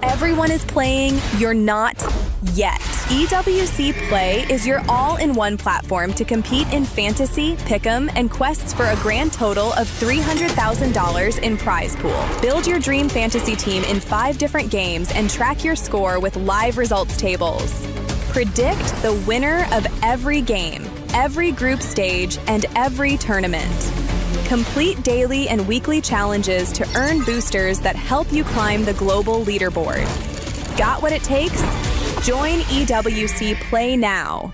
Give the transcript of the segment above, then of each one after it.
Everyone is playing, you're not yet. EWC Play is your all-in-one platform to compete in fantasy, pick'em, and quests for a grand total of $300,000 in prize pool. Build your dream fantasy team in 5 different games and track your score with live results tables. Predict the winner of every game, every group stage, and every tournament. Complete daily and weekly challenges to earn boosters that help you climb the global leaderboard. Got what it takes? Join EWC Play now.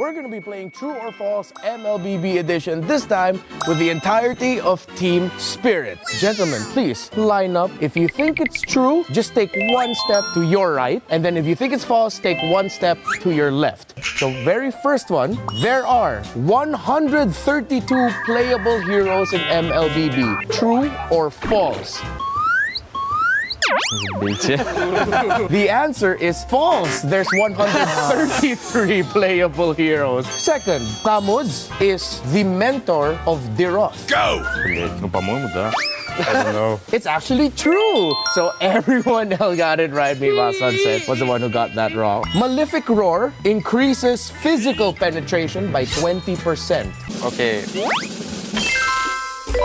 we're going to be playing True or False MLBB edition, this time with the entirety of Team Spirit. Gentlemen, please line up. If you think it's true, just take one step to your right. And then if you think it's false, take one step to your left. So very first one, there are 132 playable heroes in MLBB. True or false? The answer is false. There's 133 playable heroes. Second, Tamuz is the mentor of Diroth. Go! Ну, по-моему, да. I don't know. It's actually true. So everyone else got it right. Meanwhile, Sunset was the one who got that wrong. Malefic Roar increases physical penetration by 20%. Okay.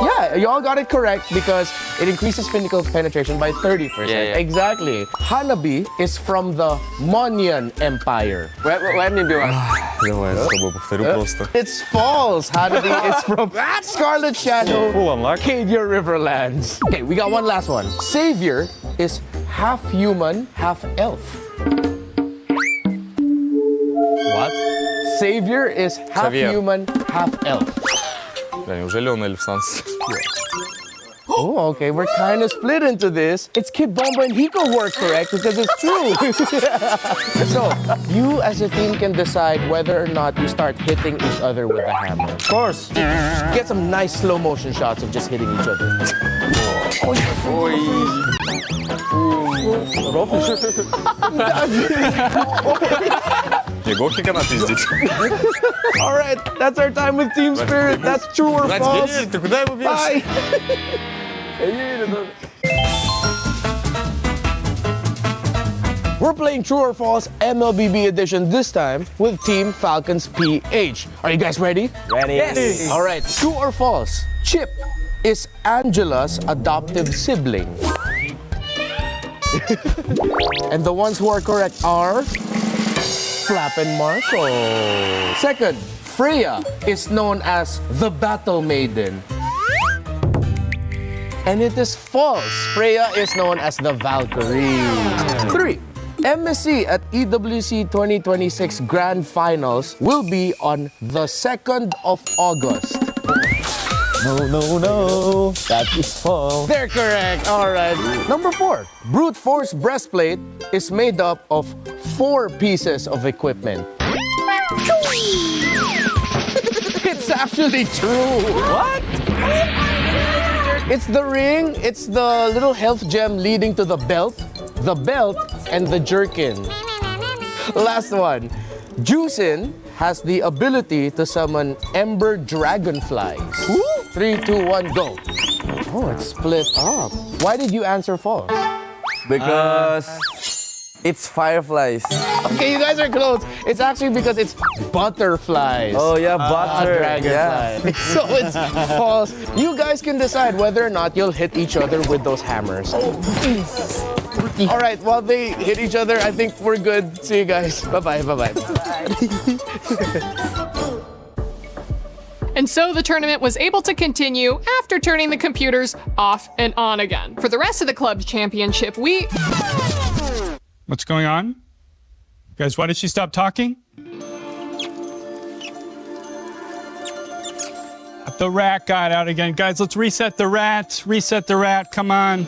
Yeah, you all got it correct because it increases physical penetration by 30%. Yeah. Exactly. Hanabi is from the Monyan Empire. Let me be one. Давай, я с тобой повторю просто. It's false. Hanabi is from Scarlet Shadow, Full unlock. Cadia Riverlands. Okay, we got one last one. Savior is half human, half elf. What? Savior is half Xavier. human, half elf. Да, неужели он эльф Санс? Oh, okay, we're kind of split into this. It's Kid Bomba and Hiko were correct because it's true. So, you as a team can decide whether or not you start hitting each other with a hammer. Of course. Get some nice slow motion shots of just hitting each other. Не, гохи канат пиздить. All right, that's our time with Team Spirit. That's true or false. Ты куда его Bye. бежишь? We're playing True or False MLBB edition this time with Team Falcons PH. Are you guys ready? Ready. Yes. All right, True or False? Chip is Angela's adoptive sibling. And the ones who are correct are Flap and Marco. Second, Freya is known as the Battle Maiden. And it is false. Freya is known as the Valkyrie. 3. MSC at EWC 2026 Grand Finals will be on the 2nd of August. No. That is false. They're correct. All right. Number 4. Brute Force Breastplate is made up of 4 pieces of equipment. It's actually true. What? It's the ring, it's the little health gem leading to the belt, and the jerkin. Last one. Juicin has the ability to summon Ember Dragonflies. 3, 2, 1, go. Oh, it's split up. Why did you answer false? Because it's fireflies. Okay, you guys are close. It's actually because it's butterflies. Oh yeah, butter. Dragonfly. So it's false. You guys can decide whether or not you'll hit each other with those hammers. All right, while they hit each other, I think we're good. See you guys. Bye-bye, bye-bye. And so the tournament was able to continue after turning the computers off and on again. For the rest of the club championship, What's going on? Guys, why did she stop talking? The rat got out again. Guys, let's reset the rat. Reset the rat. Come on.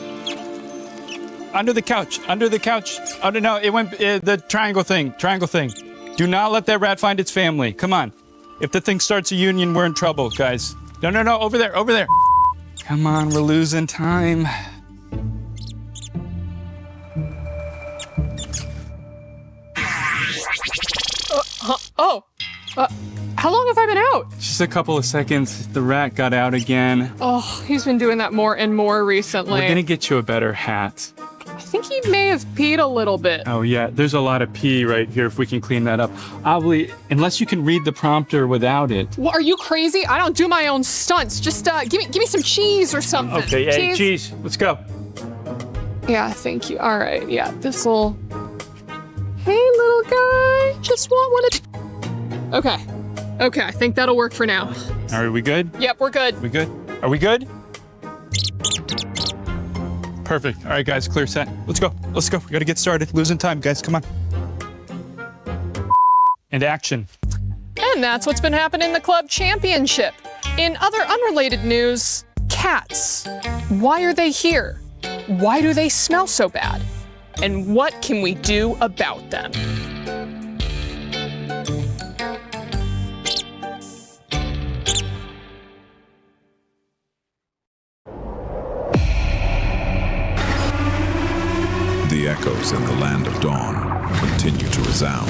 Under the couch. Under the couch. Oh, no, it went the triangle thing. Triangle thing. Do not let that rat find its family. Come on. If the thing starts a union, we're in trouble, guys. No. Over there. Over there. Come on, we're losing time. how long have I been out? Just a couple of seconds. The rat got out again. Oh, he's been doing that more and more recently. We're gonna get you a better hat. I think he may have peed a little bit. Oh yeah, there's a lot of pee right here if we can clean that up. Obviously, unless you can read the prompter without it. Well, are you crazy? I don't do my own stunts. Just give me some cheese or something. Okay, hey, cheese, let's go. Yeah, thank you. All right, yeah, this'll... Hey, little guy, just want one of... Okay, I think that'll work for now. All right, we good? Yep, we're good. We good? Are we good? Perfect. All right, guys, clear set. Let's go. Let's go. We gotta get started. Losing time, guys. Come on. And action. And that's what's been happening in the club championship. In other unrelated news, cats. Why are they here? Why do they smell so bad? And what can we do about them? The echoes in the land of dawn continue to resound.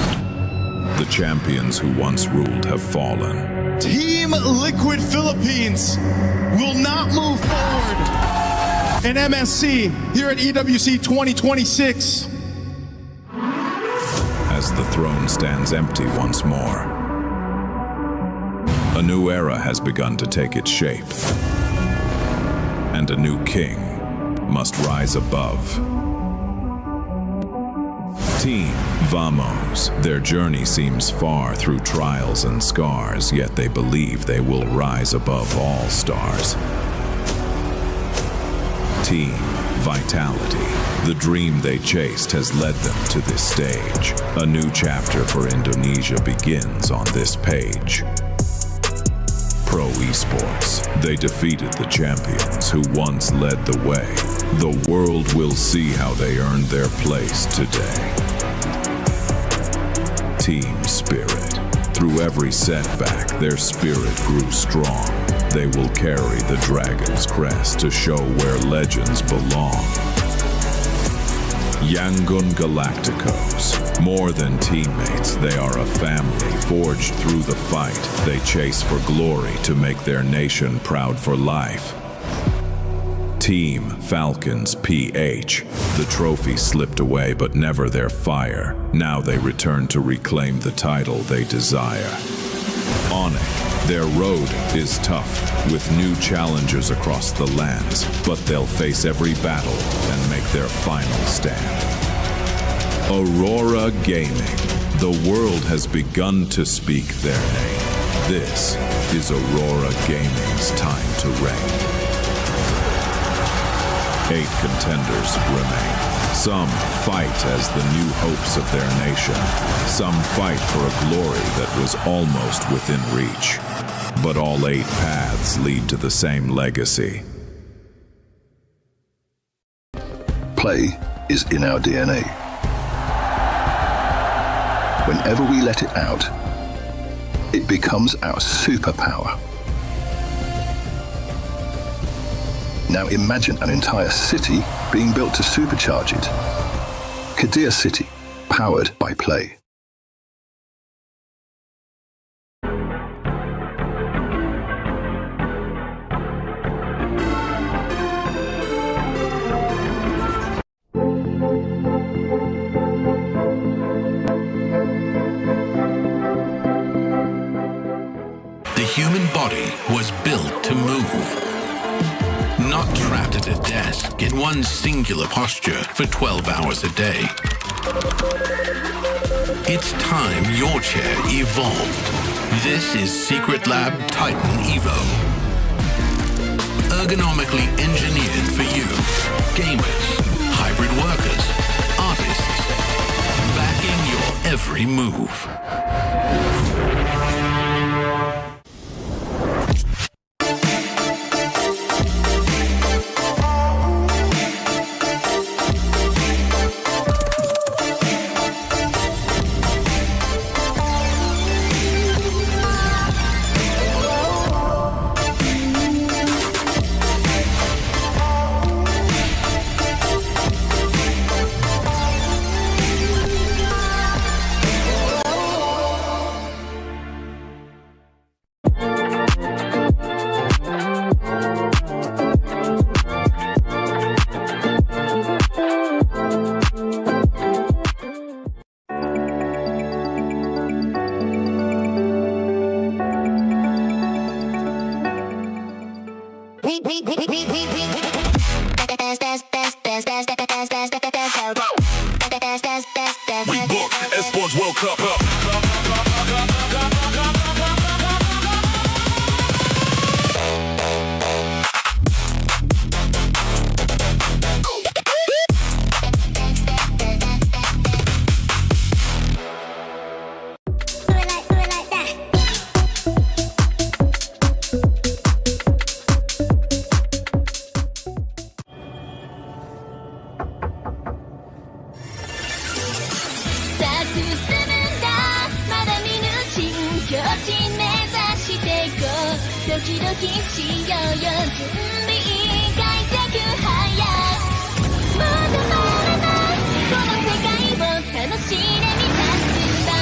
The champions who once ruled have fallen. Team Liquid Philippines will not move forward in MSC here at EWC 2026. As the throne stands empty once more, a new era has begun to take its shape, and a new king must rise above. Team Vamos. Their journey seems far through trials and scars, yet they believe they will rise above all stars. Team Vitality. The dream they chased has led them to this stage. A new chapter for Indonesia begins on this page. Pro Esports. They defeated the champions who once led the way. The world will see how they earned their place today. Team Spirit. Through every setback, their spirit grew strong. They will carry the dragon's crest to show where legends belong. Yangon Galacticos. More than teammates, they are a family forged through the fight. They chase for glory to make their nation proud for life. Team Falcons PH. The trophy slipped away, but never their fire. Now they return to reclaim the title they desire. Onyx. Their road is tough, with new challengers across the lands, but they'll face every battle and make their final stand. Aurora Gaming. The world has begun to speak their name. This is Aurora Gaming's time to reign. 8 contenders remain. Some fight as the new hopes of their nation. Some fight for a glory that was almost within reach. But all 8 paths lead to the same legacy. Play is in our DNA. Whenever we let it out, it becomes our superpower. Now imagine an entire city being built to supercharge it. Kadir City, powered by Play. The human body was built to move. Not trapped at a desk in one singular posture for 12 hours a day. It's time your chair evolved. This is Secret Lab Titan Evo. Ergonomically engineered for you, gamers, hybrid workers, artists, backing your every move. We booked Esports World Cup up. Do it like that. ドキドキしようよ準備開脚早まだまだないこの世界を楽しんでみたんだ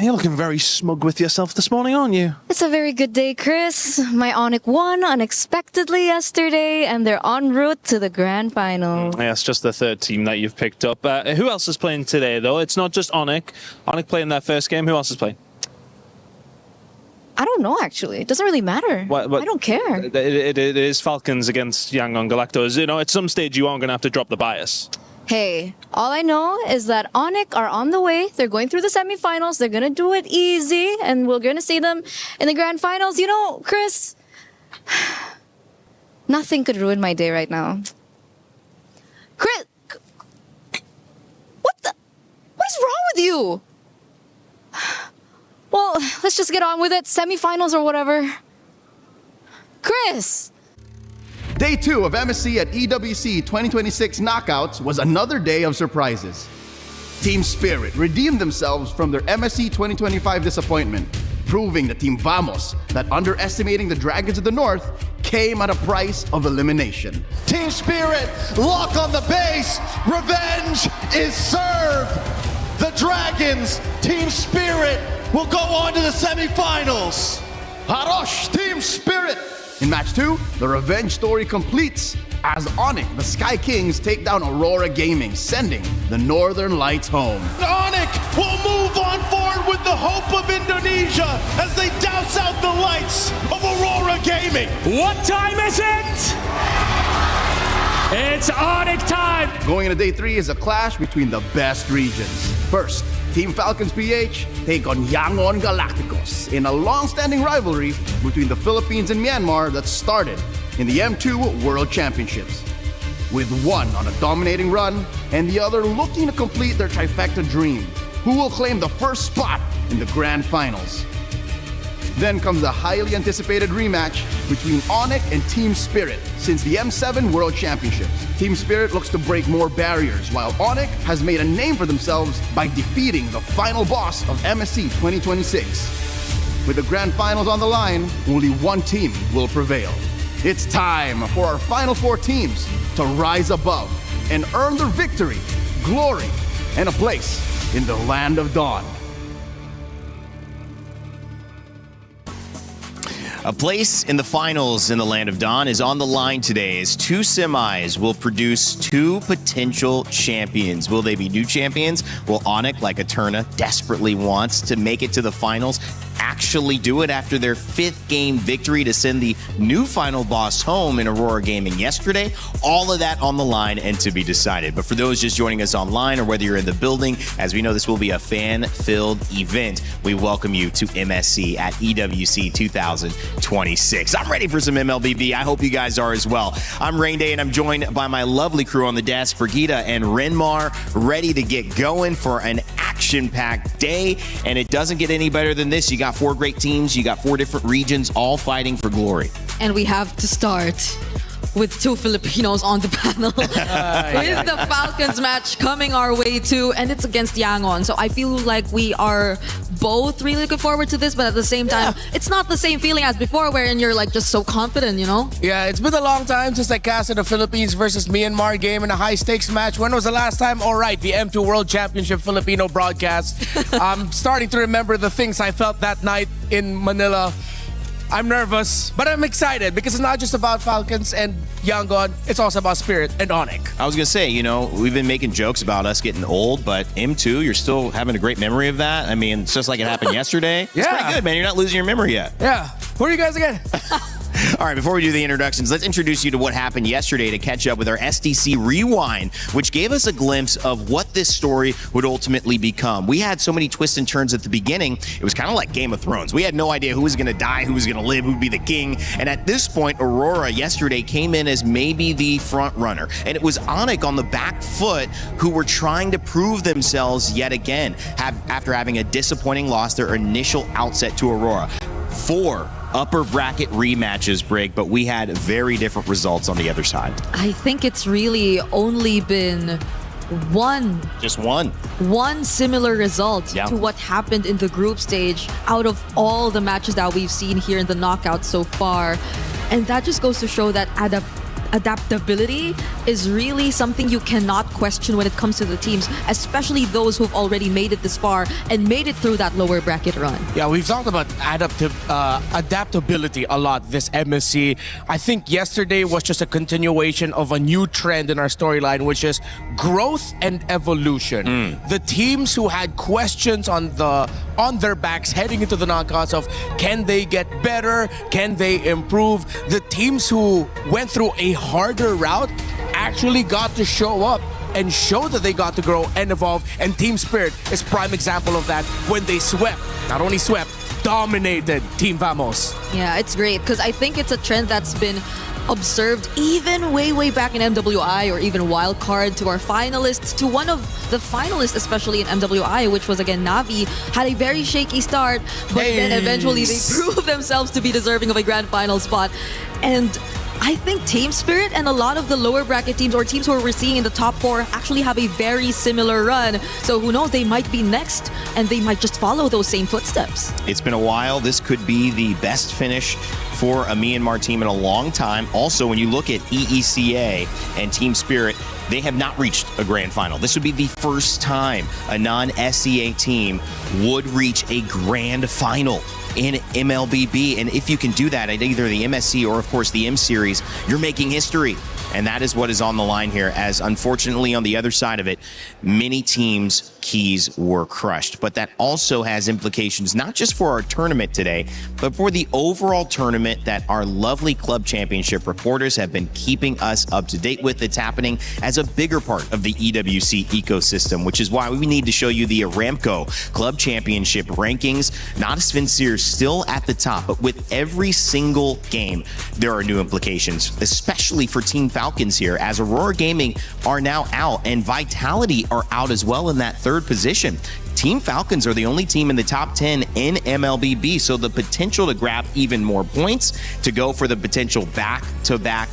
You're looking very smug with yourself this morning, aren't you? It's a very good day, Chris. My Onyx won unexpectedly yesterday, and they're en route to the grand final. Yeah, it's just the third team that you've picked up. Who else is playing today, though? It's not just Onyx. Onyx playing their first game. Who else is playing? I don't know, actually. It doesn't really matter. I don't care. It is Falcons against Yangon Galacticos. You know, at some stage you are going to have to drop the bias. Hey, all I know is that Onyx are on the way. They're going through the semifinals. They're going to do it easy, and we're going to see them in the grand finals. You know, Chris, nothing could ruin my day right now. Chris, what is wrong with you? Well, let's just get on with it. Semifinals or whatever. Chris! Day 2 of MSC at EWC 2026 Knockouts was another day of surprises. Team Spirit redeemed themselves from their MSC 2025 disappointment, proving to Team Vamos that underestimating the Dragons of the North came at a price of elimination. Team Spirit, lock on the base. Revenge is served. The Dragons, Team Spirit, will go on to the semifinals. Harosh, Team Spirit! In match 2, the revenge story completes as Onyx, the Sky Kings, take down Aurora Gaming, sending the Northern Lights home. Onyx will move on forward with the hope of Indonesia as they douse out the lights of Aurora Gaming. What time is it? It's Onyx time! Going into day 3 is a clash between the best regions. First, Team Falcons PH take on Yangon Galacticos in a long-standing rivalry between the Philippines and Myanmar that started in the M2 World Championships. With one on a dominating run and the other looking to complete their trifecta dream, who will claim the first spot in the grand finals. Then comes the highly anticipated rematch between Onyx and Team Spirit since the M7 World Championships. Team Spirit looks to break more barriers, while Onyx has made a name for themselves by defeating the final boss of MSC 2026. With the grand finals on the line, only one team will prevail. It's time for our final 4 teams to rise above and earn their victory, glory, and a place in the land of dawn. A place in the finals in the Land of Dawn is on the line today as 2 semis will produce 2 potential champions. Will they be new champions? Will Onyx, like Eterna, desperately wants to make it to the finals, actually do it after their 5th game victory to send the new final boss home in Aurora Gaming yesterday? All of that on the line and to be decided. But for those just joining us online or whether you're in the building, as we know this will be a fan-filled event, we welcome you to MSC at EWC 2026. I'm ready for some MLBB. I hope you guys are as well. I'm Rain Day and I'm joined by my lovely crew on the desk, Brigitte and Renmar, ready to get going for an action-packed day. And it doesn't get any better than this. You got 4 great teams. You got 4 different regions all fighting for glory. And we have to start with 2 Filipinos on the panel. With the Falcons match coming our way too, and it's against Yangon. So I feel like we are both really looking forward to this, but at the same time, it's not the same feeling as before wherein you're like just so confident, you know? Yeah, it's been a long time since I casted a Philippines versus Myanmar game in a high-stakes match. When was the last time? All right, the M2 World Championship Filipino broadcast. I'm starting to remember the things I felt that night in Manila. I'm nervous, but I'm excited because it's not just about Falcons and Yangon, it's also about Spirit and Onyx. I was going to say, you know, we've been making jokes about us getting old, but M2, you're still having a great memory of that. I mean, it's just like it happened yesterday. It's pretty good, man. You're not losing your memory yet. Yeah. Who are you guys again? All right, before we do the introductions, let's introduce you to what happened yesterday to catch up with our SDC Rewind, which gave us a glimpse of what this story would ultimately become. We had so many twists and turns at the beginning, it was kind of like Game of Thrones. We had no idea who was going to die, who was going to live, who would be the king. And at this point, Aurora yesterday came in as maybe the front runner. And it was Onyx on the back foot who were trying to prove themselves yet again, after having a disappointing loss, their initial outset to Aurora. 4 upper bracket rematches, Brig, but we had very different results on the other side. I think it's really only been one similar result to what happened in the group stage out of all the matches that we've seen here in the knockout so far. And that just goes to show that adaptability is really something you cannot question when it comes to the teams, especially those who've already made it this far and made it through that lower bracket run. Yeah, we've talked about adaptability a lot this MSC. I think yesterday was just a continuation of a new trend in our storyline, which is growth and evolution. The teams who had questions on their backs heading into the knockouts of can they get better, can they improve, the teams who went through a harder route actually got to show up and show that they got to grow and evolve, and Team Spirit is prime example of that when they not only swept, dominated Team Vamos. Yeah, it's great because I think it's a trend that's been observed even way back in MWI or even Wildcard, to our finalists, to one of the finalists especially in MWI, which was again Navi, had a very shaky start, but then eventually they proved themselves to be deserving of a grand final spot. And I think Team Spirit and a lot of the lower bracket teams or teams who we're seeing in the top 4 actually have a very similar run. So who knows, they might be next and they might just follow those same footsteps. It's been a while. This could be the best finish for a Myanmar team in a long time. Also, when you look at EECA and Team Spirit, they have not reached a grand final. This would be the first time a non-SEA team would reach a grand final in MLBB. And if you can do that at either the MSC or, of course, the M Series, you're making history. And that is what is on the line here, as unfortunately on the other side of it, many teams' keys were crushed. But that also has implications not just for our tournament today, but for the overall tournament that our lovely club championship reporters have been keeping us up to date with. It's happening as a bigger part of the EWC ecosystem, which is why we need to show you the Aramco Club Championship rankings. Not Svenseer still at the top, but with every single game, there are new implications, especially for Team Falcons here, as Aurora Gaming are now out and Vitality are out as well in that 3rd position. Team Falcons are the only team in the top 10 in MLBB, so the potential to grab even more points, to go for the potential back-to-back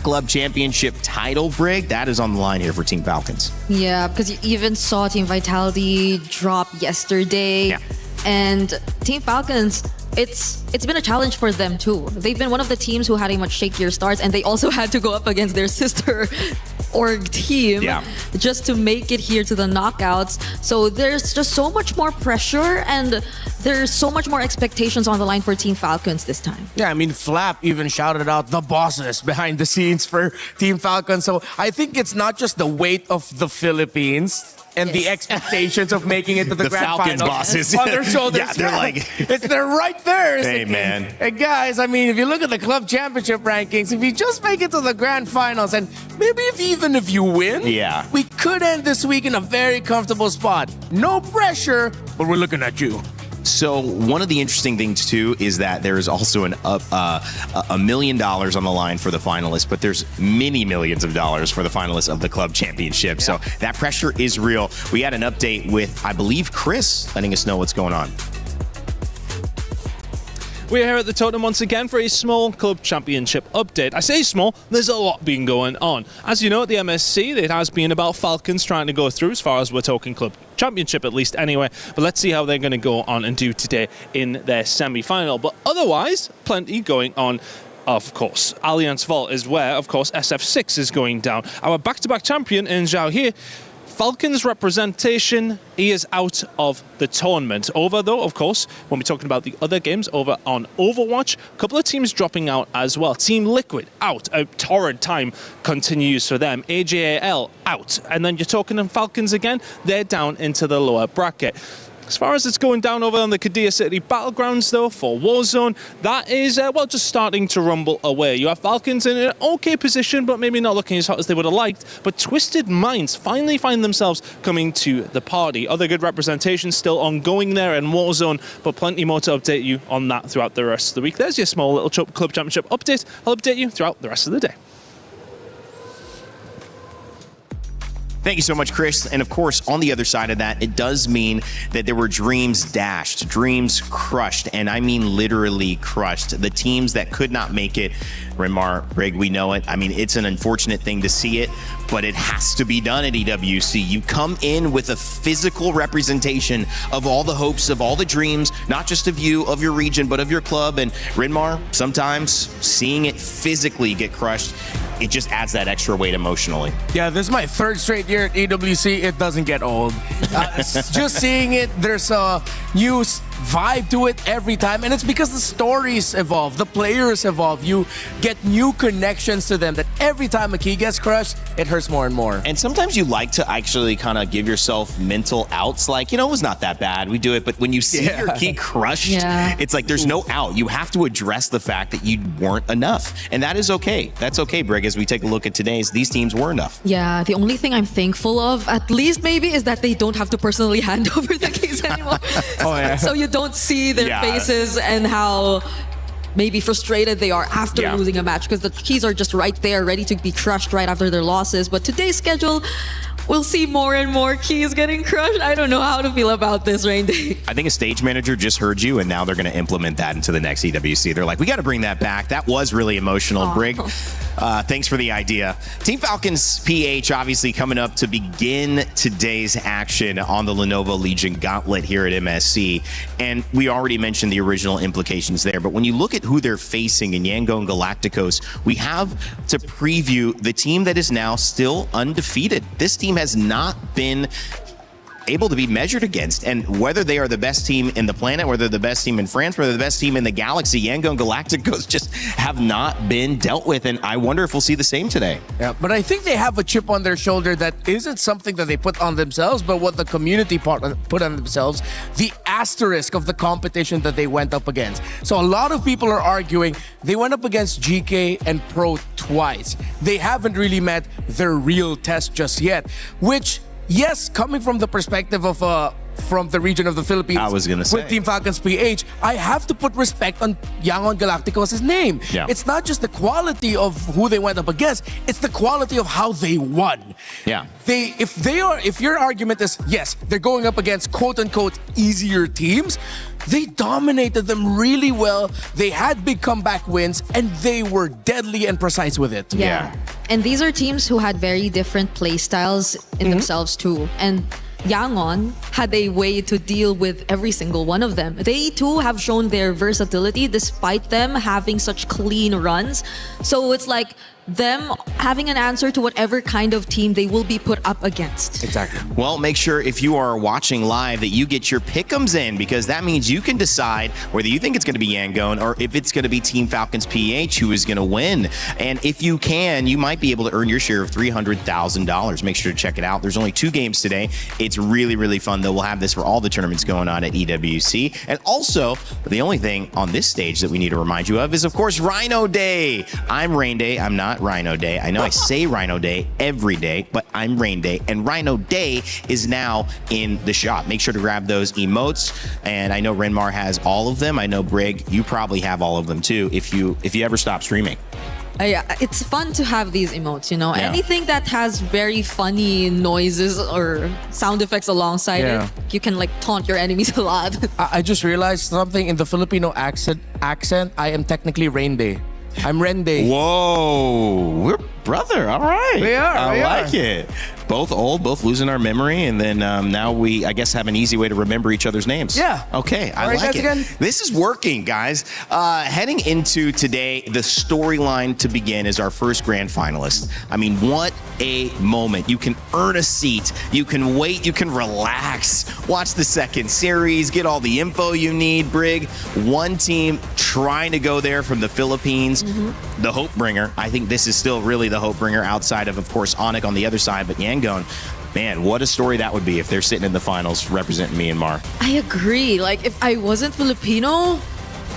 club championship title, Brig, that is on the line here for Team Falcons. Yeah, because you even saw Team Vitality drop yesterday. Yeah. And Team Falcons, it's been a challenge for them too. They've been one of the teams who had a much shakier starts, and they also had to go up against their sister org team just to make it here to the knockouts. So there's just so much more pressure and there's so much more expectations on the line for Team Falcons this time. Yeah, I mean, Flap even shouted out the bosses behind the scenes for Team Falcons. So I think it's not just the weight of the Philippines and the expectations of making it to the grand Falcons final bosses on their shoulders. Yeah, they're like, they're right there. Hey, man. Hey, guys, I mean, if you look at the club championship rankings, if you just make it to the grand finals, and maybe even if you win, we could end this week in a very comfortable spot. No pressure, but we're looking at you. So one of the interesting things too is that there is also $1 million on the line for the finalists, but there's many millions of dollars for the finalists of the club championship. So that pressure is real. We had an update with, I believe, Chris letting us know what's going on. We're here at the Totem once again for a small club championship update. I say small, there's a lot been going on. As you know, at the MSC, it has been about Falcons trying to go through, as far as we're talking club championship at least anyway. But let's see how they're going to go on and do today in their semi-final. But otherwise, plenty going on. Of course, Alliance Vault is where, of course, SF6 is going down. Our back-to-back champion in Zhao here, Falcons representation, he is out of the tournament. Over, though, of course, when we're talking about the other games over on Overwatch, a couple of teams dropping out as well. Team Liquid out. A torrid time continues for them. AJAL out. And then you're talking on Falcons again, they're down into the lower bracket. As far as it's going down over on the Kadir City Battlegrounds, though, for Warzone, that is, well, just starting to rumble away. You have Falcons in an okay position, but maybe not looking as hot as they would have liked. But Twisted Minds finally find themselves coming to the party. Other good representation still ongoing there in Warzone, but plenty more to update you on that throughout the rest of the week. There's your small little Club Championship update. I'll update you throughout the rest of the day. Thank you so much, Chris. And of course, on the other side of that, it does mean that there were dreams dashed, dreams crushed, and I mean literally crushed. The teams that could not make it, Renmar, Brig, we know it. I mean, it's an unfortunate thing to see it, but it has to be done at EWC. You come in with a physical representation of all the hopes, of all the dreams, not just of you, of your region, but of your club. And Renmar, sometimes seeing it physically get crushed, it just adds that extra weight emotionally. Yeah, this is my third straight year at EWC. It doesn't get old. Just seeing it, there's a new vibe to it every time. And it's because the stories evolve, the players evolve. You get new connections to them that every time a key gets crushed, it hurts more and more. And sometimes you like to actually kind of give yourself mental outs, like, you know, it was not that bad. We do it. But when you see your key crushed, it's like there's no out. You have to address the fact that you weren't enough. And that is okay. That's okay, Brig, as we take a look at today's. These teams were enough. Yeah, the only thing I'm thankful of, at least maybe, is that they don't have to personally hand over the keys anymore. So you don't see their faces and how maybe frustrated they are after losing a match, because the keys are just right there, ready to be crushed right after their losses. But today's schedule, we'll see more and more keys getting crushed. I don't know how to feel about this, Rain Day. I think a stage manager just heard you, and now they're going to implement that into the next EWC. They're like, we got to bring that back. That was really emotional. Brig, thanks for the idea. Team Falcons PH obviously coming up to begin today's action on the Lenovo Legion Gauntlet here at MSC. And we already mentioned the original implications there. But when you look at who they're facing in Yangon Galacticos, we have to preview the team that is now still undefeated. This team has not been able to be measured against, and whether they are the best team in the planet, whether they're the best team in France, whether they're the best team in the galaxy, Yangon Galacticos just have not been dealt with, and I wonder if we'll see the same today. Yeah, but I think they have a chip on their shoulder that isn't something that they put on themselves, but what the community put on themselves, the asterisk of the competition that they went up against. So a lot of people are arguing they went up against GK and Pro twice. They haven't really met their real test just yet, which, yes, coming from the perspective of from the region of the Philippines, I was gonna say, with Team Falcons PH, I have to put respect on Yangon Galacticos' name. Yeah. It's not just the quality of who they went up against, it's the quality of how they won. Yeah. If your argument is, yes, they're going up against quote-unquote easier teams, they dominated them really well. They had big comeback wins, and they were deadly and precise with it. Yeah. And these are teams who had very different play styles in themselves too. And Yangon had a way to deal with every single one of them. They too have shown their versatility despite them having such clean runs. So it's like them having an answer to whatever kind of team they will be put up against. Exactly. Well, make sure if you are watching live that you get your pick'ems in, because that means you can decide whether you think it's going to be Yangon or if it's going to be Team Falcons PH who is going to win. And if you can, you might be able to earn your share of $300,000. Make sure to check it out. There's only 2 games today. It's really, really fun, though. We'll have this for all the tournaments going on at EWC. And also, the only thing on this stage that we need to remind you of is, of course, Rhino Day. I'm Rain Day. I'm not Rhino Day. I know I say Rhino Day every day, but I'm Rain Day, and Rhino Day is now in the shop. Make sure to grab those emotes, and I know Renmar has all of them. I know Brig, you probably have all of them too if you ever stop streaming. Yeah, it's fun to have these emotes, you know. Anything that has very funny noises or sound effects alongside it, you can like taunt your enemies a lot. I just realized something in the Filipino accent. I am technically Rain Day. I'm Ren Day. Whoa, we're brother. All right. We are. I like it. Both old, both losing our memory, and then now we, I guess, have an easy way to remember each other's names. Yeah. Okay, I right, like it. Again? This is working, guys. Heading into today, the storyline to begin is our first grand finalist. I mean, what a moment. You can earn a seat. You can wait. You can relax. Watch the second series. Get all the info you need. Brig, one team trying to go there from the Philippines. The hope bringer. I think this is still really the hope bringer outside of course, Onik on the other side, but Yangon, man, what a story that would be if they're sitting in the finals representing Myanmar. I agree. Like, if I wasn't Filipino,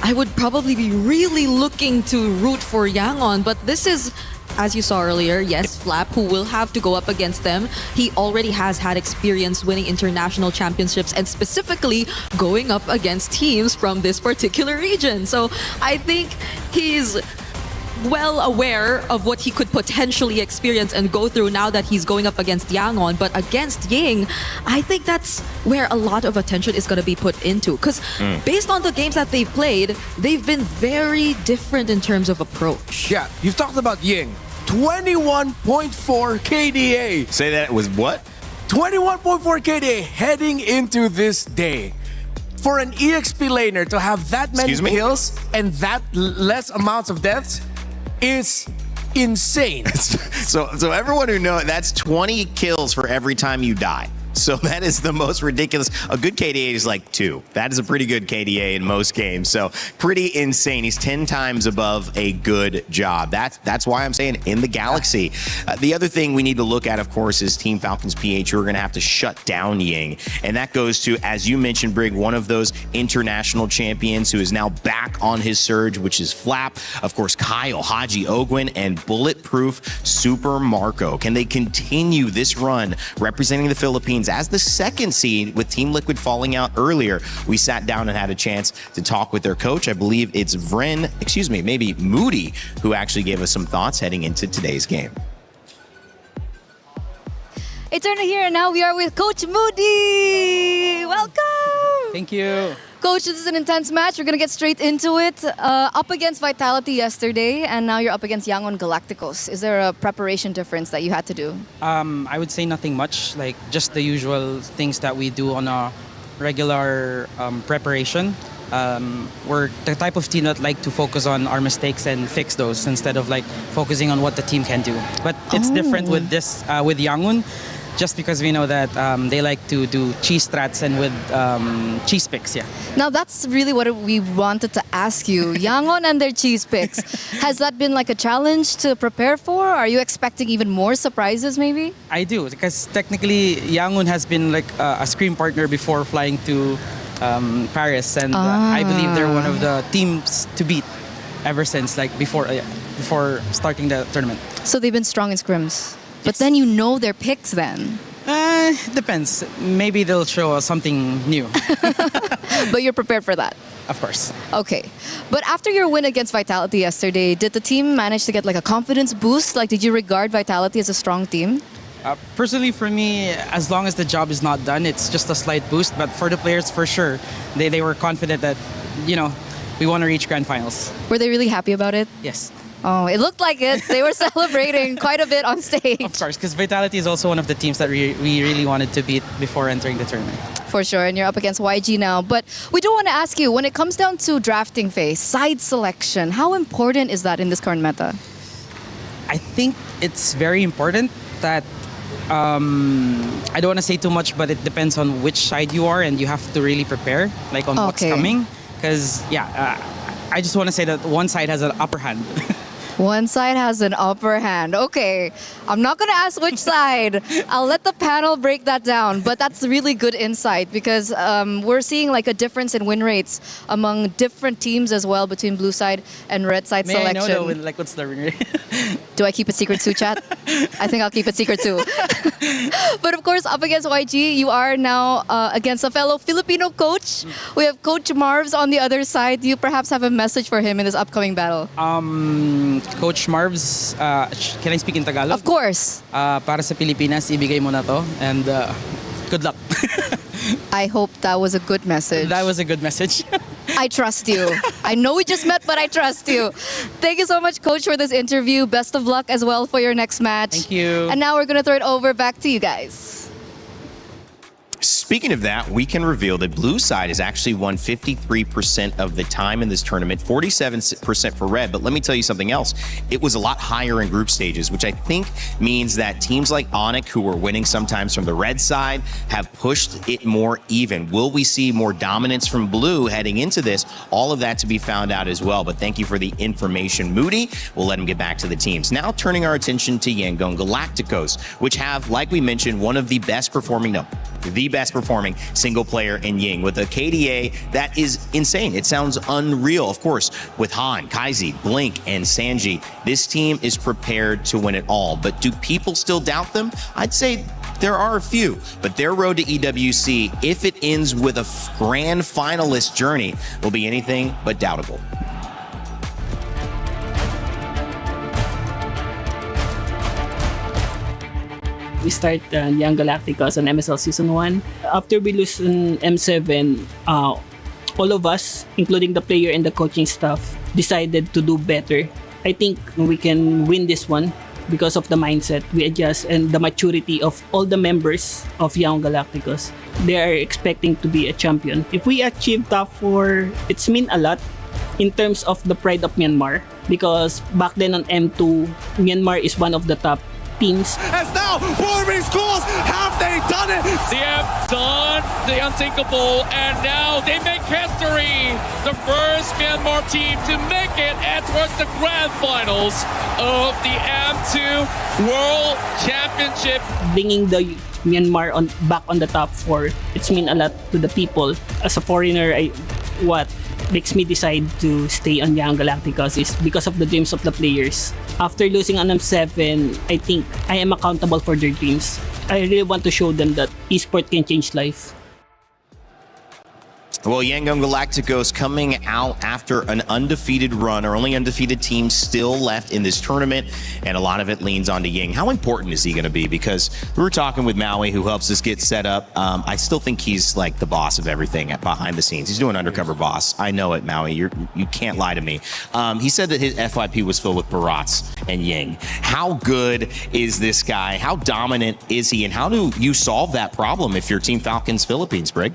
I would probably be really looking to root for Yangon. But this is, as you saw earlier, yes, Flap, who will have to go up against them. He already has had experience winning international championships and specifically going up against teams from this particular region. So I think he's well aware of what he could potentially experience and go through now that he's going up against Yangon. But against Ying, I think that's where a lot of attention is going to be put into. Because based on the games that they've played, they've been very different in terms of approach. Yeah, you've talked about Ying. 21.4 KDA. Say that was what? 21.4 KDA heading into this day. For an EXP laner to have that many kills and that less amounts of deaths is insane. So everyone who knows, that's 20 kills for every time you die. So that is the most ridiculous. A good KDA is like 2. That is a pretty good KDA in most games. So pretty insane. He's 10 times above a good job. That's why I'm saying in the Galaxy. The other thing we need to look at, of course, is Team Falcons PH, who are going to have to shut down Ying. And that goes to, as you mentioned, Brig, one of those international champions who is now back on his surge, which is Flap. Of course, Kyle, Haji Ogwin, and Bulletproof Super Marco. Can they continue this run representing the Philippines as the second seed with Team Liquid falling out earlier? We sat down and had a chance to talk with their coach. I believe it's maybe Moody, who actually gave us some thoughts heading into today's game. It's Erna here, and now we are with Coach Moody. Welcome. Thank you. Coach, this is an intense match. We're going to get straight into it. Up against Vitality yesterday, and now you're up against Yangon Galacticos. Is there a preparation difference that you had to do? I would say nothing much, like just the usual things that we do on a regular preparation. We're the type of team that like to focus on our mistakes and fix those instead of like focusing on what the team can do. But it's different with this, with Yangon. Just because we know that they like to do cheese strats and with cheese picks, yeah. Now that's really what we wanted to ask you. Yangon and their cheese picks. Has that been like a challenge to prepare for? Are you expecting even more surprises maybe? I do, because technically Yangon has been like a screen partner before flying to Paris, and I believe they're one of the teams to beat ever since, like before starting the tournament. So they've been strong in scrims. But then you know their picks then. Depends. Maybe they'll show us something new. But you're prepared for that? Of course. Okay. But after your win against Vitality yesterday, did the team manage to get like a confidence boost? Like, did you regard Vitality as a strong team? Personally, for me, as long as the job is not done, it's just a slight boost. But for the players, for sure, they were confident that, we want to reach grand finals. Were they really happy about it? Yes. Oh, it looked like it. They were celebrating quite a bit on stage. Of course, because Vitality is also one of the teams that we really wanted to beat before entering the tournament. For sure, and you're up against YG now. But we do want to ask you, when it comes down to drafting phase, side selection, how important is that in this current meta? I think it's very important that, I don't want to say too much, but it depends on which side you are, and you have to really prepare, like on what's coming. Because, I just want to say that one side has an upper hand. One side has an upper hand. Okay, I'm not going to ask which side. I'll let the panel break that down. But that's really good insight because we're seeing like a difference in win rates among different teams as well between blue side and red side selection. I know though, what's the win rate? Do I keep it secret too, chat? I think I'll keep it secret too. But of course, up against YG, you are now against a fellow Filipino coach. We have Coach Marvs on the other side. Do you perhaps have a message for him in this upcoming battle? Coach Marvs, can I speak in Tagalog? Of course. Para sa Pilipinas, ibigay mo na to, and good luck. I hope that was a good message. That was a good message. I trust you. I know we just met, but I trust you. Thank you so much, Coach, for this interview. Best of luck as well for your next match. Thank you. And now we're going to throw it over back to you guys. Speaking of that, we can reveal that blue side has actually won 53% of the time in this tournament, 47% for red. But let me tell you something else. It was a lot higher in group stages, which I think means that teams like Onyx, who were winning sometimes from the red side, have pushed it more even. Will we see more dominance from blue heading into this? All of that to be found out as well. But thank you for the information, Moody. We'll let him get back to the teams. Now turning our attention to Yangon Galacticos, which have, like we mentioned, one of the best performing, the best performing single player in Ying with a KDA that is insane. It sounds unreal. Of course, with Han, Kaizi, Blink, and Sanji, this team is prepared to win it all. But do people still doubt them? I'd say there are a few, but their road to EWC, if it ends with a grand finalist journey, will be anything but doubtable. We start Young Galacticos on MSL Season 1. After we lose in M7, all of us, including the player and the coaching staff, decided to do better. I think we can win this one because of the mindset we adjust and the maturity of all the members of Young Galacticos. They are expecting to be a champion. If we achieve top 4, it's mean a lot in terms of the pride of Myanmar, because back then on M2, Myanmar is one of the top teams. As now, Bournemouth scores! Have they done it? They have done the unthinkable, and now they make history. The first Myanmar team to make it towards the grand finals of the M2 World Championship. Bringing the Myanmar back on the top 4, it's mean a lot to the people. As a foreigner, what makes me decide to stay on Young Galacticos is because of the dreams of the players. After losing on M7, I think I am accountable for their dreams. I really want to show them that esports can change life. Well, Yangon Galacticos coming out after an undefeated run, our only undefeated team still left in this tournament, and a lot of it leans onto Ying. How important is he going to be? Because we were talking with Maui, who helps us get set up. I still think he's like the boss of everything behind the scenes. He's doing undercover boss. I know it, Maui. You can't lie to me. He said that his FYP was filled with Barats and Ying. How good is this guy? How dominant is he? And how do you solve that problem if you're Team Falcons Philippines, Brig?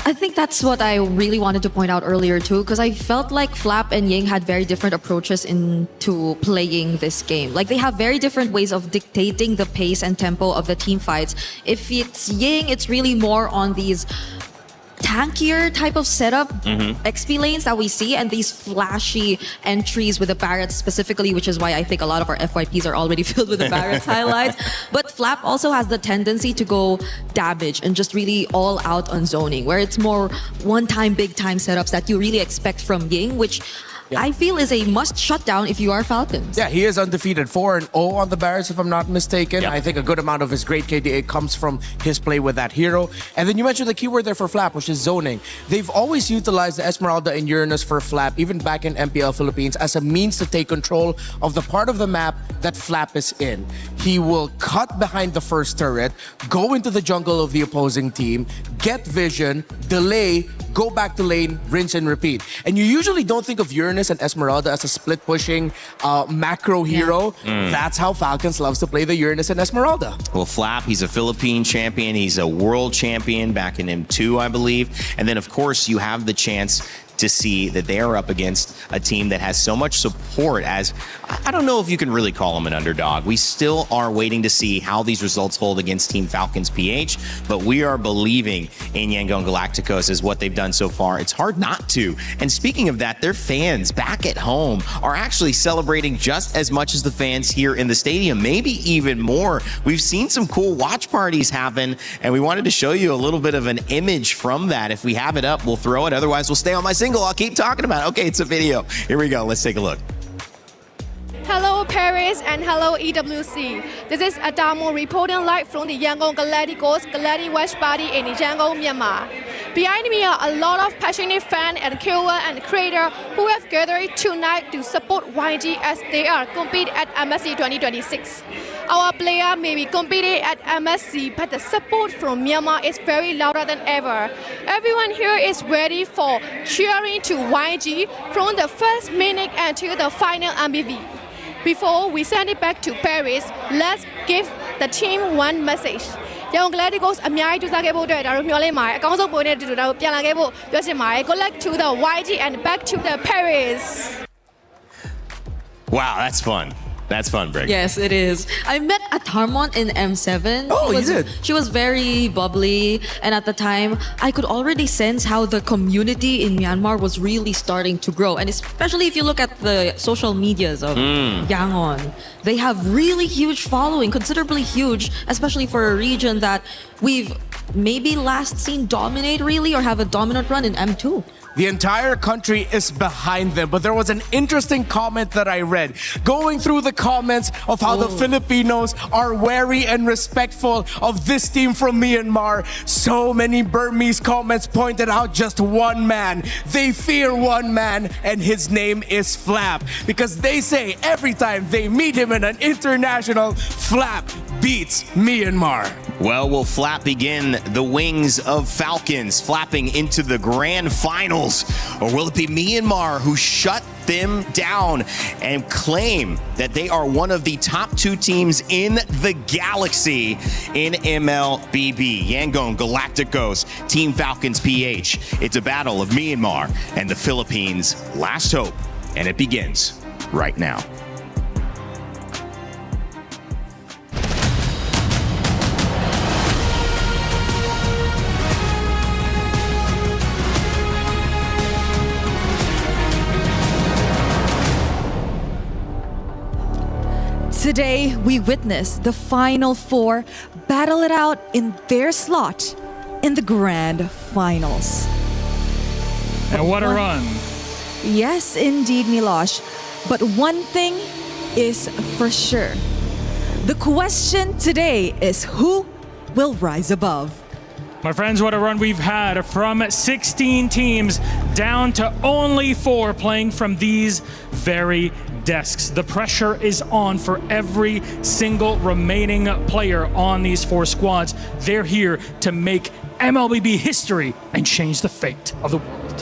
I think that's what I really wanted to point out earlier too, because I felt like Flap and Ying had very different approaches into playing this game. Like they have very different ways of dictating the pace and tempo of the team fights. If it's Ying, it's really more on these tankier type of setup XP lanes that we see, and these flashy entries with the Barretts specifically, which is why I think a lot of our FYPs are already filled with the Barretts highlights. But Flap also has the tendency to go damage and just really all out on zoning, where it's more one-time, big-time setups that you really expect from Ying, which I feel is a must shutdown if you are Falcons. Yeah, he is undefeated 4-0 on the Barretts, if I'm not mistaken. I think a good amount of his great KDA comes from his play with that hero. And then you mentioned the keyword there for Flap, which is zoning. They've always utilized the Esmeralda and Uranus for Flap, even back in MPL Philippines, as a means to take control of the part of the map that Flap is in. He will cut behind the first turret, go into the jungle of the opposing team, get vision, delay, go back to lane, rinse and repeat. And you usually don't think of Uranus and Esmeralda as a split pushing macro hero. That's how Falcons loves to play the Uranus and Esmeralda. Well, Flap, he's a Philippine champion. He's a world champion back in M2, I believe. And then, of course, you have the chance to see that they are up against a team that has so much support. As I don't know if you can really call them an underdog. We still are waiting to see how these results hold against Team Falcons PH, but we are believing in Yangon Galacticos as what they've done so far. It's hard not to. And speaking of that, their fans back at home are actually celebrating just as much as the fans here in the stadium, maybe even more. We've seen some cool watch parties happen, and we wanted to show you a little bit of an image from that. If we have it up, we'll throw it. Otherwise, we'll stay on my single. I'll keep talking about it. Okay, it's a video. Here we go. Let's take a look. Hello Paris and hello EWC. This is Adamo reporting live from the Yangon Galacticos Galactic Watch Party in Yangon, Myanmar. Behind me are a lot of passionate fans and KOL and creators who have gathered tonight to support YG as they are compete at MSC 2026. Our player may be competing at MSC, but the support from Myanmar is very louder than ever. Everyone here is ready for cheering to YG from the first minute until the final MBV. Before we send it back to Paris, let's give the team one message. ရန်ကုန် Galacticos အများကြီးကြိုးစားခဲ့ဖို့အတွက်ဒါတို့မျှော်လင့်ပါတယ်အကောင်းဆုံးပုံနဲ့တူတူဒါတို့ပြန်လာခဲ့ဖို့ပြောချင်ပါတယ် Good luck to the YG and back to the Paris. Wow, that's fun. That's fun, Brig. Yes, it is. I met Atharmon in M7. Oh, you did? She was very bubbly, and at the time, I could already sense how the community in Myanmar was really starting to grow. And especially if you look at the social medias of Yangon, they have really huge following, considerably huge, especially for a region that we've maybe last seen dominate really or have a dominant run in M2. The entire country is behind them. But there was an interesting comment that I read. Going through the comments of how the Filipinos are wary and respectful of this team from Myanmar. So many Burmese comments pointed out just one man. They fear one man, and his name is Flap. Because they say every time they meet him in an international, Flap beats Myanmar. Well, will Flap begin the wings of Falcons flapping into the grand finals? Or will it be Myanmar who shut them down and claim that they are one of the top 2 teams in the galaxy in MLBB? Yangon Galacticos, Team Falcons PH. It's a battle of Myanmar and the Philippines' last hope, and it begins right now. Today, we witness the Final Four battle it out in their slot in the Grand Finals. And what a run. Yes, indeed, Milosh. But one thing is for sure. The question today is who will rise above? My friends, what a run we've had from 16 teams down to only 4 playing from these very desks. The pressure is on for every single remaining player on these 4 squads. They're here to make MLBB history and change the fate of the world.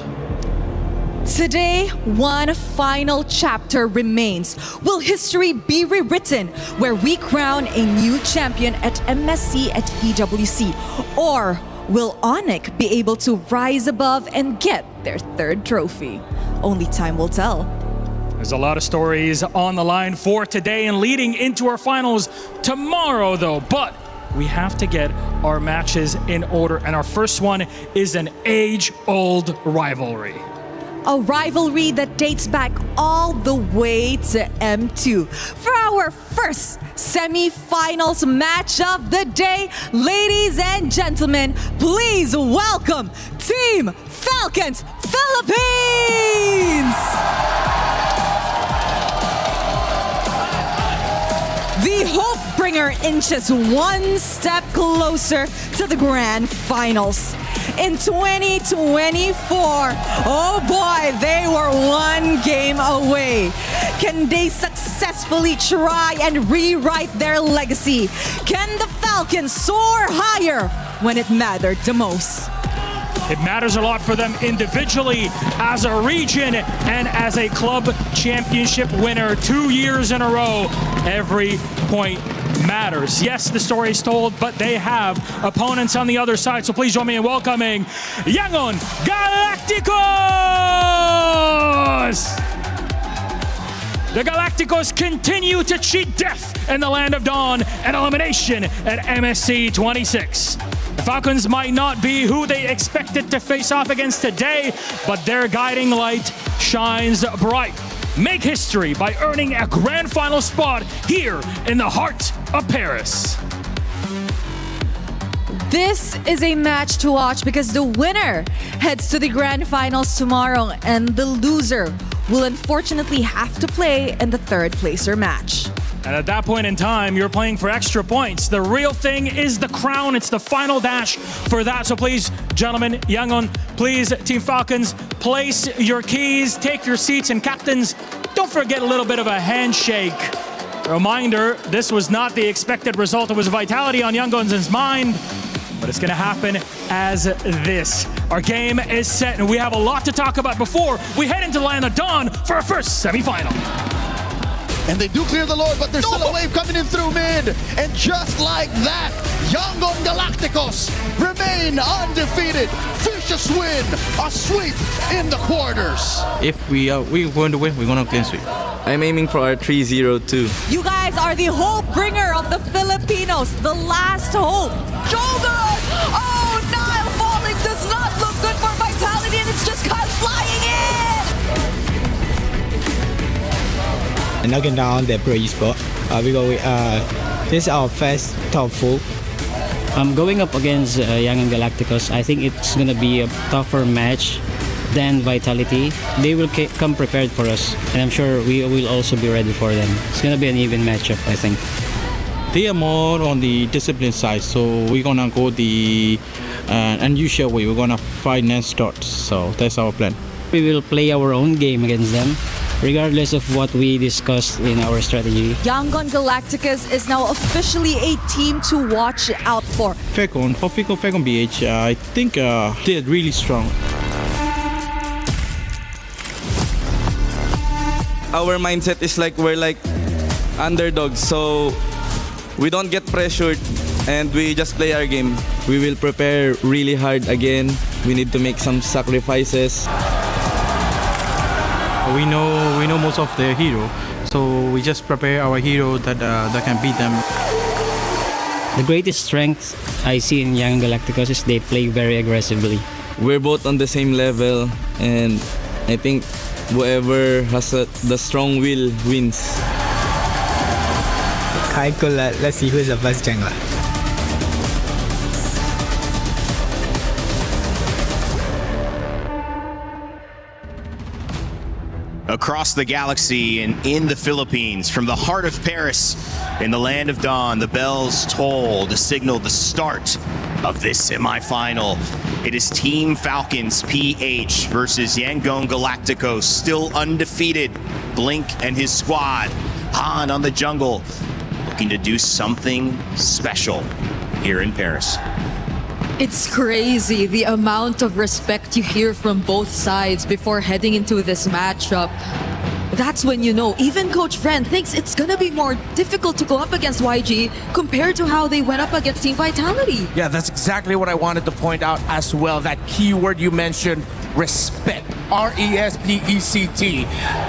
Today, one final chapter remains. Will history be rewritten where we crown a new champion at MSC at EWC? Or will Onyx be able to rise above and get their 3rd trophy? Only time will tell. There's a lot of stories on the line for today and leading into our finals tomorrow, though. But we have to get our matches in order. And our first one is an age-old rivalry. A rivalry that dates back all the way to M2. For our first semi-finals match of the day, ladies and gentlemen, please welcome Team Falcons Philippines! The Hope Bringer inches one step closer to the Grand Finals. In 2024, oh boy, they were one game away. Can they successfully try and rewrite their legacy? Can the Falcons soar higher when it mattered the most? It matters a lot for them individually, as a region, and as a club championship winner 2 years in a row. Every point matters. Yes, the story is told, but they have opponents on the other side. So please join me in welcoming Yangon Galacticos! The Galacticos continue to cheat death in the Land of Dawn and elimination at MSC 26. The Falcons might not be who they expected to face off against today, but their guiding light shines bright. Make history by earning a grand final spot here in the heart of Paris. This is a match to watch because the winner heads to the grand finals tomorrow and the loser will unfortunately have to play in the 3rd placer match. And at that point in time, you're playing for extra points. The real thing is the crown. It's the final dash for that. So please, gentlemen, Yangon, please, Team Falcons, place your keys, take your seats, and captains, don't forget a little bit of a handshake. Reminder, this was not the expected result. It was vitality on Yangon's mind, but it's going to happen as this. Our game is set, and we have a lot to talk about before we head into the Land of Dawn for our first semifinal. And they do clear the Lord, but there's still a wave coming in through mid. And just like that, Yangon Galacticos remain undefeated. Vicious win, a sweep in the quarters. If we're going to win, we're going to clean sweep. I'm aiming for our 3-0 too. You guys are the hope bringer of the Filipinos, the last hope. Jogan! Oh, Nile falling does not look good for Vitality, and it's just Kyle flying in! And knocking down the pro spot. This is our first top 4. Going up against Yangon Galacticos, I think it's going to be a tougher match than Vitality. They will come prepared for us, and I'm sure we will also be ready for them. It's going to be an even matchup, I think. They are more on the discipline side, so we're going to go the unusual way. We're going to fight non-stop, so that's our plan. We will play our own game against them, regardless of what we discussed in our strategy. Yangon Galacticos is now officially a team to watch out for. Falcon BH, I think they're really strong. Our mindset is like we're like underdogs, so we don't get pressured and we just play our game. We will prepare really hard again. We need to make some sacrifices. We know most of their hero, so we just prepare our hero that can beat them. The greatest strength I see in Young Galacticos is they play very aggressively. We're both on the same level, and I think whoever has the strong will wins. Let's see who's the best jungler. Across the galaxy and in the Philippines, from the heart of Paris, in the land of dawn, the bells toll to signal the start of this semifinal. It is Team Falcons PH versus Yangon Galacticos, still undefeated. Blink and his squad, Han on the jungle, looking to do something special here in Paris. It's crazy the amount of respect you hear from both sides before heading into this matchup. That's when you know, even Coach Friend thinks it's gonna be more difficult to go up against YG compared to how they went up against Team Vitality. Yeah, that's exactly what I wanted to point out as well. That keyword you mentioned, respect. R-E-S-P-E-C-T.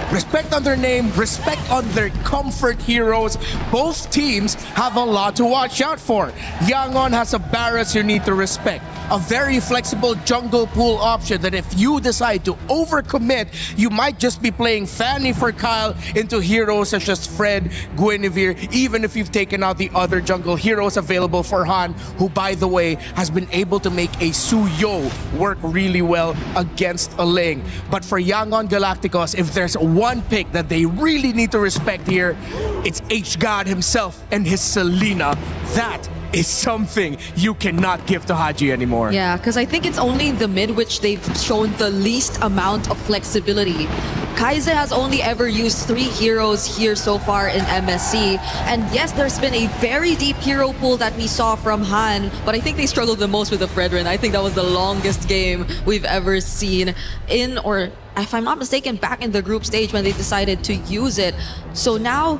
Respect on their name, respect on their comfort heroes. Both teams have a lot to watch out for. Yangon has a Barretts you need to respect. A very flexible jungle pool option that if you decide to overcommit, you might just be playing Fanny for Kyle into heroes such as Fred, Guinevere, even if you've taken out the other jungle heroes available for Han, who by the way has been able to make a Suyo work really well against a Ling. But for Yangon Galacticos, if there's one pick that they really need to respect here, it's H-God himself and his Selena. That is something you cannot give to Haji anymore. Yeah, because I think it's only in the mid which they've shown the least amount of flexibility. Kaize has only ever used 3 heroes here so far in MSC. And yes, there's been a very deep hero pool that we saw from Han, but I think they struggled the most with the Fredrin. I think that was the longest game we've ever seen in, or if I'm not mistaken, back in the group stage when they decided to use it. So now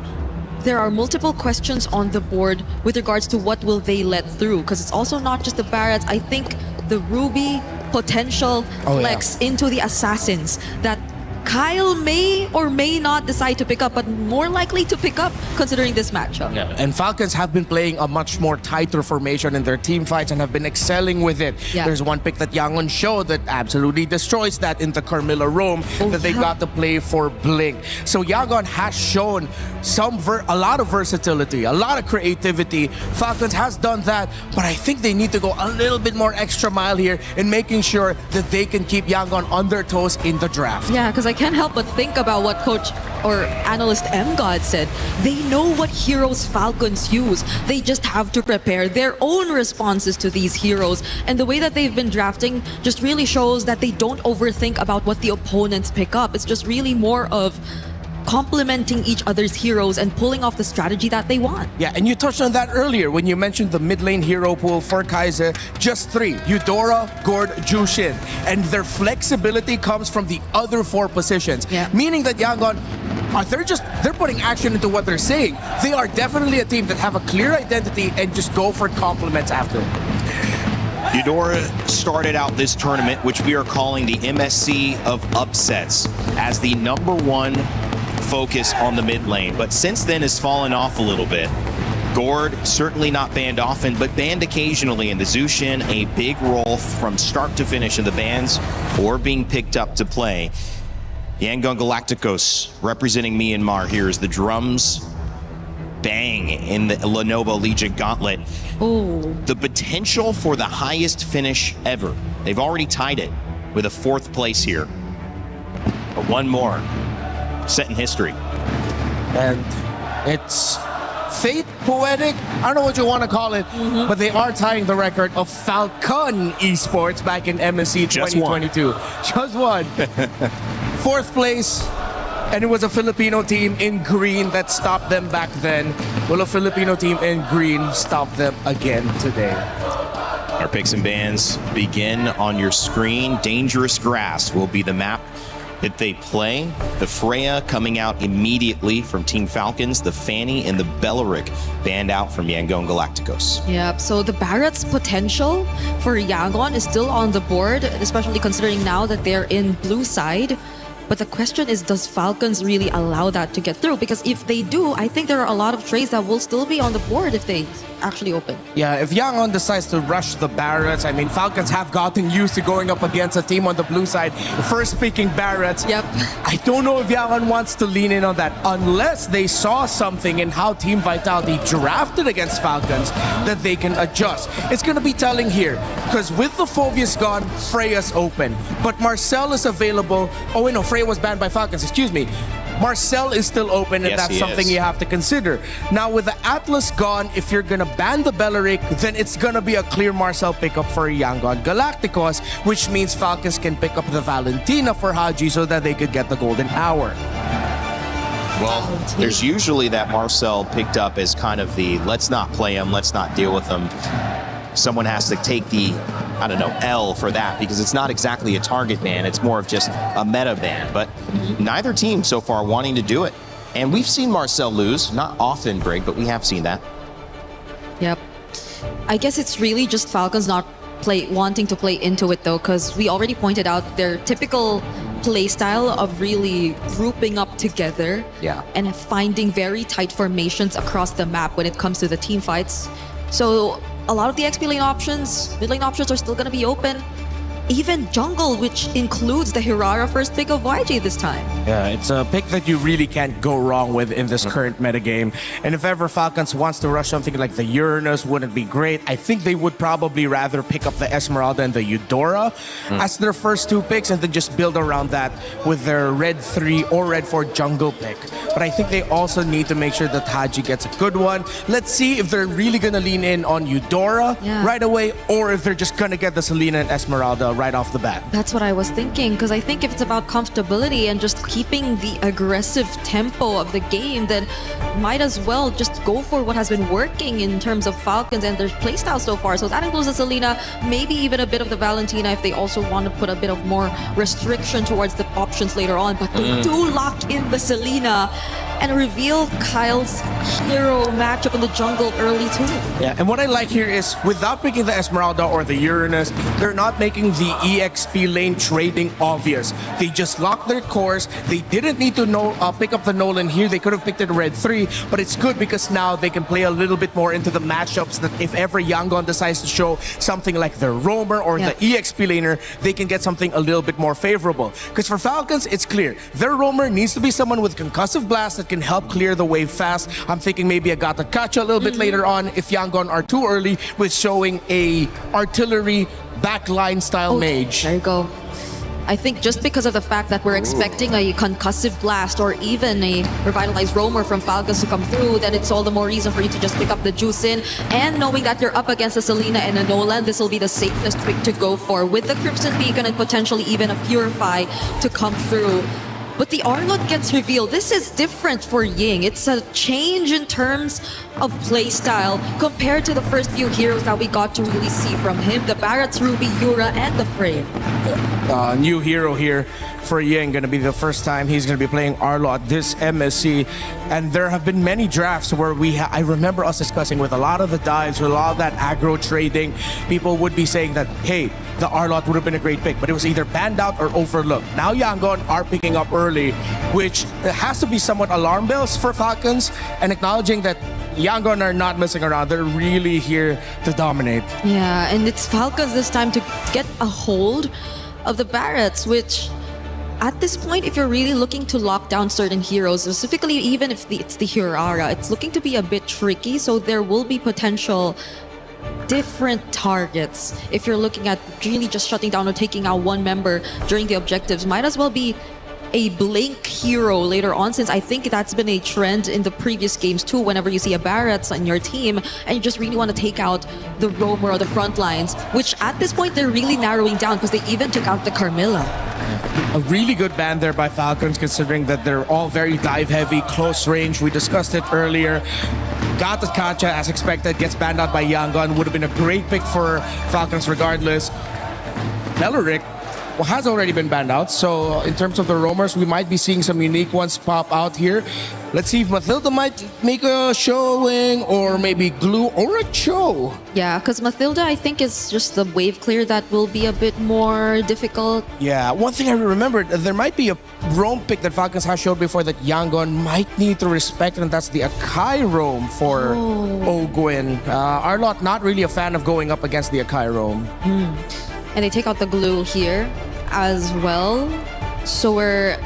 there are multiple questions on the board with regards to what will they let through, because it's also not just the Barretts. I think the Ruby potential flex into the Assassins that Kyle may or may not decide to pick up, but more likely to pick up considering this matchup. Yeah. And Falcons have been playing a much more tighter formation in their team fights and have been excelling with it. Yeah. There's one pick that Yangon showed that absolutely destroys that in the Carmilla Rome that they got to play for Blink. So Yangon has shown a lot of versatility, a lot of creativity. Falcons has done that, but I think they need to go a little bit more extra mile here in making sure that they can keep Yangon on their toes in the draft. Yeah, because I can't help but think about what Coach or Analyst M-God said. They know what heroes Falcons use. They just have to prepare their own responses to these heroes. And the way that they've been drafting just really shows that they don't overthink about what the opponents pick up. It's just really more of complementing each other's heroes and pulling off the strategy that they want. Yeah, and you touched on that earlier when you mentioned the mid lane hero pool for Kaize. Just 3, Eudora, Gord, Jushin. And their flexibility comes from the other 4 positions. Yeah. Meaning that Yangon they're putting action into what they're saying. They are definitely a team that have a clear identity and just go for compliments after. Eudora started out this tournament, which we are calling the MSC of upsets, as the #1 focus on the mid lane. But since then has fallen off a little bit. Gord, certainly not banned often, but banned occasionally in the Zushin, a big role from start to finish in the bans or being picked up to play. Yangon Galacticos representing Myanmar here as the drums bang in the Lenovo Legion Gauntlet. Oh. The potential for the highest finish ever. They've already tied it with a 4th place here. But one more, set in history. And it's fate, poetic, I don't know what you want to call it, but they are tying the record of Falcon Esports back in MSC 2022. Just one. 4th place, and it was a Filipino team in green that stopped them back then. Will a Filipino team in green stop them again today? Our picks and bans begin on your screen. Dangerous Grass will be the map that they play. The Freya coming out immediately from Team Falcons. The Fanny and the Belleric banned out from Yangon Galacticos. Yep, so the Barrett's potential for Yangon is still on the board, especially considering now that they're in blue side. But the question is, does Falcons really allow that to get through? Because if they do, I think there are a lot of trades that will still be on the board if they actually open. Yeah, if Yangon decides to rush the Barretts, I mean, Falcons have gotten used to going up against a team on the blue side. First picking Barretts. Yep. I don't know if Yangon wants to lean in on that unless they saw something in how Team Vitality drafted against Falcons that they can adjust. It's going to be telling here because with the Phobius gone, Freya's open. But Marcel is available. Oh, wait, no, Freya was banned by Falcons, excuse me. Marcel is still open, and Yes, that's he something is. you have to consider. Now, with the Atlas gone, if you're gonna ban the Belleric, then it's gonna be a clear Marcel pickup for Yangon Galacticos, which means Falcons can pick up the Valentina for Haji so that they could get the golden hour. Well, there's usually that Marcel picked up as kind of the let's not play him, let's not deal with him. Someone has to take the, I don't know, L for that because it's not exactly a target ban. It's more of just a meta ban. But neither team so far wanting to do it. And we've seen Marcel lose. Not often, Brig, but we have seen that. Yep. I guess it's really just Falcons not wanting to play into it though, because we already pointed out their typical play style of really grouping up together and finding very tight formations across the map when it comes to the team fights. So a lot of the XP lane options, mid lane options are still going to be open. Even jungle, which includes the Hirara first pick of YG this time. Yeah, it's a pick that you really can't go wrong with in this current metagame. And if ever Falcons wants to rush something like the Uranus, wouldn't be great. I think they would probably rather pick up the Esmeralda and the Eudora as their first 2 picks and then just build around that with their red 3 or red 4 jungle pick. But I think they also need to make sure that Haji gets a good one. Let's see if they're really going to lean in on Eudora right away or if they're just going to get the Selena and Esmeralda right off the bat. That's what I was thinking, because I think if it's about comfortability and just keeping the aggressive tempo of the game, then might as well just go for what has been working in terms of Falcons and their playstyle so far. So that includes the Selena, maybe even a bit of the Valentina if they also want to put a bit of more restriction towards the options later on. But they do lock in the Selena and reveal Kyle's hero matchup in the jungle early too. Yeah, and what I like here is without picking the Esmeralda or the Uranus, they're not making the EXP lane trading obvious. They just locked their course. They didn't need to pick up the Nolan here. They could have picked it red 3, but it's good because now they can play a little bit more into the matchups that if ever Yangon decides to show something like the Roamer or the EXP laner, they can get something a little bit more favorable. Because for Falcons, it's clear. Their Roamer needs to be someone with concussive blast that can help clear the wave fast. I'm thinking maybe a Gata Kacha a little bit later on if Yangon are too early with showing a artillery backline style mage. There you go. I think just because of the fact that we're expecting a concussive blast or even a revitalized roamer from Falcons to come through, then it's all the more reason for you to just pick up the juice in. And knowing that you're up against a Selena and a Nolan, this will be the safest pick to go for with the Crimson Beacon and potentially even a Purify to come through. But the Arlott gets revealed. This is different for Ying. It's a change in terms of playstyle compared to the first few heroes that we got to really see from him. The Barretts, Ruby, Yura, and the Frey. New hero here for Ying going to be the first time he's going to be playing Arlo at this MSC. And there have been many drafts where I remember us discussing with a lot of the dives, with a lot of that aggro trading, people would be saying that, hey, the Arlot would have been a great pick, but it was either banned out or overlooked. Now Yangon are picking up early, which has to be somewhat alarm bells for Falcons, and acknowledging that Yangon are not messing around. They're really here to dominate. Yeah, and it's Falcons this time to get a hold of the Barretts, which at this point, if you're really looking to lock down certain heroes, specifically even if it's the Hirara, it's looking to be a bit tricky, so there will be potential different targets. If you're looking at really just shutting down or taking out one member during the objectives, might as well be a Blink hero later on, since I think that's been a trend in the previous games too. Whenever you see a Barretts on your team and you just really want to take out the roamer or the front lines, which at this point they're really narrowing down because they even took out the Carmilla. A really good ban there by Falcons, considering that they're all very dive heavy, close range. We discussed it earlier. Gata Kacha, as expected, gets banned out by Yangon. Would have been a great pick for Falcons regardless. Beleric has already been banned out, so in terms of the roamers, we might be seeing some unique ones pop out here. Let's see if Mathilda might make a showing, or maybe Glue or a Cho. Yeah, because Mathilda, I think, is just the wave clear that will be a bit more difficult. Yeah, one thing I remembered, there might be a roam pick that Falcons has showed before that Yangon might need to respect, and that's the Akai roam for Ogwin. Arlot not really a fan of going up against the Akai roam. And they take out the Glue here as well. So we're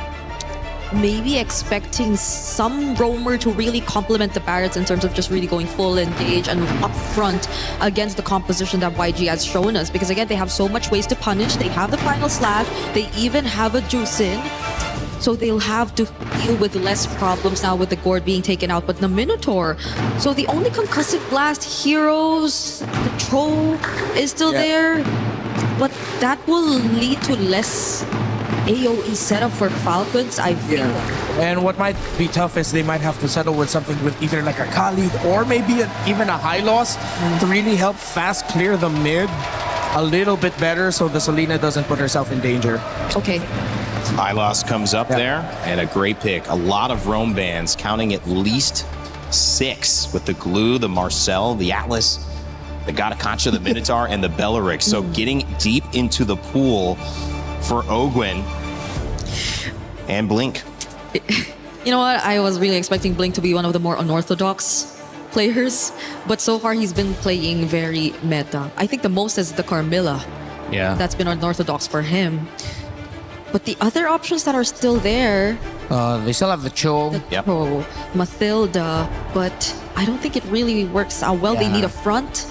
maybe expecting some roamer to really complement the Barretts in terms of just really going full engage and up front against the composition that YG has shown us. Because again, they have so much ways to punish. They have the final slash. They even have a Juicin. So they'll have to deal with less problems now with the Gourd being taken out. But the Minotaur, so the only concussive blast heroes, the Tro is still there. But that will lead to less AoE setup for Falcons, I feel. And what might be tough is they might have to settle with something with either like a Khalid or maybe even a high loss to really help fast clear the mid a little bit better so the Selena doesn't put herself in danger. Okay. Hylos comes up there, and a great pick. A lot of roam bans, counting at least 6 with the Glue, the Marcel, the Atlas, the Gatakancha, the Minotaur, and the Beleric. So getting deep into the pool for Ogwin and Blink. You know what? I was really expecting Blink to be one of the more unorthodox players, but so far he's been playing very meta. I think the most is the Carmilla. Yeah. That's been unorthodox for him. But the other options that are still there... they still have the Cho. Pro, Mathilda, but I don't think it really works out well. They need a front.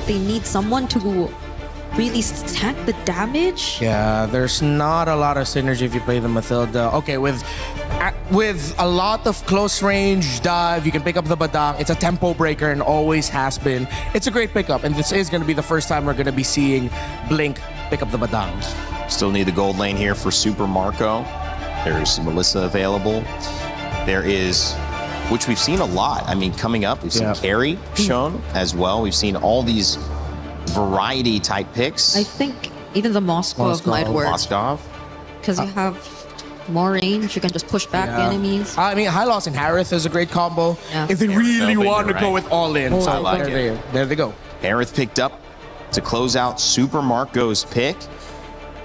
They need someone to really tank the damage. Yeah, there's not a lot of synergy if you play the Mathilda. Okay, with a lot of close range dive, you can pick up the Badang. It's a tempo breaker and always has been. It's a great pickup, and this is going to be the first time we're going to be seeing Blink pick up the Badang. Still need the gold lane here for Super Marco. There's Melissa available. There is, which we've seen a lot. I mean, coming up, we've seen Carrie shown as well. We've seen all these variety type picks. I think even the Moskov might work. Moskov. Because you have more range, you can just push back the enemies. I mean, Hylos and Harith is a great combo if they really want to go with all in. So I like it. There they go. Harith picked up to close out Super Marco's pick.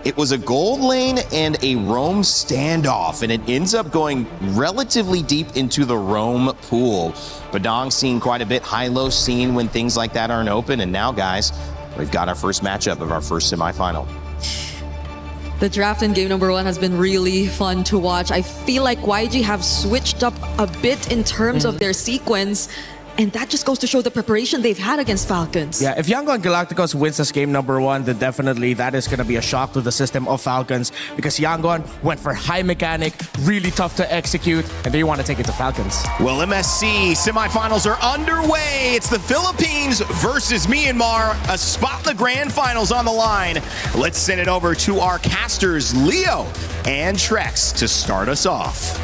It was a gold lane and a roam standoff, and it ends up going relatively deep into the roam pool. Badang seen quite a bit, Hylos seen when things like that aren't open, and now, guys, we've got our first matchup of our first semifinal. The draft in game number 1 has been really fun to watch. I feel like YG have switched up a bit in terms of their sequence. And that just goes to show the preparation they've had against Falcons. Yeah, if Yangon Galacticos wins this game number 1, then definitely that is going to be a shock to the system of Falcons, because Yangon went for high mechanic, really tough to execute, and they want to take it to Falcons. Well, MSC semifinals are underway. It's the Philippines versus Myanmar, a spot in the grand finals on the line. Let's send it over to our casters, Leo and Trex, to start us off.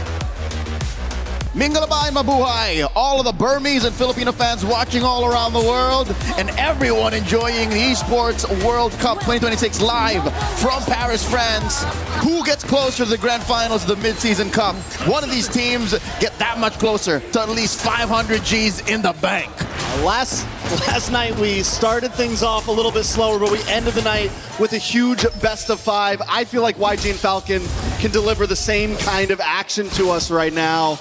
Mingalabay Mabuhay, all of the Burmese and Filipino fans watching all around the world, and everyone enjoying the Esports World Cup 2026 live from Paris, France. Who gets closer to the grand finals of the mid-season cup? One of these teams get that much closer to at least 500 G's in the bank. Last night we started things off a little bit slower, but we ended the night with a huge best of 5. I feel like YG and Falcon can deliver the same kind of action to us right now.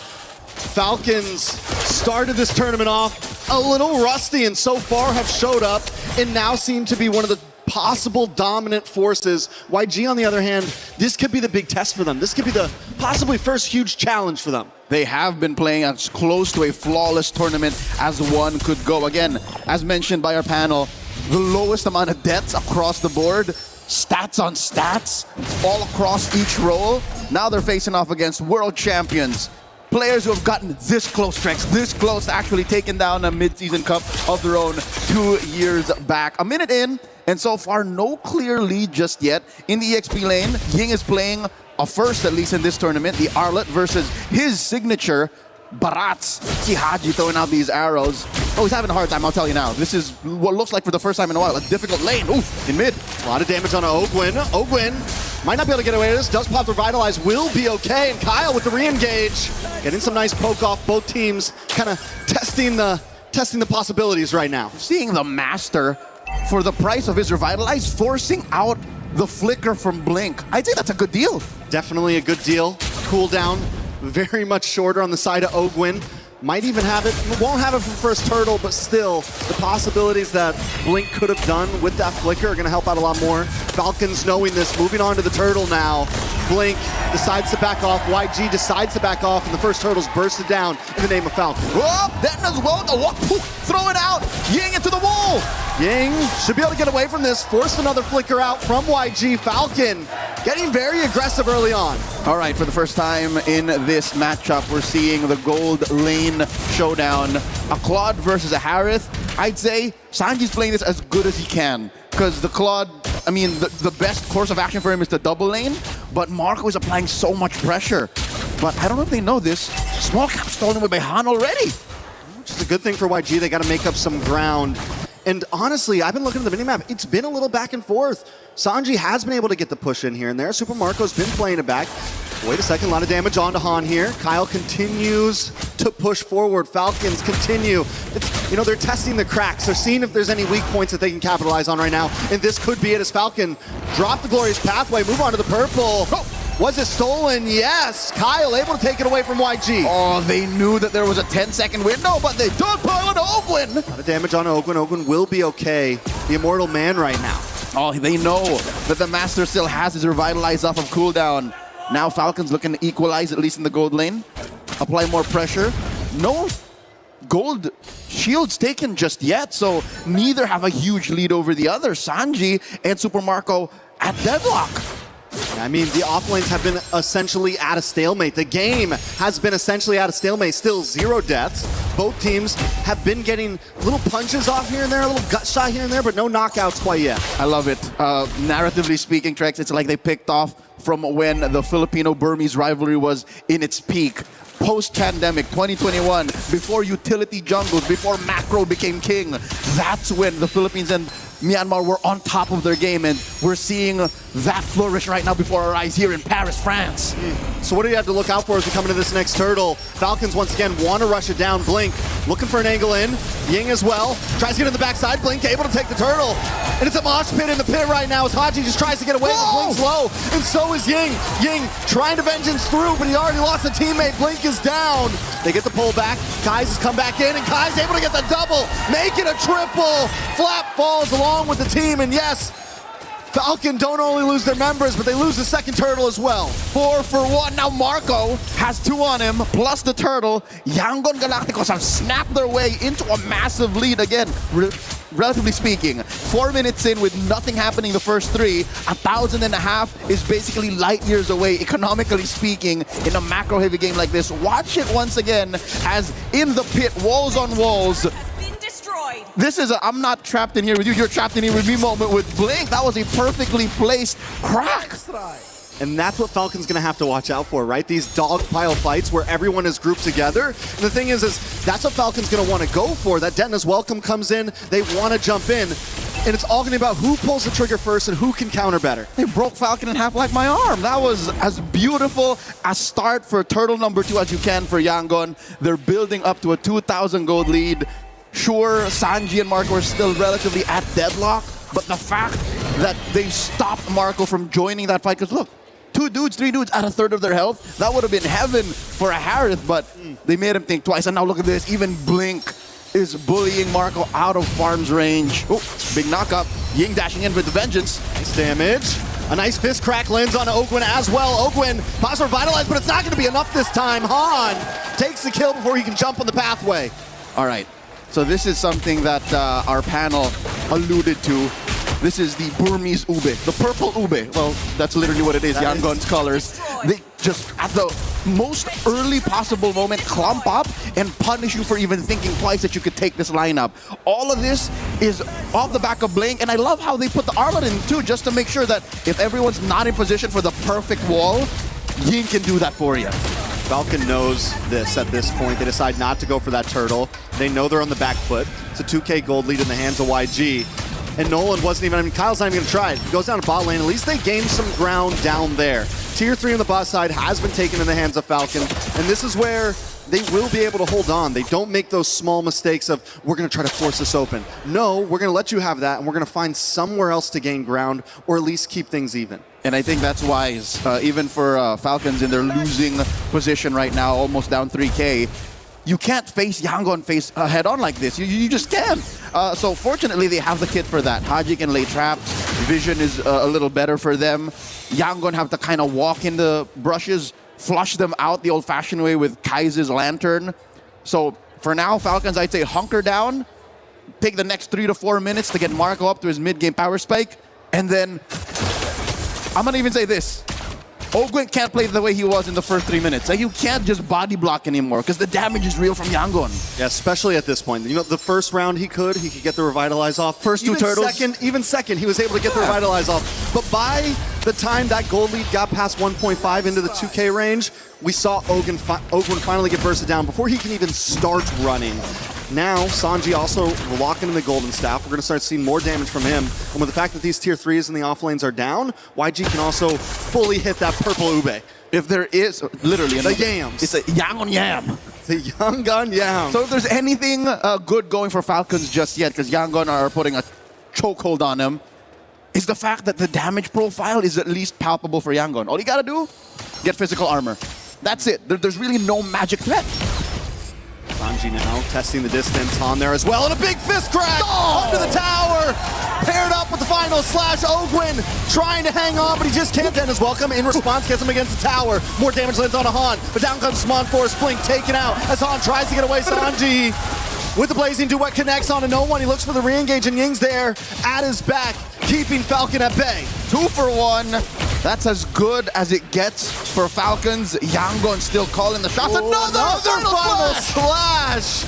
Falcons started this tournament off a little rusty and so far have showed up and now seem to be one of the possible dominant forces. YG, on the other hand, this could be the big test for them. This could be the possibly first huge challenge for them. They have been playing as close to a flawless tournament as one could go. Again, as mentioned by our panel, the lowest amount of deaths across the board, stats on stats, all across each role. Now they're facing off against world champions, players who have gotten this close, Trex, this close to actually taking down a mid-season cup of their own 2 years back. A minute in, and so far no clear lead just yet. In the EXP lane, Ying is playing a first, at least in this tournament, the Arlet versus his signature, Barats. See Haji throwing out these arrows. Oh, he's having a hard time, I'll tell you now. This is what looks like for the first time in a while, a difficult lane. Oof, in mid. A lot of damage on Ogwin. Ogwin might not be able to get away with this. Does pop Revitalize, will be okay. And Kyle with the re-engage. Getting some nice poke off. Both teams kind of testing the possibilities right now. Seeing the Master, for the price of his Revitalize, forcing out the flicker from Blink. I'd say that's a good deal. Definitely a good deal. Cooldown very much shorter on the side of Ogwin. Might even have it, won't have it for first turtle, but still, the possibilities that Blink could have done with that flicker are gonna help out a lot more. Falcons knowing this, moving on to the turtle now. Blink decides to back off, YG decides to back off, and the first turtle's bursted down in the name of Falcon. Oh, then as well, throw it out, Ying into the wall. Ying should be able to get away from this, forced another flicker out from YG. Falcon getting very aggressive early on. All right, for the first time in this matchup, we're seeing the gold lane showdown. A Claude versus a Harith. I'd say Sanji's playing this as good as he can, because the Claude, I mean, the best course of action for him is the double lane, but Marco is applying so much pressure. But I don't know if they know this, small cap stolen away by Han already. Which is a good thing for YG, they got to make up some ground. And honestly, I've been looking at the minimap. It's been a little back and forth. Sanji has been able to get the push in here and there. Super Marco's been playing it back. Wait a second, a lot of damage onto Han here. Kyle continues to push forward. Falcons continue. They're testing the cracks. They're seeing if there's any weak points that they can capitalize on right now. And this could be it as Falcon drop the Glorious Pathway, move on to the purple. Oh, was it stolen? Yes. Kyle able to take it away from YG. Oh, they knew that there was a 10-second window, but they don't pile on Ogwin. A lot of damage on Ogwin. Ogwin will be okay. The Immortal Man right now. Oh, they know that the Master still has his Revitalize off of cooldown. Now Falcons looking to equalize, at least in the gold lane. Apply more pressure. No gold shields taken just yet, so neither have a huge lead over the other. Sanji and Super Marco at deadlock. I mean, the offlanes have been essentially at a stalemate. The game has been essentially at a stalemate. Still 0 deaths. Both teams have been getting little punches off here and there, a little gut shot here and there, but no knockouts quite yet. I love it. Narratively speaking, Trex, it's like they picked off from when the Filipino-Burmese rivalry was in its peak. Post-pandemic, 2021, before utility jungles, before macro became king, that's when the Philippines and Myanmar were on top of their game, and we're seeing that flourish right now before our eyes here in Paris, France. So what do you have to look out for as we come into this next turtle? Falcons once again want to rush it down. Blink looking for an angle in. Ying as well. Tries to get in the backside. Blink able to take the turtle. And it's a mosh pit in the pit right now as Haji just tries to get away, but Blink's low. And so is Ying. Ying trying to vengeance through, but he already lost a teammate. Blink is down. They get the pull back. Kai's has come back in, and Kai's able to get the double. Make it a triple. Flap falls along with the team, and yes, Falcon don't only lose their members, but they lose the second turtle as well. 4 for 1. Now Marco has 2 on him, plus the turtle. Yangon Galacticos have snapped their way into a massive lead again. Relatively speaking, 4 minutes in with nothing happening the first 3, 1,500 is basically light years away, economically speaking, in a macro-heavy game like this. Watch it once again as in the pit, walls on walls. This is a I'm not trapped in here with you, you're trapped in here with me moment with Blink. That was a perfectly placed crack. And that's what Falcon's going to have to watch out for, right? These dogpile fights where everyone is grouped together. And the thing is that's what Falcon's going to want to go for. That Detna's welcome comes in. They want to jump in. And it's all going to be about who pulls the trigger first and who can counter better. They broke Falcon in half like my arm. That was as beautiful a start for turtle number 2 as you can for Yangon. They're building up to a 2,000 gold lead. Sure, Sanji and Marco are still relatively at deadlock, but the fact that they stopped Marco from joining that fight, because look, 2 dudes, 3 dudes at a third of their health, that would have been heaven for a Harith, but they made him think twice. And now look at this, even Blink is bullying Marco out of farm's range. Oh, big knockup. Ying dashing in with the vengeance. Nice damage. A nice fist crack lands on Ogwin as well. Ogwin pops revitalized, but it's not going to be enough this time. Han takes the kill before he can jump on the pathway. All right, so this is something that our panel alluded to. This is the Burmese ube, the purple ube. Well, that's literally what it is, Yangon's colors. They just, at the most early possible moment, clump up and punish you for even thinking twice that you could take this lineup. All of this is off the back of Blink, and I love how they put the Arlot in too, just to make sure that if everyone's not in position for the perfect wall, Ying can do that for you. Falcon knows this at this point. They decide not to go for that turtle. They know they're on the back foot. It's a 2K gold lead in the hands of YG. And Nolan wasn't even, Kyle's not even going to try it. He goes down to bot lane. At least they gained some ground down there. Tier 3 on the bot side has been taken in the hands of Falcon. And this is where they will be able to hold on. They don't make those small mistakes of, we're going to try to force this open. No, we're going to let you have that, and we're going to find somewhere else to gain ground, or at least keep things even. And I think that's wise, even for Falcons in their losing position right now, almost down 3K. You can't face Yangon head on like this. You just can't. So fortunately, they have the kit for that. Haji can lay traps. Vision is a little better for them. Yangon have to kind of walk in the brushes, flush them out the old-fashioned way with Kai's lantern. So for now, Falcons, I'd say hunker down, take the next 3 to 4 minutes to get Marco up to his mid-game power spike, and then I'm going to even say this. Ogwin can't play the way he was in the first 3 minutes. Like, you can't just body block anymore because the damage is real from Yangon. Yeah, especially at this point. You know, the first round he could get the Revitalize off. First 2 turtles. Even second, he was able to get the Revitalize off. But by the time that gold lead got past 1.5 into the 2K range, we saw Ogwin finally get bursted down before he can even start running. Now, Sanji also locking in the Golden Staff. We're going to start seeing more damage from him. And with the fact that these tier 3s in the off lanes are down, YG can also fully hit that purple ube. If there is, literally, the yams. It's a Yangon yam. The Yangon yam. So if there's anything good going for Falcons just yet, because Yangon are putting a chokehold on him, is the fact that the damage profile is at least palpable for Yangon. All you got to do, get physical armor. That's it. There's really no magic threat. Sanji now testing the distance on there as well, and a big fist crack under the tower, paired up with the final slash. Ogwin trying to hang on, but he just can't end his welcome. In response, gets him against the tower. More damage lands on Han, but down comes Smon Force. Blink taken out as Han tries to get away. Sanji with the blazing duet connects onto no one. He looks for the re-engage, and Ying's there at his back, keeping Falcon at bay. 2 for 1. That's as good as it gets for Falcons. Yangon still calling the shots. Another final slash!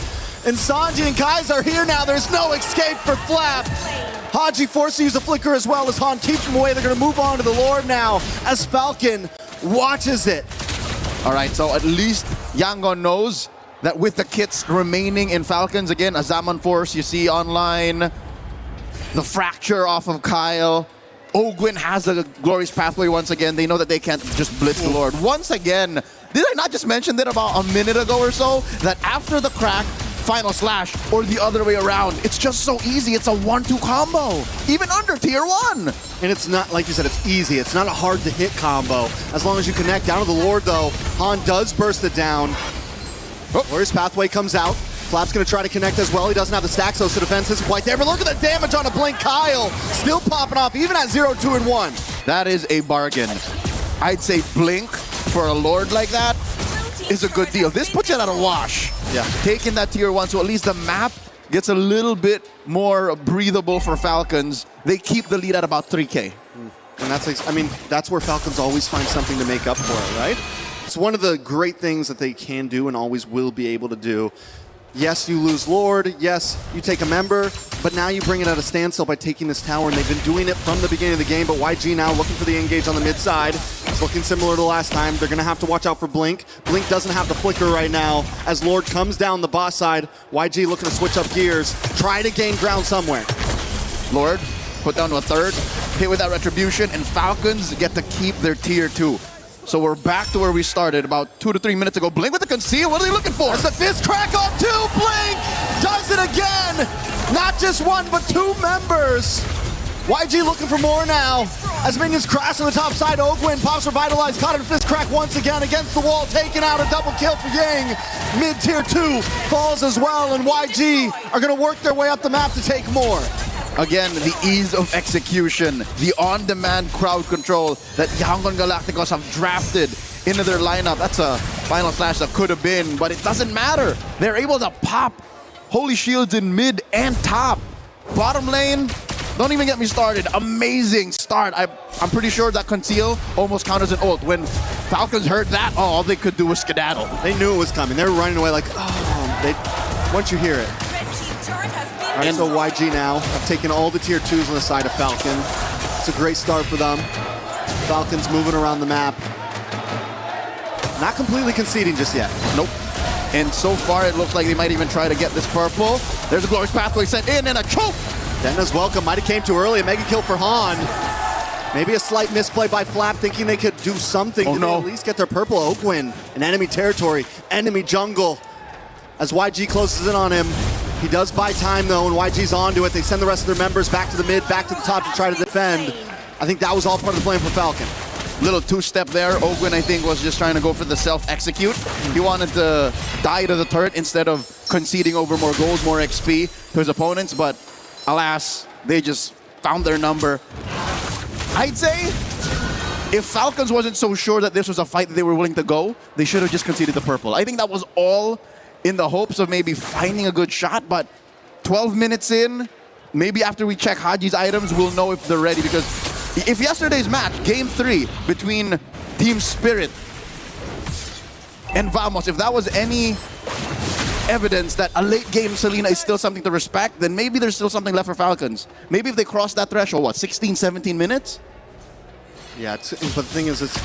And Sanji and Kai's are here now. There's no escape for Flap. Haji forced to use a flicker as well as Han keeps him away. They're going to move on to the Lord now as Falcon watches it. All right, so at least Yangon knows that with the kits remaining in Falcons, again, a Zaman Force you see online, the fracture off of Kyle. Ogwin has a glorious pathway once again. They know that they can't just blitz the Lord. Once again, did I not just mention that about a minute ago or so? That after the crack, final slash, or the other way around, it's just so easy. It's a 1-2 combo, even under tier 1. And it's not, like you said, it's easy. It's not a hard to hit combo. As long as you connect down to the Lord though, Han does burst it down. Glorious pathway comes out. Flap's going to try to connect as well. He doesn't have the stack, so the defense isn't quite there. But look at the damage on a Blink. Kyle still popping off, even at 0, 2, and 1. That is a bargain. I'd say Blink for a Lord like that is a good deal. This puts it at a wash. Yeah. Taking that tier 1, so at least the map gets a little bit more breathable for Falcons. They keep the lead at about 3K. And that's, I mean, that's where Falcons always find something to make up for it, right? It's one of the great things that they can do and always will be able to do. Yes, you lose Lord. Yes, you take a member, but now you bring it at a standstill by taking this tower, and they've been doing it from the beginning of the game, but YG now looking for the engage on the mid side. It's looking similar to last time. They're going to have to watch out for Blink. Blink doesn't have the flicker right now as Lord comes down the boss side. YG looking to switch up gears, try to gain ground somewhere. Lord put down to a third, hit with that retribution, and Falcons get to keep their tier 2. So we're back to where we started about 2 to 3 minutes ago. Blink with the conceal. What are they looking for? There's a fist crack on 2. Blink does it again. Not just one, but 2 members. YG looking for more now. As minions crash on the top side, Ogwin pops revitalized, caught in a fist crack once again against the wall, taking out a double kill for Yang. Mid tier 2 falls as well, and YG are gonna work their way up the map to take more. Again, the ease of execution, the on-demand crowd control that Yangon Galacticos have drafted into their lineup. That's a final slash that could have been, but it doesn't matter. They're able to pop Holy Shields in mid and top. Bottom lane, don't even get me started. Amazing start. I'm pretty sure that conceal almost counts as an ult. When Falcons heard that, all they could do was skedaddle. They knew it was coming. They were running away like, once you hear it. All right, so YG now have taken all the tier 2s on the side of Falcon. It's a great start for them. Falcons moving around the map. Not completely conceding just yet. Nope. And so far, it looks like they might even try to get this purple. There's a glorious pathway sent in and a choke. Denna's welcome. Might have came too early. A mega kill for Han. Maybe a slight misplay by Flap, thinking they could do something to at least get their purple. Ogwin in enemy territory, enemy jungle. As YG closes in on him, he does buy time though, and YG's onto it. They send the rest of their members back to the mid, back to the top to try to defend. I think that was all part of the plan for Falcon. Little two-step there. Ogwin, I think, was just trying to go for the self-execute. He wanted to die to the turret instead of conceding over more goals, more XP to his opponents, but alas, they just found their number. I'd say if Falcons wasn't so sure that this was a fight that they were willing to go, they should have just conceded the purple. I think that was all in the hopes of maybe finding a good shot, but 12 minutes in, maybe after we check Haji's items, we'll know if they're ready, because if yesterday's match, Game 3, between Team Spirit and Vamos, if that was any evidence that a late game Selena is still something to respect, then maybe there's still something left for Falcons. Maybe if they cross that threshold, what, 16, 17 minutes? Yeah, but the thing is, it's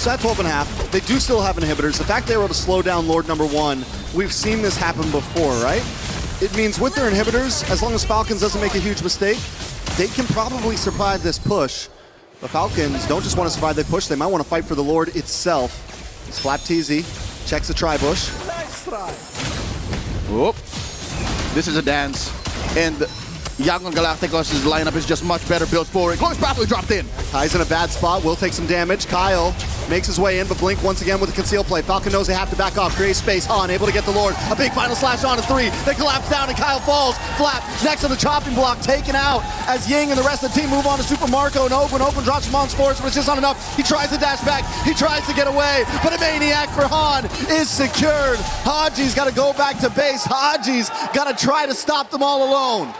at 12 and a half. They do still have inhibitors. The fact they were able to slow down Lord number 1, we've seen this happen before, right? It means with their inhibitors, as long as Falcons doesn't make a huge mistake, they can probably survive this push. The Falcons don't just want to survive the push, they might want to fight for the Lord itself. It's Flap TZ, checks the tri-bush. Nice try. Whoop. This is a dance. And Yangon Galacticos' lineup is just much better built for it. Glorious Pathway dropped in. Kai's in a bad spot, will take some damage. Kyle makes his way in, but Blink once again with a conceal play. Falcon knows they have to back off, create space. Han able to get the Lord. A big final slash on a 3. They collapse down and Kyle falls. Flap next on the chopping block, taken out as Ying and the rest of the team move on to Super Marco and Ogwin. Ogwin drops from on sports, but it's just not enough. He tries to dash back, he tries to get away, but a maniac for Han is secured. Haji's got to go back to base. Haji's got to try to stop them all alone.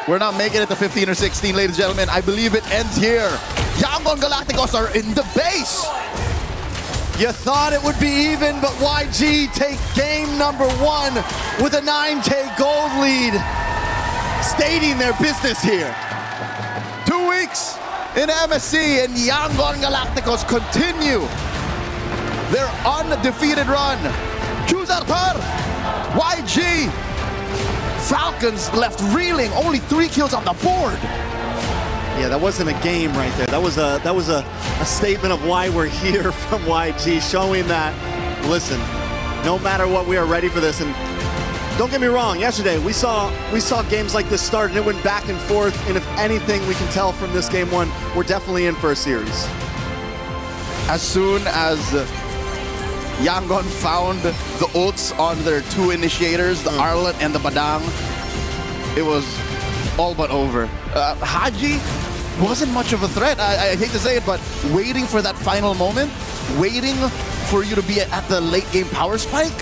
We're not making it to 15 or 16, ladies and gentlemen. I believe it ends here. Yangon Galacticos are in the base. You thought it would be even, but YG take game number 1 with a 9K gold lead, stating their business here. 2 weeks in MSC, and Yangon Galacticos continue their undefeated run. Choose Arthur, YG. Falcons left reeling, only 3 kills on the board. Yeah, that wasn't a game right there. That was a statement of why we're here from YG, showing that, listen, no matter what, we are ready for this. And don't get me wrong, yesterday we saw games like this start and it went back and forth, and if anything we can tell from this game 1, we're definitely in for a series. As soon as Yangon found the ults on their 2 initiators, the Arlet and the Badang, it was all but over. Haji wasn't much of a threat. I hate to say it, but waiting for that final moment, waiting for you to be at the late game power spike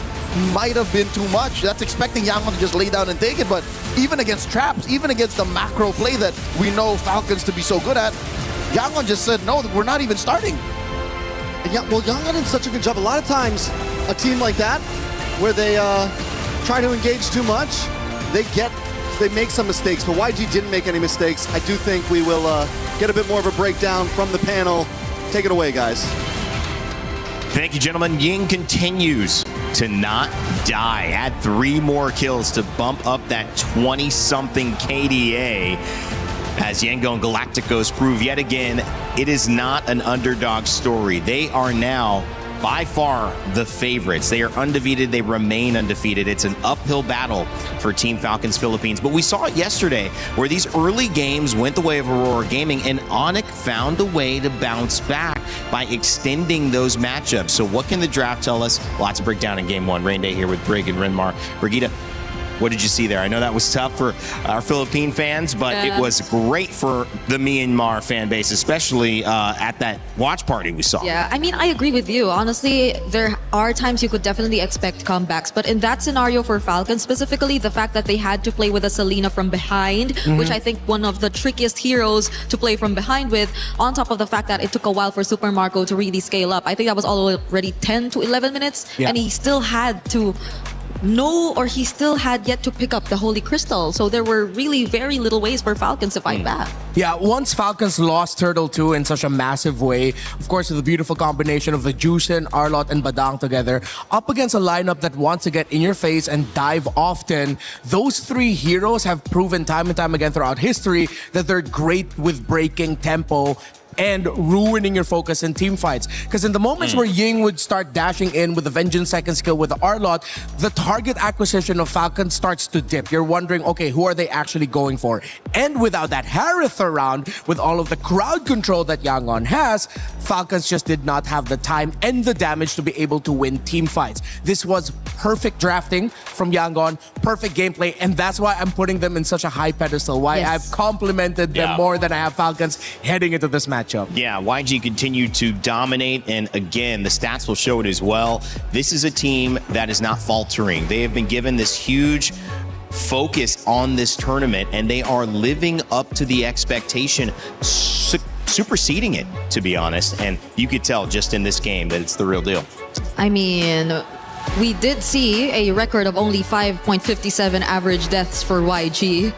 might have been too much. That's expecting Yangon to just lay down and take it, but even against traps, even against the macro play that we know Falcons to be so good at, Yangon just said, no, we're not even starting. And yeah, well, Yangon did such a good job. A lot of times, a team like that, where they try to engage too much, they make some mistakes, but YG didn't make any mistakes. I do think we will get a bit more of a breakdown from the panel Take it away, guys. Thank you, gentlemen. Ying continues to not die. Add 3 more kills to bump up that 20-something KDA. As Yangon Galacticos prove yet again, it is not an underdog story. They are now by far the favorites. They are undefeated. They remain undefeated. It's an uphill battle for Team Falcons Philippines. But we saw it yesterday where these early games went the way of Aurora Gaming, and Onyx found a way to bounce back by extending those matchups. So what can the draft tell us? Lots to break down in Game 1. Rain Day here with Brig and Renmar. Brigitte, what did you see there? I know that was tough for our Philippine fans, but it was great for the Myanmar fan base, especially at that watch party we saw. Yeah, I mean, I agree with you. Honestly, there are times you could definitely expect comebacks, but in that scenario for Falcons, specifically the fact that they had to play with a Selena from behind, which I think one of the trickiest heroes to play from behind with, on top of the fact that it took a while for Super Marco to really scale up. I think that was already 10 to 11 minutes, and he still had to he still had yet to pick up the Holy Crystal. So there were really very little ways for Falcons to fight back. Yeah, once Falcons lost Turtle 2 in such a massive way, of course, with the beautiful combination of the Juicen, Arlot, and Badang together, up against a lineup that wants to get in your face and dive often, those 3 heroes have proven time and time again throughout history that they're great with breaking tempo and ruining your focus in team fights. Because in the moments where Ying would start dashing in with the Vengeance second skill with the Arlot, the target acquisition of Falcon starts to dip. You're wondering, okay, who are they actually going for? And without that Harith around, with all of the crowd control that Yangon has, Falcons just did not have the time and the damage to be able to win team fights. This was perfect drafting from Yangon, perfect gameplay, and that's why I'm putting them in such a high pedestal. Why I've complimented them more than I have Falcons heading into this match. Yeah, YG continued to dominate, and again, the stats will show it as well. This is a team that is not faltering. They have been given this huge focus on this tournament, and they are living up to the expectation, superseding it, to be honest. And you could tell just in this game that it's the real deal. I mean, we did see a record of only 5.57 average deaths for YG.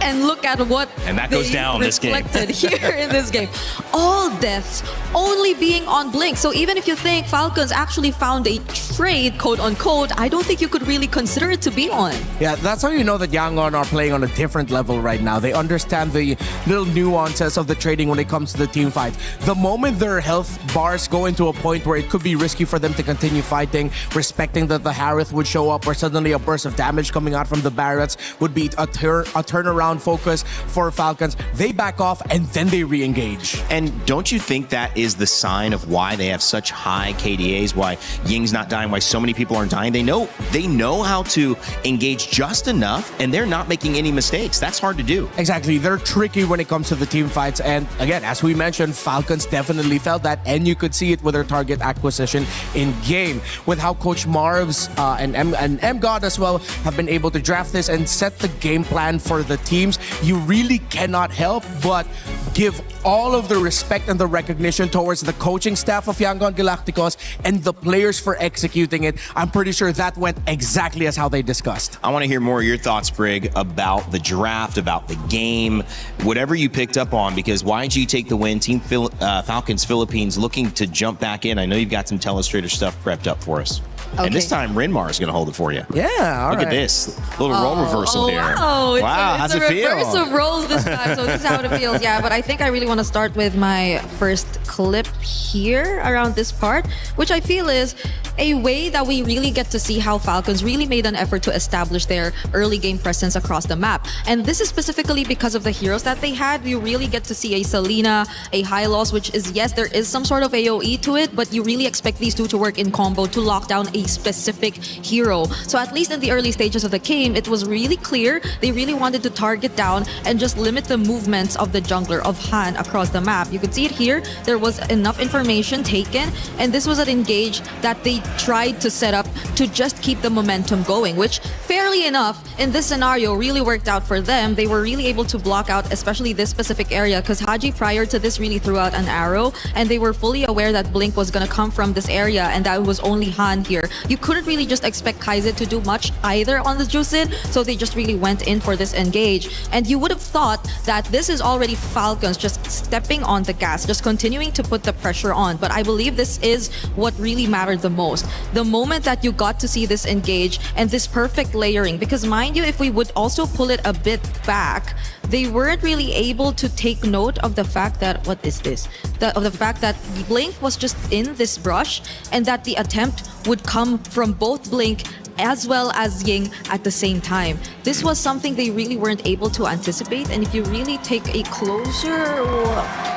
And look at what that goes down this game. Reflected here in this game. All deaths only being on Blink. So even if you think Falcons actually found a trade, quote unquote, I don't think you could really consider it to be one. Yeah, that's how you know that Yangon are playing on a different level right now. They understand the little nuances of the trading when it comes to the team fight. The moment their health bars go into a point where it could be risky for them to continue fighting, respecting that the Harith would show up, or suddenly a burst of damage coming out from the Barretts would be a turnaround focus for Falcons, they back off and then they re-engage. And don't you think that is the sign of why they have such high KDAs, why Ying's not dying, why so many people aren't dying? They know how to engage just enough, and they're not making any mistakes. That's hard to do. Exactly. They're tricky when it comes to the team fights. And again, as we mentioned, Falcons definitely felt that, and you could see it with their target acquisition in game, with how Coach Marv's and MGod as well have been able to draft this and set the game plan for the teams. You really cannot help but give all of the respect and the recognition towards the coaching staff of Yangon Galacticos and the players for executing it. I'm pretty sure that went exactly as how they discussed. I want to hear more of your thoughts, Brig, about the draft, about the game, whatever you picked up on, because YG take the win. Team Falcons Philippines looking to jump back in. I know you've got some Telestrator stuff prepped up for us. Okay. And this time, Renmar is going to hold it for you. Yeah, Look at this. Little role reversal here. Wow, How's it feel? It's a reverse of roles this time, so this is how it feels. Yeah, but I think I really want to start with my first clip here around this part, which I feel is a way that we really get to see how Falcons really made an effort to establish their early game presence across the map. And this is specifically because of the heroes that they had. We really get to see a Selena, a Hylos, which is, yes, there is some sort of AoE to it, but you really expect these two to work in combo to lock down a specific hero. So at least in the early stages of the game, it was really clear they really wanted to target down and just limit the movements of the jungler of Han across the map. You could see it here. There was enough information taken, and this was an engage that they really tried to set up to just keep the momentum going, which fairly enough in this scenario really worked out for them. They were really able to block out especially this specific area because Haji prior to this really threw out an arrow, and they were fully aware that Blink was going to come from this area and that was only Han here. You couldn't really just expect Kaizen to do much either on the Jusin, so they just really went in for this engage. And you would have thought that this is already Falcons just stepping on the gas, just continuing to put the pressure on. But I believe this is what really mattered the most. The moment that you got to see this engage and this perfect layering, because mind you, if we would also pull it a bit back, they weren't really able to take note of the fact that, what is this? Of the fact that Blink was just in this brush and that the attempt would come from both Blink as well as Ying at the same time. This was something they really weren't able to anticipate, and if you really take a closer...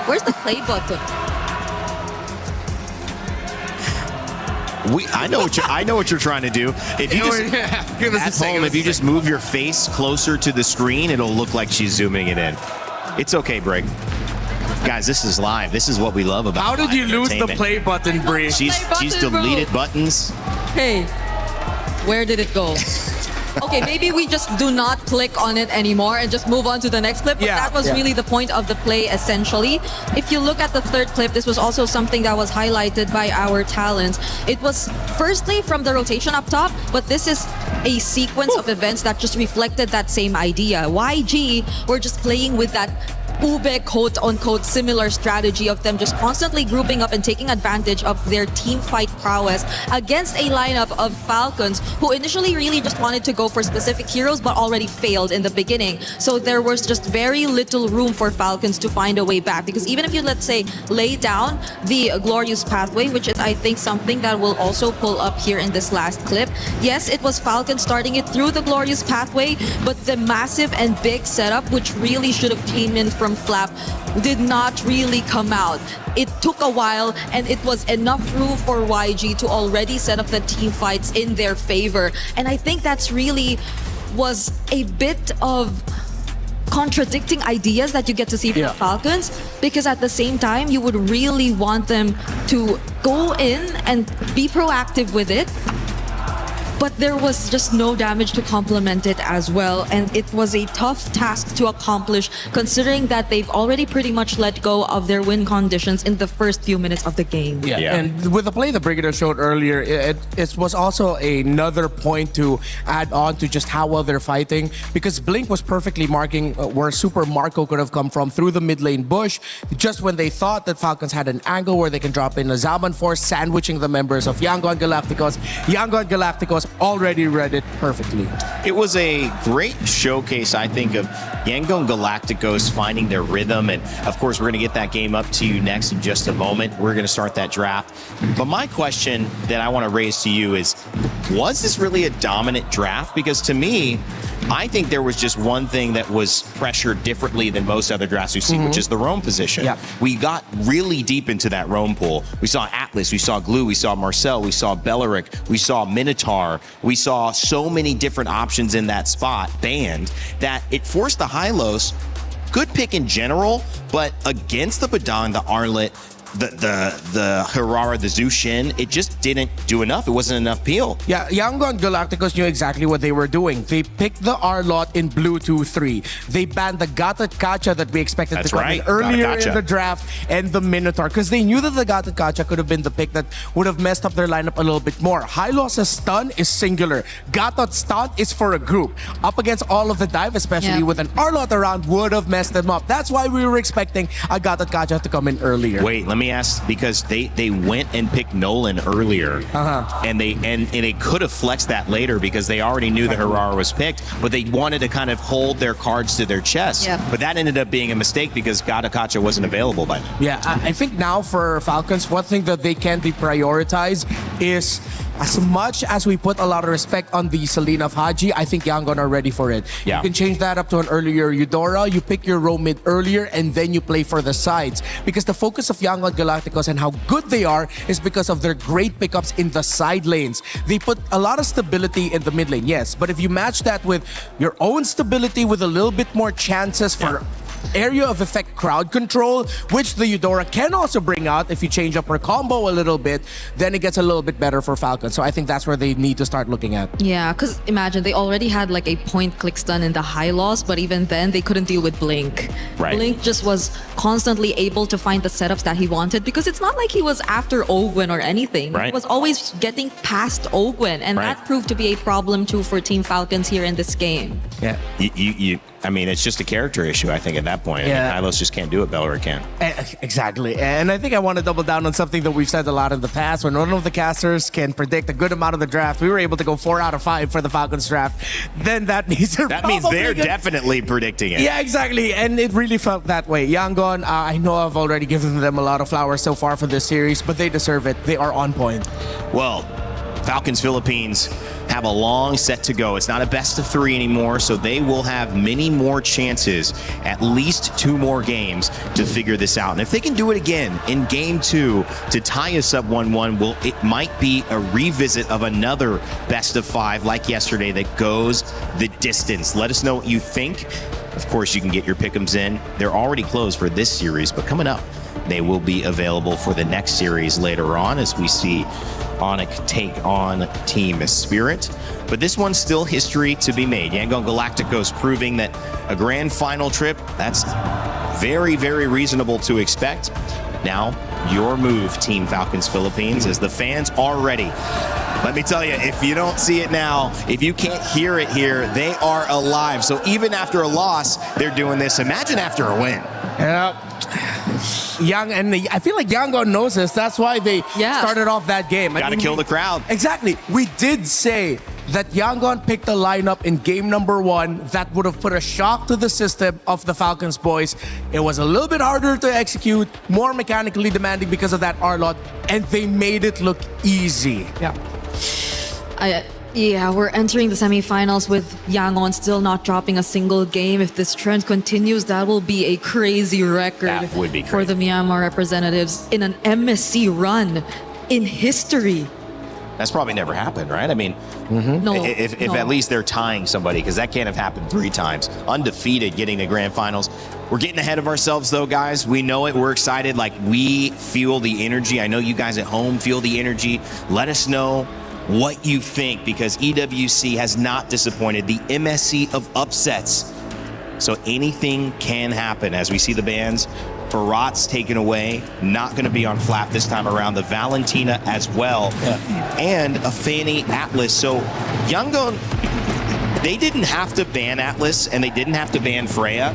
Where's the play button? I know what you're trying to do. If you just at home, if you just move your face closer to the screen, it'll look like she's zooming it in. It's okay, Brig. Guys, this is live. This is what we love about. How did you lose the play button, Bri? She's deleted buttons. Hey, where did it go? Okay, maybe we just do not click on it anymore and just move on to the next clip. But that was really the point of the play, essentially. If you look at the third clip, this was also something that was highlighted by our talents. It was firstly from the rotation up top, but this is a sequence of events that just reflected that same idea. YG were just playing with that ube quote-unquote similar strategy of them just constantly grouping up and taking advantage of their team fight prowess against a lineup of Falcons who initially really just wanted to go for specific heroes but already failed in the beginning. So there was just very little room for Falcons to find a way back, because even if you, let's say, lay down the glorious pathway, which is I think something that will also pull up here in this last clip. Yes, it was Falcons starting it through the glorious pathway, but the massive and big setup, which really should have came in from Flap, did not really come out. It took a while, and it was enough room for YG to already set up the team fights in their favor. And I think that's really was a bit of contradicting ideas that you get to see from Falcons, because at the same time you would really want them to go in and be proactive with it, but there was just no damage to complement it as well, and it was a tough task to accomplish considering that they've already pretty much let go of their win conditions in the first few minutes of the game. And with the play the Brigadier showed earlier, it was also another point to add on to just how well they're fighting, because Blink was perfectly marking where Super Marco could have come from through the mid lane bush, just when they thought that Falcons had an angle where they can drop in a Zaman Force, sandwiching the members of Yangon Galacticos. Yangon Galacticos already read it perfectly. It was a great showcase, I think, of Yangon Galacticos finding their rhythm. And of course, we're going to get that game up to you next in just a moment. We're going to start that draft. But my question that I want to raise to you is, was this really a dominant draft? Because to me, I think there was just one thing that was pressured differently than most other drafts we've seen, which is the roam position. We got really deep into that roam pool. We saw Atlas, we saw Glue, we saw Marcel, we saw Belleric, we saw Minotaur. We saw so many different options in that spot banned that it forced the Hylos, good pick in general, but against the Badang, the Arlet, the Harara, the Zushin, it just didn't do enough. It wasn't enough peel. Yeah, Yangon Galacticos knew exactly what they were doing. They picked the Arlot in blue 2-3. They banned the Gatot Kacha that we expected to come in earlier in the draft, and the Minotaur, because they knew that the Gatot Kacha could have been the pick that would have messed up their lineup a little bit more. Hylos' stun is singular. Gatot's stun is for a group. Up against all of the dive, especially with an Arlot around, would have messed them up. That's why we were expecting a Gatot Kacha to come in earlier. Wait, let me ask, because they went and picked Nolan earlier, and they could have flexed that later because they already knew the Harara was picked, but they wanted to kind of hold their cards to their chest. But that ended up being a mistake because Gatot wasn't available by then. Yeah, I think now for Falcons, one thing that they can deprioritize is, as much as we put a lot of respect on the Selena of Haji, I think Yangon are ready for it. You can change that up to an earlier Eudora, you pick your roam mid earlier, and then you play for the sides. Because the focus of Yangon Galacticos and how good they are is because of their great pickups in the side lanes. They put a lot of stability in the mid lane, yes, but if you match that with your own stability with a little bit more chances for area of effect crowd control, which the Eudora can also bring out if you change up her combo a little bit, then it gets a little bit better for Falcon. So I think that's where they need to start looking at. Yeah, because imagine they already had like a point click stun in the high loss, but even then they couldn't deal with Blink. Right. Blink just was constantly able to find the setups that he wanted because it's not like he was after Ogwen or anything. Right. He was always getting past Ogwen, and Right. that proved to be a problem too for Team Falcons here in this game. Yeah. I mean, it's just a character issue, I think, at that point. Yeah. I mean, Hylos just can't do it. Bellerin can. Exactly. And I think I want to double down on something that we've said a lot in the past. When one of the casters can predict a good amount of the draft, we were able to go 4 out of 5 for the Falcons draft. Then that means That means they're definitely predicting it. Yeah, exactly. And it really felt that way. Yangon, I know I've already given them a lot of flowers so far for this series, but they deserve it. They are on point. Well, Falcons Philippines have a long set to go. It's not a best of 3 anymore, so they will have many more chances, at least 2 more games to figure this out. And if they can do it again in game 2 to tie us up 1-1, well, it might be a revisit of another best of 5 like yesterday that goes the distance. Let us know what you think. Of course, you can get your pick'ems in. They're already closed for this series, but coming up, they will be available for the next series later on as we see Onic take on Team Spirit. But this one's still history to be made. Yangon Galacticos proving that a grand final trip, that's very, very reasonable to expect. Now, your move, Team Falcons Philippines, as the fans are ready. Let me tell you, if you don't see it now, if you can't hear it here, they are alive. So even after a loss, they're doing this. Imagine after a win. Yeah. I feel like Yangon knows this. That's why they started off that game. Gotta kill the crowd. Exactly. We did say that Yangon picked a lineup in game number 1 that would have put a shock to the system of the Falcons boys. It was a little bit harder to execute, more mechanically demanding because of that R-Lot, and they made it look easy. Yeah, we're entering the semifinals with Yangon still not dropping a single game. If this trend continues, that will be a crazy record That would be for the Myanmar representatives in an MSC run in history. That's probably never happened, right? I mean, No, if no. at least they're tying somebody, because that can't have happened 3 times. Undefeated, getting to grand finals. We're getting ahead of ourselves, though, guys. We know it. We're excited. Like, we feel the energy. I know you guys at home feel the energy. Let us know what you think, because EWC has not disappointed. The MSC of upsets. So anything can happen as we see the bans. Barat's taken away, not going to be on flap this time around. The Valentina as well, and a Fanny Atlas. So Yangon, they didn't have to ban Atlas, and they didn't have to ban Freya,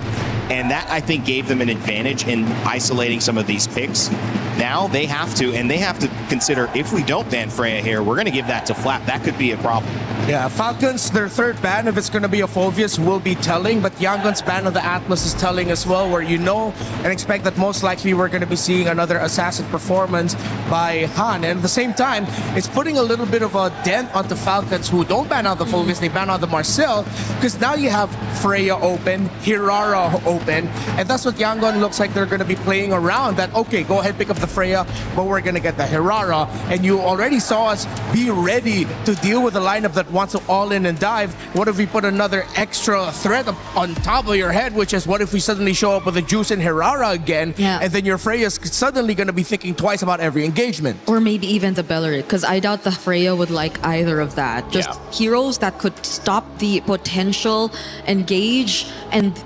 and that, I think, gave them an advantage in isolating some of these picks. Now they have to, and they have to consider, if we don't ban Freya here, we're going to give that to flap. That could be a problem. Yeah, Falcons, their third ban, if it's going to be a Phoveus, will be telling, but Yangon's ban of the Atlas is telling as well, where you know and expect that most likely we're going to be seeing another assassin performance by Han. And at the same time, it's putting a little bit of a dent onto Falcons, who don't ban out the Phoveus, they ban out the Marcel, because now you have Freya open, Hirara open, and that's what Yangon looks like they're going to be playing around. That, okay, go ahead, pick up the Freya, but we're going to get the Hirara, and you already saw us be ready to deal with a lineup that wants to all in and dive. What if we put another extra threat up on top of your head, which is what if we suddenly show up with a Juice and Hirara again, and then your Freya's suddenly going to be thinking twice about every engagement. Or maybe even the Bellerin, because I doubt the Freya would like either of that. Just heroes that could stop the potential, engage, and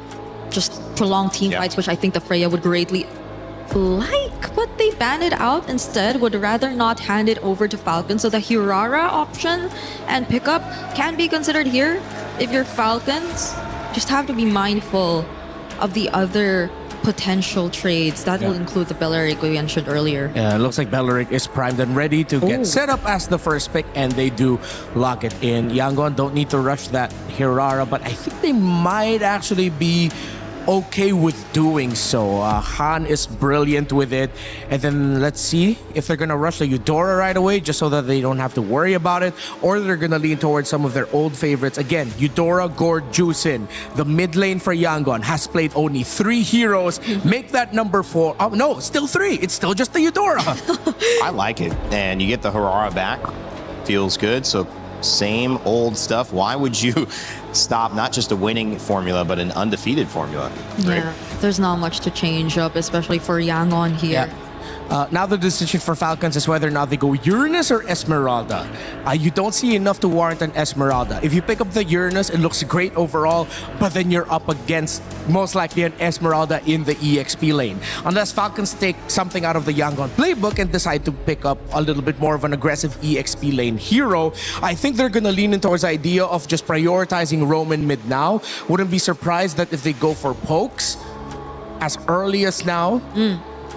just prolong team fights, which I think the Freya would greatly like, but they ban it out instead, would rather not hand it over to Falcon. So the Hirara option and pickup can be considered here. If you're Falcons, just have to be mindful of the other potential trades. That will include the Bellerin we mentioned earlier. Yeah, it looks like Bellerin is primed and ready to get set up as the first pick, and they do lock it in. Yangon don't need to rush that Hirara, but I think they might actually be okay with doing so. Han is brilliant with it, and then let's see if they're gonna rush the Eudora right away just so that they don't have to worry about it, or they're gonna lean towards some of their old favorites. Again, Eudora, Gord, Juicin. The mid lane for Yangon has played only 3 heroes. Make that number 4. Oh no, still 3. It's still just the Eudora. I like it, and you get the Hirara back. Feels good. So same old stuff. Why would you stop not just a winning formula, but an undefeated formula? Right? Yeah, there's not much to change up, especially for Yangon here. Now the decision for Falcons is whether or not they go Uranus or Esmeralda. You don't see enough to warrant an Esmeralda. If you pick up the Uranus, it looks great overall, but then you're up against most likely an Esmeralda in the EXP lane. Unless Falcons take something out of the Yangon playbook and decide to pick up a little bit more of an aggressive EXP lane hero, I think they're going to lean in towards the idea of just prioritizing Roman mid now. Wouldn't be surprised that if they go for pokes as early as now,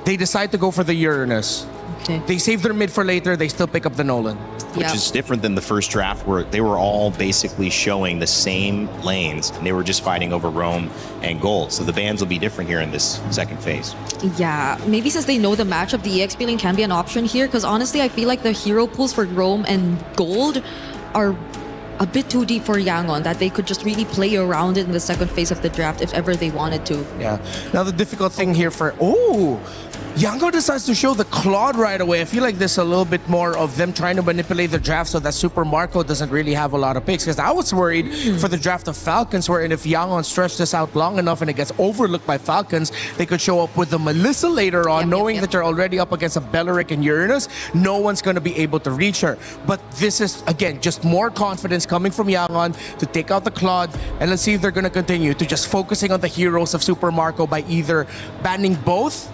they decide to go for the Uranus. Okay. They save their mid for later, they still pick up the Nolan. Which is different than the first draft where they were all basically showing the same lanes and they were just fighting over Roam and Gold. So the bans will be different here in this second phase. Yeah, maybe since they know the matchup, the EXP lane can be an option here, because honestly, I feel like the hero pools for Roam and Gold are a bit too deep for Yangon, that they could just really play around it in the second phase of the draft if ever they wanted to. Yeah. Now the difficult thing here for... Yangon decides to show the Claude right away. I feel like there's a little bit more of them trying to manipulate the draft so that Super Marco doesn't really have a lot of picks. Because I was worried for the draft of Falcons, wherein if Yangon stretched this out long enough and it gets overlooked by Falcons, they could show up with the Melissa later on, knowing that you're already up against a Belleric and Uranus. No one's going to be able to reach her. But this is, again, just more confidence coming from Yangon to take out the Claude. And let's see if they're going to continue to just focusing on the heroes of Super Marco by either banning both,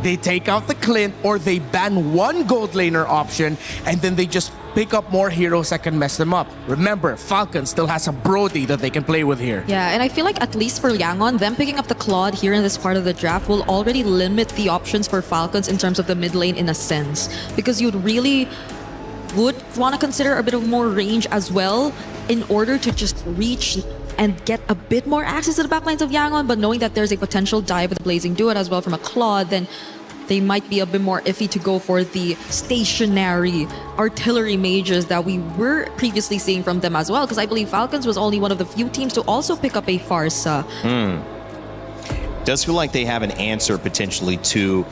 they take out the Clint, or they ban one gold laner option, and then they just pick up more heroes that can mess them up. Remember, Falcon still has a Brody that they can play with here. Yeah, and I feel like at least for Yangon, them picking up the Claude here in this part of the draft will already limit the options for Falcons in terms of the mid lane in a sense. Because you'd really would want to consider a bit of more range as well in order to just reach and get a bit more access to the backlines of Yangon, but knowing that there's a potential dive with the Blazing Duet as well from a Claude, then they might be a bit more iffy to go for the stationary artillery mages that we were previously seeing from them as well, because I believe Falcons was only one of the few teams to also pick up a Farsa. Does feel like they have an answer potentially to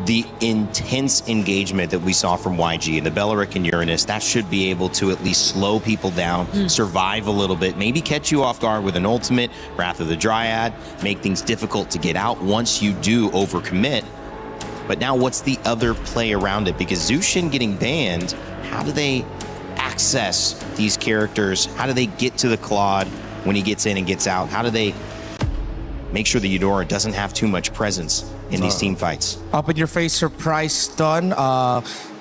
the intense engagement that we saw from YG and the Belleric and Uranus. That should be able to at least slow people down, survive a little bit, maybe catch you off guard with an ultimate, Wrath of the Dryad, make things difficult to get out once you do overcommit. But now what's the other play around it? Because Zushin getting banned, how do they access these characters? How do they get to the Claude when he gets in and gets out? How do they make sure the Eudora doesn't have too much presence in these team fights? Up in your face surprise stun.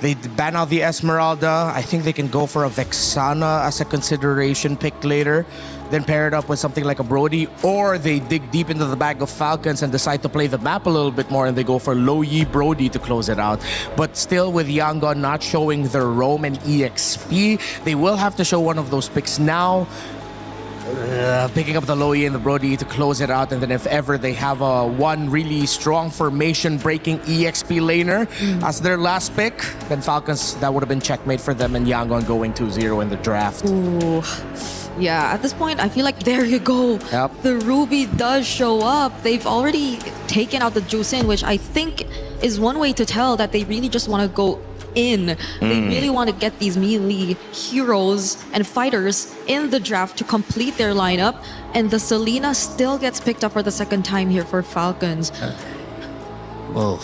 They ban out the Esmeralda. I think they can go for a Vexana as a consideration pick later, then pair it up with something like a Brody, or they dig deep into the bag of Falcons and decide to play the map a little bit more and they go for Low Yi Brody to close it out. But still, with Yangon not showing their Roam and EXP, they will have to show one of those picks now. Picking up the Low Yi and the Brody to close it out, and then if ever they have one really strong formation breaking EXP laner as their last pick, then Falcons, that would have been checkmate for them, and Yangon going 2-0 in the draft. Ooh. Yeah, at this point, I feel like there you go. Yep. The Ruby does show up. They've already taken out the Juicin, which I think is one way to tell that they really just want to go in. They really want to get these melee heroes and fighters in the draft to complete their lineup. And the Selena still gets picked up for the second time here for Falcons. Well,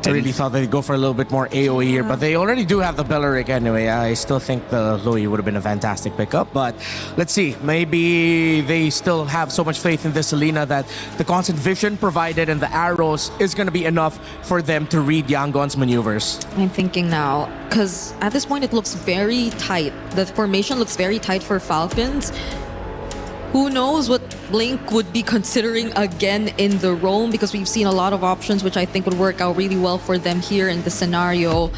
I really thought they'd go for a little bit more AoE here, but they already do have the Belleric anyway. I still think the Lowy would have been a fantastic pickup, but let's see. Maybe they still have so much faith in this Selena that the constant vision provided and the arrows is going to be enough for them to read Yangon's maneuvers. I'm thinking now, because at this point it looks very tight. The formation looks very tight for Falcons. Who knows what Blink would be considering again in the Roam, because we've seen a lot of options which I think would work out really well for them here in the scenario.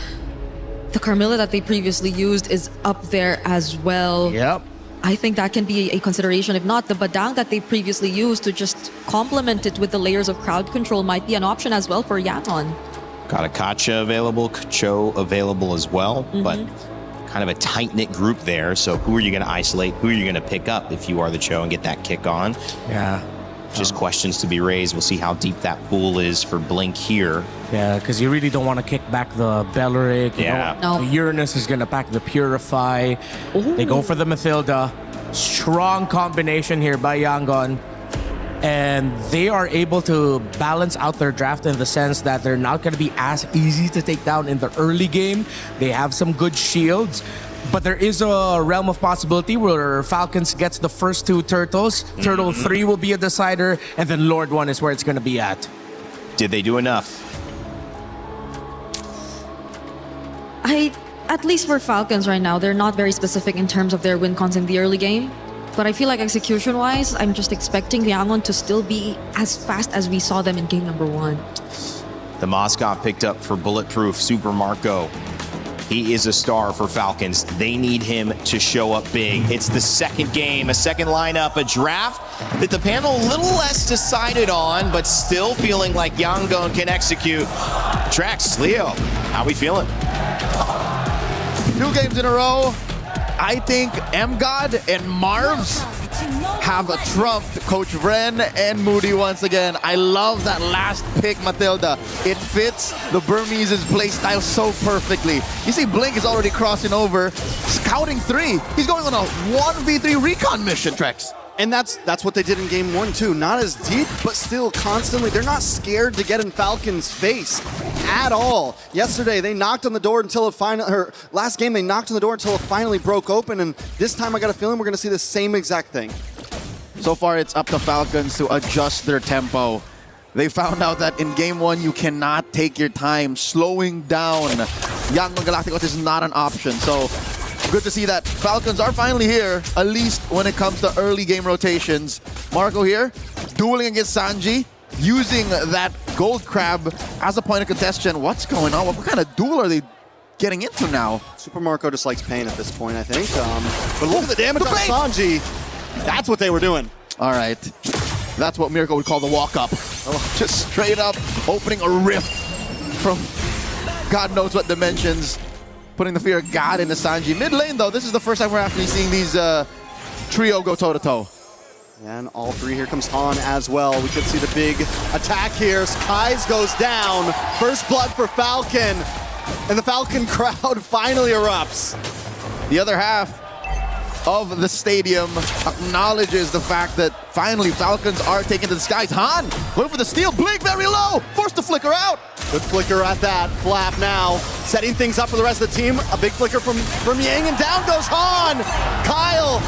The Carmilla that they previously used is up there as well. Yep. I think that can be a consideration. If not, the Badang that they previously used to just complement it with the layers of crowd control might be an option as well for Yangon. Got a Kacha available, Cho available as well, but kind of a tight-knit group there. So who are you going to isolate? Who are you going to pick up if you are the Cho and get that kick on? Yeah. just questions to be raised. We'll see how deep that pool is for Blink here. Yeah, because you really don't want to kick back the Belleric. Yeah. No. The Uranus is going to pack the Purify. They go for the Mathilda. Strong combination here by Yangon. And they are able to balance out their draft in the sense that they're not going to be as easy to take down in the early game. They have some good shields. But there is a realm of possibility where Falcons gets the first two turtles. Turtle 3 will be a decider. And then Lord 1 is where it's going to be at. Did they do enough? At least for Falcons right now, they're not very specific in terms of their win cons in the early game. But I feel like execution-wise, I'm just expecting Yangon to still be as fast as we saw them in game number 1. The Moscow picked up for Bulletproof, Super Marco. He is a star for Falcons. They need him to show up big. It's the second game, a second lineup, a draft that the panel a little less decided on, but still feeling like Yangon can execute. Trax, Leo, how we feeling? 2 games in a row. I think M-God and Marvs have trumped Coach Vren and Moody once again. I love that last pick, Matilda. It fits the Burmese play style so perfectly. You see Blink is already crossing over, scouting 3. He's going on a 1v3 recon mission, Trex. And that's what they did in game 1 too. Not as deep, but still constantly. They're not scared to get in Falcon's face at all. Yesterday they knocked on the door until it finally, or last game they knocked on the door until it finally broke open. And this time I got a feeling we're gonna see the same exact thing. So far it's up to Falcons to adjust their tempo. They found out that in game 1 you cannot take your time. Slowing down Yangon Galacticos is not an option. So good to see that Falcons are finally here, at least when it comes to early game rotations. Marco here, dueling against Sanji, using that gold crab as a point of contention. What's going on? What kind of duel are they getting into now? Super Marco just likes pain at this point, I think. But look at the damage on Sanji. That's what they were doing. All right. That's what Mirko would call the walk-up. Just straight up opening a rift from God knows what dimensions. Putting the fear of God into Sanji. Mid lane, though, this is the first time we're actually seeing these trio go toe-to-toe. And all 3, here comes Han as well. We could see the big attack here. Kai's goes down. First blood for Falcon. And the Falcon crowd finally erupts. The other half of the stadium acknowledges the fact that finally Falcons are taken to the skies. Han going for the steal. Blink very low. Forced to flicker out. Good flicker at that. Flap now. Setting things up for the rest of the team. A big flicker from Yang, and down goes Han. Kyle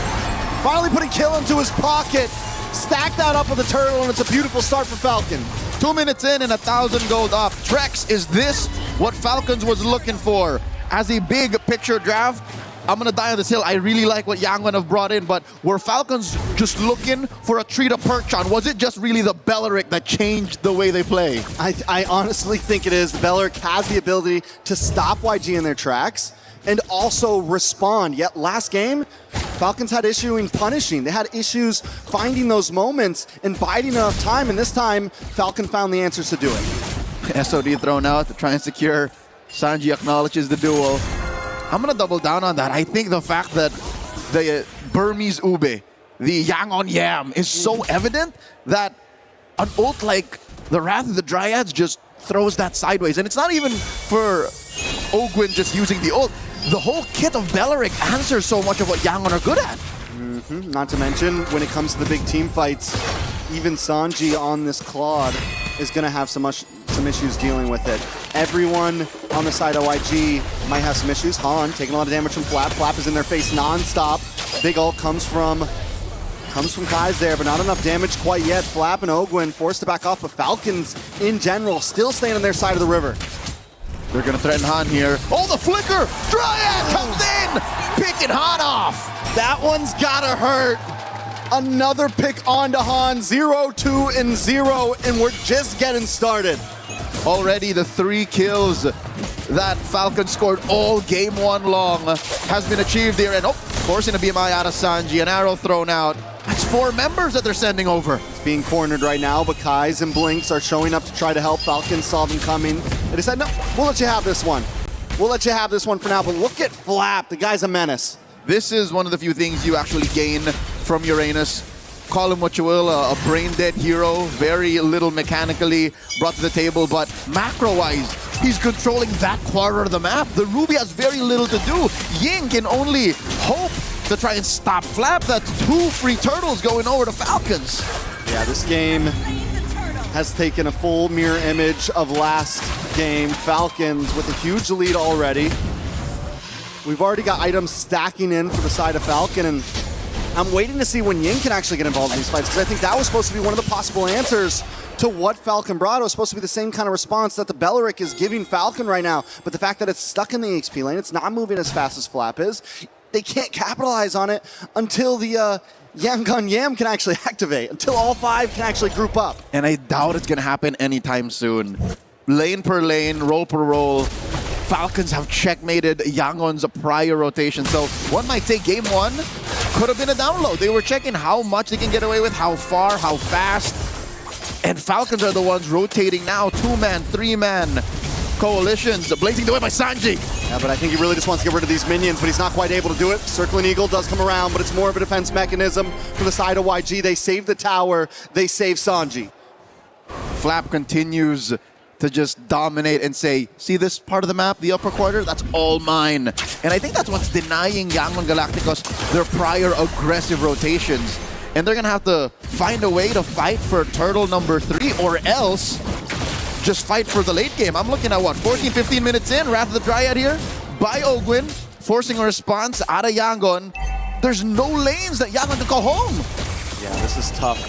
finally putting kill into his pocket. Stack that up with the turtle, and it's a beautiful start for Falcon. 2 minutes in and 1,000 gold up. Trex, is this what Falcons was looking for? As a big picture draft, I'm gonna die on this hill. I really like what Yangon have brought in, but were Falcons just looking for a tree to perch on? Was it just really the Belleric that changed the way they play? I honestly think it is. The Belleric has the ability to stop YG in their tracks and also respond. Yet last game, Falcons had issue in punishing. They had issues finding those moments and biding enough time, and this time, Falcon found the answers to do it. SOD thrown out to try and secure. Sanji acknowledges the duel. I'm gonna double down on that. I think the fact that the Burmese Ube, the Yangon Yam, is so evident that an ult like the Wrath of the Dryads just throws that sideways. And it's not even for Ogwin just using the ult. The whole kit of Belleric answers so much of what Yangon are good at. Not to mention, when it comes to the big team fights, even Sanji on this Claude is gonna have some issues dealing with it. Everyone on the side of YG might have some issues. Han taking a lot of damage from Flap. Flap is in their face non-stop. Big ult comes from Kai's there, but not enough damage quite yet. Flap and Ogwin forced to back off, but Falcons in general still staying on their side of the river. They're gonna threaten Han here. Oh, the flicker! Dryad comes in! Picking Han off! That one's gotta hurt. Another pick onto Han, 0, 2, and 0, and we're just getting started. Already the 3 kills that Falcon scored all game 1 long has been achieved here. And forcing a BMI out of Sanji, an arrow thrown out. That's 4 members that they're sending over. It's being cornered right now, but Kai's and Blinks are showing up to try to help. Falcon saw them coming. They decided, no, we'll let you have this one. We'll let you have this one for now, but look at Flap. The guy's a menace. This is one of the few things you actually gain from Uranus. call him what you will, a brain-dead hero, very little mechanically brought to the table, but macro-wise, he's controlling that quarter of the map. The Ruby has very little to do. Ying can only hope to try and stop Flap. That's 2 free turtles going over to Falcons. Yeah, this game has taken a full mirror image of last game. Falcons with a huge lead already. We've already got items stacking in for the side of Falcon, and I'm waiting to see when Ying can actually get involved in these fights, because I think that was supposed to be one of the possible answers to what Falcon brought. It was supposed to be the same kind of response that the Belleric is giving Falcon right now, but the fact that it's stuck in the XP lane, it's not moving as fast as Flap is, they can't capitalize on it until the Yangon Yam can actually activate, until all 5 can actually group up. And I doubt it's gonna happen anytime soon. Lane per lane, roll per roll. Falcons have checkmated Yangon's prior rotation, so one might say game 1 could have been a download. They were checking how much they can get away with, how far, how fast. And Falcons are the ones rotating now. 2-man, 3-man coalitions. Blazing the way by Sanji. Yeah, but I think he really just wants to get rid of these minions, but he's not quite able to do it. Circling Eagle does come around, but it's more of a defense mechanism for the side of YG. They save the tower, they save Sanji. Flap continues to just dominate and say, see this part of the map, the upper quarter, that's all mine. And I think that's what's denying Yangon Galacticos their prior aggressive rotations. And they're gonna have to find a way to fight for turtle number 3, or else just fight for the late game. I'm looking at what, 14, 15 minutes in, Wrath of the Dryad here by Ogwin, forcing a response out of Yangon. There's no lanes that Yangon can go home. Yeah, this is tough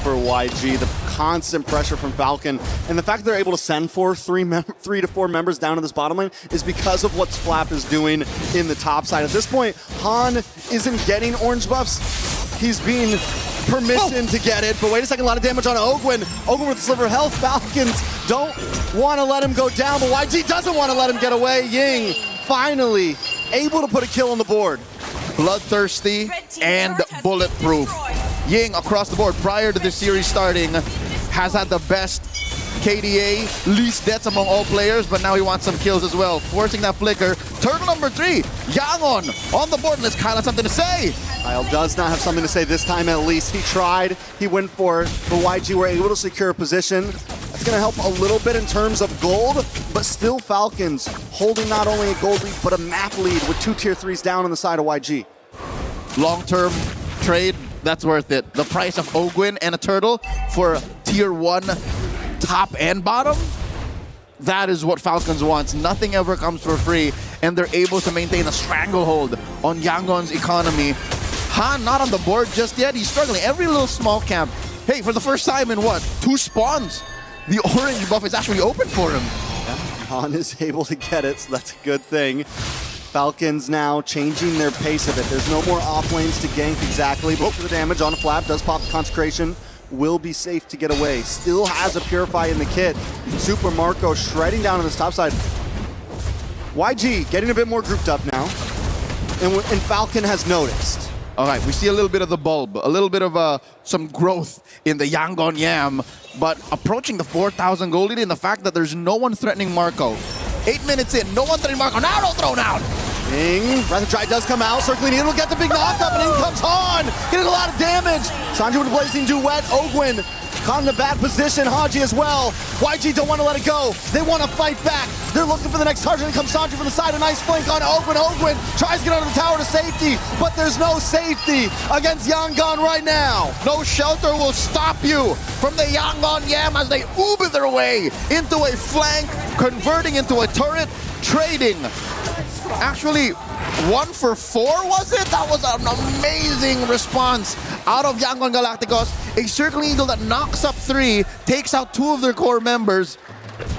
for YG. The constant pressure from Falcon, and the fact that they're able to send 3 to 4 members down to this bottom lane is because of what Flap is doing in the top side. At this point, Han isn't getting orange buffs. He's being permissioned to get it, but wait a second, a lot of damage on Ogwin. Ogwin with sliver health. Falcons don't want to let him go down, but YG doesn't want to let him get away. Ying finally able to put a kill on the board. Bloodthirsty and bulletproof. Ying across the board prior to this series starting has had the best KDA, least deaths among all players, but now he wants some kills as well. Forcing that flicker. Turtle number 3, Yangon on the board. Let's Kyle have something to say. Kyle does not have something to say this time at least. He tried, he went for it, but YG were able to secure a position. That's gonna help a little bit in terms of gold, but still Falcons holding not only a gold lead, but a map lead with 2 tier 3s down on the side of YG. Long-term trade, that's worth it. The price of Ogwin and a turtle for tier 1 top and bottom, that is what Falcons wants. Nothing ever comes for free, and they're able to maintain a stranglehold on Yangon's economy. Han not on the board just yet. He's struggling. Every little small camp. Hey, for the first time in what, 2 spawns, the orange buff is actually open for him. Yeah, Han is able to get it, so that's a good thing. Falcons now changing their pace of it. There's no more off lanes to gank exactly, but for the damage on a Flap, does pop the Consecration, will be safe to get away. Still has a Purify in the kit. Super Marco shredding down on this top side. YG getting a bit more grouped up now, and Falcon has noticed. All right, we see a little bit of the bulb, a little bit of some growth in the Yangon Yam, but approaching the 4,000 gold lead, and the fact that there's no one threatening Marco. 8 minutes in, no one threatening Marco. Now don't throw down. Ying, Wrath of Dryad does come out. Circling in, will get the big knockup, and in comes Han, getting a lot of damage. Sanji with a Blazing Duet. Ogwin caught in a bad position. Haji as well. YG don't want to let it go. They want to fight back. They're looking for the next target, and comes Sanji from the side. A nice flank on Ogwin. Ogwin tries to get under the tower to safety, but there's no safety against Yangon right now. No shelter will stop you from the Yangon Yam as they Uber their way into a flank, converting into a turret, trading. Actually, 1 for 4, was it? That was an amazing response out of Yangon Galacticos. A Circling Eagle that knocks up 3, takes out 2 of their core members.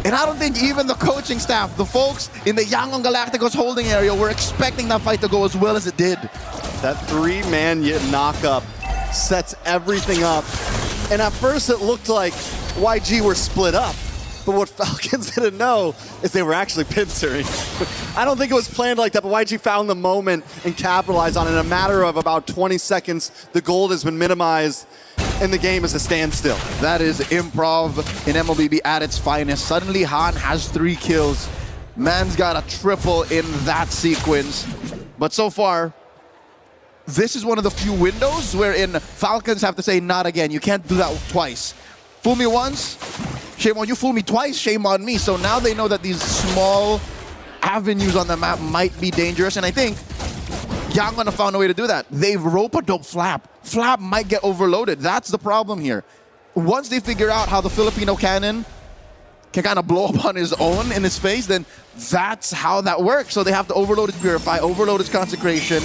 And I don't think even the coaching staff, the folks in the Yangon Galacticos holding area, were expecting that fight to go as well as it did. That 3-man knockup sets everything up. And at first it looked like YG were split up. But what Falcons didn't know is they were actually pincering. I don't think it was planned like that, but YG found the moment and capitalized on it. In a matter of about 20 seconds, the gold has been minimized, and the game is a standstill. That is improv in MLBB at its finest. Suddenly, Han has 3 kills. Man's got a triple in that sequence. But so far, this is one of the few windows wherein Falcons have to say, not again. You can't do that twice. Fool me once, shame on you. Fool me twice, shame on me. So now they know that these small avenues on the map might be dangerous, and I think Yangon have found a way to do that. They've rope-a-dope Flap. Flap might get overloaded. That's the problem here. Once they figure out how the Filipino cannon can kind of blow up on his own in his face, then that's how that works. So they have to overload his Purify, overload his Consecration,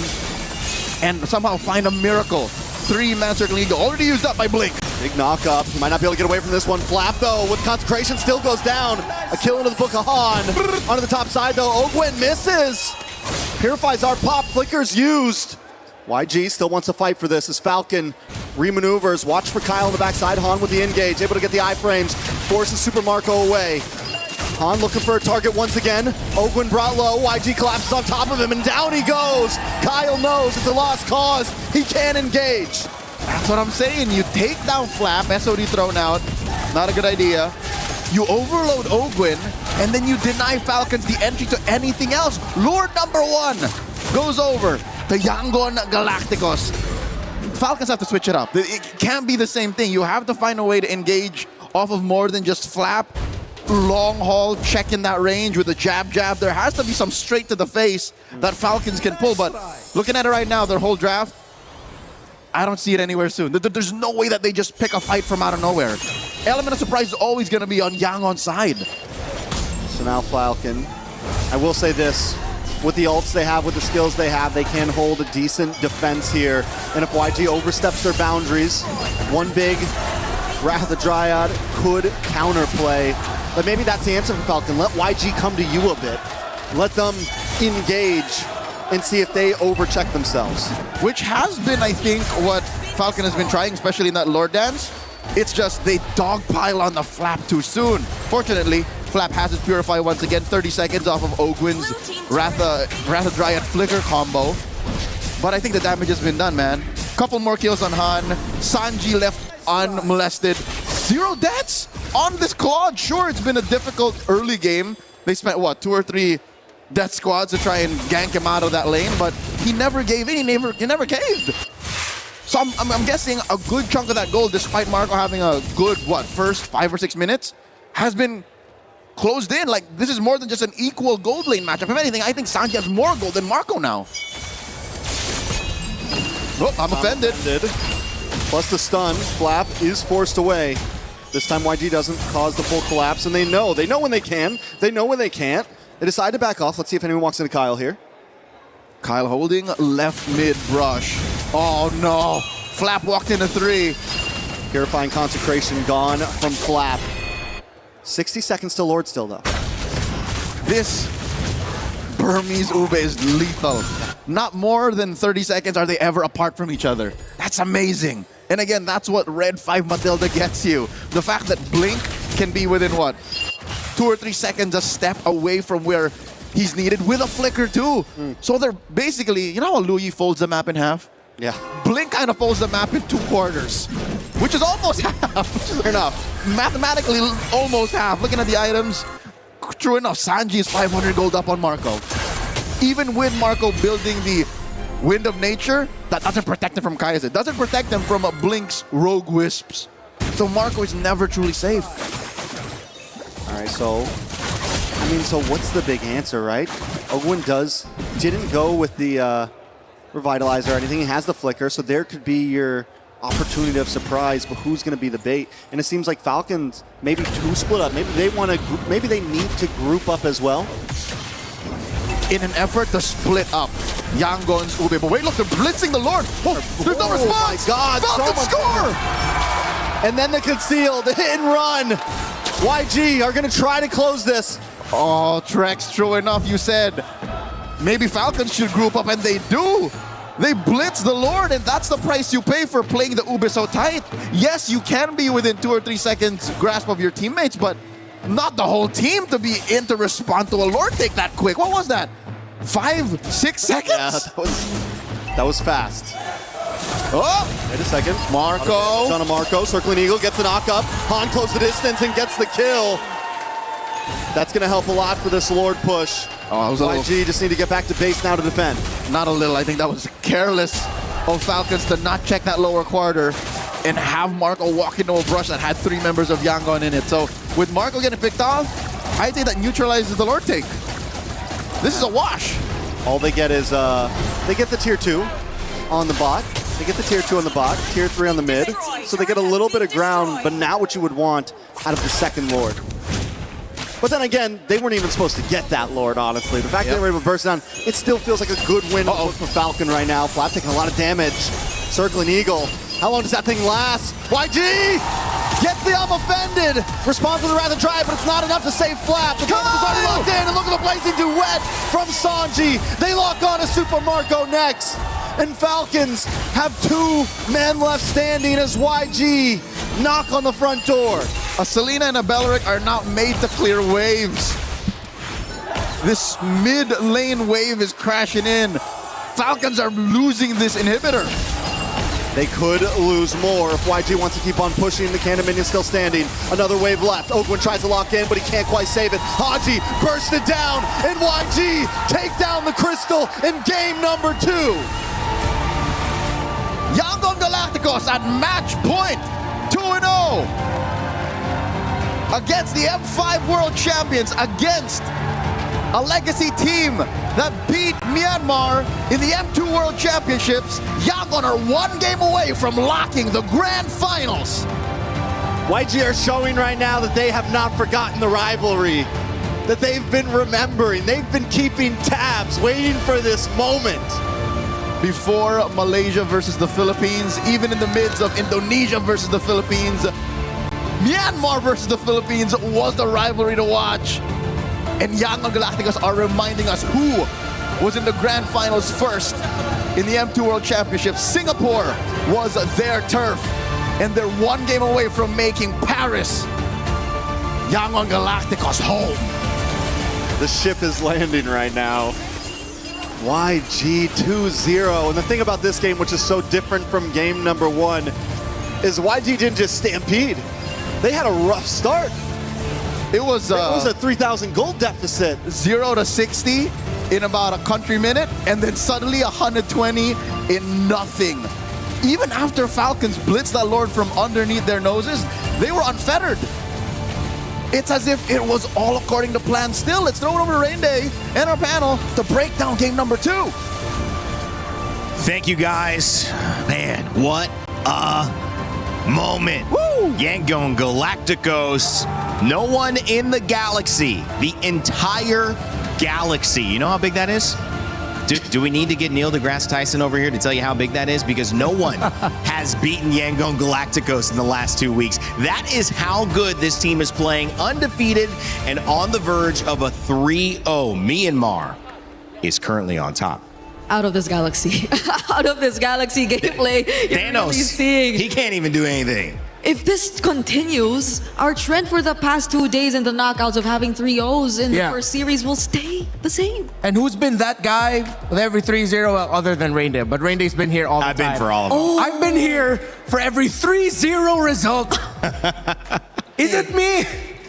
and somehow find a miracle. 3-man Circling Eagle already used up by Blink. Big knock up. He might not be able to get away from this one. Flap, though, with Consecration, still goes down. A kill into the Book of Han. Onto the top side, though. Ogwen misses. Purifies our pop. Flicker's used. YG still wants to fight for this as Falcon remaneuvers. Watch for Kyle on the backside. Han with the engage. Able to get the iframes. Forces Super Marco away. Han looking for a target once again. Ogwen brought low. YG collapses on top of him, and down he goes. Kyle knows it's a lost cause. He can't engage. That's what I'm saying. You take down Flap, SOD thrown out. Not a good idea. You overload Ogwen, and then you deny Falcons the entry to anything else. Lord number 1 goes over to Yangon Galacticos. Falcons have to switch it up. It can't be the same thing. You have to find a way to engage off of more than just Flap. Long haul, checking that range with a jab. There has to be some straight to the face that Falcons can pull, but looking at it right now, their whole draft, I don't see it anywhere soon. There's no way that they just pick a fight from out of nowhere. Element of surprise is always going to be on Yangon's side. So now Falcon, I will say this, with the ults they have, with the skills they have, they can hold a decent defense here. And if YG oversteps their boundaries, one big Wrath of the Dryad could counterplay. But maybe that's the answer for Falcon. Let YG come to you a bit. Let them engage and see if they overcheck themselves. Which has been, I think, what Falcon has been trying, especially in that Lord Dance. It's just they dogpile on the Flap too soon. Fortunately, Flap has his Purify once again, 30 seconds off of Ogwen's Wrath of Dryad Flicker combo. But I think the damage has been done, man. Couple more kills on Han. Sanji left unmolested. 0 deaths on this Claude. Sure, it's been a difficult early game. They spent, what, 2 or 3 death squads to try and gank him out of that lane, but he never gave in. He never caved. So I'm guessing a good chunk of that gold, despite Marco having a good, first 5 or 6 minutes, has been closed in. Like, this is more than just an equal gold lane matchup. If anything, I think Sanji has more gold than Marco now. Oh, I'm offended. Plus the stun, Flap is forced away. This time YG doesn't cause the full collapse, and they know when they can, they know when they can't. They decide to back off. Let's see if anyone walks into Kyle here. Kyle holding left mid brush. Oh no, Flap walked into 3. Purifying Consecration gone from Flap. 60 seconds to Lord still though. This Burmese Ube is lethal. Not more than 30 seconds are they ever apart from each other. That's amazing. And again, that's what Red 5 Matilda gets you. The fact that Blink can be within 2 or 3 seconds a step away from where he's needed with a flicker too. So they're basically, you know how Louis folds the map in half? Yeah. Blink kind of folds the map in 2 quarters, which is almost half. Fair enough. Mathematically, almost half. Looking at the items, true enough, Sanji is 500 gold up on Marco. Even with Marco building the Wind of Nature, that doesn't protect him from Kaiser. Doesn't protect him from Blink's Rogue Wisps. So Marco is never truly safe. All right, so what's the big answer, right? Ogwen didn't go with the Revitalizer or anything. He has the Flicker, so there could be your opportunity of surprise, but who's going to be the bait? And it seems like Falcons maybe 2 split up. Maybe they need to group up as well. In an effort to split up Yangon's Ube. But wait, look, they're blitzing the Lord. Oh, there's no response. My God, Falcons score! And then the conceal, the hit and run. YG are going to try to close this. Oh, Trex, true enough, you said maybe Falcons should group up, and they do. They blitz the Lord, and that's the price you pay for playing the Ube so tight. Yes, you can be within 2 or 3 seconds grasp of your teammates, but not the whole team to be in to respond to a Lord take that quick. What was that? 5, 6 seconds? Yeah, that was fast. Oh! Wait a second. Marco. Ton of Marco. Circling Eagle gets the knock up. Han closes the distance and gets the kill. That's going to help a lot for this Lord push. Oh, YG just need to get back to base now to defend. Not a little. I think that was careless of Falcons to not check that lower quarter and have Marco walk into a brush that had 3 members of Yangon in it. So with Marco getting picked off, I think that neutralizes the Lord take. This is a wash. All they get is, they get the tier 2 on the bot. They get the tier 2 on the bot, tier 3 on the mid. So they get a little bit of ground, but not what you would want out of the second Lord. But then again, they weren't even supposed to get that Lord, honestly. The fact that they were able to burst down, it still feels like a good win for Falcon right now. Flap taking a lot of damage. Circling Eagle. How long does that thing last? YG gets the offended. Responds with a Wrath and Drive, but it's not enough to save Flap. The game is already locked in, and look at the blazing duet from Sanji. They lock on to Super Marco next. And Falcons have 2 men left standing as YG knock on the front door. A Selena and a Belleric are not made to clear waves. This mid lane wave is crashing in. Falcons are losing this inhibitor. They could lose more if YG wants to keep on pushing. The Cannon Minion still standing. Another wave left. Oakwood tries to lock in, but he can't quite save it. Haji bursts it down, and YG take down the Crystal in game number 2. Yangon Galacticos at match point, 2-0 against the M5 World Champions, against a legacy team that beat Myanmar in the M2 World Championships. Yangon are 1 game away from locking the grand finals. YG are showing right now that they have not forgotten the rivalry, that they've been remembering, they've been keeping tabs, waiting for this moment. Before Malaysia versus the Philippines, even in the midst of Indonesia versus the Philippines, Myanmar versus the Philippines was the rivalry to watch. And Yangon Galacticos are reminding us who was in the grand finals first in the M2 World Championship. Singapore was their turf, and they're 1 game away from making Paris Yangon Galacticos home. The ship is landing right now. YG 2-0. And the thing about this game, which is so different from game number 1, is YG didn't just stampede. They had a rough start. It was a 3,000 gold deficit. 0 to 60 in about a country minute, and then suddenly 120 in nothing. Even after Falcons blitzed that Lord from underneath their noses, they were unfettered. It's as if it was all according to plan still. Let's throw it over to Rain Day and our panel to break down game number 2. Thank you, guys. Man, what a moment. Woo! Yangon Galacticos. No one in the galaxy, the entire galaxy. You know how big that is? Do we need to get Neil deGrasse Tyson over here to tell you how big that is? Because no one has beaten Yangon Galacticos in the last 2 weeks. That is how good this team is playing, undefeated and on the verge of a 3-0. Myanmar is currently on top. Out of this galaxy. Out of this galaxy gameplay. Thanos, he can't even do anything. If this continues, our trend for the past 2 days in the knockouts of having 3-0s in the first series will stay the same. And who's been that guy with every 3-0 other than Rain Day? But Rain Day's been here all the time. I've been for all of them. Oh. I've been here for every 3-0 result. Is it me?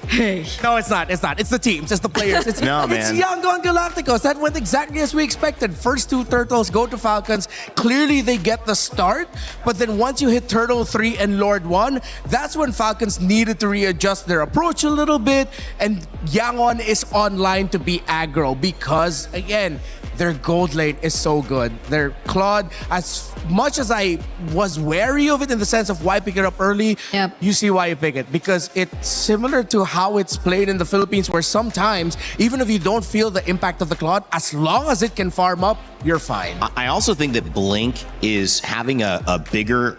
Hey. No, it's not. It's not. It's the teams. It's the players. It's, no, man. It's Yangon Galacticos. That went exactly as we expected. First 2 turtles go to Falcons. Clearly, they get the start. But then once you hit Turtle 3 and Lord 1, that's when Falcons needed to readjust their approach a little bit. And Yangon is online to be aggro because, again, their gold lane is so good. Their Claude, as much as I was wary of it in the sense of why pick it up early, you see why you pick it. Because it's similar to how it's played in the Philippines, where sometimes, even if you don't feel the impact of the Claude, as long as it can farm up, you're fine. I also think that Blink is having a bigger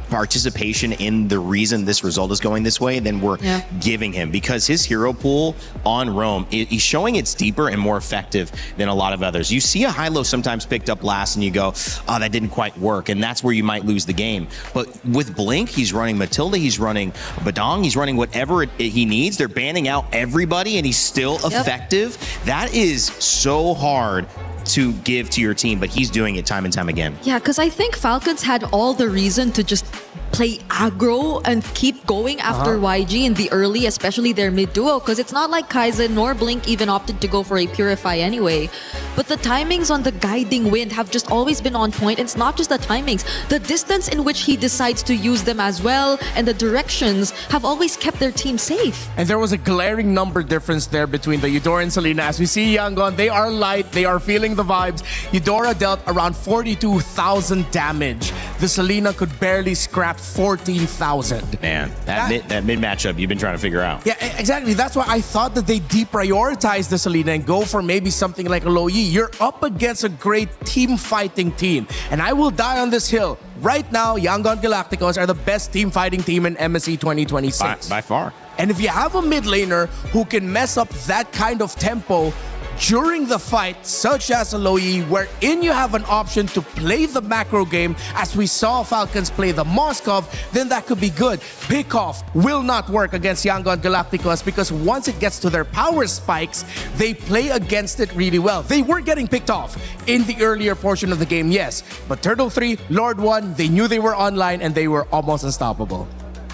participation in the reason this result is going this way than we're giving him, because his hero pool on Rome, he's showing it's deeper and more effective than a lot of others. You see a high-low sometimes picked up last and you go, oh, that didn't quite work, and that's where you might lose the game. But with Blink, he's running Matilda, he's running Badong, he's running whatever he needs. They're banning out everybody and he's still effective. That is so hard to give to your team, but he's doing it time and time again. Yeah, because I think Falcons had all the reason to just play aggro and keep going after YG in the early, especially their mid duo, because it's not like Kaizen nor Blink even opted to go for a Purify anyway. but the timings on the guiding wind have just always been on point. It's not just the timings, the distance in which he decides to use them as well, and the directions have always kept their team safe. And there was a glaring number difference there between the Eudora and Selena. As we see Yangon, they are light, they are feeling the vibes. Eudora dealt around 42,000 damage. The Selena could barely scrap 14,000. Man, that mid matchup you've been trying to figure out. Yeah, exactly. That's why I thought that they deprioritize the Selena and go for maybe something like a Lo Yi. You're up against a great team fighting team. And I will die on this hill. Right now, Yangon Galacticos are the best team fighting team in MSC 2026. By far. And if you have a mid laner who can mess up that kind of tempo during the fight, such as a Lo Yi, wherein you have an option to play the macro game, as we saw Falcons play the Moskov, then that could be good. Pickoff will not work against Yangon Galacticos because once it gets to their power spikes, they play against it really well. They were getting picked off in the earlier portion of the game, yes. But Turtle 3, Lord 1, they knew they were online and they were almost unstoppable.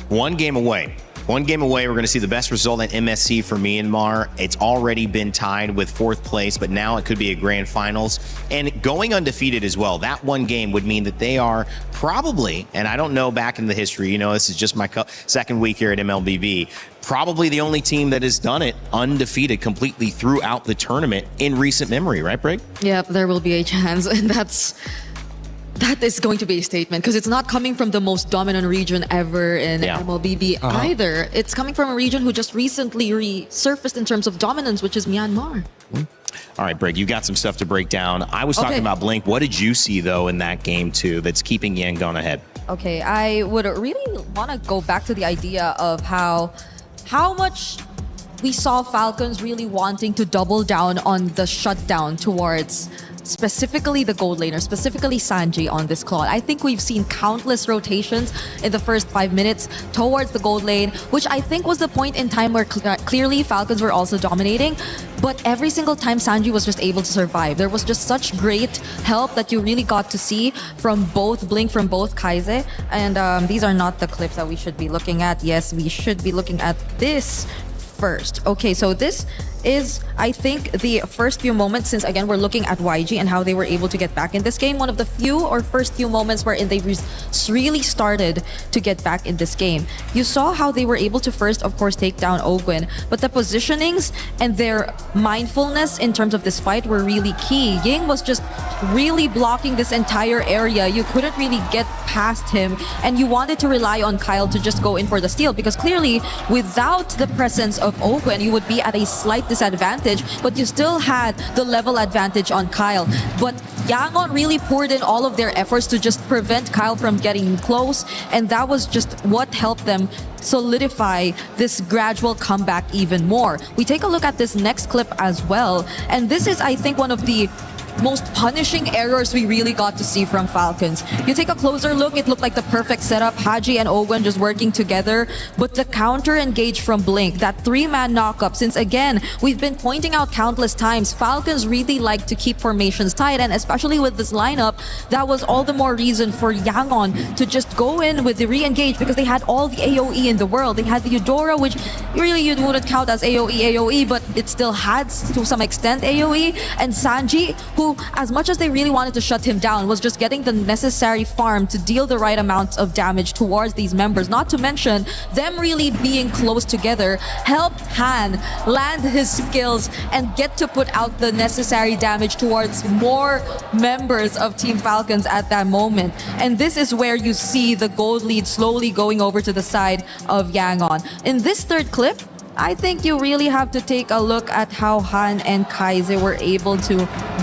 One game away. One game away, we're going to see the best result in MSC for Myanmar. It's already been tied with 4th place, but now it could be a grand finals. And going undefeated as well, that one game would mean that they are probably, and I don't know back in the history, you know, this is just my second week here at MLBB, probably the only team that has done it undefeated completely throughout the tournament in recent memory, right, Brig? Yep, there will be a chance, and that is going to be a statement because it's not coming from the most dominant region ever in MLBB either. It's coming from a region who just recently resurfaced in terms of dominance, which is Myanmar. All right, Brig, you got some stuff to break down. I was talking about Blink. What did you see, though, in that game, too, that's keeping Yangon ahead? Okay, I would really want to go back to the idea of how much we saw Falcons really wanting to double down on the shutdown towards specifically the gold laner, specifically Sanji on this Claude. I think we've seen countless rotations in the first 5 minutes towards the gold lane, which I think was the point in time where clearly Falcons were also dominating. But every single time Sanji was just able to survive. There was just such great help that you really got to see from both Blink, from both Kaise. And these are not the clips that we should be looking at. Yes, we should be looking at this first. Okay, so this is, I think, the first few moments, since again we're looking at YG and how they were able to get back in this game. One of the first few moments wherein they really started to get back in this game. You saw how they were able to first, of course, take down Ogwin, but the positionings and their mindfulness in terms of this fight were really key. Ying was just really blocking this entire area. You couldn't really get past him, and you wanted to rely on Kyle to just go in for the steal, because clearly without the presence of Ogwin, you would be at a slight disadvantage, but you still had the level advantage on Kyle. But Yangon really poured in all of their efforts to just prevent Kyle from getting close, and that was just what helped them solidify this gradual comeback even more. We take a look at this next clip as well, and this is, I think, one of the most punishing errors we really got to see from Falcons. You take a closer look, it looked like the perfect setup, Haji and Ogwen just working together, but the counter engage from Blink, that 3-man knockup, since again, we've been pointing out countless times, Falcons really like to keep formations tight, and especially with this lineup, that was all the more reason for Yangon to just go in with the re-engage, because they had all the AoE in the world. They had the Eudora, which really you wouldn't count as AoE, but it still had to some extent AoE, and Sanji, who, as much as they really wanted to shut him down, was just getting the necessary farm to deal the right amounts of damage towards these members. Not to mention, them really being close together helped Han land his skills and get to put out the necessary damage towards more members of Team Falcons at that moment. And this is where you see the gold lead slowly going over to the side of Yangon. In this third clip, I think you really have to take a look at how Han and Kaise were able to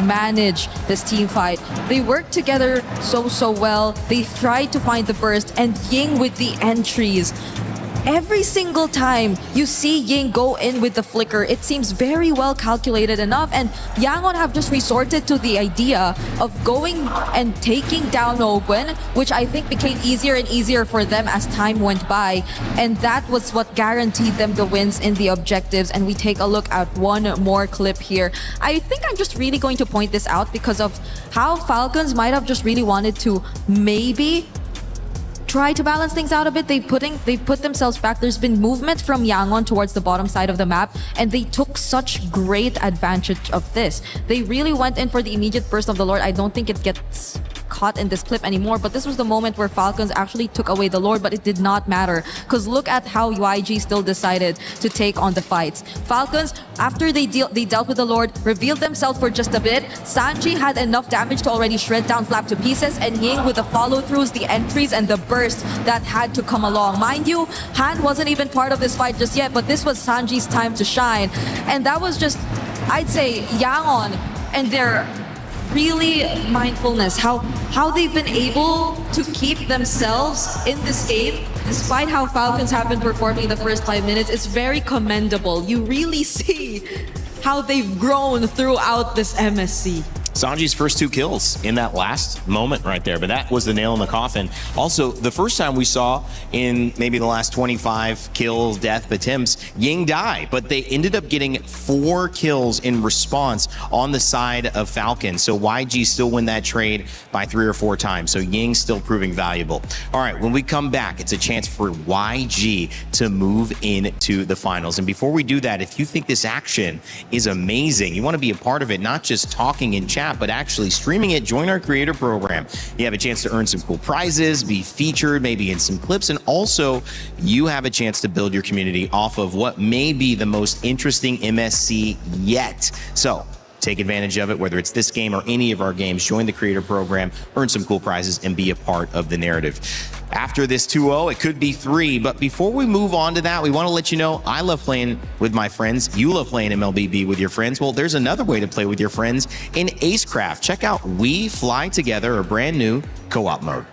manage this team fight. They worked together so well. They tried to find the burst, and Ying with the entries. Every single time you see Ying go in with the flicker, it seems very well calculated enough, and Yangon have just resorted to the idea of going and taking down Ogwen, which I think became easier and easier for them as time went by, and that was what guaranteed them the wins in the objectives. And we take a look at one more clip here. I think I'm just really going to point this out because of how Falcons might have just really wanted to maybe try to balance things out a bit. They've put themselves back. There's been movement from Yangon towards the bottom side of the map, and they took such great advantage of this. They really went in for the immediate burst of the Lord. I don't think it gets caught in this clip anymore, but this was the moment where Falcons actually took away the Lord, but it did not matter because look at how YG still decided to take on the fights. Falcons, after they dealt with the Lord, revealed themselves for just a bit. Sanji had enough damage to already shred down Flap to pieces, and Ying with the follow-throughs, the entries, and the burst that had to come along. Mind you, Han wasn't even part of this fight just yet, but this was Sanji's time to shine, and that was just, I'd say, Yangon and their really mindfulness, how they've been able to keep themselves in this game despite how Falcons have been performing in the first 5 minutes. It's very commendable. You really see how they've grown throughout this MSC. Sanji's first 2 kills in that last moment right there, but that was the nail in the coffin. Also, the first time we saw in maybe the last 25 kills, death attempts, Ying die, but they ended up getting 4 kills in response on the side of Falcon. So YG still win that trade by 3 or 4 times. So Ying still proving valuable. All right, when we come back, it's a chance for YG to move into the finals. And before we do that, if you think this action is amazing, you want to be a part of it, not just talking in chat, but actually streaming it, join our creator program. You have a chance to earn some cool prizes, be featured maybe in some clips, and also you have a chance to build your community off of what may be the most interesting MSC yet. So take advantage of it, whether it's this game or any of our games. Join the creator program, earn some cool prizes, and be a part of the narrative. After this 2-0, it could be 3, but before we move on to that, we want to let you know I love playing with my friends. You love playing MLBB with your friends. Well, there's another way to play with your friends in Acecraft. Check out We Fly Together, a brand new co-op mode.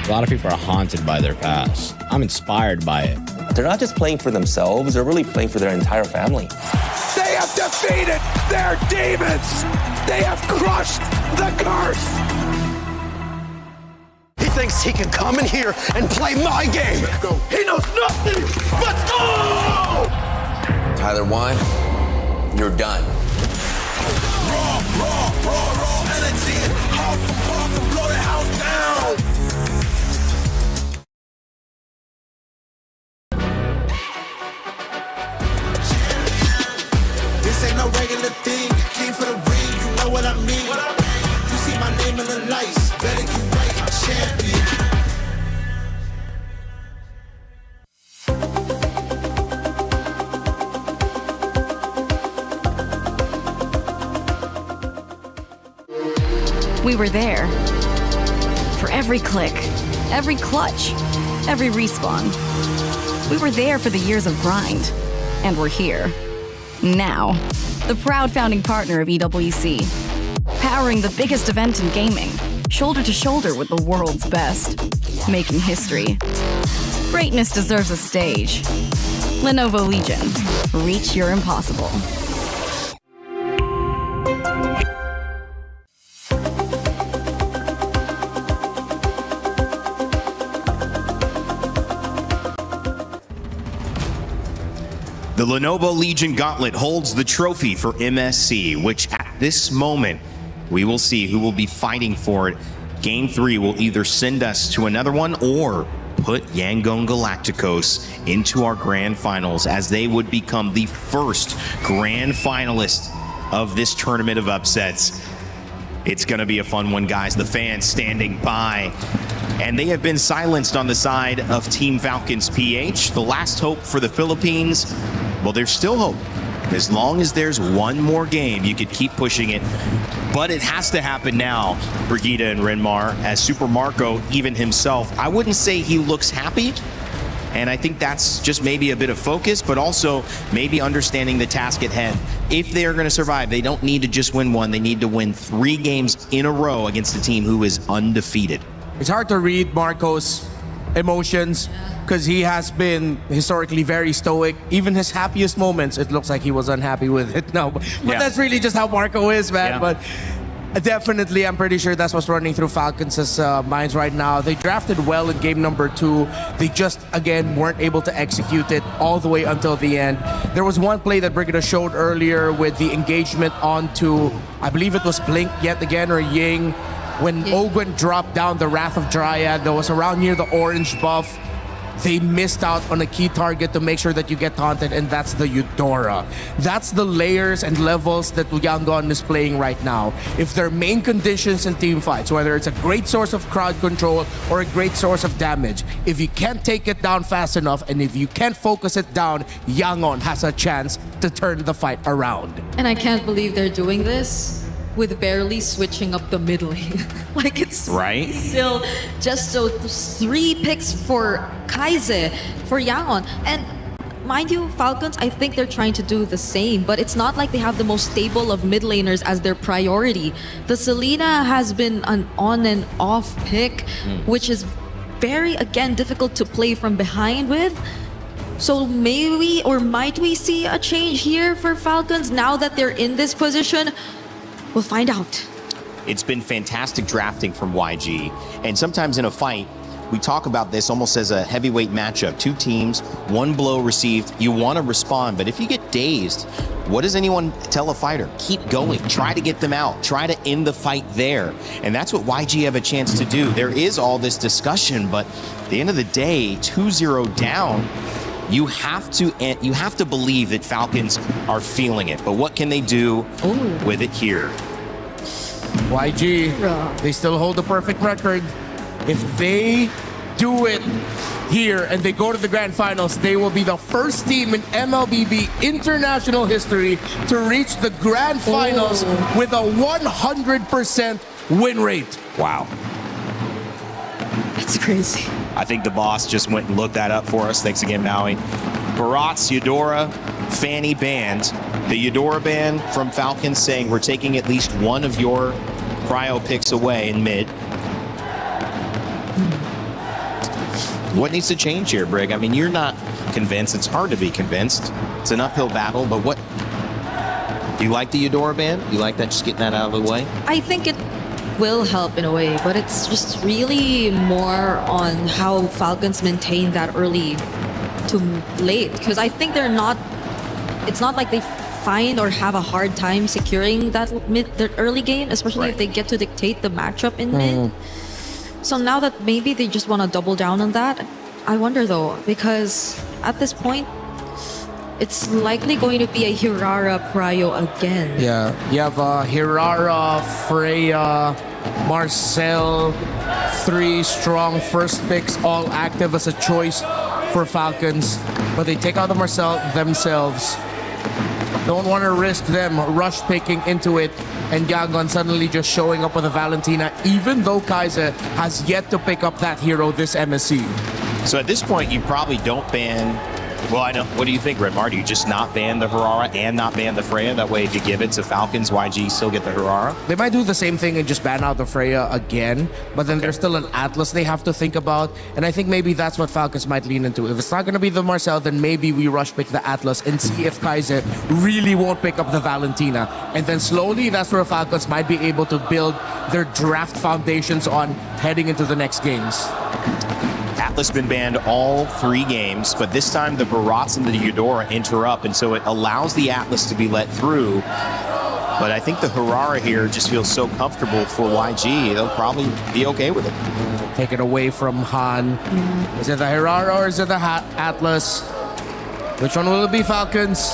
A lot of people are haunted by their past. I'm inspired by it. They're not just playing for themselves, they're really playing for their entire family. They have defeated their demons. They have crushed the curse. He thinks he can come in here and play my game. He knows nothing. Let's go! Tyler 1, you're done. Raw energy. Half for puff and blow the house down. This ain't no regular thing. Came for the ring, you know what I mean. You see my name in the lights. Better get right, I'm champion. We were there. For every click, every clutch, every respawn. We were there for the years of grind. And we're here. Now. The proud founding partner of EWC. Powering the biggest event in gaming. Shoulder to shoulder with the world's best. Making history. Greatness deserves a stage. Lenovo Legion. Reach your impossible. The Lenovo Legion Gauntlet holds the trophy for MSC, which at this moment, we will see who will be fighting for it. Game 3 will either send us to another one or put Yangon Galacticos into our grand finals, as they would become the first grand finalist of this tournament of upsets. It's going to be a fun one, guys. The fans standing by. And they have been silenced on the side of Team Falcons PH. The last hope for the Philippines, well, there's still hope. As long as there's one more game, you could keep pushing it. But it has to happen now, Brigida and Renmar, as Super Marco, even himself, I wouldn't say he looks happy. And I think that's just maybe a bit of focus, but also maybe understanding the task at hand. If they're going to survive, they don't need to just win one. They need to win 3 games in a row against a team who is undefeated. It's hard to read Marco's emotions because he has been historically very stoic. Even his happiest moments, it looks like he was unhappy with it. No, but that's really just how Marco is, man. Yeah. But definitely, I'm pretty sure that's what's running through Falcons' minds right now. They drafted well in game number 2. They just, again, weren't able to execute it all the way until the end. There was one play that Brigida showed earlier with the engagement onto, I believe it was Blink yet again, or Ying, when Ogwen dropped down the Wrath of Dryad that was around near the orange buff. They missed out on a key target to make sure that you get taunted, and that's the Eudora. That's the layers and levels that Yangon is playing right now. If their main conditions in team fights, whether it's a great source of crowd control or a great source of damage, if you can't take it down fast enough and if you can't focus it down, Yangon has a chance to turn the fight around. And I can't believe they're doing this with barely switching up the mid lane. Like it's right. Still just so 3 picks for Kaize, for Yangon. And mind you, Falcons, I think they're trying to do the same, but it's not like they have the most stable of mid laners as their priority. The Selena has been an on and off pick, which is very, again, difficult to play from behind with. So maybe, or might we see a change here for Falcons now that they're in this position? We'll find out. It's been fantastic drafting from YG. And sometimes in a fight, we talk about this almost as a heavyweight matchup. 2 teams, 1 blow received. You want to respond, but if you get dazed, what does anyone tell a fighter? Keep going. Try to get them out. Try to end the fight there. And that's what YG have a chance to do. There is all this discussion, but at the end of the day, 2-0 down, you have to believe that Falcons are feeling it. But what can they do with it here? YG, they still hold the perfect record. If they do it here and they go to the grand finals, they will be the first team in MLBB international history to reach the grand finals with a 100% win rate. Wow. That's crazy. I think the boss just went and looked that up for us. Thanks again, Maui. Barat's Eudora Fanny banned. The Eudora ban from Falcons saying we're taking at least one of your cryo picks away in mid. What needs to change here, Brig? I mean, you're not convinced. It's hard to be convinced. It's an uphill battle, but what? Do you like the Eudora ban? You like that, just getting that out of the way? I think it will help in a way, but it's just really more on how Falcons maintain that early to late, because I think they're not, it's not like they find or have a hard time securing that early game, especially if they get to dictate the matchup in mid. So now that maybe they just want to double down on that, I wonder though, because at this point, it's likely going to be a Hirara Cryo again. Yeah, you have Hirara, Freya, Marcel, 3 strong first picks, all active as a choice for Falcons. But they take out the Marcel themselves. Don't want to risk them rush picking into it and Yangon suddenly just showing up with a Valentina, even though Kaize has yet to pick up that hero this MSC. So at this point, you probably don't ban. Well, I know. What do you think, Redmar? Do you just not ban the Hirara and not ban the Freya? That way, if you give it to Falcons, YG still get the Hirara? They might do the same thing and just ban out the Freya again, but then there's still an Atlas they have to think about, and I think maybe that's what Falcons might lean into. If it's not going to be the Marcel, then maybe we rush pick the Atlas and see if Kaize really won't pick up the Valentina. And then slowly, that's where Falcons might be able to build their draft foundations on heading into the next games. Atlas been banned all 3 games, but this time the Barats and the Eudora interrupt, and so it allows the Atlas to be let through. But I think the Hirara here just feels so comfortable for YG, they'll probably be okay with it. Take it away from Han. Is it the Hirara or is it the Atlas? Which one will it be, Falcons?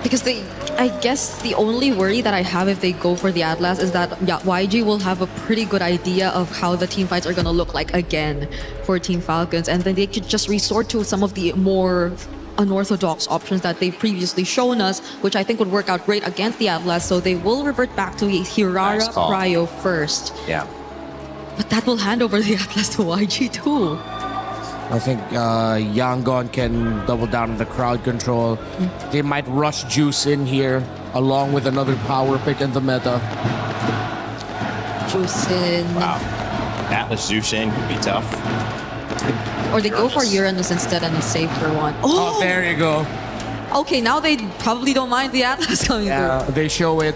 Because I guess the only worry that I have if they go for the Atlas is that YG will have a pretty good idea of how the team fights are going to look like again for Team Falcons, and then they could just resort to some of the more unorthodox options that they've previously shown us, which I think would work out great against the Atlas. So they will revert back to Hirara Nice call. Cryo first. Yeah. But that will hand over the Atlas to YG too. I think Yangon can double down on the crowd control. They might rush Juice in here, along with another power pick in the meta. Juice in. Wow. Atlas Zushin could be tough. Or they go for Uranus instead and a safer one. Oh, there you go. Okay, now they probably don't mind the Atlas coming through. They show it.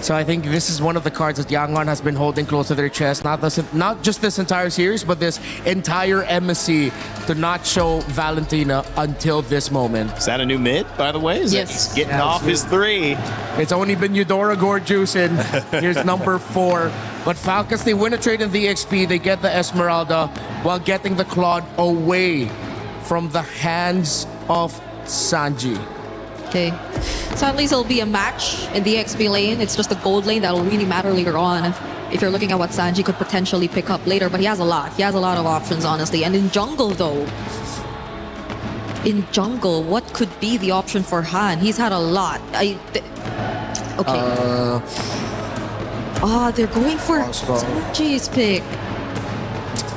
So I think this is one of the cards that Yangon has been holding close to their chest. Not just this entire series, but this entire MSC to not show Valentina until this moment. Is that a new mid, by the way? Is Yes. He's getting off his 3. It's only been Eudora Gore juicing. Here's number 4. But Falcons, they win a trade in the XP. They get the Esmeralda while getting the Claude away from the hands of Sanji. Okay. So at least it'll be a match in the XP lane. It's just the gold lane that'll really matter later on. If you're looking at what Sanji could potentially pick up later, but he has a lot. He has a lot of options, honestly. And in jungle, though, what could be the option for Han? He's had a lot. Okay. They're going for Sanji's pick.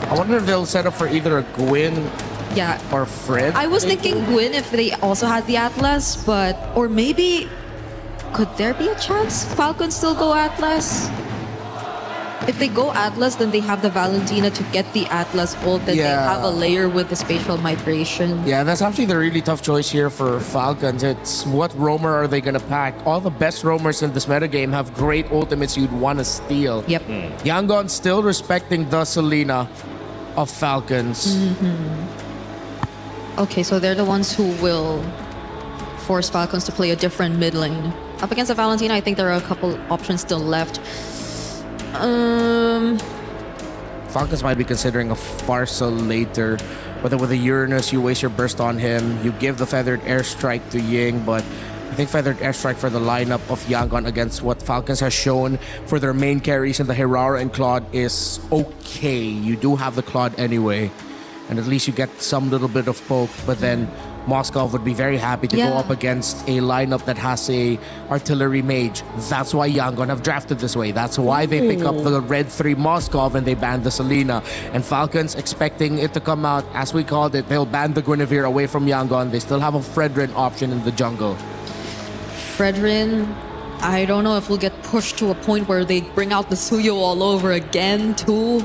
I wonder if they'll set up for either a Gwyn or Fred. I was thinking Gwyn if they also had the Atlas, or maybe could there be a chance Falcons still go Atlas? If they go Atlas, then they have the Valentina to get the Atlas ult, then they have a layer with the spatial migration. Yeah, that's actually the really tough choice here for Falcons. It's what roamer are they going to pack? All the best roamers in this metagame have great ultimates you'd want to steal. Yep. Yangon still respecting the Selena of Falcons. Okay, so they're the ones who will force Falcons to play a different mid lane. Up against the Valentina, I think there are a couple options still left. Falcons might be considering a Farsa later. Whether with a Uranus, you waste your burst on him. You give the Feathered Airstrike to Ying, but I think Feathered Airstrike for the lineup of Yangon against what Falcons has shown for their main carries in the Hirara and Claude is okay. You do have the Claude anyway, and at least you get some little bit of poke, but then Moskov would be very happy to go up against a lineup that has a artillery mage. That's why Yangon have drafted this way. That's why they pick up the red 3 Moskov and they ban the Selena. And Falcons expecting it to come out, as we called it, they'll ban the Guinevere away from Yangon. They still have a Fredrin option in the jungle. Fredrin, I don't know if we'll get pushed to a point where they bring out the Suyo all over again too.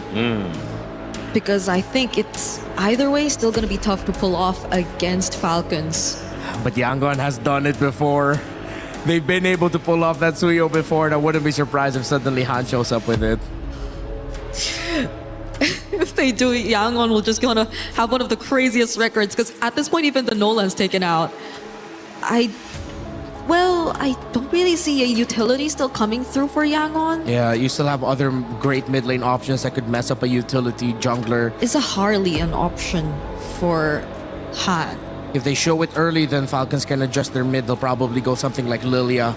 Because I think it's either way still going to be tough to pull off against Falcons. But Yangon has done it before. They've been able to pull off that Suyo before, and I wouldn't be surprised if suddenly Han shows up with it. If they do, Yangon will just gonna have one of the craziest records, because at this point even the Nolan's taken out. I don't really see a utility still coming through for Yangon. Yeah, you still have other great mid lane options that could mess up a utility jungler. Is a Harley an option for Han? If they show it early, then Falcons can adjust their mid. They'll probably go something like Lilia.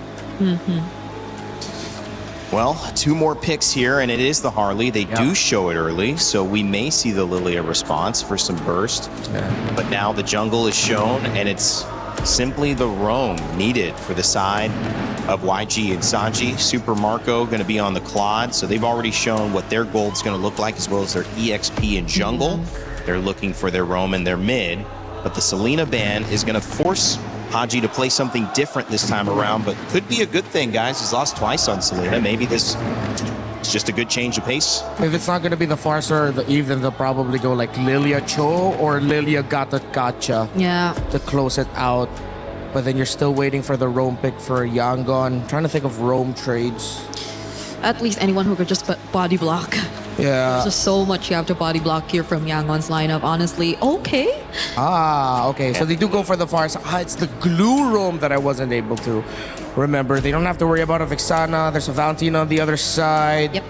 Well, 2 more picks here, and it is the Harley. They do show it early, so we may see the Lilia response for some burst. But now the jungle is shown, and it's simply the roam needed for the side of YG and Sanji. Super Marco going to be on the Claude, so they've already shown what their gold's going to look like, as well as their EXP in jungle. They're looking for their roam and their mid, but the Selena ban is going to force Haji to play something different this time around, but could be a good thing, guys. He's lost twice on Selena. Maybe this is just a good change of pace. If it's not going to be the Farsa or the Even, they'll probably go like Lilia Cho or Lilia Gotcha to close it out. But then you're still waiting for the roam pick for Yangon. Trying to think of roam trades. At least anyone who could just body block. Yeah. There's just so much you have to body block here from Yangon's lineup, honestly. Okay. Okay. So they do go for the Farsa. It's the glue roam that I wasn't able to remember. They don't have to worry about a Vixana. There's a Valentina on the other side. Yep.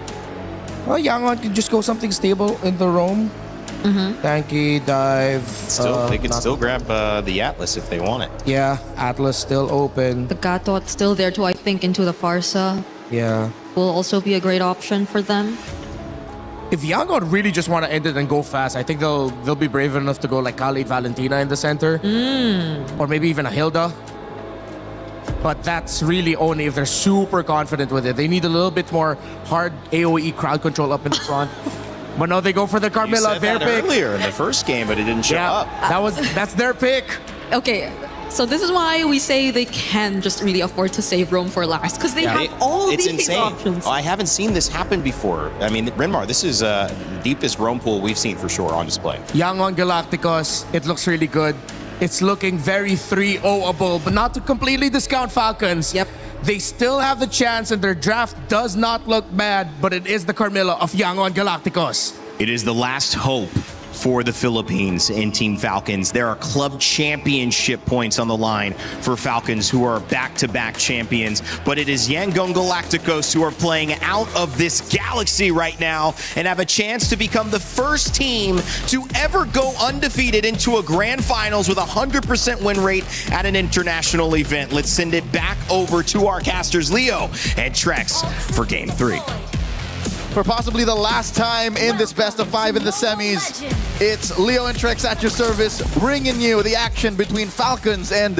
Well, Yangon can just go something stable in the roam. Tanky, dive. Still, they can still grab the Atlas if they want it. Yeah, Atlas still open. The Gatot still there too, I think, into the Farsa Yeah. will also be a great option for them. If Yangon really just want to end it and go fast, I think they'll be brave enough to go like Khalid Valentina in the center. Or maybe even a Hilda. But that's really only if they're super confident with it. They need a little bit more hard AoE crowd control up in the front. But no, they go for the You Carmilla, said their that pick. earlier in the first game, but it didn't show up. That's their pick. Okay, so this is why we say they can just really afford to save Rome for last, because they have all it's these insane. options. I haven't seen this happen before. I mean, Renmar, this is the deepest Rome pool we've seen for sure on display. Yangon Galacticos, it looks really good. It's looking very 3-0-able, but not to completely discount Falcons. Yep. They still have the chance, and their draft does not look bad, but it is the Carmilla of Yangon Galacticos. It is the last hope for the Philippines and Team Falcons. There are club championship points on the line for Falcons, who are back-to-back champions. But it is Yangon Galacticos who are playing out of this galaxy right now and have a chance to become the first team to ever go undefeated into a grand finals with a 100% win rate at an international event. Let's send it back over to our casters, Leo and Trex, for Game 3. For possibly the last time in this best of 5 in the semis, it's Leo and Trex at your service, bringing you the action between Falcons and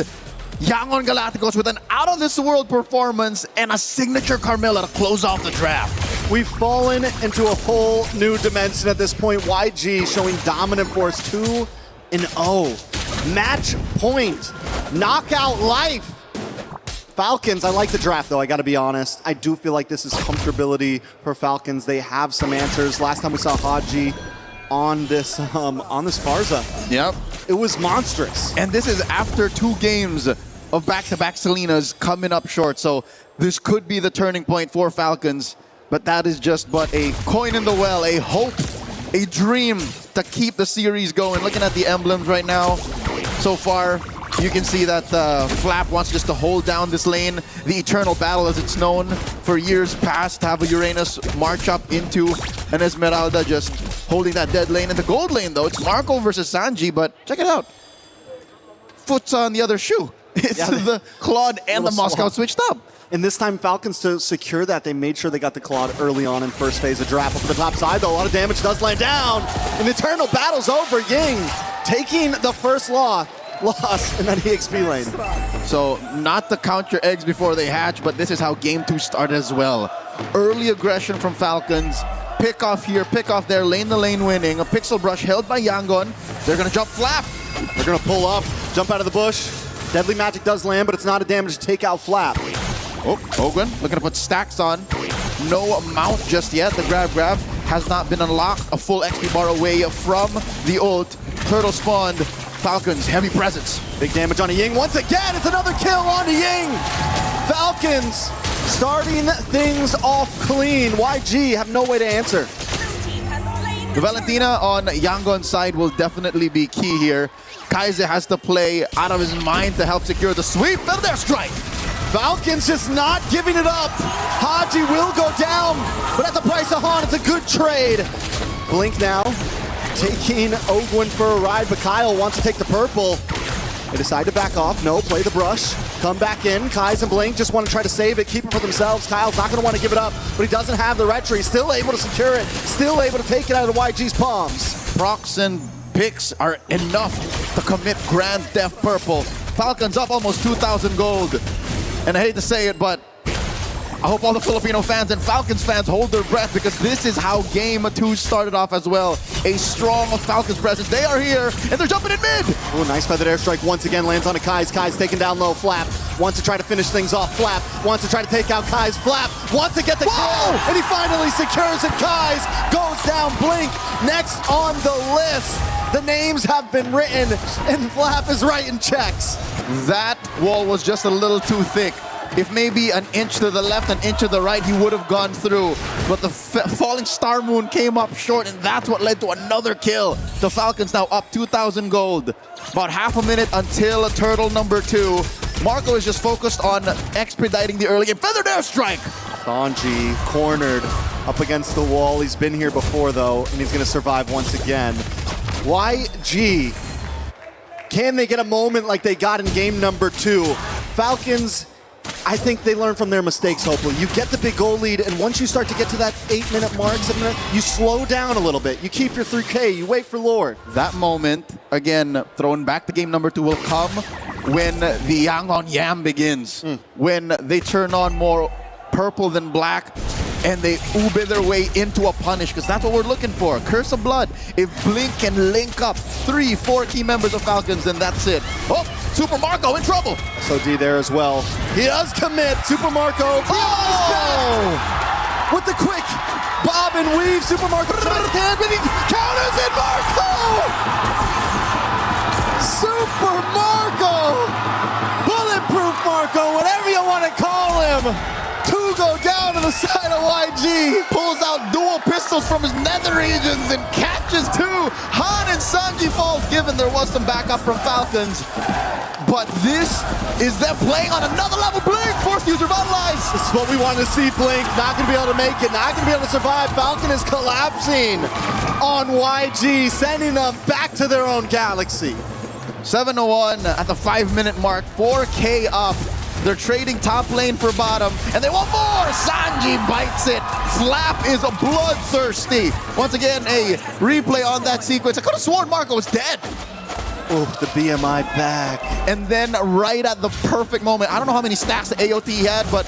Yangon Galacticos with an out-of-this-world performance and a signature Carmilla to close off the draft. We've fallen into a whole new dimension at this point. YG showing dominant force 2-0. Match point. Knockout life. Falcons, I like the draft though, I gotta be honest. I do feel like this is comfortability for Falcons. They have some answers. Last time we saw Haji on this Farza. Yep. It was monstrous. And this is after 2 games of back-to-back Selenas coming up short. So this could be the turning point for Falcons, but that is just but a coin in the well, a hope, a dream to keep the series going. Looking at the emblems right now, so far, you can see that Flap wants just to hold down this lane. The Eternal Battle, as it's known for years past, to have a Uranus march up into an Esmeralda, just holding that dead lane. In the gold lane, though, it's Marco versus Sanji, but check it out. Foot's on the other shoe. It's the Claude and the Moscow switched up. And this time, Falcons, to secure that, they made sure they got the Claude early on in first phase of draft. Up to the top side, though, a lot of damage does land down. And the Eternal Battle's over. Ying taking the first loss in that EXP lane. So not to count your eggs before they hatch, but this is how game 2 started as well. Early aggression from Falcons. Pick off here, pick off there, lane to lane winning. A pixel brush held by Yangon. They're gonna jump Flap. They're gonna pull up, jump out of the bush. Deadly Magic does land, but it's not a damage to take out Flap. Oh, Hogan looking to put stacks on. No amount just yet. The grab has not been unlocked. A full XP bar away from the ult. Turtle spawned. Falcons, heavy presence. Big damage on Ying. Once again, it's another kill on Ying. Falcons starting things off clean. YG have no way to answer. The Valentina on Yangon's side will definitely be key here. Kaiser has to play out of his mind to help secure the sweep. And their strike. Falcons just not giving it up. Haji will go down, but at the price of Han, it's a good trade. Blink now, taking Ogwin for a ride, but Kyle wants to take the purple. They decide to back off. No, play the brush. Come back in. Kai's and Blink just want to try to save it, keep it for themselves. Kyle's not going to want to give it up, but he doesn't have the retry. Still able to secure it. Still able to take it out of YG's palms. Procs and picks are enough to commit Grand Theft Purple. Falcons up almost 2,000 gold. And I hate to say it, but I hope all the Filipino fans and Falcons fans hold their breath, because this is how Game 2 started off as well. A strong Falcons presence. They are here, and they're jumping in mid. Oh, nice feathered airstrike once again lands on a Kai's. Kai's taken down low. Flap wants to try to finish things off. Flap wants to try to take out Kai's. Flap wants to get the kill, and he finally secures it. Kai's goes down. Blink next on the list. The names have been written, and Flap is writing checks. That wall was just a little too thick. If maybe an inch to the left, an inch to the right, he would have gone through. But the falling Star Moon came up short, and that's what led to another kill. The Falcons now up 2,000 gold. About half a minute until turtle number 2. Marco is just focused on expediting the early game. Feathered airstrike! Sanji cornered up against the wall. He's been here before, though, and he's going to survive once again. YG, can they get a moment like they got in game number 2? Falcons, I think they learn from their mistakes, hopefully. You get the big goal lead, and once you start to get to that 8-minute mark, 7-minute, you slow down a little bit. You keep your 3K, you wait for Lord. That moment, again, thrown back to game number 2, will come when the Yangon Yam begins. When they turn on more purple than black, and they ube their way into a punish, because that's what we're looking for. Curse of Blood. If Blink can link up 3-4 key members of Falcons, then that's it. Oh, Super Marco in trouble. SOD there as well. He does commit. Super Marco. With the quick bob and weave. Super Marco tries to stand, but he counters it. Marco! Super Marco! Bulletproof Marco, whatever you want to call him. 2 go down to the side of YG. Pulls out dual pistols from his nether regions and catches 2. Han and Sanji falls, given there was some backup from Falcons. But this is them playing on another level. Blink, fourth user revitalized. This is what we want to see, Blink. Not going to be able to make it. Not going to be able to survive. Falcon is collapsing on YG, sending them back to their own galaxy. 7-1 at the 5-minute mark. 4K up. They're trading top lane for bottom, and they want more! Sanji bites it. Slap is bloodthirsty. Once again, a replay on that sequence. I could have sworn Marco was dead. Oh, the BMI back. And then right at the perfect moment, I don't know how many stacks the AOT he had, but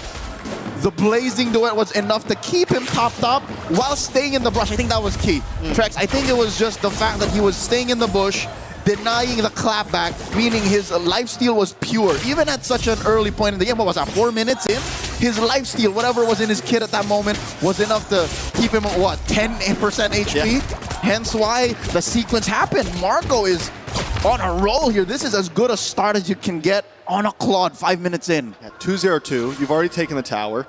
the blazing duet was enough to keep him topped up while staying in the brush. I think that was key. Trex, I think it was just the fact that he was staying in the bush, denying the clapback, meaning his lifesteal was pure. Even at such an early point in the game, what was that, 4 minutes in? His lifesteal, whatever was in his kit at that moment, was enough to keep him at what, 10% HP? Yeah. Hence why the sequence happened. Marco is on a roll here. This is as good a start as you can get on a Claude 5 minutes in. Yeah, 2-0-2, you've already taken the tower.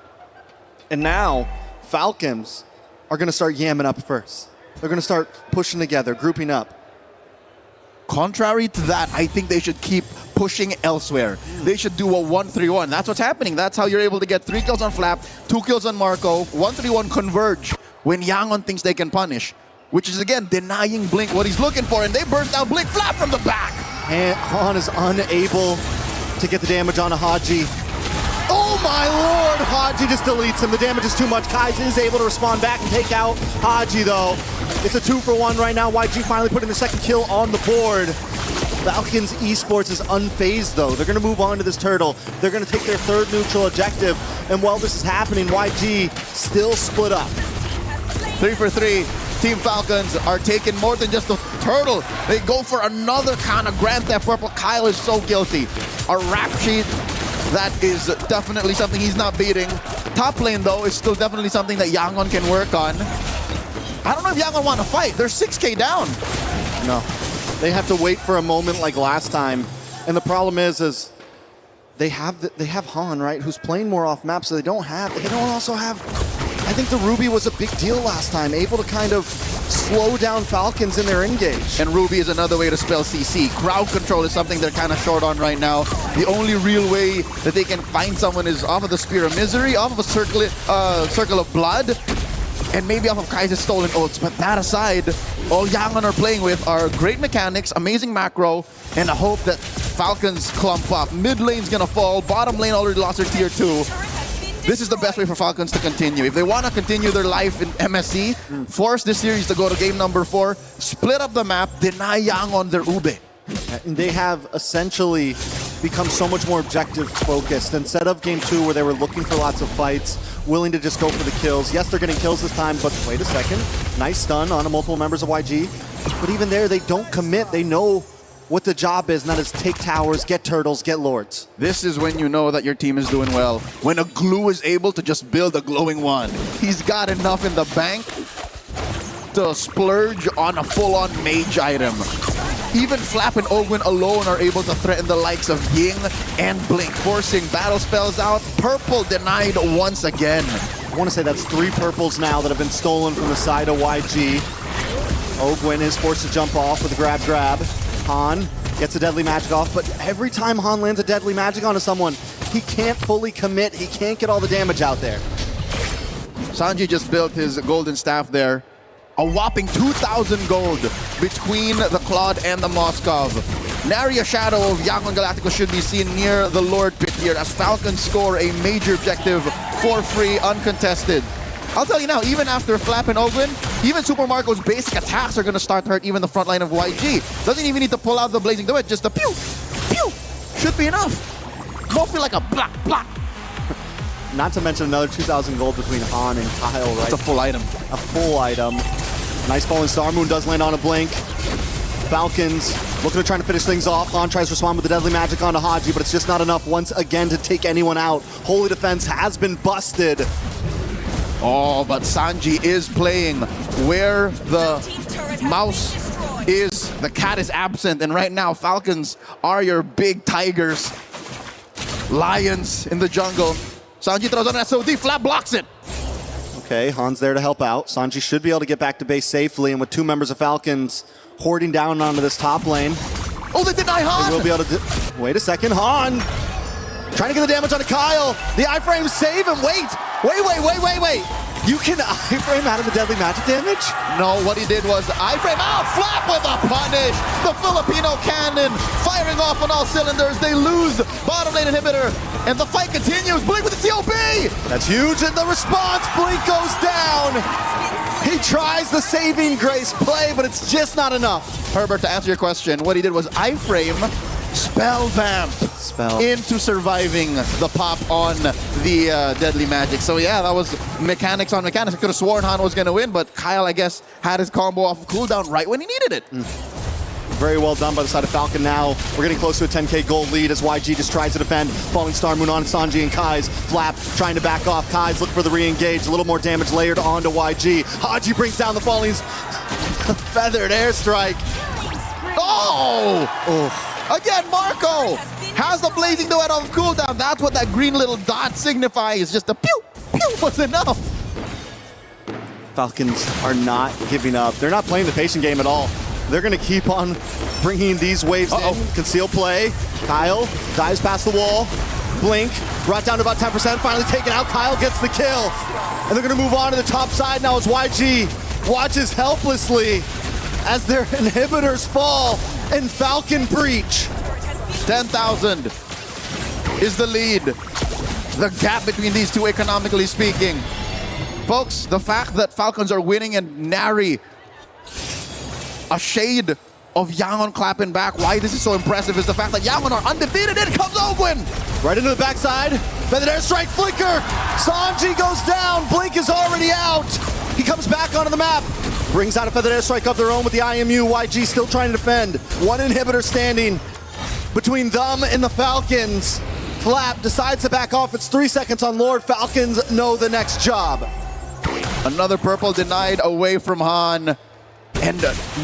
And now, Falcons are going to start yamming up first. They're going to start pushing together, grouping up. Contrary to that, I think they should keep pushing elsewhere. They should do a 1-3-1. That's what's happening. That's how you're able to get 3 kills on Flap, 2 kills on Marco, 1-3-1 converge when Yangon thinks they can punish, which is, again, denying Blink what he's looking for, and they burst out Blink Flap from the back. And Han is unable to get the damage on a Haji. Oh my lord! Haji just deletes him. The damage is too much. Kaizen is able to respond back and take out Haji, though. It's a 2-for-1 right now. YG finally putting the second kill on the board. Falcons Esports is unfazed, though. They're going to move on to this turtle. They're going to take their 3rd neutral objective. And while this is happening, YG still split up. 3 for 3. Team Falcons are taking more than just a turtle. They go for another kind of Grand Theft Purple. Kyle is so guilty. A rap sheet. That is definitely something he's not beating. Top lane, though, is still definitely something that Yangon can work on. I don't know if Yangon want to fight. They're 6K down. No. They have to wait for a moment like last time. And the problem is they have Han, right, who's playing more off map, so they don't also have... I think the Ruby was a big deal last time, able to kind of slow down Falcons in their engage. And Ruby is another way to spell CC. Crowd control is something they're kind of short on right now. The only real way that they can find someone is off of the Spear of Misery, off of a Circle of Blood, and maybe off of Kaiser's stolen ults. But that aside, all Yangon are playing with are great mechanics, amazing macro, and a hope that Falcons clump up. Mid lane's gonna fall, bottom lane already lost their tier 2. This is the best way for Falcons to continue. If they want to continue their life in MSC, force this series to go to game number 4, split up the map, deny Yangon their ube. And they have essentially become so much more objective focused. Instead of game 2 where they were looking for lots of fights, willing to just go for the kills. Yes, they're getting kills this time, but wait a second. Nice stun on multiple members of YG. But even there, they don't commit. They know what the job is, and that is take towers, get turtles, get lords. This is when you know that your team is doing well. When a glue is able to just build a glowing one. He's got enough in the bank to splurge on a full-on mage item. Even Flap and Ogwin alone are able to threaten the likes of Ying and Blink, forcing battle spells out. Purple denied once again. I want to say that's 3 purples now that have been stolen from the side of YG. Ogwin is forced to jump off with a grab. Han gets a deadly magic off, but every time Han lands a deadly magic onto someone, he can't fully commit. He can't get all the damage out there. Sanji just built his golden staff there. A whopping 2,000 gold between the Claude and the Moskov. Nary a shadow of Yangon Galacticos should be seen near the Lord pit here as Falcons score a major objective for free, uncontested. I'll tell you now, even after Flap and Ogwin, even Super Marco's basic attacks are going to start to hurt even the front line of YG. Doesn't even need to pull out the Blazing Duet, just a pew, pew, should be enough. Won't feel like a block, block. Not to mention another 2,000 gold between Han and Kyle, right? That's a full item. A full item. Nice falling Star Moon does land on a blink. Falcons looking to try to finish things off. Han tries to respond with the Deadly Magic onto Haji, but it's just not enough once again to take anyone out. Holy Defense has been busted. Oh, but Sanji is playing where the mouse is. The cat is absent, and right now Falcons are your big tigers. Lions in the jungle. Sanji throws on an SOD, Flap blocks it. Okay, Han's there to help out. Sanji should be able to get back to base safely, and with two members of Falcons hoarding down onto this top lane. Oh, they deny Han! They will be able to wait a second, Han! Trying to get the damage onto Kyle. The iframe save him. Wait. You can iframe out of the Deadly Magic damage? No, what he did was iframe out, Flap with a punish. The Filipino cannon firing off on all cylinders. They lose bottom lane inhibitor, and the fight continues. Blink with the COB. That's huge, and the response, Blink goes down. He tries the saving grace play, but it's just not enough. Herbert, to answer your question, what he did was iframe, spell vamp into surviving the pop on the Deadly Magic. So yeah, that was mechanics on mechanics. I could have sworn Han was going to win, but Kyle, I guess, had his combo off of cooldown right when he needed it. Very well done by the side of Falcon now. We're getting close to a 10k gold lead as YG just tries to defend. Falling Star Moon on Sanji and Kai's. Flap trying to back off. Kai's looking for the re-engage. A little more damage layered onto YG. Haji brings down the Falling's feathered airstrike. Oh! Again, Marco has the Blazing Duet off cooldown. That's what that green little dot signifies. Just a pew, pew was enough. Falcons are not giving up. They're not playing the patient game at all. They're going to keep on bringing these waves in. Conceal play. Kyle dives past the wall. Blink brought down to about 10%. Finally taken out. Kyle gets the kill. And they're going to move on to the top side now as YG watches helplessly as their inhibitors fall and Falcon breach. 10,000 is the lead. The gap between these two, economically speaking. Folks, the fact that Falcons are winning and nary a shade of Yangon clapping back, why this is so impressive is the fact that Yangon are undefeated. In comes Ogwin! Right into the backside. Feathered airstrike flicker. Sanji goes down. Blink is already out. He comes back onto the map. Brings out a feathered airstrike of their own with the IMU. YG still trying to defend. One inhibitor standing between them and the Falcons. Flap decides to back off. It's 3 seconds on Lord. Falcons know the next job. Another purple denied away from Han. And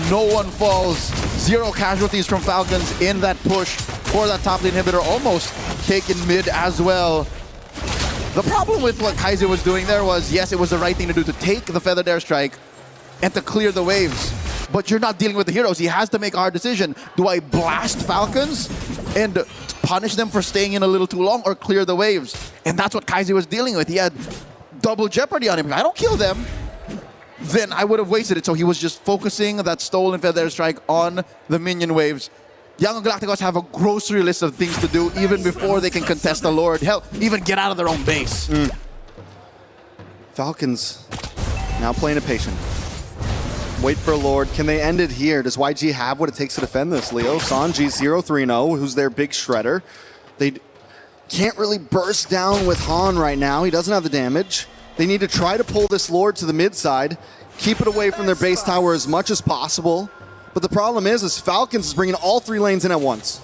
no one falls. 0 casualties from Falcons in that push for that top lane inhibitor. Almost taken mid as well. The problem with what Kaiser was doing there was, yes, it was the right thing to do to take the feathered airstrike and to clear the waves. But you're not dealing with the heroes. He has to make a hard decision. Do I blast Falcons and punish them for staying in a little too long, or clear the waves? And that's what Kaiser was dealing with. He had double jeopardy on him. If I don't kill them, then I would have wasted it. So he was just focusing that stolen feather strike on the minion waves. Yangon Galacticos have a grocery list of things to do even before they can contest the Lord. Hell, even get out of their own base. Falcons now playing a patient. Wait for a Lord. Can they end it here? Does YG have what it takes to defend this, Leo? Sanji's 0-3-0, who's their big shredder. They can't really burst down with Han right now. He doesn't have the damage. They need to try to pull this Lord to the mid side, keep it away from their base tower as much as possible. But the problem is Falcons is bringing all 3 lanes in at once.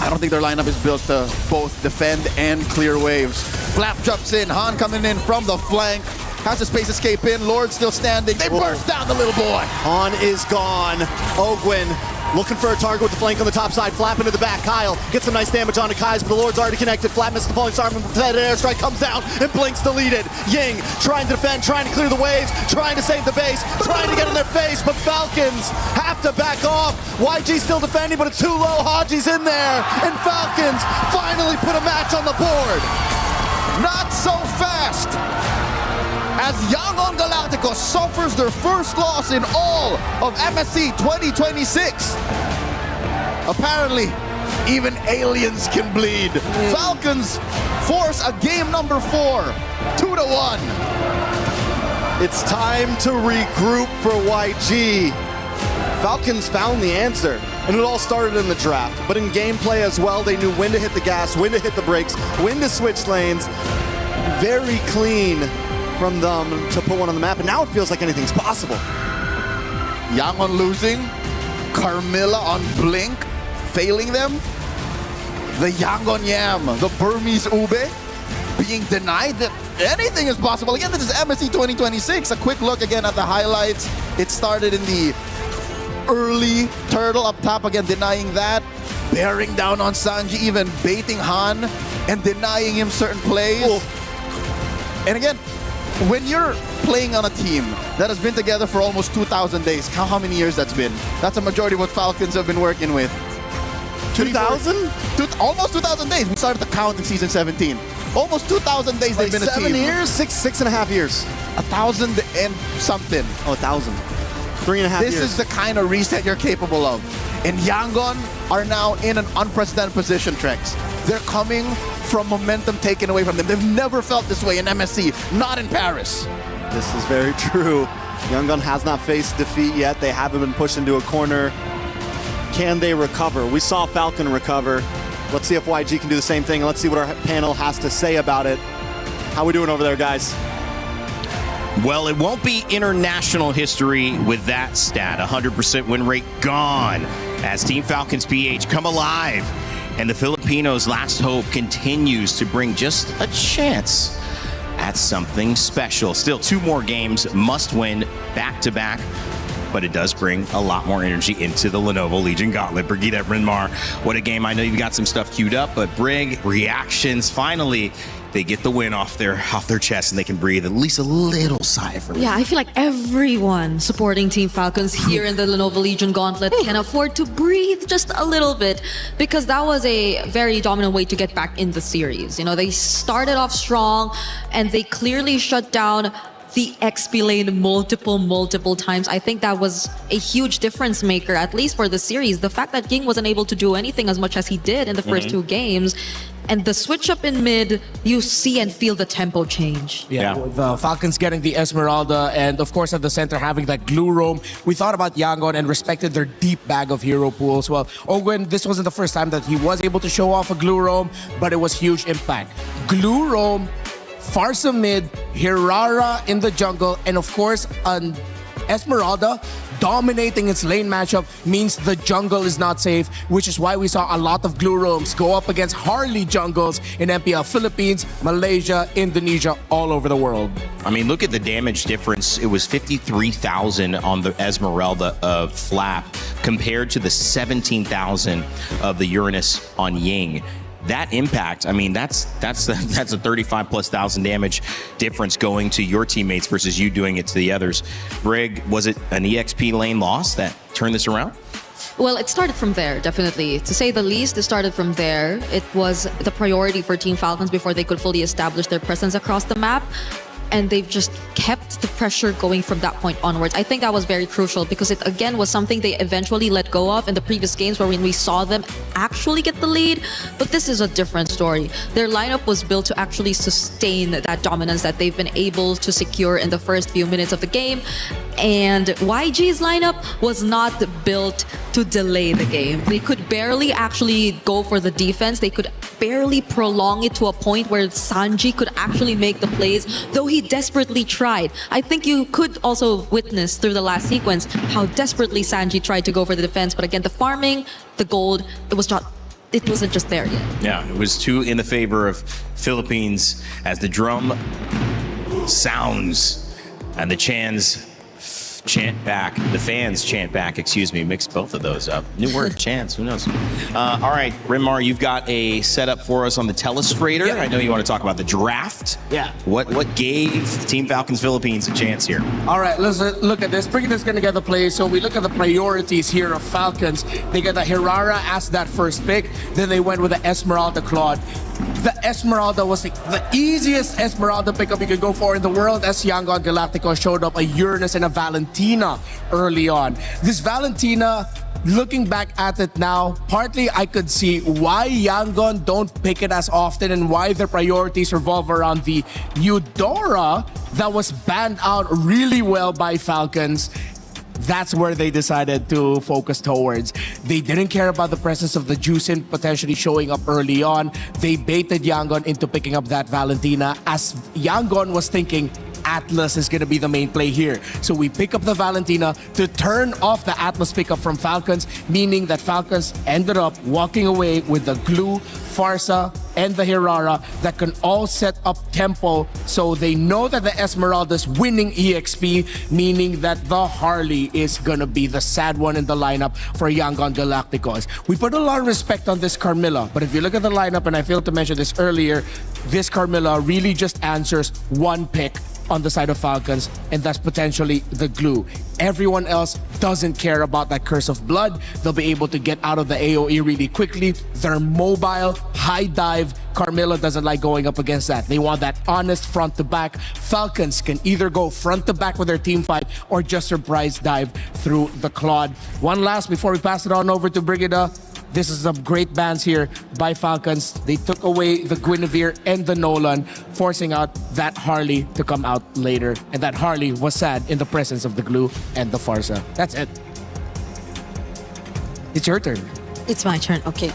I don't think their lineup is built to both defend and clear waves. Flap jumps in, Han coming in from the flank. Has a space escape in, Lord still standing. They burst down the little boy. Han is gone. Ogwin looking for a target with the flank on the top side. Flap into the back. Kyle gets some nice damage onto Kai's, but the Lord's already connected. Flap misses the falling star. That airstrike comes down and Blink's deleted. Ying trying to defend, trying to clear the waves, trying to save the base, trying to get in their face, but Falcons have to back off. YG still defending, but it's too low. Haji's in there, and Falcons finally put a match on the board. Not so fast. as Yangon Galacticos suffers their first loss in all of MSC 2026. Apparently, even aliens can bleed. Falcons force a game number 4, 2-1. It's time to regroup for YG. Falcons found the answer, and it all started in the draft. But in gameplay as well, they knew when to hit the gas, when to hit the brakes, when to switch lanes. Very clean from them to put one on the map, and now it feels like anything's possible. Yangon losing, Carmilla on Blink, failing them. The Yangon Yam, the Burmese Ube, being denied that anything is possible. Again, this is MSC 2026. A quick look again at the highlights. It started in the early turtle up top, again denying that. Bearing down on Sanji, even baiting Han and denying him certain plays. And again, when you're playing on a team that has been together for almost 2,000 days, count how many years that's been. That's a majority of what Falcons have been working with. 2,000? Almost 2,000 days. We started to count in season 17. Almost 2,000 days they've been a team. 7 years? Six and a half years. 1,000 and something. Oh, 1,000. 3.5 years. This is the kind of reset you're capable of. And Yangon are now in an unprecedented position, Trex. They're coming from momentum taken away from them. They've never felt this way in MSC, not in Paris. This is very true. Yangon has not faced defeat yet. They haven't been pushed into a corner. Can they recover? We saw Falcon recover. Let's see if YG can do the same thing. Let's see what our panel has to say about it. How we doing over there, guys? Well, it won't be international history with that stat. 100% win rate gone as Team Falcons PH come alive. And the Filipinos' last hope continues to bring just a chance at something special. Still 2 more games, must win back-to-back. But it does bring a lot more energy into the Lenovo Legion Gauntlet. Brigitte Rinmar, what a game. I know you've got some stuff queued up, but Brig, reactions, finally, they get the win off their chest and they can breathe at least a little sigh of relief. Yeah, I feel like everyone supporting Team Falcons here in the Lenovo Legion Gauntlet can afford to breathe just a little bit, because that was a very dominant way to get back in the series. You know, they started off strong and they clearly shut down the XP lane multiple times. I think that was a huge difference maker, at least for the series. The fact that Ging wasn't able to do anything as much as he did in the first 2 games, and the switch up in mid, you see and feel the tempo change. Yeah, with the Falcons getting the Esmeralda, and of course at the center having that glue roam. We thought about Yangon and respected their deep bag of hero pools. Well, Ogwen, this wasn't the first time that he was able to show off a glue roam, but it was huge impact. Glue roam, Farsa mid, Hirara in the jungle, and of course an Esmeralda dominating its lane matchup means the jungle is not safe, which is why we saw a lot of glue roams go up against Harley jungles in MPL Philippines, Malaysia, Indonesia, all over the world. I mean, look at the damage difference. It was 53,000 on the Esmeralda of Flap compared to the 17,000 of the Uranus on Ying. That impact, I mean, that's a 35,000+ damage difference going to your teammates versus you doing it to the others. Brig, was it an EXP lane loss that turned this around? Well, it started from there, definitely. To say the least, it started from there. It was the priority for Team Falcons before they could fully establish their presence across the map. And they've just kept the pressure going from that point onwards. I think that was very crucial because it, again, was something they eventually let go of in the previous games where when we saw them actually get the lead. But this is a different story. Their lineup was built to actually sustain that dominance that they've been able to secure in the first few minutes of the game. And YG's lineup was not built to delay the game. They could barely actually go for the defense. They could barely prolong it to a point where Sanji could actually make the plays, though he desperately tried. I think you could also witness through the last sequence how desperately Sanji tried to go for the defense. But again, the farming, the gold, it wasn't just there yet. Yeah, it was 2 in the favor of Philippines as the drum sounds and the fans chant back, mix both of those up. New word, chants, who knows? All right, Rinmar, you've got a setup for us on the Telestrator. Yeah. I know you want to talk about the draft. Yeah. What gave Team Falcons Philippines a chance here? All right, let's look at this. Bring this going to get the play. So we look at the priorities here of Falcons. They get the Hirara as that first pick. Then they went with the Esmeralda Claude. the Esmeralda was the easiest Esmeralda pickup you could go for in the world, as Yangon Galacticos showed up a Uranus and a Valentina early on. This Valentina, looking back at it now, partly I could see why Yangon don't pick it as often and why their priorities revolve around the Eudora that was banned out really well by Falcons. That's where they decided to focus towards. They didn't care about the presence of the Juicin potentially showing up early on. They baited Yangon into picking up that Valentina, as Yangon was thinking Atlas is going to be the main play here. So we pick up the Valentina to turn off the Atlas pickup from Falcons, meaning that Falcons ended up walking away with the Glue, Farsa, and the Hirara that can all set up tempo, so they know that the Esmeralda's winning EXP, meaning that the Harley is gonna be the sad one in the lineup for Yangon Galacticos. We put a lot of respect on this Carmilla, but if you look at the lineup, and I failed to mention this earlier, this Carmilla really just answers one pick on the side of Falcons, and that's potentially the Glue. Everyone else doesn't care about that Curse of Blood. They'll be able to get out of the AoE really quickly. They're mobile, high dive. Carmilla doesn't like going up against that. They want that honest front to back. Falcons can either go front to back with their team fight or just surprise dive through the Claude. One last before we pass it on over to Brigida. This is some great bans here by Falcons. They took away the Guinevere and the Nolan, forcing out that Harley to come out later. And that Harley was sad in the presence of the Glue and the Farsa. That's it. It's your turn. It's my turn. Okay.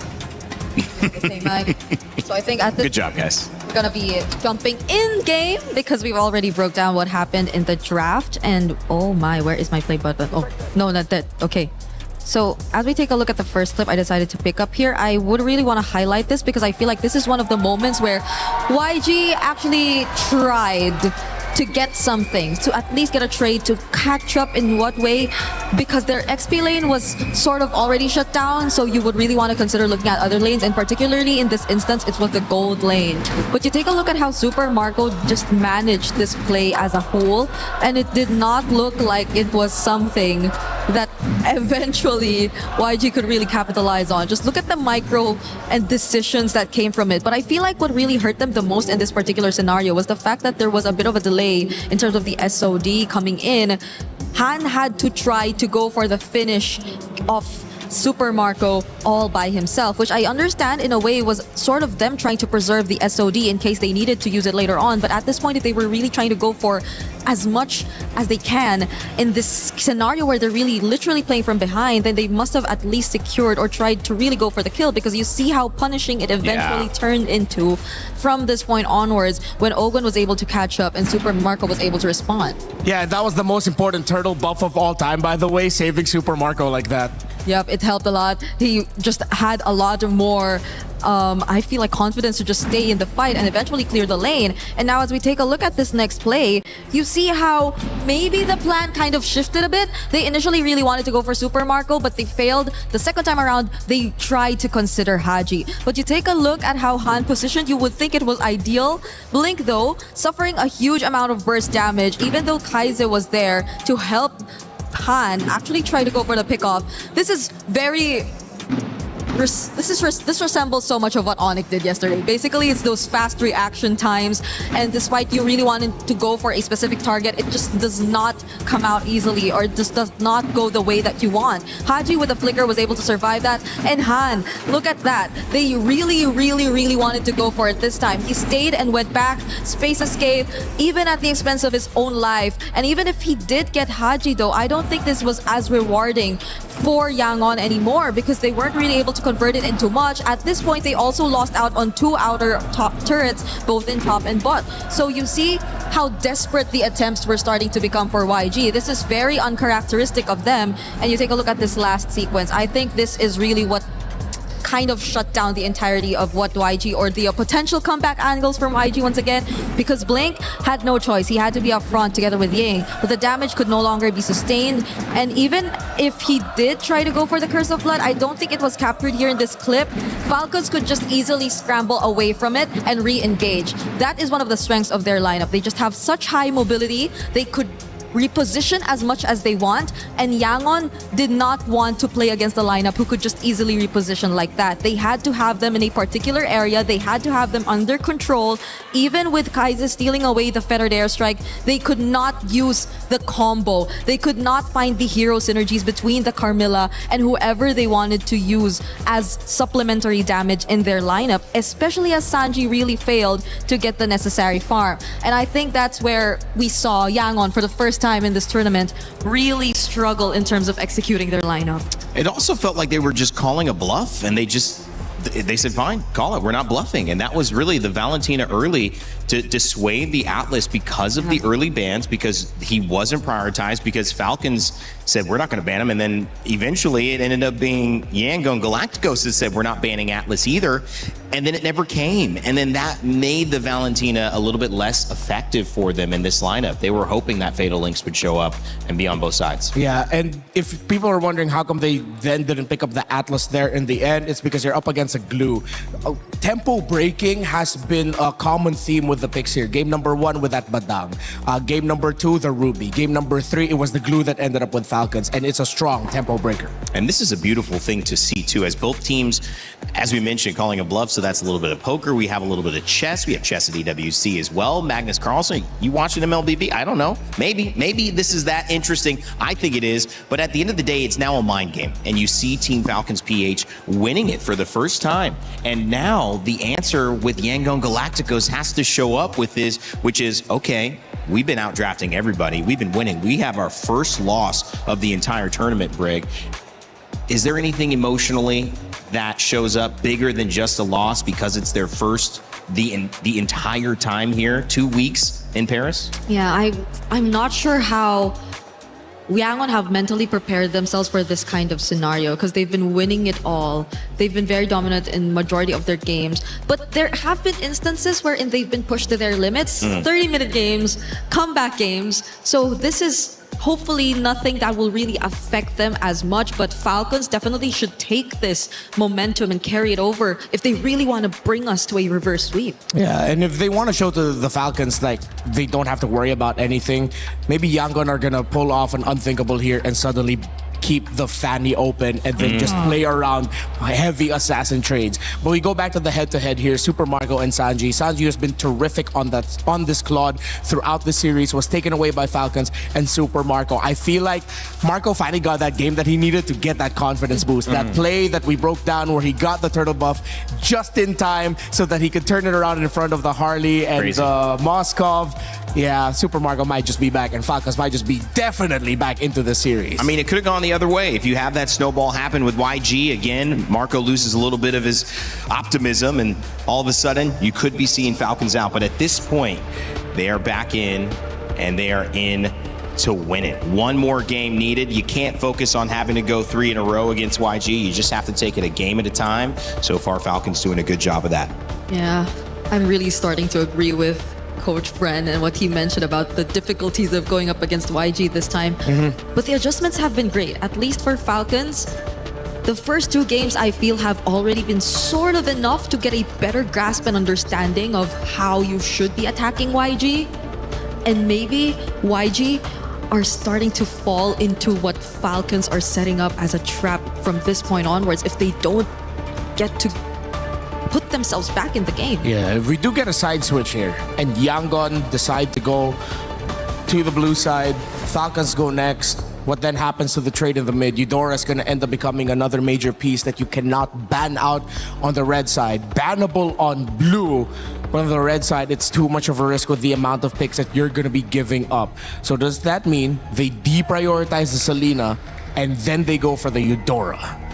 Okay, Mike. So I think at this Good job, guys. we're gonna be jumping in game because we've already broke down what happened in the draft. And oh my, where is my play button? Oh no, not that. Okay. So as we take a look at the first clip I decided to pick up here, I would really want to highlight this because I feel like this is one of the moments where YG actually tried to get something, to at least get a trade, to catch up in what way, because their XP lane was sort of already shut down, so you would really want to consider looking at other lanes, and particularly in this instance, it was the gold lane. But you take a look at how Super Marco just managed this play as a whole, and it did not look like it was something that eventually YG could really capitalize on. Just look at the micro and decisions that came from it. But I feel like what really hurt them the most in this particular scenario was the fact that there was a bit of a delay in terms of the SOD coming in. Han had to try to go for the finish of Super Marco all by himself, which I understand in a way was sort of them trying to preserve the SOD in case they needed to use it later on. But at this point, if they were really trying to go for as much as they can in this scenario where they're really literally playing from behind, then they must have at least secured or tried to really go for the kill, because you see how punishing it eventually turned into from this point onwards when Ogun was able to catch up and Super Marco was able to respond. Yeah, that was the most important turtle buff of all time, by the way, saving Super Marco like that. Yep, it helped a lot. He just had a lot more, I feel like, confidence to just stay in the fight and eventually clear the lane. And now as we take a look at this next play, you see how maybe the plan kind of shifted a bit. They initially really wanted to go for Super Marco, but they failed. The second time around, they tried to consider Haji. But you take a look at how Han positioned, you would think it was ideal. Blink, though, suffering a huge amount of burst damage, even though Kaiser was there to help Han actually try to go for the pickoff. This is very... This resembles so much of what Onyx did yesterday. Basically, it's those fast reaction times, and despite you really wanting to go for a specific target, it just does not come out easily, or just does not go the way that you want. Haji with a flicker was able to survive that, and Han, look at that. They really wanted to go for it this time. He stayed and went back, space escape, even at the expense of his own life. And even if he did get Haji, though, I don't think this was as rewarding for Yangon anymore, because they weren't really able to convert it into much. At this point, they also lost out on 2 outer top turrets, both in top and bot. So you see how desperate the attempts were starting to become for YG. This is very uncharacteristic of them. And you take a look at this last sequence. I think this is really what kind of shut down the entirety of what YG, or the potential comeback angles from YG once again, because Blink had no choice. He had to be up front together with Ying, but the damage could no longer be sustained. And even if he did try to go for the Curse of Blood, I don't think it was captured here in this clip. Falcons could just easily scramble away from it and re-engage. That is one of the strengths of their lineup. They just have such high mobility. They could reposition as much as they want. And Yangon did not want to play against the lineup who could just easily reposition like that. They had to have them in a particular area. They had to have them under control. Even with Kaiser stealing away the feathered airstrike, they could not use the combo. They could not find the hero synergies between the Carmilla and whoever they wanted to use as supplementary damage in their lineup, especially as Sanji really failed to get the necessary farm. And I think that's where we saw Yangon for the first time in this tournament really struggle in terms of executing their lineup. It also felt like they were just calling a bluff, and they said, fine, call it, we're not bluffing. And that was really the Valentina early to dissuade the Atlas because of the early bans, because he wasn't prioritized, because Falcons said, we're not going to ban him. And then eventually it ended up being Yangon Galacticos that said, we're not banning Atlas either. And then it never came. And then that made the Valentina a little bit less effective for them in this lineup. They were hoping that Fatal Links would show up and be on both sides. Yeah, and if people are wondering how come they then didn't pick up the Atlas there in the end, it's because you're up against a glue. Tempo breaking has been a common theme with the picks here. Game number 1 with that Badang. Game number 2, the Ruby. Game number 3, it was the glue that ended up with Falcons, and it's a strong tempo breaker. And this is a beautiful thing to see too, as both teams, as we mentioned, calling a bluff, so that's a little bit of poker. We have a little bit of chess. We have chess at EWC as well. Magnus Carlsen, you watching MLBB? I don't know. Maybe this is that interesting. I think it is. But at the end of the day, it's now a mind game. And you see Team Falcons PH winning it for the first time. And now the answer with Yangon Galacticos has to show up with this, which is, okay, we've been out drafting everybody. We've been winning. We have our first loss of the entire tournament, Brig. Is there anything emotionally that shows up bigger than just a loss because it's their first the entire time here, 2 weeks in Paris? Yeah, I'm not sure how Yangon have mentally prepared themselves for this kind of scenario, because they've been winning it all. They've been very dominant in majority of their games, but there have been instances wherein they've been pushed to their limits, 30-minute games, comeback games. So this is hopefully nothing that will really affect them as much, but Falcons definitely should take this momentum and carry it over if they really want to bring us to a reverse sweep. Yeah, and if they want to show to the Falcons like they don't have to worry about anything, maybe Yangon are gonna pull off an unthinkable here and suddenly keep the Fanny open and then just play around heavy assassin trades. But we go back to the head-to-head here, Super Marco and Sanji. Sanji has been terrific on this Claude throughout the series, was taken away by Falcons and Super Marco. I feel like Marco finally got that game that he needed to get that confidence boost. That play that we broke down where he got the turtle buff just in time so that he could turn it around in front of the Harley and the Moskov. Yeah, Super Marco might just be back and Falcons might just be definitely back into the series. I mean, it could have gone the other way. If you have that snowball happen with YG, again, Marco loses a little bit of his optimism and all of a sudden you could be seeing Falcons out. But at this point, they are back in and they are in to win it. One more game needed. You can't focus on having to go 3 in a row against YG. You just have to take it a game at a time. So far, Falcons doing a good job of that. Yeah, I'm really starting to agree with Coach Bren and what he mentioned about the difficulties of going up against YG this time. But the adjustments have been great, at least for Falcons. The first 2 games I feel have already been sort of enough to get a better grasp and understanding of how you should be attacking YG. And maybe YG are starting to fall into what Falcons are setting up as a trap from this point onwards if they don't get to put themselves back in the game. Yeah, if we do get a side switch here and Yangon decide to go to the blue side, Falcons go next, what then happens to the trade in the mid? Eudora is going to end up becoming another major piece that you cannot ban out on the red side. Bannable on blue, but on the red side, it's too much of a risk with the amount of picks that you're going to be giving up. So does that mean they deprioritize the Selena and then they go for the Eudora?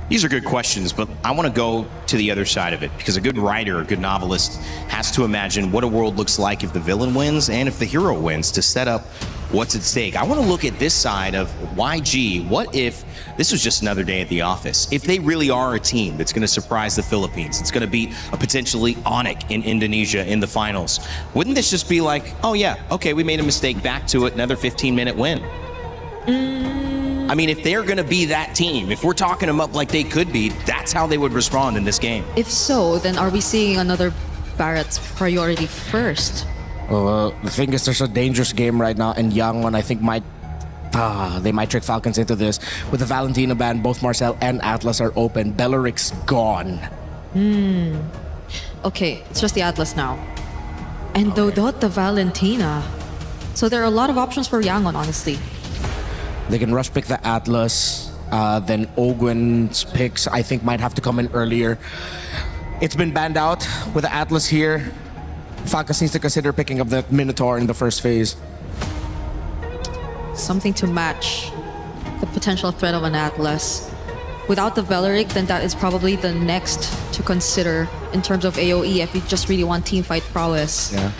These are good questions, but I want to go to the other side of it because a good writer, a good novelist has to imagine what a world looks like if the villain wins and if the hero wins to set up what's at stake. I want to look at this side of YG. What if this was just another day at the office? If they really are a team that's going to surprise the Philippines, it's going to beat a potentially Onyx in Indonesia in the finals, wouldn't this just be like, oh yeah, okay, we made a mistake, back to it, another 15-minute win? I mean, if they're going to be that team, if we're talking them up like they could be, that's how they would respond in this game. If so, then are we seeing another Barrett's priority first? The thing is, there's a dangerous game right now, and Yangon, I think, they might trick Falcons into this. With the Valentina ban, both Marcel and Atlas are open. Belleric's gone. Okay, it's just the Atlas now. And Dodot the Valentina. So there are a lot of options for Yangon, honestly. They can rush pick the Atlas. Then Ogwen's picks, I think, might have to come in earlier. It's been banned out with the Atlas here. Falcons needs to consider picking up the Minotaur in the first phase. Something to match the potential threat of an Atlas. Without the Veleric, then that is probably the next to consider in terms of AoE if you just really want teamfight prowess. Yeah.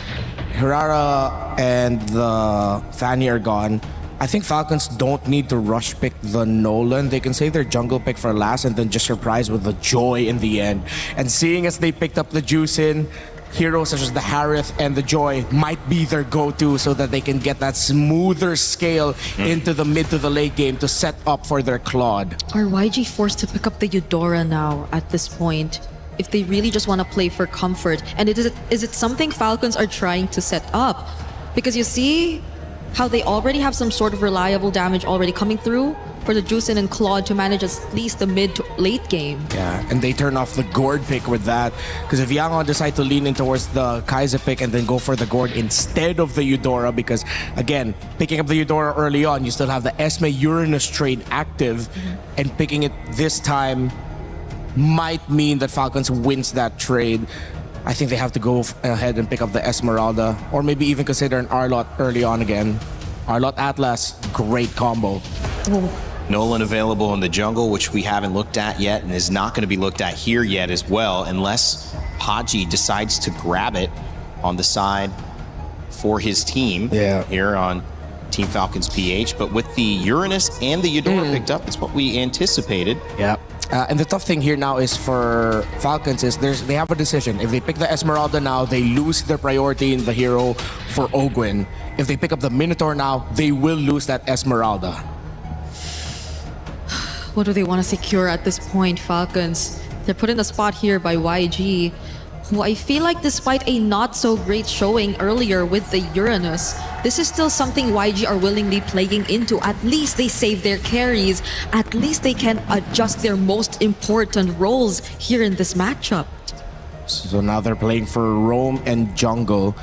Hirara and the Fanny are gone. I think Falcons don't need to rush pick the Nolan. They can save their jungle pick for last and then just surprise with the Joy in the end. And seeing as they picked up the Juicin, heroes such as the Harith and the Joy might be their go-to so that they can get that smoother scale into the mid to the late game to set up for their Claude. Are YG forced to pick up the Eudora now at this point? If they really just want to play for comfort? And is it something Falcons are trying to set up? Because you see how they already have some sort of reliable damage already coming through for the Juicin and Claude to manage at least the mid to late game. Yeah, and they turn off the Gord pick with that. Because if Yangon decide to lean in towards the Kaiser pick and then go for the Gord instead of the Eudora, because again, picking up the Eudora early on, you still have the Esme Uranus trade active, and picking it this time might mean that Falcons wins that trade. I think they have to go ahead and pick up the Esmeralda, or maybe even consider an Arlot early on again. Arlot Atlas, great combo. Nolan available in the jungle, which we haven't looked at yet and is not going to be looked at here yet as well, unless Haji decides to grab it on the side for his team here on Team Falcons PH. But with the Uranus and the Eudora picked up, it's what we anticipated. Yeah. And the tough thing here now is for Falcons is they have a decision. If they pick the Esmeralda now, they lose their priority in the hero for Ogwen. If they pick up the Minotaur now, they will lose that Esmeralda. What do they want to secure at this point, Falcons? They're put in the spot here by YG, who I feel like despite a not so great showing earlier with the Uranus, this is still something YG are willingly playing into. At least they save their carries. At least they can adjust their most important roles here in this matchup. So now they're playing for roam and jungle.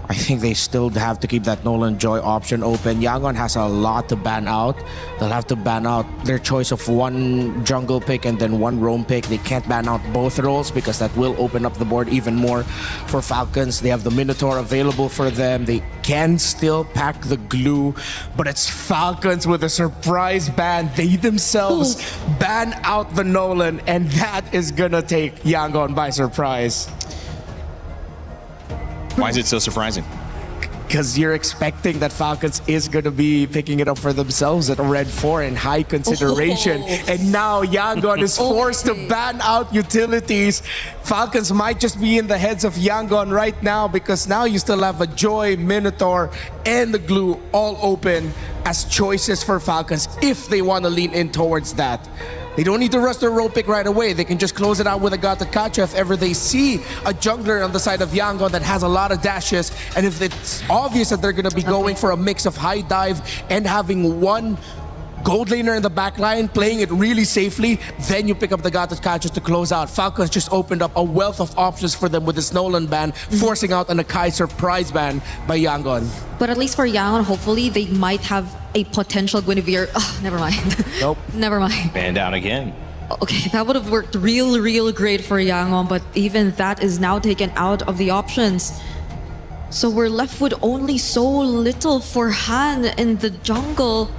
I think they still have to keep that Nolan Joy option open. Yangon has a lot to ban out. They'll have to ban out their choice of one jungle pick and then one roam pick. They can't ban out both roles because that will open up the board even more for Falcons. They have the Minotaur available for them. They can still pack the glue, but it's Falcons with a surprise ban. They themselves ban out the Nolan, and that is gonna take Yangon by surprise. Why is it so surprising? Because you're expecting that Falcons is going to be picking it up for themselves at a red 4 in high consideration. And now Yangon is forced to ban out utilities. Falcons might just be in the heads of Yangon right now because now you still have a Joy, Minotaur, and the Glue all open as choices for Falcons if they want to lean in towards that. They don't need to rush their roll pick right away. They can just close it out with a Gatakacha if ever they see a jungler on the side of Yangon that has a lot of dashes. And if it's obvious that they're going to be going for a mix of high dive and having one gold laner in the back line, playing it really safely, then you pick up the Gatakacha to close out. Falcons just opened up a wealth of options for them with this Nolan ban, forcing out an Akai surprise ban by Yangon. But at least for Yangon, hopefully they might have a potential Guinevere. Oh, never mind. Nope. Never mind. Banned out again. Okay, that would have worked real great for Yangon, but even that is now taken out of the options. So we're left with only so little for Han in the jungle.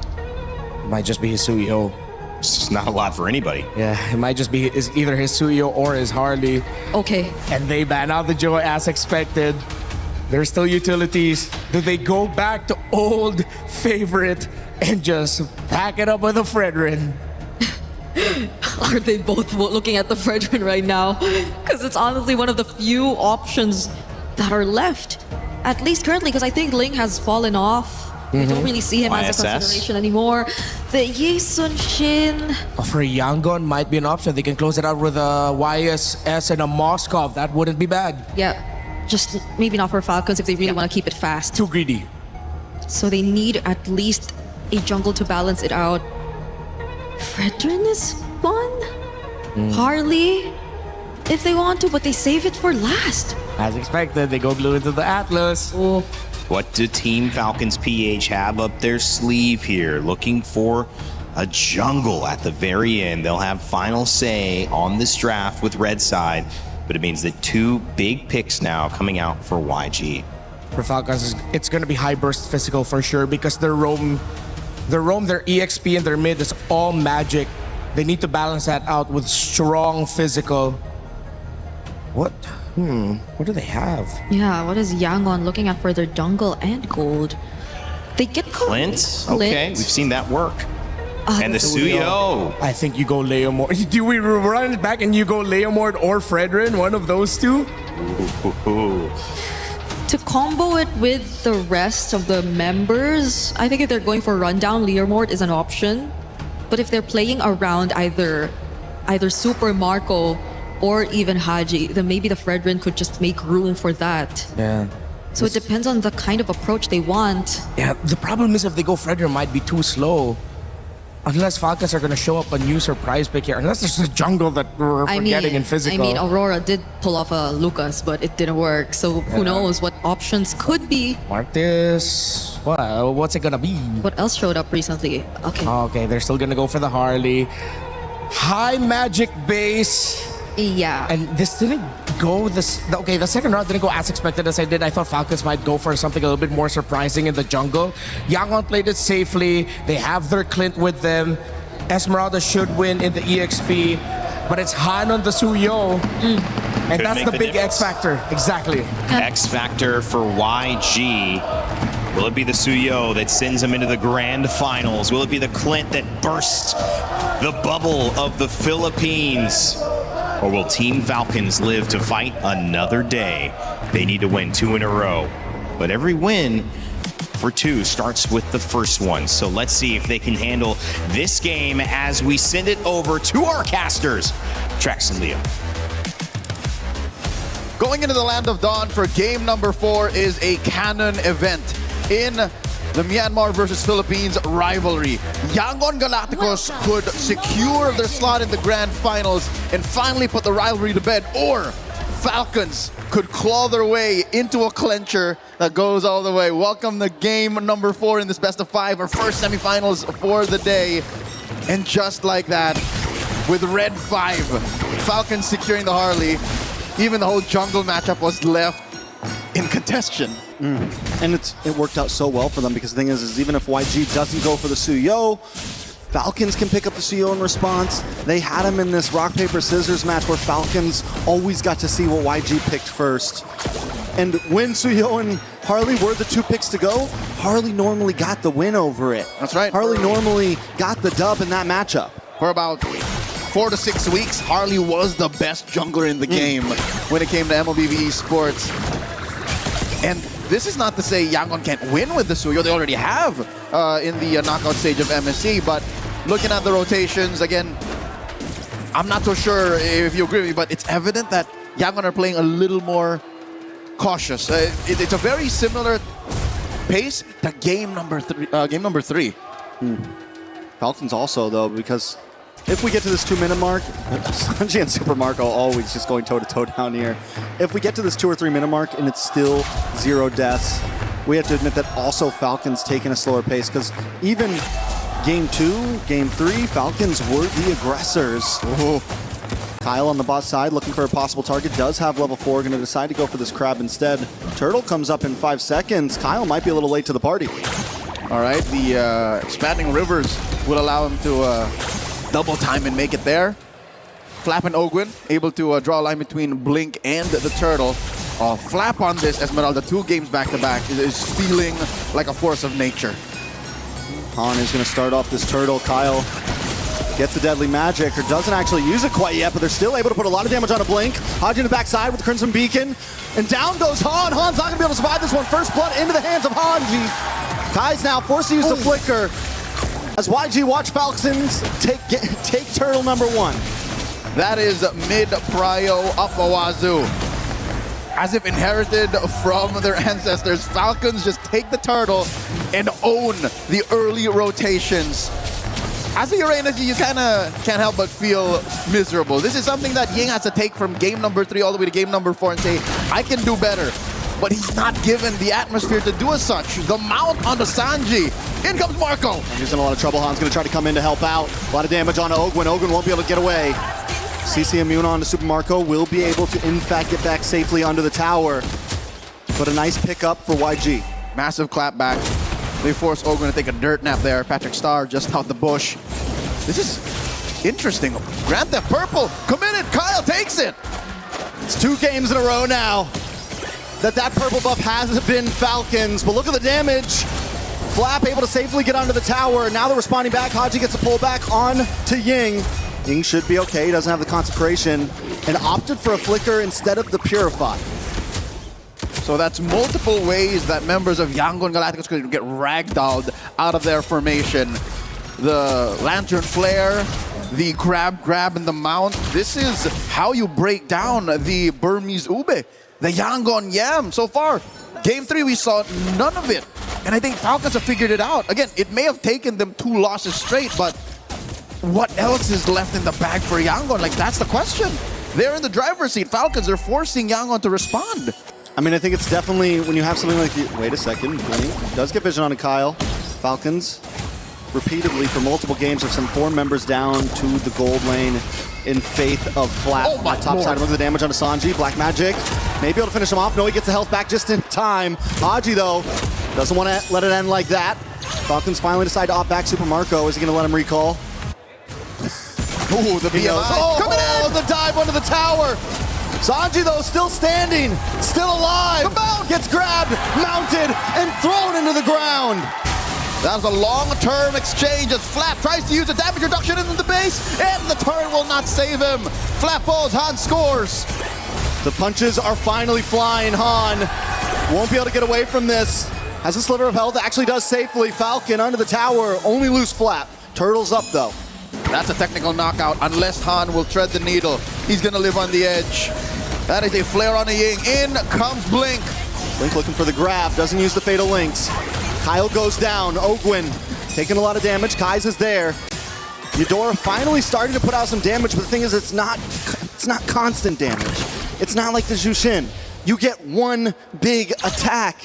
Might just be his Suyo. It's just not a lot for anybody. Yeah, it might just be either his Suyo or his Harley. Okay. And they ban out the Joy as expected. There's still utilities. Do they go back to old favorite and just pack it up with a Fredrin? Are they both looking at the Fredrin right now? Because it's honestly one of the few options that are left. At least currently, because I think Ling has fallen off. We don't really see him as a consideration anymore. The Yesun Shin. For Yangon might be an option. They can close it out with a YSS and a Moskov. That wouldn't be bad. Yeah. Just maybe not for Falcons if they really want to keep it fast. Too greedy. So they need at least a jungle to balance it out. Fredrin is fun. Harley, if they want to, but they save it for last. As expected, they go blue into the Atlas. Oh. What do Team Falcons PH have up their sleeve here? Looking for a jungle at the very end. They'll have final say on this draft with Red Side, but it means that 2 big picks now coming out for YG. For Falcons, it's going to be high burst physical for sure because their roam, their EXP and their mid is all magic. They need to balance that out with strong physical. What do they have? Yeah, what is Yangon looking at for their jungle and gold? They get Clint? Okay, we've seen that work. And the Suyo. I think you go Leomord. Do we run it back and you go Leomord or Fredrin? One of those two? To combo it with the rest of the members, I think if they're going for rundown, Leomord is an option. But if they're playing around either Super Marco or even Haji, then maybe the Fredrin could just make room for that. Yeah. So it depends on the kind of approach they want. Yeah, the problem is if they go Fredrin, it might be too slow. Unless Falcons are going to show up a new surprise pick here. Unless there's a jungle that we're forgetting in physical. I mean, Aurora did pull off a Lucas, but it didn't work. So who knows what options could be. Martis. What's it going to be? What else showed up recently? Okay. Okay, they're still going to go for the Harley. High magic base. Yeah. And this didn't go the second round didn't go as expected as I did. I thought Falcons might go for something a little bit more surprising in the jungle. Yangon played it safely. They have their Clint with them. Esmeralda should win in the EXP, but it's Han on the Suyo. And Could that's make the the big difference. X factor. Exactly. X factor for YG. Will it be the Suyo that sends them into the grand finals? Will it be the Clint that bursts the bubble of the Philippines? Or will Team Falcons live to fight another day? They need to win 2 in a row. But every win for 2 starts with the first one. So let's see if they can handle this game as we send it over to our casters, Trax and Leo. Going into the Land of Dawn for game number 4 is a canon event in the Myanmar versus Philippines rivalry. Yangon Galacticos could secure their slot in the grand finals and finally put the rivalry to bed, or Falcons could claw their way into a clincher that goes all the way. Welcome to game number 4 in this best of 5, our first semifinals for the day. And just like that, with red 5, Falcons securing the Harley, even the whole jungle matchup was left in contention. And it worked out so well for them, because the thing is even if YG doesn't go for the Suyo, Falcons can pick up the Suyo in response. They had him in this rock, paper, scissors match where Falcons always got to see what YG picked first. And when Suyo and Harley were the 2 picks to go, Harley normally got the win over it. That's right. Harley normally got the dub in that matchup. For about 4 to 6 weeks, Harley was the best jungler in the game when it came to MLBB Esports. And this is not to say Yangon can't win with the Suyo. They already have in the knockout stage of MSC. But looking at the rotations, again, I'm not so sure if you agree with me, but it's evident that Yangon are playing a little more cautious. It's a very similar pace to game number 3. Falcons also, though, because if we get to this 2-minute mark, Sanji and Super Marco always just going toe-to-toe down here. If we get to this 2 or 3 minute mark and it's still 0 deaths, we have to admit that also Falcons taking a slower pace, because even game 2, game 3, Falcons were the aggressors. Ooh. Kyle on the bot side looking for a possible target, does have level 4, going to decide to go for this crab instead. Turtle comes up in 5 seconds. Kyle might be a little late to the party. All right, the expanding rivers will allow him to double time and make it there. Flap and Ogwin able to draw a line between Blink and the Turtle. Flap on this Esmeralda 2 games back-to-back is feeling like a force of nature. Han is going to start off this Turtle. Kyle gets the deadly magic, or doesn't actually use it quite yet, but they're still able to put a lot of damage on a Blink. Haji in the backside with the Crimson Beacon, and down goes Han. Han's not going to be able to survive this one. First blood into the hands of Hanji. Kai's now forced to use the Flicker as YG watch Falcons take Turtle number 1. That is mid-prio up Awazu. as if inherited from their ancestors. Falcons just take the turtle and own the early rotations. As a Uranus, you kind of can't help but feel miserable. This is something that Ying has to take from game number 3 all the way to game number 4 and say, I can do better. But he's not given the atmosphere to do as such. The mount on the Sanji. In comes Marco. He's in a lot of trouble. Han's going to try to come in to help out. A lot of damage on Ogwin. Ogwin won't be able to get away. CC immune on to Super Marco. Will be able to, in fact, get back safely under the tower. But a nice pickup for YG. Massive clapback. They force Ogwin to take a dirt nap there. Patrick Starr just out the bush. This is interesting. Grand Theft Purple committed. Kyle takes it. It's 2 games in a row now that purple buff has been Falcons. But look at the damage. Flap able to safely get onto the tower. Now they're responding back. Haji gets a pullback on to Ying. Ying should be okay. He doesn't have the consecration and opted for a flicker instead of the purify. So that's multiple ways that members of Yangon Galacticos could get ragdolled out of their formation. The Lantern Flare, the grab and the mount. This is how you break down the Burmese Ube, the Yangon Yam. So far, game 3 we saw none of it. And I think Falcons have figured it out. Again, it may have taken them 2 losses straight, but what else is left in the bag for Yangon? Like, that's the question. They're in the driver's seat. Falcons are forcing Yangon to respond. I mean, I think it's definitely when you have something like wait a second, Blink does get vision on a Kyle. Falcons repeatedly for multiple games have sent 4 members down to the gold lane in faith of Flap. Oh my top Lord. side, look at the damage on Sanji. Black Magic may be able to finish him off. No, he gets the health back just in time. Haji, though, doesn't want to let it end like that. Falcons finally decide to opt back Super Marco. Is he going to let him recall? Ooh, the BMI. Coming in! The dive under the tower. Sanji, though, still standing, still alive. Gets grabbed, mounted, and thrown into the ground. That was a long-term exchange as Flap tries to use a damage reduction into the base, and the turret will not save him. Flap falls, Han scores. The punches are finally flying. Han won't be able to get away from this. Has a sliver of health, actually does safely. Falcon under the tower, only lose Flap. Turtle's up, though. That's a technical knockout, unless Han will tread the needle. He's gonna live on the edge. That is a flare on a Ying. In comes Blink. Blink looking for the grab, doesn't use the Fatal Links. Kyle goes down, Ogwin taking a lot of damage, Kai's is there. Eudora finally starting to put out some damage, but the thing is it's not constant damage. It's not like the Jushin. You get one big attack,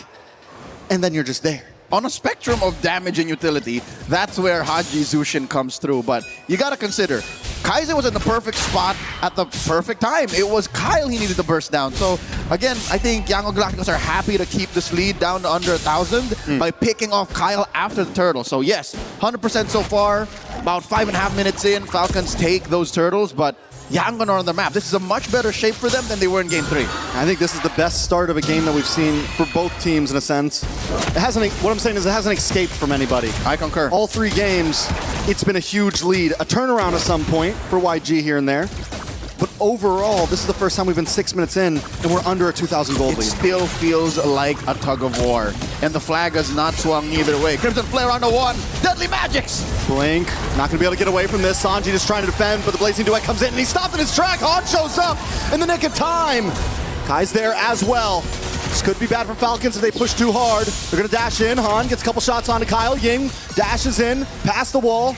and then you're just there. On a spectrum of damage and utility, that's where Haji Zushin comes through. But you gotta consider, Kaiser was in the perfect spot at the perfect time. It was Kyle he needed to burst down. So again, I think Yangon Galacticos are happy to keep this lead down to under 1,000 by picking off Kyle after the turtle. So yes, 100% so far. About 5.5 minutes in, Falcons take those turtles, but Yangon are on the map. This is a much better shape for them than they were in Game 3. I think this is the best start of a game that we've seen for both teams in a sense. It hasn't. What I'm saying is it hasn't escaped from anybody. I concur. All 3 games, it's been a huge lead. A turnaround at some point for YG here and there. But overall, this is the first time we've been 6 minutes in and we're under a 2,000 gold lead. It still feels like a tug of war. And the flag has not swung either way. Crimson Flare on the 1. Deadly Magics! Blink, not going to be able to get away from this. Sanji just trying to defend, but the Blazing Duet comes in and he's stopped in his track. Han shows up in the nick of time. Kai's there as well. This could be bad for Falcons if they push too hard. They're going to dash in. Han gets a couple shots onto Kyle. Ying dashes in, past the wall.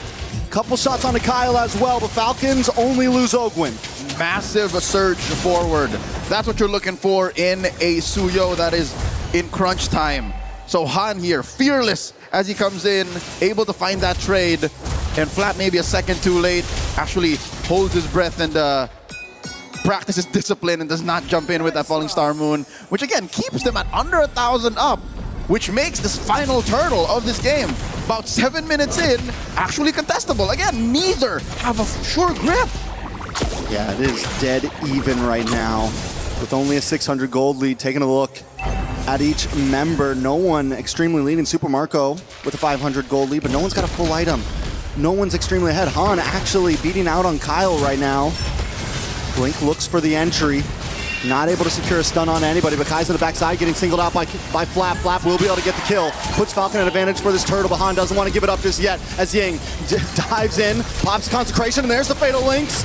Couple shots onto Kyle as well, but Falcons only lose Ogwin. Massive surge forward. That's what you're looking for in a Suyo that is in crunch time. So Han here, fearless as he comes in, able to find that trade, and Flap maybe a second too late, actually holds his breath and practices discipline and does not jump in with that Falling Star Moon, which again keeps them at under 1,000 up, which makes this final turtle of this game, about 7 minutes in, actually contestable. Again, neither have a sure grip. Yeah, it is dead even right now. With only a 600 gold lead, taking a look at each member. No one extremely leading. Super Marco with a 500 gold lead, but no one's got a full item. No one's extremely ahead. Han actually beating out on Kyle right now. Blink looks for the entry. Not able to secure a stun on anybody, but Kai's on the backside getting singled out by Flap. Flap will be able to get the kill. Puts Falcon at advantage for this turtle, but Han doesn't want to give it up just yet as Ying dives in, pops Consecration, and there's the Fatal Links.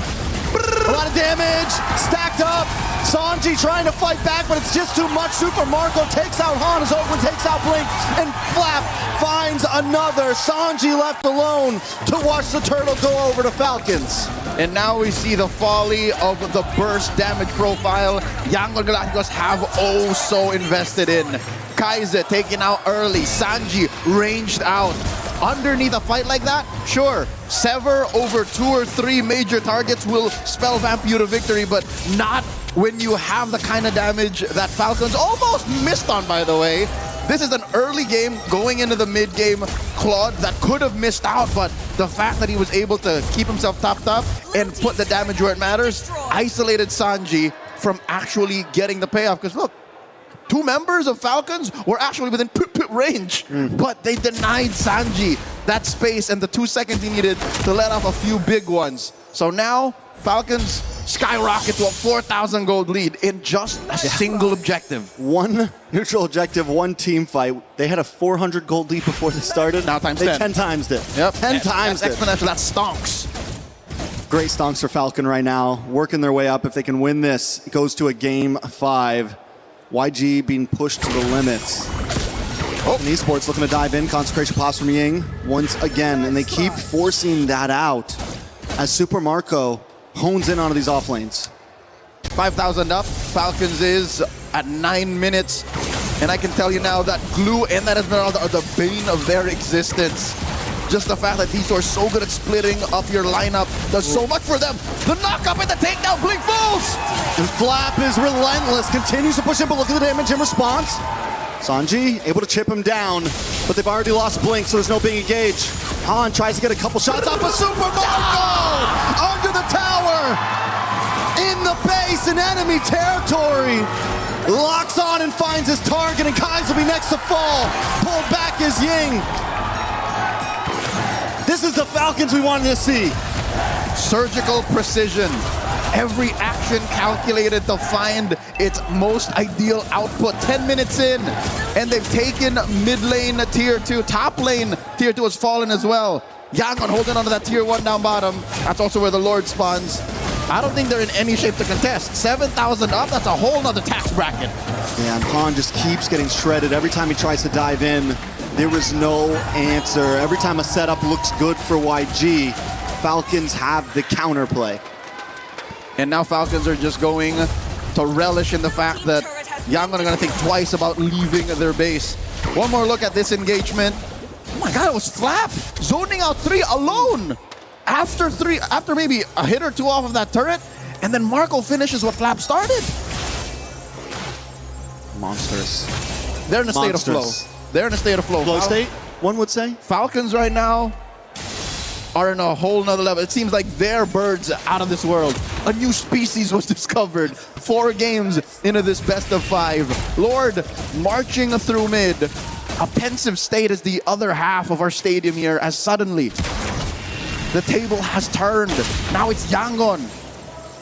A lot of damage, stacked up. Sanji trying to fight back, but it's just too much. Super Marco takes out Han as Oakland takes out Blink, and Flap finds another. Sanji left alone to watch the turtle go over to Falcons. And now we see the folly of the burst damage profile Yangon Galacticos have oh so invested in. Kaiser taken out early, Sanji ranged out. Underneath a fight like that, sure, Sever over 2 or 3 major targets will spell vamp you to victory, but not when you have the kind of damage that Falcons almost missed on, by the way. This is an early game going into the mid game. Claude that could have missed out, but the fact that he was able to keep himself topped up and put the damage where it matters, isolated Sanji from actually getting the payoff. Because look, 2 members of Falcons were actually within range, but they denied Sanji that space and the 2 seconds he needed to let off a few big ones. So now Falcons skyrocket to a 4,000 gold lead in just a single objective. 1 neutral objective, 1 team fight. They had a 400 gold lead before they started. Now times they 10. 10 times it. Yep. 10 times that's it. exponential. That stonks. Great stonks for Falcon right now, working their way up. If they can win this, it goes to a game 5. YG being pushed to the limits. And Esports looking to dive in. Consecration pops from Ying once again, and they keep forcing that out as Super Marco hones in onto these off lanes. 5,000 up. Falcons is at 9 minutes. And I can tell you now that Glue and that Esmeralda are the bane of their existence. Just the fact that these two are so good at splitting up your lineup does so much for them. The knock-up and the takedown, Blink falls! And Flap is relentless, continues to push in, but look at the damage in response. Sanji able to chip him down, but they've already lost Blink, so there's no being engaged. Han tries to get a couple shots off of Super Marco! Under the tower! In the base, in enemy territory! Locks on and finds his target, and Kais will be next to fall. Pulled back is Ying. This is the Falcons we wanted to see. Surgical precision. Every action calculated to find its most ideal output. 10 minutes in, and they've taken mid lane tier 2. Top lane tier 2 has fallen as well. Yangon holding onto that tier 1 down bottom. That's also where the Lord spawns. I don't think they're in any shape to contest. 7,000 up, that's a whole nother tax bracket. Yeah, and Han just keeps getting shredded every time he tries to dive in. There is no answer. Every time a setup looks good for YG, Falcons have the counterplay. And now Falcons are just going to relish in the fact that Yangon are going to think twice about leaving their base. One more look at this engagement. Oh my god, it was Flap zoning out 3 alone. After maybe a hit or 2 off of that turret, and then Marco finishes what Flap started. Monsters. They're in a state of flow. They're in a state of flow. Flow state, one would say. Falcons right now are in a whole nother level. It seems like they're birds out of this world. A new species was discovered 4 games into this best of 5. Lord marching through mid. A pensive state is the other half of our stadium here as suddenly the table has turned. Now it's Yangon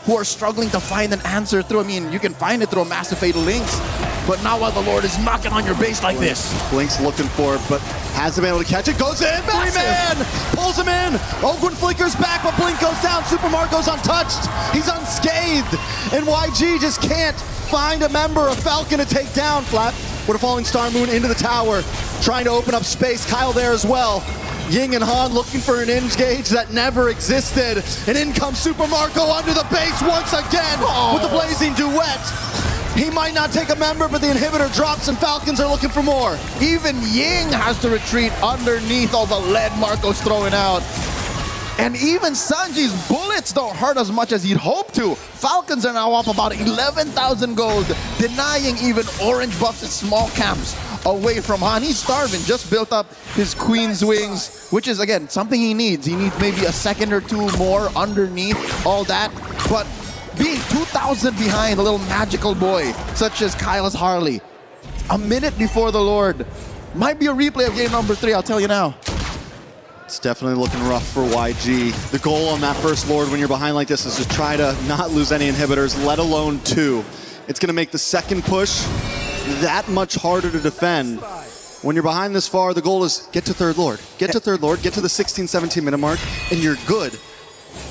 who are struggling to find an answer through, I mean, you can find it through a massive fatal links, but now while the Lord is knocking on your base like this. Blink's looking for it, but hasn't been able to catch it. Goes in, 3-man, pulls him in. Ogwin flickers back, but Blink goes down. Super Marco's untouched. He's unscathed, and YG just can't find a member of Falcon to take down. Flap with a falling Star Moon into the tower, trying to open up space. Kyle there as well. Ying and Han looking for an engage that never existed. And in comes Super Marco under the base once again with the blazing duet. He might not take a member, but the inhibitor drops and Falcons are looking for more. Even Ying has to retreat underneath all the lead Marco's throwing out. And even Sanji's bullets don't hurt as much as he'd hoped to. Falcons are now up about 11,000 gold, denying even orange buffs at small camps away from Han. He's starving, just built up his Queen's Wings, which is, again, something he needs. He needs maybe a second or 2 more underneath all that. But being 2,000 behind a little magical boy, such as Kyle's Harley, a minute before the Lord, might be a replay of game number 3, I'll tell you now. It's definitely looking rough for YG. The goal on that first Lord when you're behind like this is to try to not lose any inhibitors, let alone 2. It's going to make the second push that much harder to defend. When you're behind this far, the goal is get to 3rd Lord. Get to 3rd Lord, get to the 16-17 minute mark, and you're good.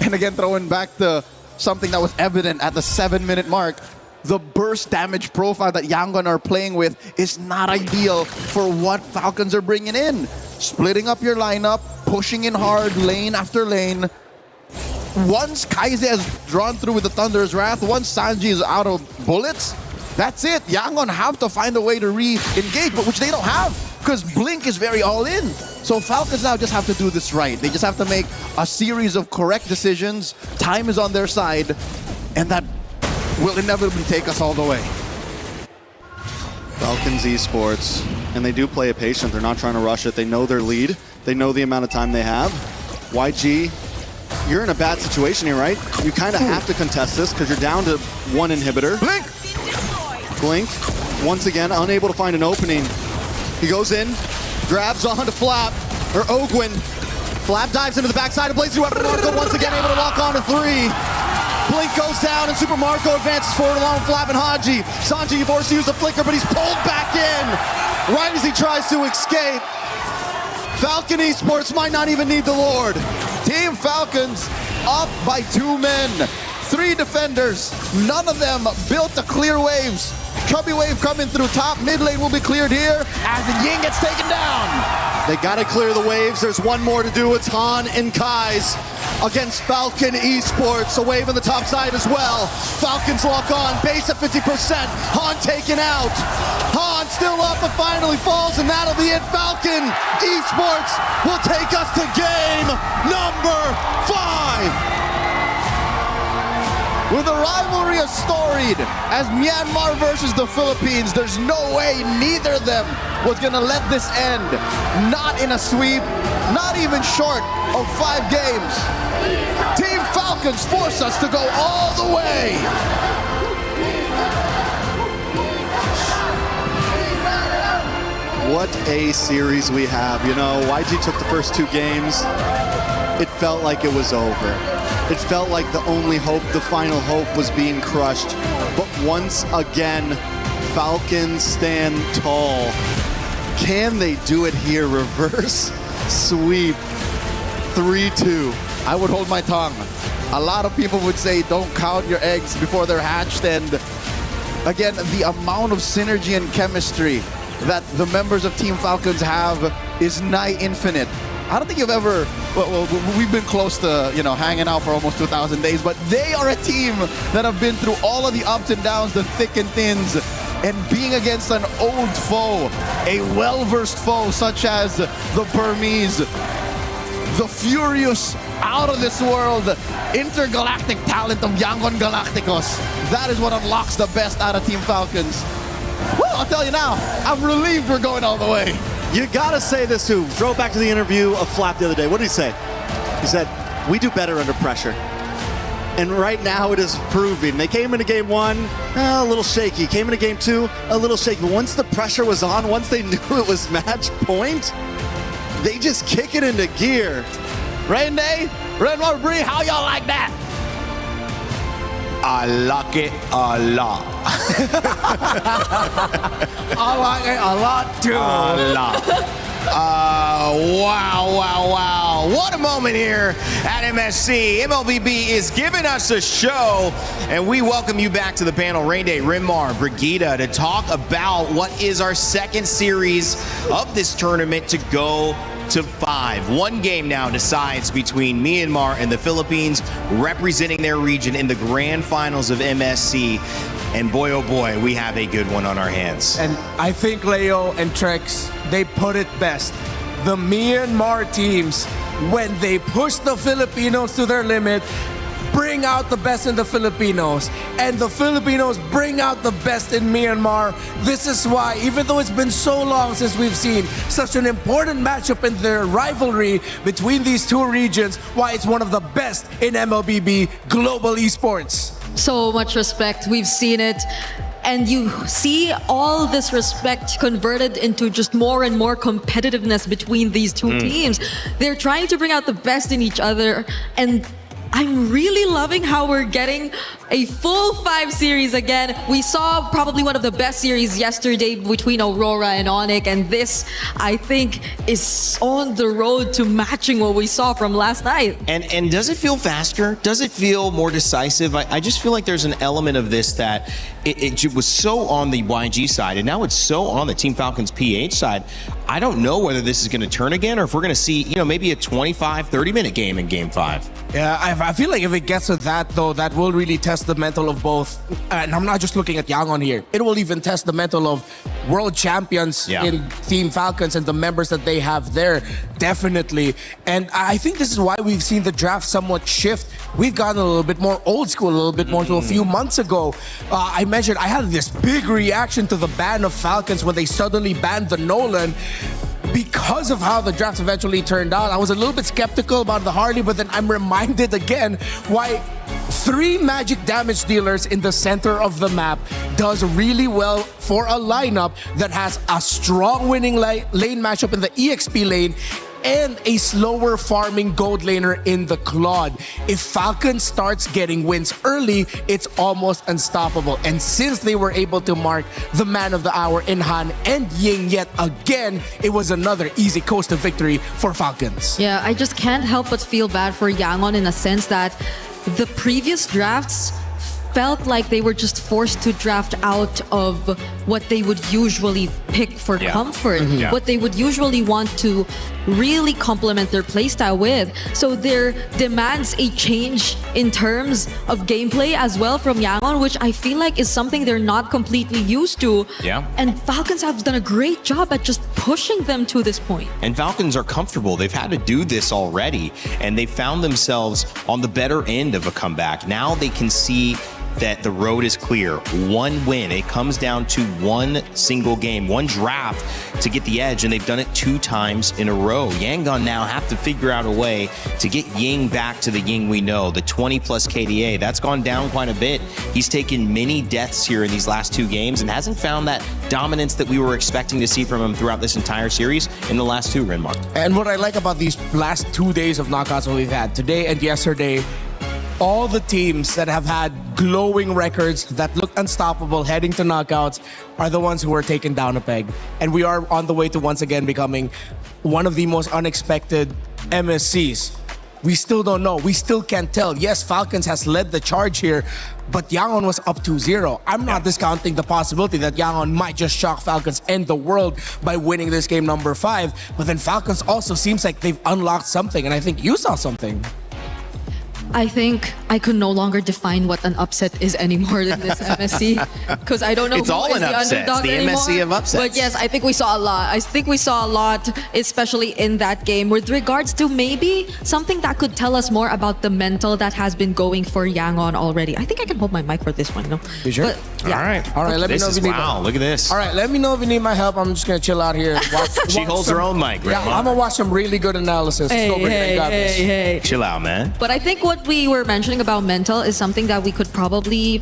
And again, throwing back the something that was evident at the 7-minute mark. The burst damage profile that Yangon are playing with is not ideal for what Falcons are bringing in. Splitting up your lineup, pushing in hard, lane after lane. Once Kaise has drawn through with the Thunder's Wrath, once Sanji is out of bullets, that's it. Yangon have to find a way to re-engage, but which they don't have, because Blink is very all-in. So Falcons now just have to do this right. They just have to make a series of correct decisions. Time is on their side, and that will inevitably take us all the way. Falcons Esports, and they do play it patient. They're not trying to rush it. They know their lead. They know the amount of time they have. YG, you're in a bad situation here, right? You kind of have to contest this because you're down to one inhibitor. Blink, once again, unable to find an opening. He goes in, grabs onto Flap, or Ogwin. Flap dives into the backside of Blazing Weapon. Marco once again able to lock on to 3. Blink goes down and Super Marco advances forward along with Flap and Haji. Sanji forced to use the flicker, but he's pulled back in right as he tries to escape. Falcon Esports might not even need the Lord. Team Falcons up by 2 men. 3 defenders, none of them built to clear waves. Chubby wave coming through top, mid lane will be cleared here as the Ying gets taken down. They gotta clear the waves. There's one more to do. It's Han and Kai's against Falcon Esports. A wave on the top side as well. Falcons lock on, base at 50%. Han taken out. Han still up but finally falls, and that'll be it. Falcon Esports will take us to game number 5. With a rivalry as storied as Myanmar versus the Philippines, there's no way neither of them was gonna let this end. Not in a sweep, not even short of 5 games. Team Falcons force us to go all the way. What a series we have. You know, YG took the first 2 games. It felt like it was over. It felt like the only hope, the final hope, was being crushed. But once again, Falcons stand tall. Can they do it here? Reverse sweep. 3-2. I would hold my tongue. A lot of people would say don't count your eggs before they're hatched, and again, the amount of synergy and chemistry that the members of Team Falcons have is nigh infinite. I don't think you've ever, well, we've been close to, hanging out for almost 2,000 days, but they are a team that have been through all of the ups and downs, the thick and thins, and being against an old foe, a well-versed foe such as the Burmese, the furious, out of this world, intergalactic talent of Yangon Galacticos. That is what unlocks the best out of Team Falcons. Well, I'll tell you now, I'm relieved we're going all the way. You gotta say this too. Throw it back to the interview of Flap the other day. What did he say? He said, we do better under pressure. And right now it is proving. They came into game 1, a little shaky. Came into game 2, a little shaky. But once the pressure was on, once they knew it was match point, they just kick it into gear. Rain Day, Red War Bree, how y'all like that? I like it a lot. I like it a lot too. A lot. Wow. What a moment here at MSC. MLBB is giving us a show, and we welcome you back to the panel, Rain Day, Rinmar, Brigida, to talk about what is our second series of this tournament to go to 5. 1 game now decides between Myanmar and the Philippines, representing their region in the grand finals of MSC. And boy, oh boy, we have a good one on our hands. And I think Leo and Trex, they put it best. The Myanmar teams, when they push the Filipinos to their limit, bring out the best in the Filipinos, and the Filipinos bring out the best in Myanmar. This is why, even though it's been so long since we've seen such an important matchup in their rivalry between these 2 regions, why it's one of the best in MLBB global esports. So much respect. We've seen it. And you see all this respect converted into just more and more competitiveness between these 2 teams. They're trying to bring out the best in each other, and I'm really loving how we're getting a full 5 series again. We saw probably one of the best series yesterday between Aurora and Onyx, and this, I think, is on the road to matching what we saw from last night. And does it feel faster? Does it feel more decisive? I just feel like there's an element of this that it was so on the YG side, and now it's so on the Team Falcons PH side. I don't know whether this is going to turn again, or if we're going to see, maybe a 25, 30-minute game in Game 5. Yeah, I feel like if it gets to that, though, that will really test the mental of both. And I'm not just looking at Yangon here. It will even test the mental of world champions in Team Falcons and the members that they have there, definitely. And I think this is why we've seen the draft somewhat shift. We've gotten a little bit more old school, a little bit more to a few months ago. I had this big reaction to the ban of Falcons when they suddenly banned the Nolan. Because of how the draft eventually turned out, I was a little bit skeptical about the Harley, but then I'm reminded again why 3 magic damage dealers in the center of the map does really well for a lineup that has a strong winning lane matchup in the EXP lane and a slower farming gold laner in the Claude. If Falcon starts getting wins early, it's almost unstoppable. And since they were able to mark the man of the hour in Han and Ying yet again, it was another easy coast to victory for Falcons. Yeah, I just can't help but feel bad for Yangon in a sense that the previous drafts felt like they were just forced to draft out of what they would usually pick for comfort, what they would usually want to really complement their playstyle with. So there demands a change in terms of gameplay as well from Yangon, which I feel like is something they're not completely used to. Yeah. And Falcons have done a great job at just pushing them to this point. And Falcons are comfortable. They've had to do this already, and they found themselves on the better end of a comeback. Now they can see that the road is clear. One win. It comes down to one single game, one draft to get the edge, and they've done it 2 times in a row. Yangon now have to figure out a way to get Ying back to the Ying we know, the 20-plus KDA. That's gone down quite a bit. He's taken many deaths here in these last 2 games and hasn't found that dominance that we were expecting to see from him throughout this entire series in the last 2, Renmar. And what I like about these last 2 days of knockouts that we've had, today and yesterday, all the teams that have had glowing records that look unstoppable heading to knockouts are the ones who are taken down a peg. And we are on the way to once again becoming one of the most unexpected MSCs. We still don't know. We still can't tell. Yes, Falcons has led the charge here, but Yangon was up 2-0. I'm not discounting the possibility that Yangon might just shock Falcons and the world by winning this game number 5. But then Falcons also seems like they've unlocked something, and I think you saw something. I think I could no longer define what an upset is anymore in this MSC, because I don't know it's who all is an the upset. underdog The anymore. MSC of upsets. But yes, I think we saw a lot. I think we saw a lot, especially in that game, with regards to maybe something that could tell us more about the mental that has been going for Yangon already. I think I can hold my mic for this one, no? You sure? But, yeah. All right. Let me This know if is, you need wow, look at this. All right, let me know if you need my help. I'm just gonna chill out here. She holds her own mic, Yeah, Renmar. I'm gonna watch some really good analysis. Let's go, Brittany. You got this. Chill out, man. But I think what we were mentioning about mental is something that we could probably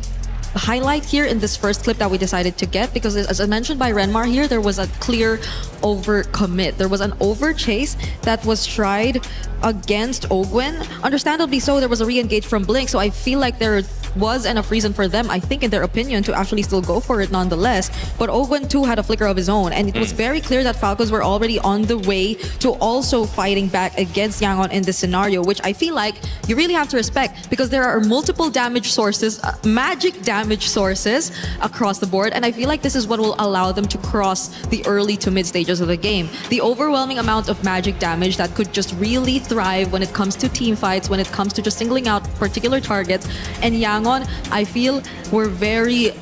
highlight here in this first clip that we decided to get, because as I mentioned by Renmar here, there was a clear overcommit. There was an overchase that was tried against Ogwen. Understandably so, there was a re-engage from Blink, so I feel like there was enough reason for them, I think in their opinion, to actually still go for it nonetheless. But Ogwen too had a flicker of his own, and it was very clear that Falcons were already on the way to also fighting back against Yangon in this scenario, which I feel like you really have to respect, because there are multiple damage sources, magic damage sources across the board, and I feel like this is what will allow them to cross the early to mid stages of the game. The overwhelming amount of magic damage that could just really thrive when it comes to team fights, when it comes to just singling out particular targets. And Yangon, I feel, were very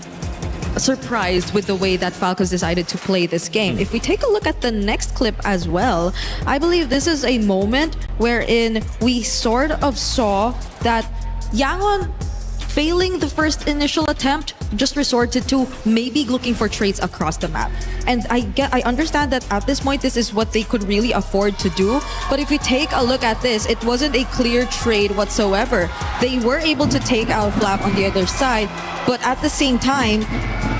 surprised with the way that Falcons decided to play this game. If we take a look at the next clip as well, I believe this is a moment wherein we sort of saw that Yangon, failing the first initial attempt, just resorted to maybe looking for trades across the map. And I understand that at this point, this is what they could really afford to do. But if you take a look at this, it wasn't a clear trade whatsoever. They were able to take out Flap on the other side, but at the same time,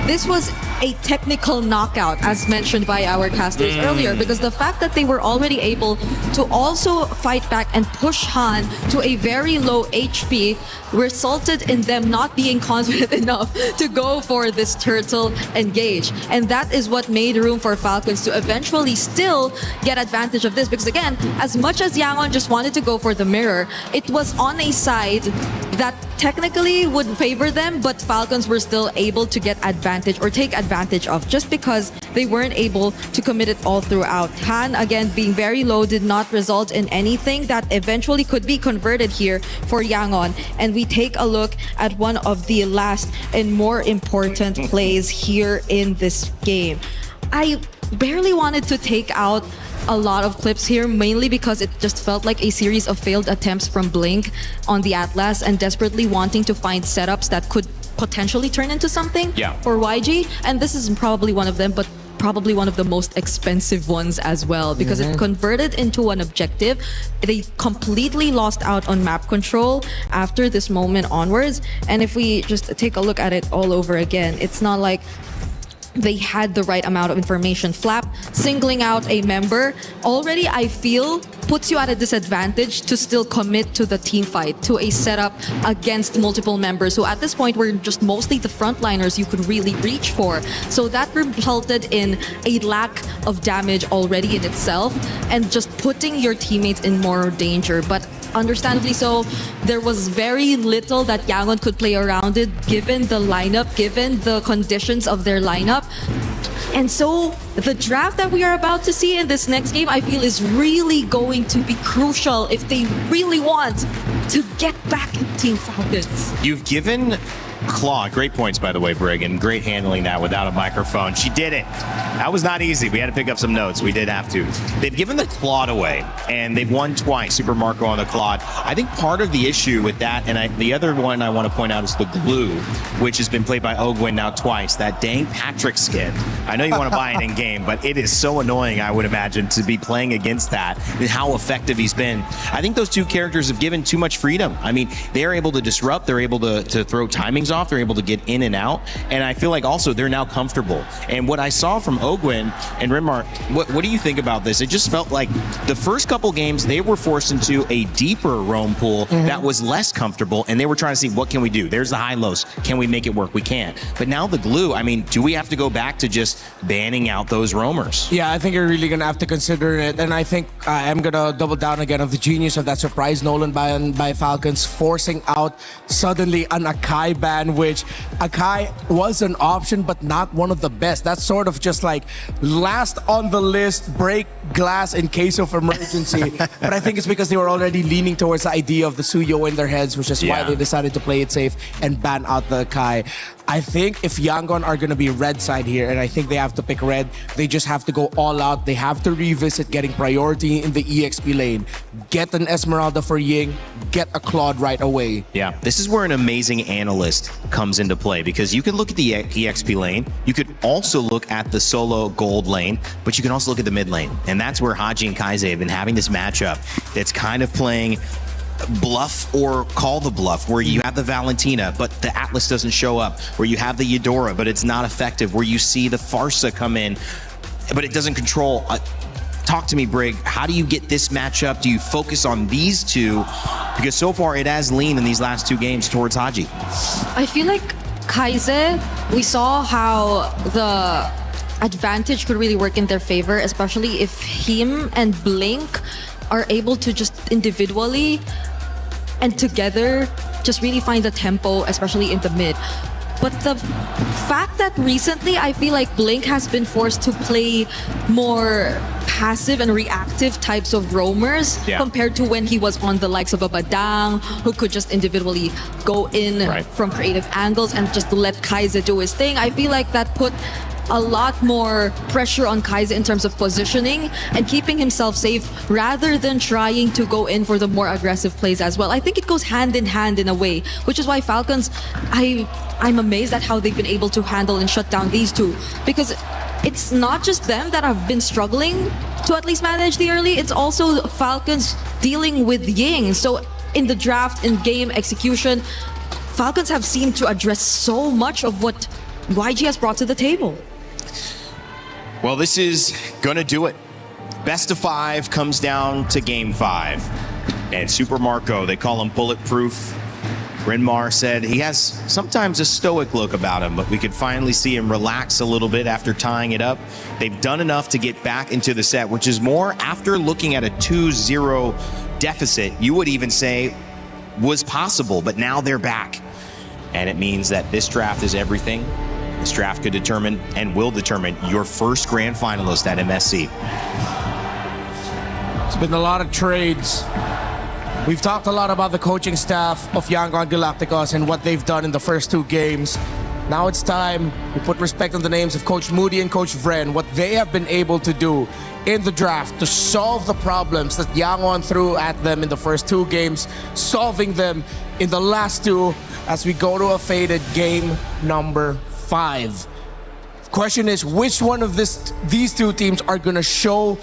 this was a technical knockout, as mentioned by our casters earlier, because the fact that they were already able to also fight back and push Han to a very low HP resulted in them not being confident enough to go for this turtle engage. And that is what made room for Falcons to eventually still get advantage of this, because again, as much as Yangon just wanted to go for the mirror, it was on a side that technically would favor them, but Falcons were still able to get advantage or take advantage of just because they weren't able to commit it all throughout. Han, again, being very low did not result in anything that eventually could be converted here for Yangon. And we take a look at one of the last and more important plays here in this game. I barely wanted to take out a lot of clips here, mainly because it just felt like a series of failed attempts from Blink on the Atlas and desperately wanting to find setups that could potentially turn into something for YG. And this is probably one of them, but probably one of the most expensive ones as well, because it converted into an objective. They completely lost out on map control after this moment onwards. And if we just take a look at it all over again, it's not like they had the right amount of information. Flap singling out a member already, I feel, puts you at a disadvantage to still commit to the team fight, to a setup against multiple members who at this point were just mostly the frontliners you could really reach for. So that resulted in a lack of damage already in itself and just putting your teammates in more danger. But understandably so, there was very little that Yangon could play around it given the lineup, given the conditions of their lineup. And so the draft that we are about to see in this next game, I feel, is really going to be crucial if they really want to get back in Team Falcons. You've given Claw, great points by the way, Brig, and great handling that without a microphone. She did it. That was not easy. We had to pick up some notes. We did have to. They've given the Claude away, and they've won twice, Super Marco on the Claude. I think part of the issue with that, and the other one I want to point out is the Glue, which has been played by Ogwin now twice. That dang Patrick skin. I know you want to buy it in game, but it is so annoying, I would imagine, to be playing against that and how effective he's been. I think those two characters have given too much freedom. I mean, they're able to disrupt, they're able to throw timings off, they're able to get in and out, and I feel like also they're now comfortable. And what I saw from Ogwin and Rinmar, what do you think about this? It just felt like the first couple games they were forced into a deeper roam pool that was less comfortable, and they were trying to see, what can we do? There's the high lows. Can we make it work? We can't. But now the Glue, I mean, do we have to go back to just banning out those roamers? Yeah, I think you're really going to have to consider it. And I think I'm going to double down again on the genius of that surprise Nolan by Falcons, forcing out suddenly an Akai ban, which Akai was an option, but not one of the best. That's sort of just like last on the list, break glass in case of emergency. But I think it's because they were already leaning towards the idea of the Suyo in their heads, which is why they decided to play it safe and ban out the Akai. I think if Yangon are going to be red side here, and I think they have to pick red, they just have to go all out. They have to revisit getting priority in the EXP lane. Get an Esmeralda for Ying, get a Claude right away. Yeah, this is where an amazing analyst comes into play, because you can look at the EXP lane, you could also look at the solo gold lane, but you can also look at the mid lane. And that's where Haji and Kaize have been having this matchup that's kind of playing bluff or call the bluff, where you have the Valentina but the Atlas doesn't show up, where you have the Eudora but it's not effective, where you see the Farsa come in but it doesn't control. Talk to me, Brig. How do you get this matchup? Do you focus on these two? Because so far it has leaned in these last two games towards Haji. I feel like Kaize, we saw how the advantage could really work in their favor, especially if him and Blink are able to just individually and together just really find the tempo, especially in the mid. But the fact that recently I feel like Blink has been forced to play more passive and reactive types of roamers compared to when he was on the likes of a Badang, who could just individually go in from creative angles and just let Kaize do his thing. I feel like that put a lot more pressure on Kaize in terms of positioning and keeping himself safe rather than trying to go in for the more aggressive plays as well. I think it goes hand in hand in a way, which is why Falcons, I'm amazed at how they've been able to handle and shut down these two, because it's not just them that have been struggling to at least manage the early, it's also Falcons dealing with Ying. So in the draft, in game execution, Falcons have seemed to address so much of what YG has brought to the table. Well, this is going to do it. Best of 5 comes down to game 5. And Super Marco, they call him bulletproof. Bryn Mawr said he has sometimes a stoic look about him, but we could finally see him relax a little bit after tying it up. They've done enough to get back into the set, which is more after looking at a 2-0 deficit, you would even say was possible, but now they're back. And it means that this draft is everything. This draft could determine and will determine your first grand finalist at MSC. It's been a lot of trades. We've talked a lot about the coaching staff of Yangon Galacticos and what they've done in the first 2 games. Now it's time we put respect on the names of Coach Moody and Coach Vren, what they have been able to do in the draft to solve the problems that Yangon threw at them in the first 2 games, solving them in the last 2 as we go to a faded game number 5. Question is, which one of these 2 teams are going to show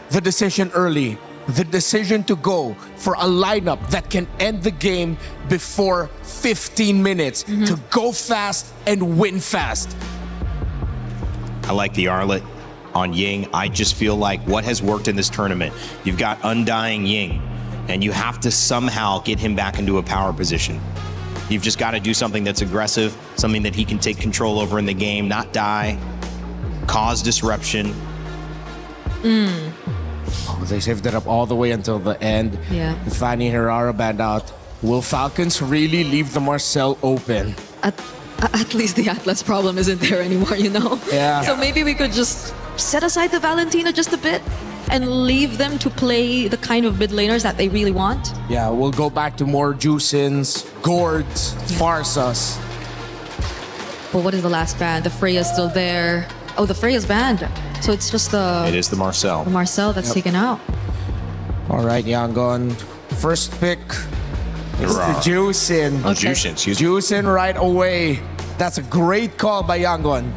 the decision early? The decision to go for a lineup that can end the game before 15 minutes, to go fast and win fast. I like the Arlet on Ying. I just feel like what has worked in this tournament, you've got Undying Ying, and you have to somehow get him back into a power position. You've just got to do something that's aggressive, something that he can take control over in the game, not die, cause disruption. Oh, they saved it up all the way until the end. Yeah. Fanny Herrera banned out. Will Falcons really leave the Marcel open? At least the Atlas problem isn't there anymore, you know? Yeah. So maybe we could just set aside the Valentina just a bit and leave them to play the kind of mid laners that they really want. Yeah, we'll go back to more Juicins, Gords, Farsas. But what is the last ban? The Freya's still there. Oh, the Freya's banned. So it's just It is the Marcel. the Marcel that's taken out. All right, Yangon. First pick is the Juicin. Oh, Juicin, excuse me. Juicin right away. That's a great call by Yangon.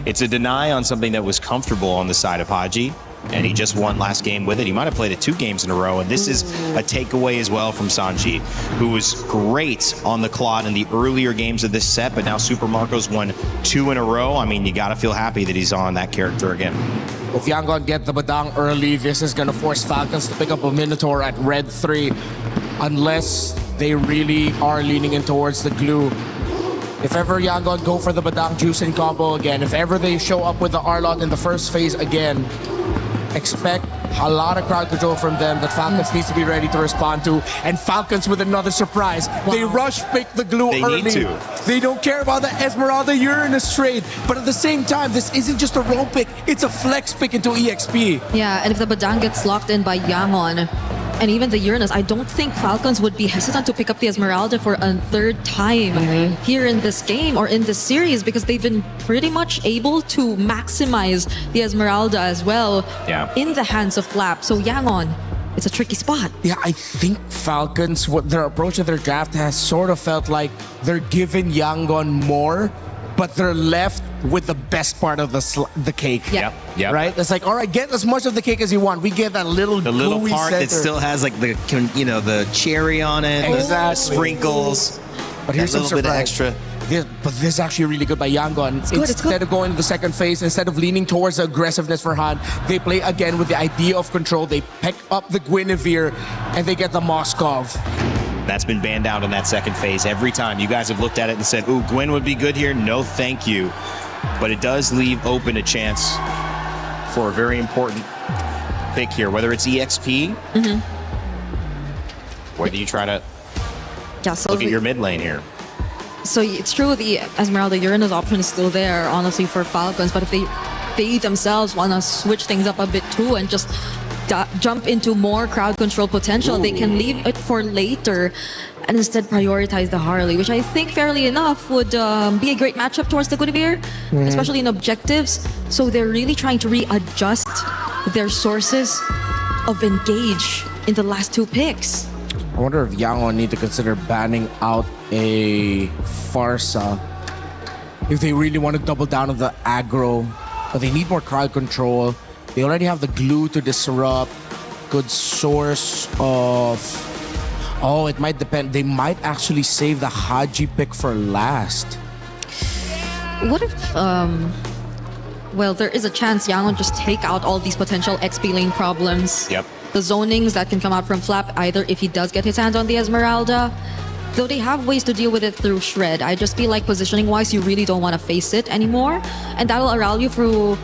It's a deny on something that was comfortable on the side of Haji, and he just won last game with it. He might have played it 2 games in a row, and this is a takeaway as well from Sanji, who was great on the Claude in the earlier games of this set, but now Super Marco's won 2 in a row. I mean, you gotta feel happy that he's on that character again. If Yangon get the Badang early, this is gonna force Falcons to pick up a Minotaur at red 3, unless they really are leaning in towards the glue. If ever Yangon go for the Badang Juicin combo again, if ever they show up with the Arlot in the first phase again, expect a lot of crowd control from them that Falcons needs to be ready to respond to. And Falcons with another surprise. They rush pick the glue They early. need to. They don't care about the Esmeralda Uranus trade. But at the same time, this isn't just a roll pick, it's a flex pick into EXP. Yeah, and if the Badang gets locked in by Yangon, and even the Uranus, I don't think Falcons would be hesitant to pick up the Esmeralda for a 3rd time here in this game or in this series, because they've been pretty much able to maximize the Esmeralda as well in the hands of Flap. So Yangon, it's a tricky spot. Yeah, I think Falcons, what their approach to their draft has sort of felt like they're giving Yangon more, but they're left with the best part of the cake. Yeah. Yep. Right? It's like, all right, get as much of the cake as you want. We get that little The little gooey part that center. still has like the, the cherry on it, Exactly. sprinkles, But here's that some little bit of surprise. extra. But this is actually really good by Yangon. good, it's Instead good. of going to the second phase, instead of leaning towards the aggressiveness for Han, they play again with the idea of control. They pick up the Guinevere and they get the Moskov. That's been banned out in that second phase every time. You guys have looked at it and said, ooh, Gwen would be good here. No, thank you. But it does leave open a chance for a very important pick here, whether it's EXP, whether you try to look at your mid lane here. So it's true the Esmeralda Uranus option is still there, honestly, for Falcons. But if they themselves want to switch things up a bit too and just jump into more crowd control potential, they can leave it for later and instead prioritize the Harley, which I think fairly enough would be a great matchup towards the Guinevere, especially in objectives. So they're really trying to readjust their sources of engage in the last 2 picks. I wonder if Yangon need to consider banning out a Farsa if they really want to double down on the aggro, but they need more crowd control. They already have the glue to disrupt. Good source of... Oh, it might depend. They might actually save the Haji pick for last. What if well, there is a chance Yangon just take out all these potential XP lane problems. Yep. The zonings that can come out from Flap, either if he does get his hands on the Esmeralda, though they have ways to deal with it through Shred. I just feel like positioning-wise, you really don't want to face it anymore. And that'll allow you to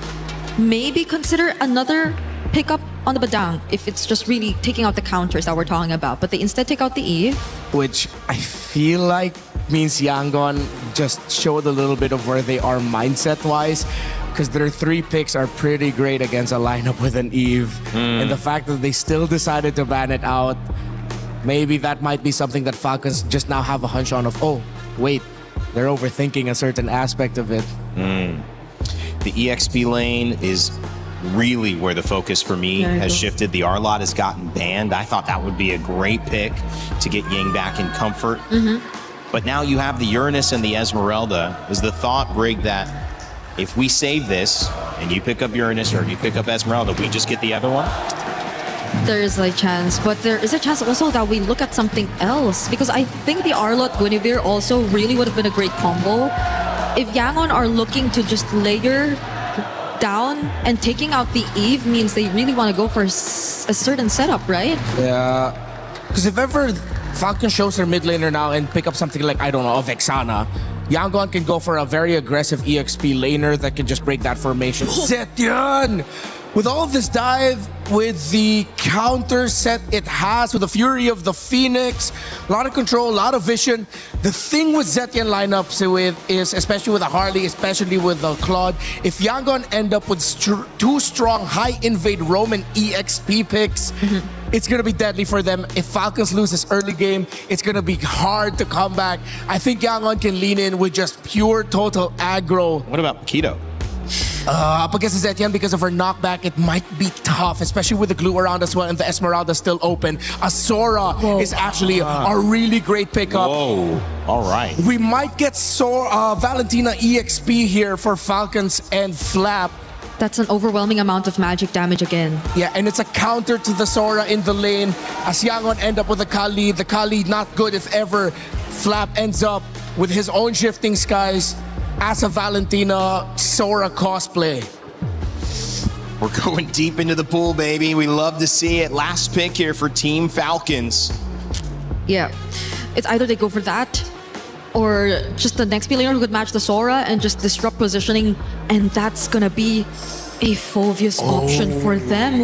maybe consider another pickup on the Badang if it's just really taking out the counters that we're talking about. But they instead take out the Eve. Which I feel like means Yangon just showed a little bit of where they are mindset-wise, because their 3 picks are pretty great against a lineup with an Eve. And the fact that they still decided to ban it out, maybe that might be something that Falcons just now have a hunch on of, oh, wait, they're overthinking a certain aspect of it. The EXP lane is really where the focus for me has shifted. The R-Lot has gotten banned. I thought that would be a great pick to get Ying back in comfort. But now you have the Uranus and the Esmeralda. Is the thought, Brig, that if we save this and you pick up Uranus or you pick up Esmeralda, we just get the other one? There is a chance, but there is a chance also that we look at something else, because I think the Arlott Guinevere also really would have been a great combo. If Yangon are looking to just layer down, and taking out the Eve means they really want to go for a certain setup, right? Yeah, because if ever Falcon shows their mid laner now and pick up something like, I don't know, a Vexana, Yangon can go for a very aggressive EXP laner that can just break that formation. Zetian! With all of this dive, with the counter set it has, with the Fury of the Phoenix, a lot of control, a lot of vision. The thing with Zetian lineups is, especially with the Harley, especially with the Claude, if Yangon end up with 2 strong high invade Roman EXP picks, it's going to be deadly for them. If Falcons lose this early game, it's going to be hard to come back. I think Yangon can lean in with just pure total aggro. What about Keto? Up against Zetian, because of her knockback, it might be tough, especially with the glue around as well and the Esmeralda still open. Sora is actually a really great pickup. Whoa, all right. We might get Valentina EXP here for Falcons and Flap. That's an overwhelming amount of magic damage again. Yeah, and it's a counter to the Sora in the lane. As Yangon end up with the Kali not good if ever Flap ends up with his own shifting skies as a Valentina Sora cosplay. We're going deep into the pool, baby. We love to see it. Last pick here for Team Falcons. Yeah, it's either they go for that, or just the next laner who could match the Sora and just disrupt positioning, and that's gonna be a Phoveus option for them.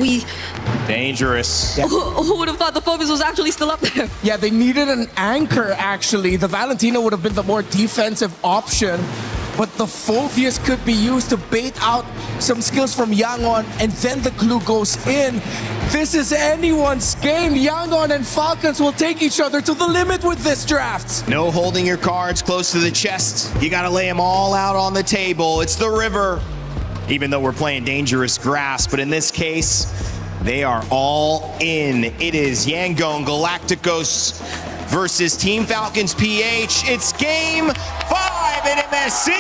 Dangerous. Yeah. Who would have thought the Phoveus was actually still up there? Yeah, they needed an anchor, actually. The Valentina would have been the more defensive option, but the Phoveus could be used to bait out some skills from Yangon, and then the glue goes in. This is anyone's game. Yangon and Falcons will take each other to the limit with this draft. No holding your cards close to the chest. You gotta lay them all out on the table. It's the river. Even though we're playing dangerous grass, but in this case, they are all in. It is Yangon Galacticos versus Team Falcons PH. It's game 5 in MSC,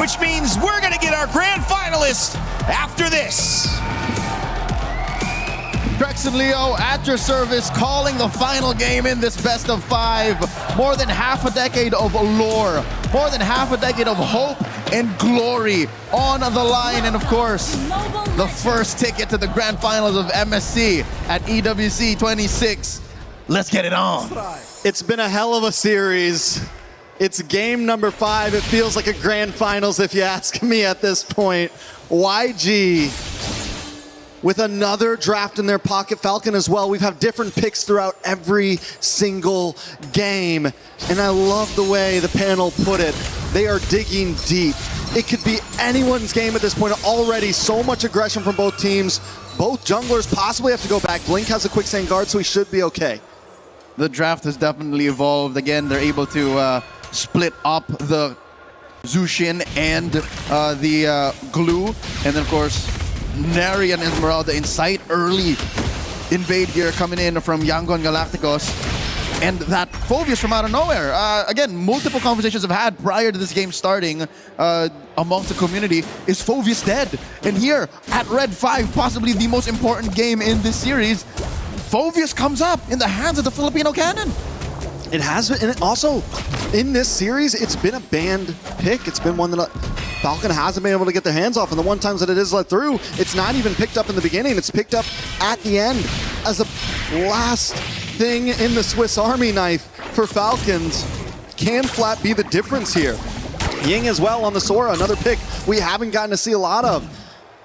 which means we're gonna get our grand finalist after this. Drex and Leo at your service, calling the final game in this best of 5. More than half a decade of lore, more than half a decade of hope and glory on the line, and of course, the first ticket to the grand finals of MSC at EWC 26. Let's get it on. It's been a hell of a series. It's game number 5. It feels like a grand finals if you ask me at this point. YG with another draft in their pocket. Falcon as well. We've had different picks throughout every single game. And I love the way the panel put it. They are digging deep. It could be anyone's game at this point. Already so much aggression from both teams. Both junglers possibly have to go back. Blink has a quicksand guard, so he should be okay. The draft has definitely evolved. Again, they're able to split up the Zushin and the glue. And then, of course, Neri and Esmeralda in sight. Early invade here coming in from Yangon Galacticos. And that Phoveus from out of nowhere. Again, multiple conversations I've had prior to this game starting amongst the community. Is Phoveus dead? And here at Red 5, possibly the most important game in this series, Phoveus comes up in the hands of the Filipino cannon. It has been, and also in this series, it's been a banned pick. It's been one that Falcon hasn't been able to get their hands off, and the one times that it is let through, it's not even picked up in the beginning. It's picked up at the end as a last thing in the Swiss Army knife for Falcons. Can Flat be the difference here? Ying as well on the Sora, another pick we haven't gotten to see a lot of.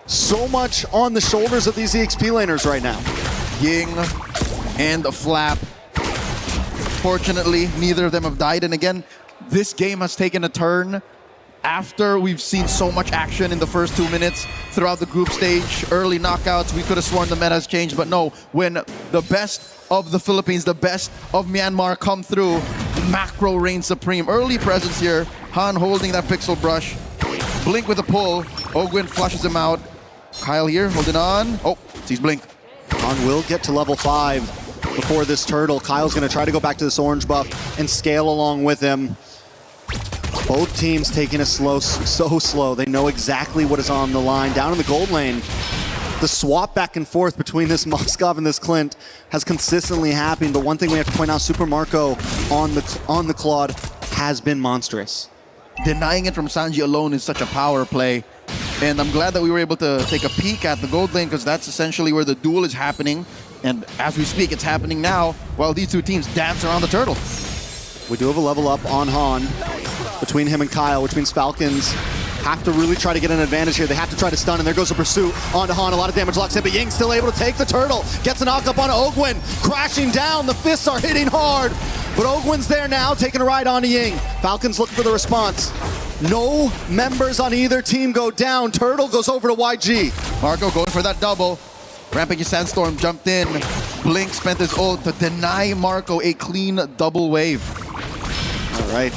So much on the shoulders of these EXP laners right now. Ying and Flap. Fortunately, neither of them have died. And again, this game has taken a turn after we've seen so much action in the first 2 minutes throughout the group stage. Early knockouts, we could have sworn the meta has changed, but no, when the best of the Philippines, the best of Myanmar come through, macro reigns supreme. Early presence here, Han holding that pixel brush. Blink with a pull, Ogwin flushes him out. Kyle here, holding on. Oh, sees Blink. Han will get to level 5 before this turtle. Kyle's gonna try to go back to this orange buff and scale along with him. Both teams taking it slow, so slow. They know exactly what is on the line. Down in the gold lane, the swap back and forth between this Moskov and this Clint has consistently happened. But one thing we have to point out, Super Marco on the Claude has been monstrous. Denying it from Sanji alone is such a power play. And I'm glad that we were able to take a peek at the gold lane, because that's essentially where the duel is happening. And as we speak, it's happening now while these two teams dance around the turtle. We do have a level up on Han between him and Kyle, which means Falcons have to really try to get an advantage here. They have to try to stun, and there goes a pursuit onto Han. A lot of damage locks in, but Ying still able to take the turtle. Gets a knock up on Ogwin, crashing down. The fists are hitting hard, but Ogwin's there now, taking a ride onto Ying. Falcons looking for the response. No members on either team go down. Turtle goes over to YG. Marco going for that double. Rampage Sandstorm jumped in. Blink spent his ult to deny Marco a clean double wave. All right.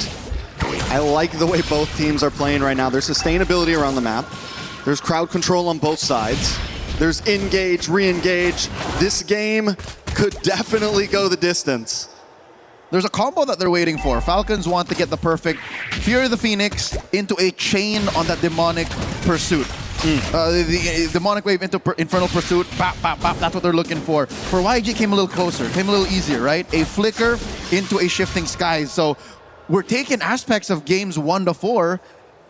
I like the way both teams are playing right now. There's sustainability around the map. There's crowd control on both sides. There's engage, re-engage. This game could definitely go the distance. There's a combo that they're waiting for. Falcons want to get the perfect Fury of the Phoenix into a chain on that demonic pursuit. The demonic wave into infernal pursuit. Bop, bop, bop. That's what they're looking for. For YG, came a little closer, came a little easier, right? A flicker into a shifting skies. So we're taking aspects of games 1 to 4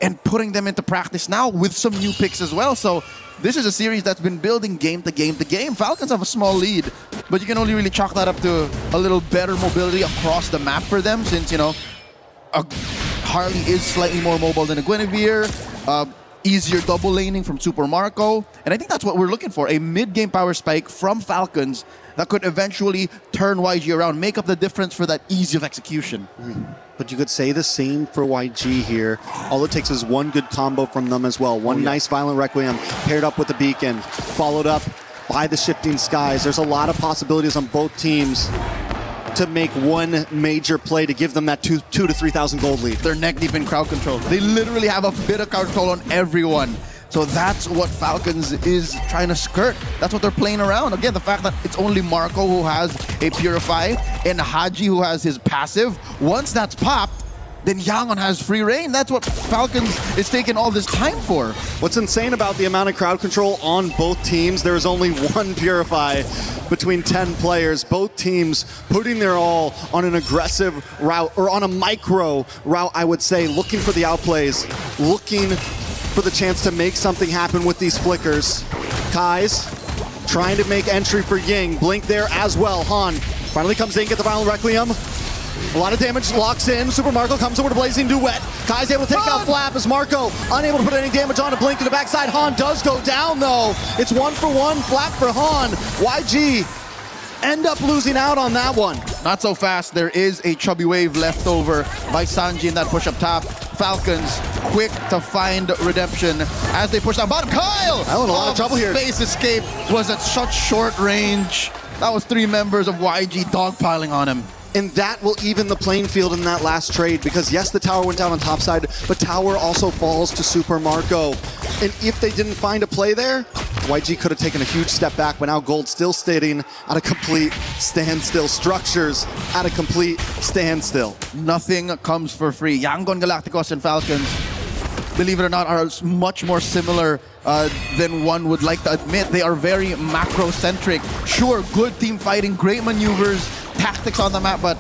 and putting them into practice now with some new picks as well. So this is a series that's been building game to game to game. Falcons have a small lead, but you can only really chalk that up to a little better mobility across the map for them, since, you know, a Harley is slightly more mobile than a Guinevere. Easier double laning from Super Marco. And I think that's what we're looking for, a mid-game power spike from Falcons that could eventually turn YG around, make up the difference for that ease of execution. But you could say the same for YG here. All it takes is one good combo from them as well. One nice Violent Requiem paired up with the Beacon, followed up by the Shifting Skies. There's a lot of possibilities on both teams to make one major play to give them that 2,000 to 3,000 gold lead. They're neck deep in crowd control. They literally have a bit of crowd control on everyone. So that's what Falcons is trying to skirt. That's what they're playing around. Again, the fact that it's only Marco who has a Purify and Haji who has his passive. Once that's popped, then Yangon has free reign. That's what Falcons is taking all this time for. What's insane about the amount of crowd control on both teams, there's only one Purify between 10 players. Both teams putting their all on an aggressive route, or on a micro route, I would say, looking for the outplays, looking for the chance to make something happen with these flickers. Kai's trying to make entry for Ying. Blink there as well. Han finally comes in, get the Violent Requiem. A lot of damage locks in. Super Marco comes over to Blazing Duet. Kai's able to take out Flap as Marco unable to put any damage on to Blink to the backside. Han does go down though. It's 1-for-1 Flap for Han. YG end up losing out on that one. Not so fast. There is a chubby wave left over by Sanji in that push up top. Falcons quick to find redemption as they push down bottom. Kyle! In a lot of trouble here. Space escape was at such short range. That was 3 members of YG dogpiling on him. And that will even the playing field in that last trade, because yes, the tower went down on top side, but tower also falls to Super Marco. And if they didn't find a play there, YG could have taken a huge step back, but now Gold still sitting at a complete standstill. Structures at a complete standstill. Nothing comes for free. Yangon Galacticos and Falcons, believe it or not, are much more similar than one would like to admit. They are very macro-centric. Sure, good team fighting, great maneuvers, tactics on the map, but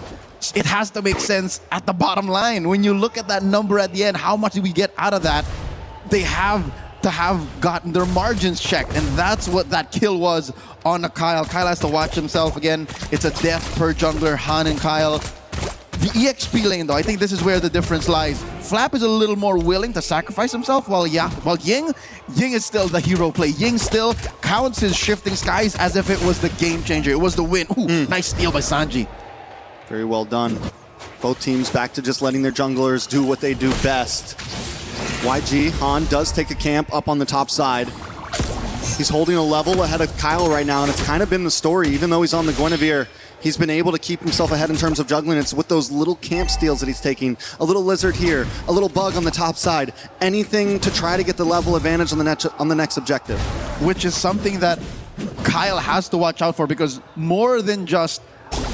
it has to make sense at the bottom line. When you look at that number at the end, how much do we get out of that? they have to have gotten their margins checked, and that's what that kill was on a Kyle. Kyle has to watch himself again. It's a death per jungler, Han and Kyle. The EXP lane, though, I think this is where the difference lies. Flap is a little more willing to sacrifice himself, while Ying is still the hero play. Ying still counts his shifting skies as if it was the game changer. It was the win. Ooh, nice steal by Sanji. Very well done. Both teams back to just letting their junglers do what they do best. YG, Han does take a camp up on the top side. He's holding a level ahead of Kyle right now, and it's kind of been the story. Even though he's on the Guinevere, he's been able to keep himself ahead in terms of juggling. It's with those little camp steals that he's taking. A little lizard here, a little bug on the top side. Anything to try to get the level advantage on the next objective. Which is something that Kyle has to watch out for, because more than just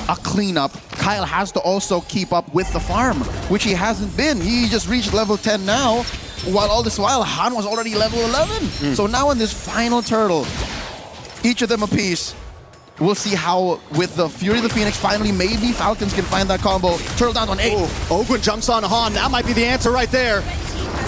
a cleanup, Kyle has to also keep up with the farm, which he hasn't been. He just reached level 10 now, while all this while Han was already level 11. So now in this final turtle, each of them a piece. We'll see how, with the Fury of the Phoenix, finally maybe Falcons can find that combo. Turtle down on 8. Ogwin jumps on Han. That might be the answer right there.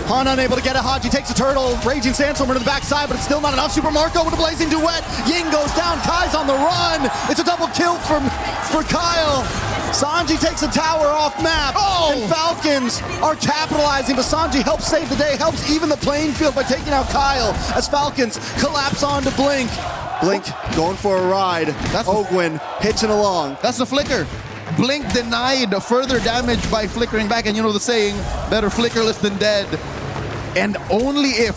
Han unable to get it. Haji takes a turtle. Raging Sandstormer to the backside, but it's still not enough. Super Marco with a blazing duet. Ying goes down. Kai's on the run. It's a double kill for Kyle. Sanji takes a tower off map. And Falcons are capitalizing, but Sanji helps save the day, helps even the playing field by taking out Kyle as Falcons collapse onto Blink. Blink going for a ride. That's Ogwin hitching along. That's the flicker. Blink denied further damage by flickering back, and you know the saying, better flickerless than dead. And only if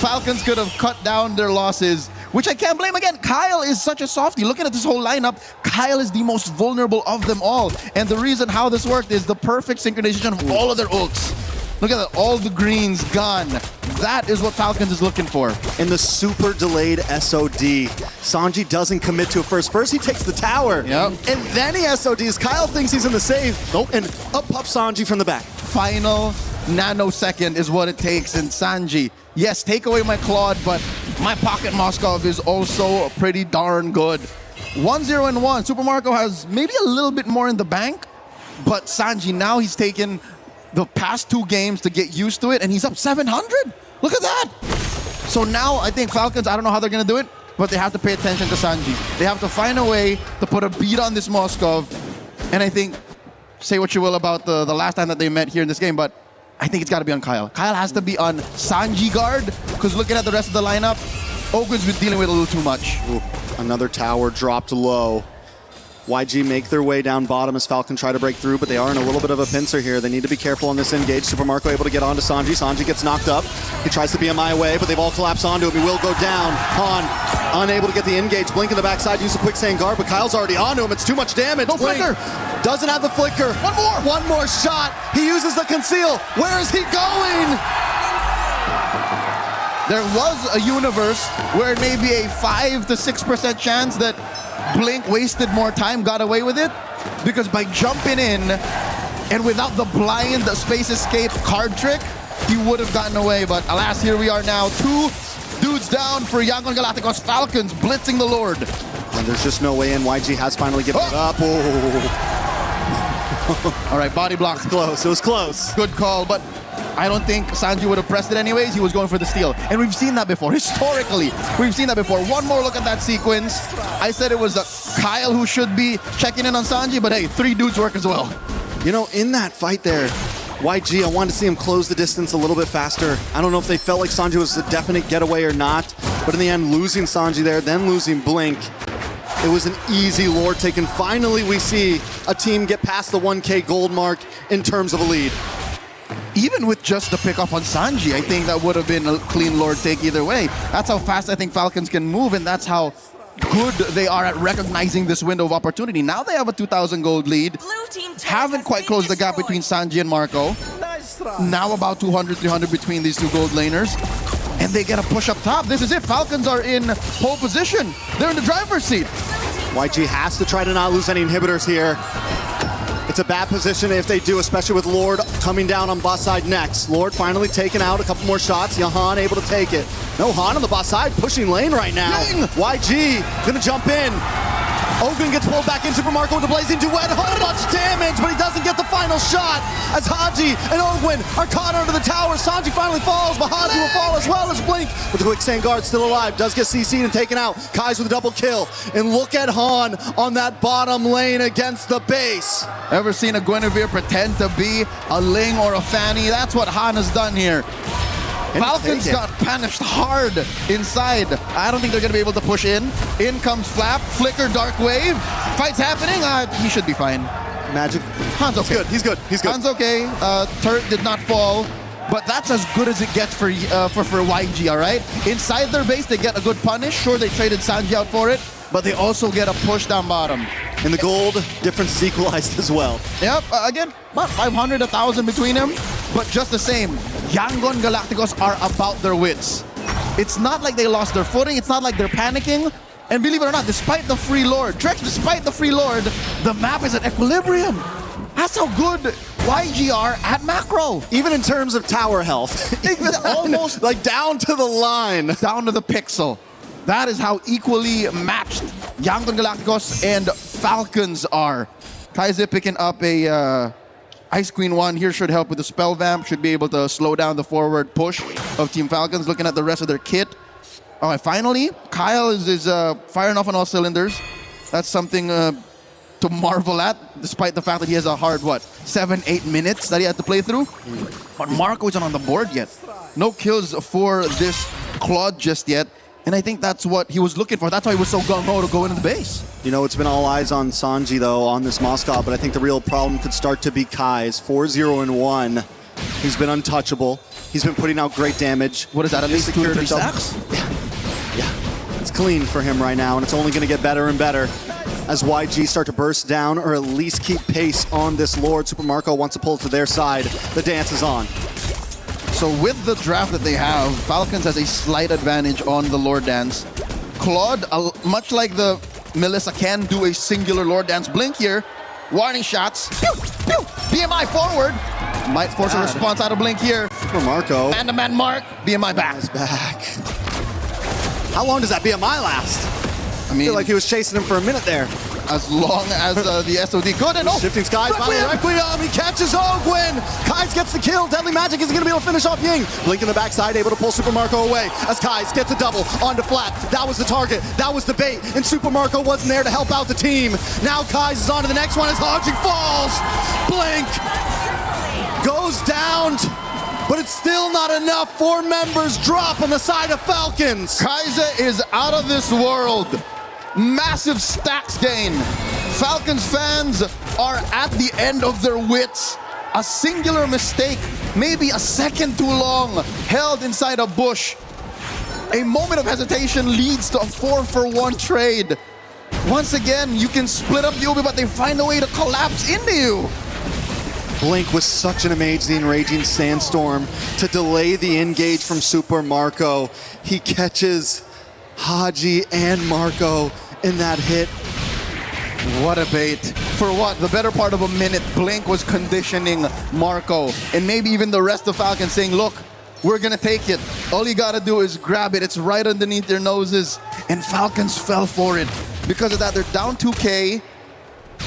Falcons could have cut down their losses, which I can't blame again. Kyle is such a softie. Looking at this whole lineup, Kyle is the most vulnerable of them all. And the reason how this worked is the perfect synchronization of all of their ults. Look at that, all the greens gone. That is what Falcons is looking for. In the super delayed SOD, Sanji doesn't commit to it first. First he takes the tower, and then he SODs. Kyle thinks he's in the save, and up pops Sanji from the back. Final nanosecond is what it takes, and Sanji, yes, take away my Claude, but my Pocket Moskov is also pretty darn good. 1-0-1. Super Marco has maybe a little bit more in the bank, but Sanji, now he's taken the past 2 games to get used to it, and he's up 700. Look at that. So now I think Falcons, I don't know how they're going to do it, but they have to pay attention to Sanji. They have to find a way to put a beat on this Moskov. And I think, say what you will about the last time that they met here in this game, but I think it's got to be on Kyle. Kyle has to be on Sanji guard, because looking at the rest of the lineup, Ogwin's been dealing with a little too much. Ooh, another tower dropped low. YG make their way down bottom as Falcon try to break through, but they are in a little bit of a pincer here. They need to be careful on this engage. Super Marco able to get onto Sanji. Sanji gets knocked up. He tries to BMI away, but they've all collapsed onto him. He will go down. Han unable to get the engage. Blink in the backside, use a quick sand guard, but Kyle's already onto him. It's too much damage. No Blink flicker. doesn't have the flicker. One more shot. He uses the conceal. Where is he going? There was a universe where it may be a 5 to 6% chance that Blink wasted more time, got away with it, because by jumping in and without the blind space escape card trick, he would have gotten away. But alas, here we are now. 2 dudes down for Yangon Galacticos. Falcons blitzing the Lord. And there's just no way in. YG has finally given it up. All right, body block. Close. It was close. Good call, but I don't think Sanji would have pressed it anyways. He was going for the steal. And we've seen that before. Historically, we've seen that before. One more look at that sequence. I said it was Kyle who should be checking in on Sanji, but hey, 3 dudes work as well. You know, in that fight there, YG, I wanted to see him close the distance a little bit faster. I don't know if they felt like Sanji was a definite getaway or not, but in the end, losing Sanji there, then losing Blink, it was an easy Lord taken. Finally, we see a team get past the 1K gold mark in terms of a lead. Even with just the pick up on Sanji, I think that would have been a clean Lord take either way. That's how fast I think Falcons can move, and that's how good they are at recognizing this window of opportunity. Now they have a 2,000 gold lead. Haven't quite closed the gap between Sanji and Marco. Now about 200, 300 between these 2 gold laners. And they get a push up top. This is it. Falcons are in pole position. They're in the driver's seat. YG has to try to not lose any inhibitors here. It's a bad position if they do, especially with Lord coming down on boss side next. Lord finally taking out a couple more shots. Han able to take it. No, Han on the boss side pushing lane right now. YG gonna jump in. Ogwin gets pulled back in. Super Marco with the blazing duet. How much damage, but he doesn't get the final final shot as Haji and Ogwin are caught under the tower. Sanji finally falls, but Haji will fall as well as Blink. But the quicksand guard still alive, does get CC'd and taken out. Kai's with a double kill. And look at Han on that bottom lane against the base. Ever seen a Guinevere pretend to be a Ling or a Fanny? That's what Han has done here. Falcons got punished hard inside. I don't think they're going to be able to push in. In comes Flap, Flicker, Dark Wave. Fight's happening. He should be fine. Magic. Han's okay. He's good. Han's okay. Turret did not fall. But that's as good as it gets for YG, all right? Inside their base, they get a good punish. Sure, they traded Sanji out for it, but they also get a push down bottom. And the gold difference is equalized as well. Yep, again, about 500, 1,000 between them, but just the same. Yangon Galacticos are about their wits. It's not like they lost their footing. It's not like they're panicking. And believe it or not, despite the free lord, despite the free lord, the map is at equilibrium. That's how good YG are at macro. Even in terms of tower health. Almost like down to the line. Down to the pixel. That is how equally matched Yangon Galacticos and Falcons are. Kaiser picking up a Ice Queen 1 here should help with the spell vamp. Should be able to slow down the forward push of Team Falcons. Looking at the rest of their kit. All right, finally, Kyle is firing off on all cylinders. That's something to marvel at, despite the fact that he has a hard, 7-8 minutes that he had to play through. But Marco isn't on the board yet. No kills for this Claude just yet. And I think that's what he was looking for. That's why he was so gung-ho to go into the base. You know, it's been all eyes on Sanji, though, on this Moscow, but I think the real problem could start to be Kai's 4-0-1. He's been untouchable. He's been putting out great damage. What is that, at least 2 or 3 stacks? Yeah. It's clean for him right now, and it's only going to get better and better as YG start to burst down or at least keep pace on this Lord. Super Marco wants to pull it to their side. The dance is on. So with the draft that they have, Falcons has a slight advantage on the Lord Dance. Claude, much like the Melissa, can do a singular Lord Dance blink here. Warning shots. Pew, pew. BMI forward. Might force a response out of blink here. Super Marco. Man-to-man mark. BMI back. Back. How long does that BMI last? I mean, feel like he was chasing him for a minute there. As long as the SOD could. And Shifting Skies, finally Requiem. He catches Ogwin. Kais gets the kill. Deadly Magic isn't going to be able to finish off Ying. Blink in the backside, able to pull Super Marco away as Kais gets a double onto Flat. That was the target. That was the bait. And Super Marco wasn't there to help out the team. Now Kais is on to the next one as Haji falls. Blink goes down. But it's still not enough. 4 members drop on the side of Falcons. Kaiser is out of this world. Massive stacks gain. Falcons fans are at the end of their wits. A singular mistake, maybe a second too long, held inside a bush. A moment of hesitation leads to a 4-for-1 trade. Once again, you can split up the Ubi, but they find a way to collapse into you. Blink was such an amazing Raging Sandstorm to delay the engage from Super Marco. He catches Haji and Marco in that hit. What a bait. For what? The better part of a minute, Blink was conditioning Marco. And maybe even the rest of Falcons saying, look, we're going to take it. All you got to do is grab it. It's right underneath their noses. And Falcons fell for it. Because of that, they're down 2K.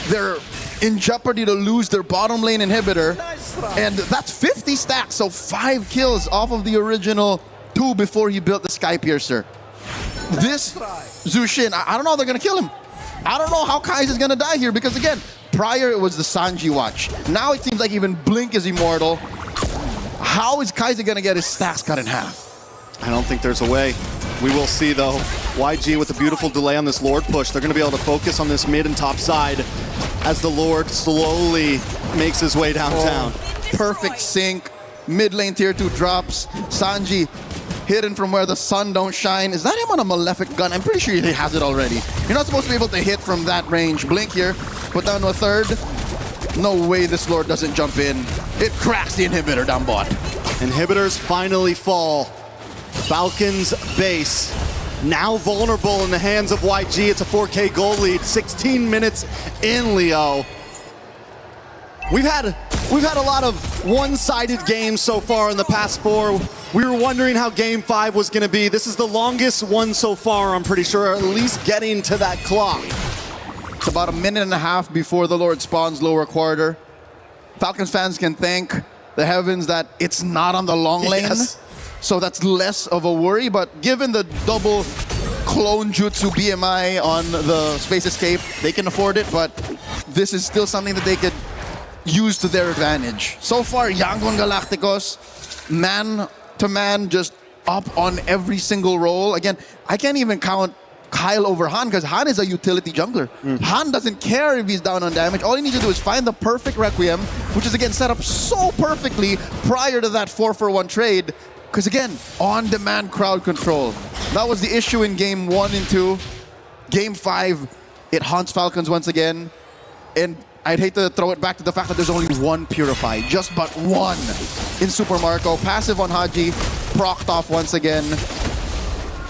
They're in jeopardy to lose their bottom lane inhibitor. And that's 50 stacks, so 5 kills off of the original 2 before he built the Sky Piercer. This Zushin, I don't know how they're going to kill him. I don't know how Kai's going to die here because, again, prior it was the Sanji watch. Now it seems like even Blink is immortal. How is Kai's going to get his stacks cut in half? I don't think there's a way. We will see, though. YG with a beautiful delay on this Lord push. They're going to be able to focus on this mid and top side as the Lord slowly makes his way downtown. Perfect sync. Mid lane tier 2 drops. Sanji hidden from where the sun don't shine. Is that him on a Malefic gun? I'm pretty sure he has it already. You're not supposed to be able to hit from that range. Blink here. Put down to a third. No way this Lord doesn't jump in. It cracks the inhibitor down bot. Inhibitors finally fall. Falcons base now vulnerable in the hands of YG. It's a 4K goal lead. 16 minutes in, Leo. We've had a lot of one-sided games so far in the past 4. We were wondering how Game 5 was going to be. This is the longest one so far, I'm pretty sure, at least getting to that clock. It's about a minute and a half before the Lord spawns lower quarter. Falcons fans can thank the heavens that it's not on the long lane. Yes. So that's less of a worry. But given the double clone jutsu BMI on the Space Escape, they can afford it. But this is still something that they could use to their advantage. So far, Yangon Galacticos, man to man, just up on every single role. Again, I can't even count Kyle over Han because Han is a utility jungler. Han doesn't care if he's down on damage. All he needs to do is find the perfect Requiem, which is again set up so perfectly prior to that 4-for-1 trade. Because again, on-demand crowd control. That was the issue in game 1 and 2. Game 5, it haunts Falcons once again. And I'd hate to throw it back to the fact that there's only one Purify, just but one in Super Marco. Passive on Haji, procced off once again.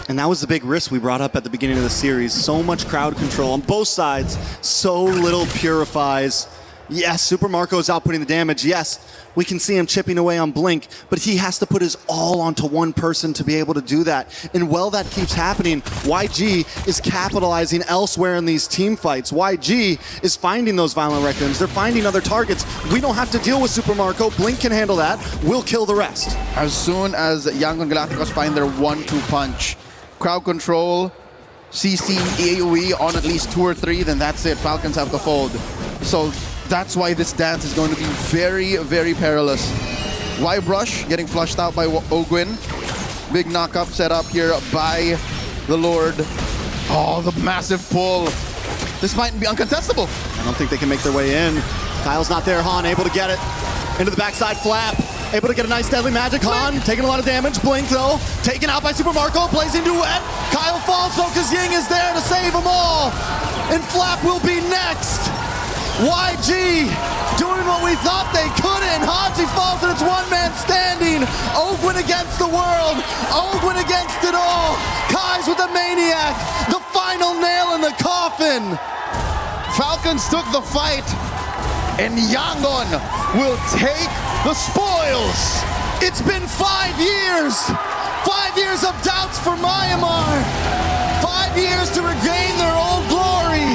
And that was the big risk we brought up at the beginning of the series. So much crowd control on both sides, so little Purifies. Yes, Super Marco is outputting the damage. Yes, we can see him chipping away on Blink, but he has to put his all onto one person to be able to do that. And while that keeps happening, YG is capitalizing elsewhere in these team fights. YG is finding those violent Requiems. They're finding other targets. We don't have to deal with Super Marco. Blink can handle that. We'll kill the rest. As soon as Yangon Galacticos find their 1-2 punch, crowd control, CC, AoE on at least 2 or 3, then that's it. Falcons have to fold. So that's why this dance is going to be very, very perilous. Y-Brush getting flushed out by Ogwin. Big knock-up set up here by the Lord. Oh, the massive pull. This might be uncontestable. I don't think they can make their way in. Kyle's not there. Han able to get it. Into the backside flap. Able to get a nice deadly magic. Han taking a lot of damage. Blink though. Taken out by Super Marco. Blazing duet. Kyle falls though because Ying is there to save them all. And Flap will be next. YG doing what we thought they couldn't. Haji falls and it's one man standing. Ogwin against the world. Ogwin against it all. Kai's with the Maniac. The final nail in the coffin. Falcons took the fight. And Yangon will take the spoils. It's been 5 years. 5 years of doubts for Myanmar. 5 years to regain their old glory.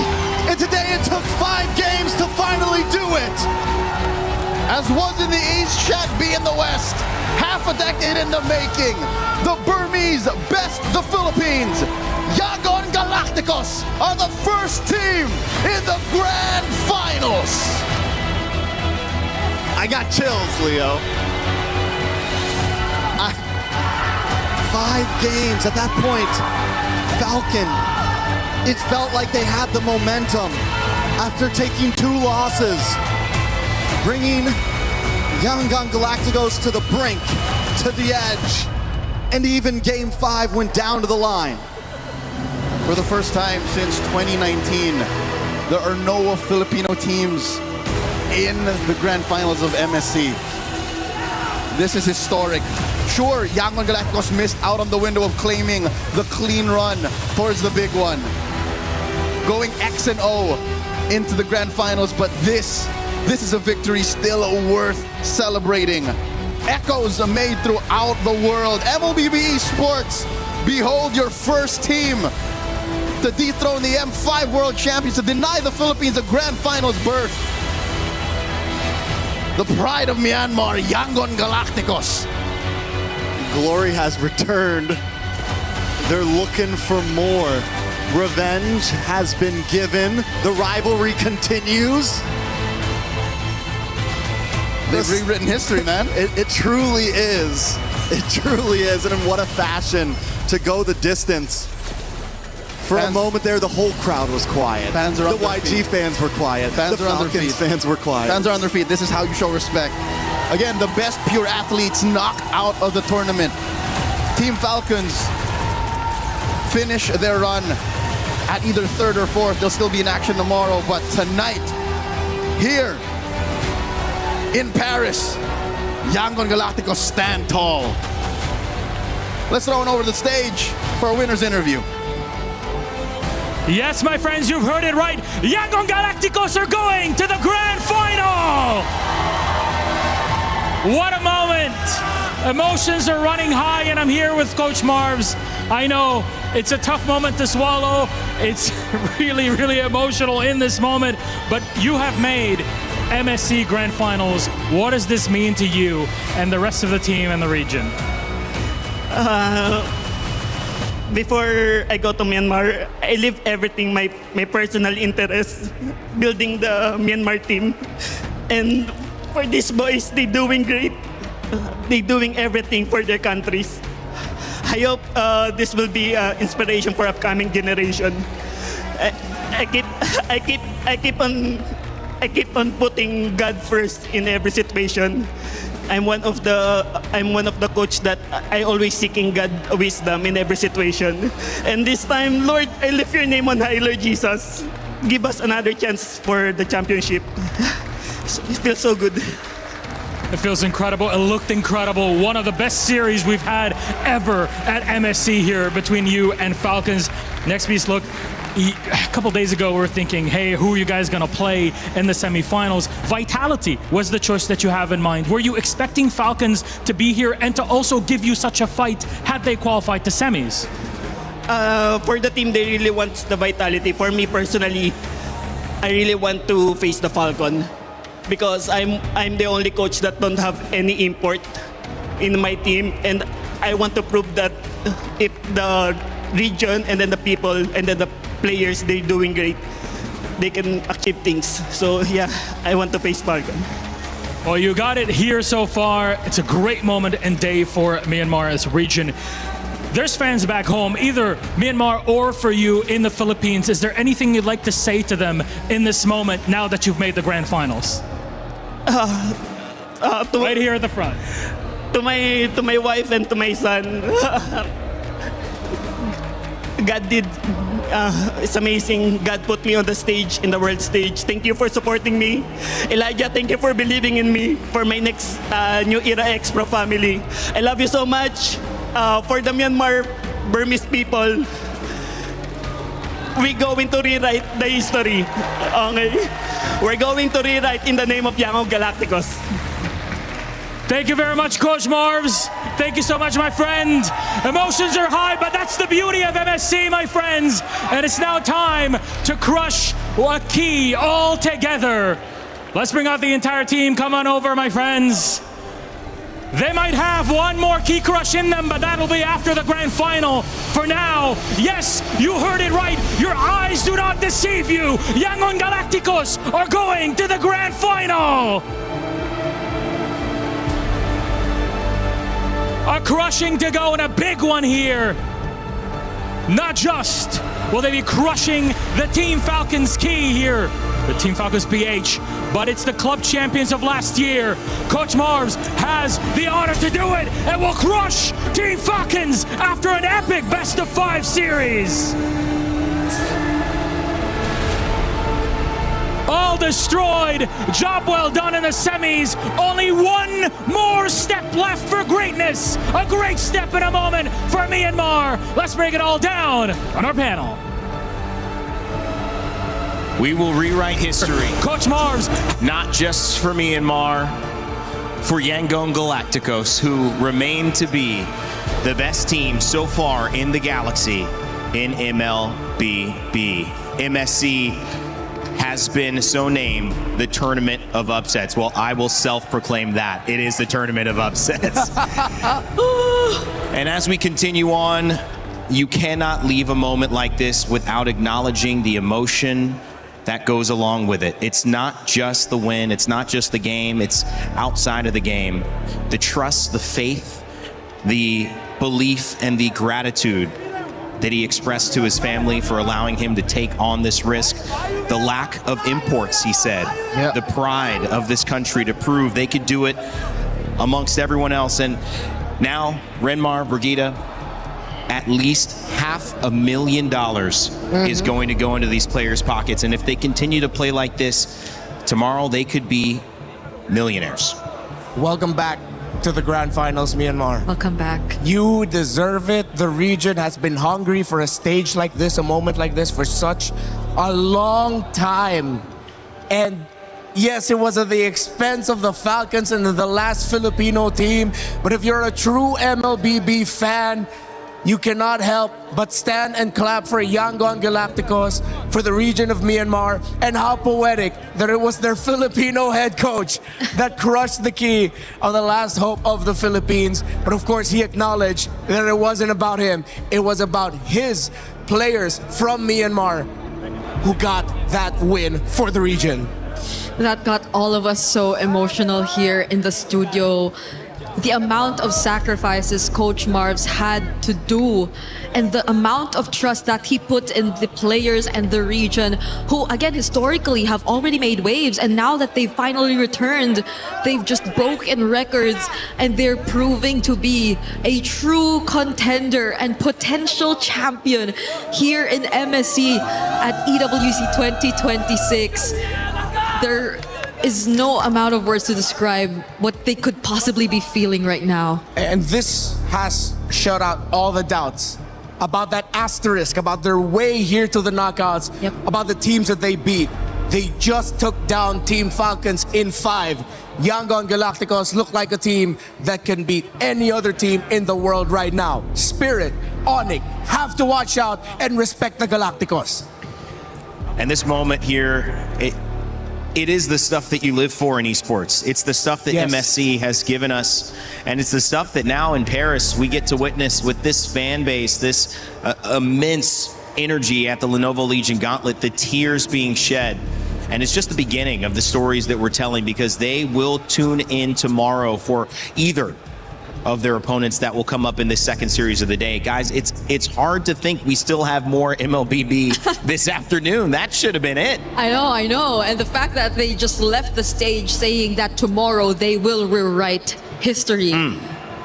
And today it took 5 games to finally do it. As was in the East, Shaq B in the West. Half a decade in the making. The Burmese best the Philippines. Yangon Galacticos are the first team in the grand finals. I got chills, Leo. 5 games at that point. Falcon, it felt like they had the momentum after taking 2 losses, bringing Yangon Galacticos to the brink, to the edge, and even Game 5 went down to the line. For the first time since 2019, there are no Filipino teams in the grand finals of MSC. This is historic. Sure, Yangon Galacticos missed out on the window of claiming the clean run towards the big one. Going X&O into the grand finals, but this is a victory still worth celebrating. Echoes are made throughout the world. MLBB Esports, behold your first team to dethrone the M5 World Champions, to deny the Philippines a grand finals berth. The pride of Myanmar, Yangon Galacticos. Glory has returned. They're looking for more. Revenge has been given. The rivalry continues. They've rewritten history, man. It truly is. It truly is. And in what a fashion to go the distance. For a moment there, the whole crowd was quiet. Fans are on the their YG feet. fans were quiet. Fans the are on their Falcons feet. fans were quiet. Fans are on their feet. This is how you show respect. Again, the best pure athletes knocked out of the tournament. Team Falcons finish their run at either 3rd or 4th. They'll still be in action tomorrow, but tonight, here in Paris, Yangon Galacticos stand tall. Let's throw it over the stage for a winner's interview. Yes, my friends, you've heard it right. Yangon Galacticos are going to the grand final. What a moment. Emotions are running high, and I'm here with Coach Marvs. I know it's a tough moment to swallow. It's really, really emotional in this moment, but you have made MSC Grand Finals. What does this mean to you and the rest of the team and the region? Before I go to Myanmar, I leave everything, my personal interests, building the Myanmar team. And for these boys, they're doing great. They're doing everything for their countries. I hope this will be inspiration for upcoming generation. I keep on putting God first in every situation. I'm one of the coach that I always seeking God wisdom in every situation. And this time, Lord, I lift your name on high, Lord Jesus. Give us another chance for the championship. It feels so good. It feels incredible. It looked incredible. One of the best series we've had ever at MSC here between you and Falcons. Next piece, look. A couple days ago, we were thinking, hey, who are you guys going to play in the semifinals? Vitality was the choice that you have in mind. Were you expecting Falcons to be here and to also give you such a fight had they qualified to semis? For the team, they really want the Vitality. For me personally, I really want to face the Falcon because I'm the only coach that don't have any import in my team, and I want to prove that if the region and then the people and then the players, they're doing great, they can achieve things. So yeah, I want to face Falcon. Well, you got it here so far. It's a great moment and day for Myanmar as a region. There's fans back home, either Myanmar or for you in the Philippines. Is there anything you'd like to say to them in this moment now that you've made the grand finals? Right here at the front. To my wife and to my son, God did. It's amazing. God put me on the stage, in the world stage. Thank you for supporting me. Elijah, thank you for believing in me for my next New Era X Pro family. I love you so much. For the Myanmar Burmese people, we're going to rewrite the history. Okay? We're going to rewrite in the name of Yangon Galacticos. Thank you very much, Coach Marvs. Thank you so much, my friend. Emotions are high, but that's the beauty of MSC, my friends. And it's now time to crush a key all together. Let's bring out the entire team. Come on over, my friends. They might have one more key crush in them, but that'll be after the grand final. For now, yes, you heard it right. Your eyes do not deceive you. Yangon Galacticos are going to the grand final. A crushing to go and a big one here. Not just will they be crushing the Team Falcons key here, the Team Falcons PH, but it's the club champions of last year. Coach Marvs has the honor to do it and will crush Team Falcons after an epic best-of-5 series. All destroyed. Job well done in the semis. Only one more step left for greatness. A great step in a moment for Myanmar. Let's break it all down on our panel. We will rewrite history. Coach Marvs. Not just for Myanmar, for Yangon Galacticos, who remain to be the best team so far in the galaxy in MLBB. MSC has been so named the Tournament of Upsets. Well, I will self-proclaim that. It is the Tournament of Upsets. And as we continue on, you cannot leave a moment like this without acknowledging the emotion that goes along with it. It's not just the win, it's not just the game, it's outside of the game. The trust, the faith, the belief, and the gratitude that he expressed to his family for allowing him to take on this risk. The lack of imports, he said. Yep. The pride of this country to prove they could do it amongst everyone else. And now, Renmar, Brigida, at least $500,000 is going to go into these players' pockets. And if they continue to play like this, tomorrow they could be millionaires. Welcome back to the grand finals, Myanmar. Welcome back. You deserve it. The region has been hungry for a stage like this, a moment like this for such a long time. And yes, it was at the expense of the Falcons and the last Filipino team. But if you're a true MLBB fan, you cannot help but stand and clap for Yangon Galacticos, for the region of Myanmar, and how poetic that it was their Filipino head coach that crushed the key on the last hope of the Philippines. But of course, he acknowledged that it wasn't about him. It was about his players from Myanmar who got that win for the region. That got all of us so emotional here in the studio. The amount of sacrifices Coach Marv's had to do and the amount of trust that he put in the players and the region, who again historically have already made waves, and now that they've finally returned, they've just broken records and they're proving to be a true contender and potential champion here in MSC at EWC 2026. There is no amount of words to describe what they could possibly be feeling right now. And this has shut out all the doubts about that asterisk, about their way here to the knockouts, about the teams that they beat. They just took down Team Falcons in 5. Yangon Galacticos look like a team that can beat any other team in the world right now. Spirit, Onyx, have to watch out and respect the Galacticos. And this moment here, it is the stuff that you live for in esports. It's the stuff that MSC has given us. And it's the stuff that now in Paris we get to witness with this fan base, this immense energy at the Lenovo Legion Gauntlet, the tears being shed. And it's just the beginning of the stories that we're telling, because they will tune in tomorrow for either of their opponents that will come up in this second series of the day. Guys, it's hard to think we still have more MLBB this afternoon. That should have been it. I know. And the fact that they just left the stage saying that tomorrow they will rewrite history.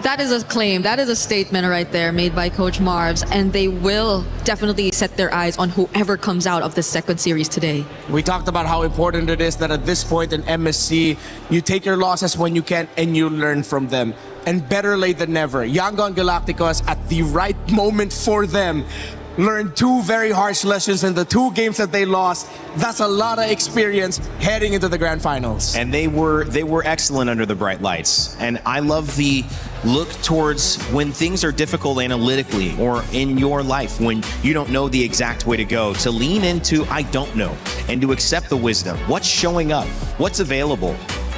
That is a claim, that is a statement right there made by Coach Marv's, and they will definitely set their eyes on whoever comes out of the second series today. We talked about how important it is that at this point in MSC, you take your losses when you can and you learn from them. And better late than never, Yangon Galacticos, at the right moment for them, learned 2 very harsh lessons in the 2 games that they lost. That's a lot of experience heading into the grand finals. And they were excellent under the bright lights. And I love the look towards when things are difficult analytically or in your life, when you don't know the exact way to go, to lean into I don't know and to accept the wisdom. What's showing up? What's available?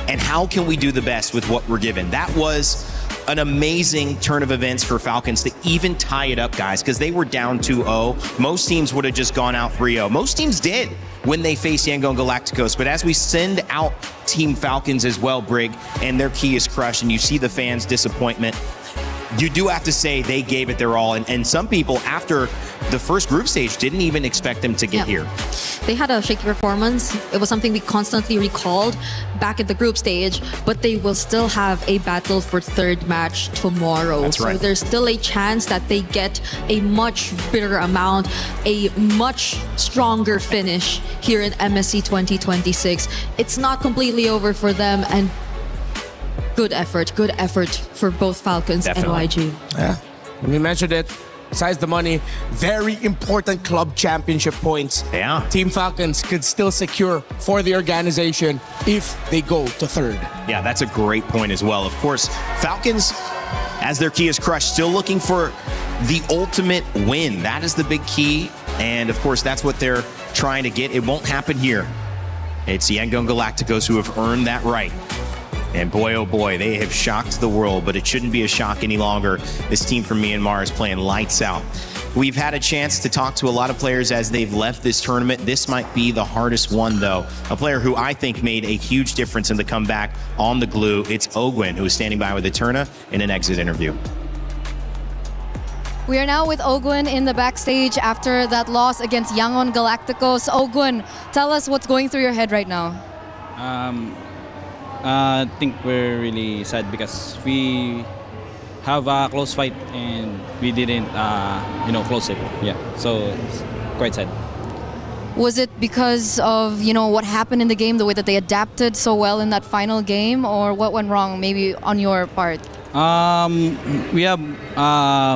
And how can we do the best with what we're given? That was an amazing turn of events for Falcons to even tie it up, guys, because they were down 2-0. Most teams would have just gone out 3-0. Most teams did when they faced Yangon Galacticos. But as we send out Team Falcons as well, Brig, and their key is crushed, and you see the fans' disappointment, you do have to say they gave it their all. And some people, after the first group stage, didn't even expect them to get here. They had a shaky performance. It was something we constantly recalled back at the group stage, but they will still have a battle for third match tomorrow. That's right. So there's still a chance that they get a much bigger amount, a much stronger finish here in MSC 2026. It's not completely over for them, and good effort for both Falcons and YG. Yeah, we mentioned it. Besides the money, very important club championship points. Yeah. Team Falcons could still secure for the organization if they go to third. Yeah, that's a great point as well. Of course, Falcons, as their key is crushed, still looking for the ultimate win. That is the big key. And of course, that's what they're trying to get. It won't happen here. It's Yangon Galacticos who have earned that right. And boy, oh boy, they have shocked the world, but it shouldn't be a shock any longer. This team from Myanmar is playing lights out. We've had a chance to talk to a lot of players as they've left this tournament. This might be the hardest one, though. A player who I think made a huge difference in the comeback on the glue. It's Ogwin, who is standing by with Eterna in an exit interview. We are now with Ogwin in the backstage after that loss against Yangon Galacticos. Ogwin, tell us what's going through your head right now. I think we're really sad because we have a close fight and we didn't, close it. Yeah, so it's quite sad. Was it because of, what happened in the game, the way that they adapted so well in that final game, or what went wrong maybe on your part? We have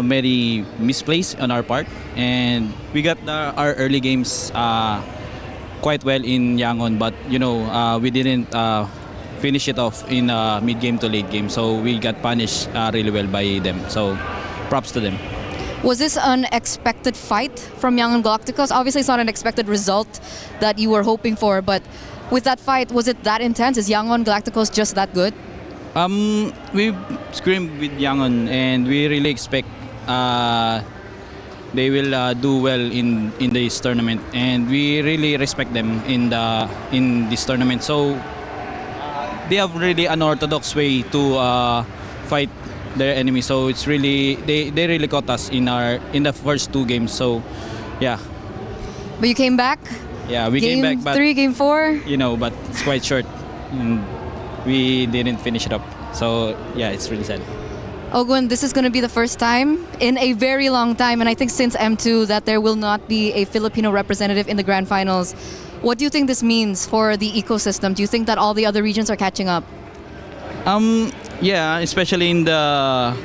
many misplays on our part, and we got our early games quite well in Yangon, but we didn't finish it off in mid game to late game, so we got punished really well by them. So props to them. Was this an expected fight from Yangon Galacticos? Obviously, it's not an expected result that you were hoping for, but with that fight, was it that intense? Is Yangon Galacticos just that good? We scrimmed with Yangon, and we really expect they will do well in this tournament, and we really respect them in this tournament. So they have really unorthodox way to fight their enemy. So it's really they really caught us in the first 2 games. So yeah. But you came back. Yeah, we came back. But, Game 3, Game 4. But it's quite short, and we didn't finish it up. So yeah, it's really sad. Ogun, this is going to be the first time in a very long time, and I think since M2, that there will not be a Filipino representative in the grand finals. What do you think this means for the ecosystem? Do you think that all the other regions are catching up? Yeah, especially in the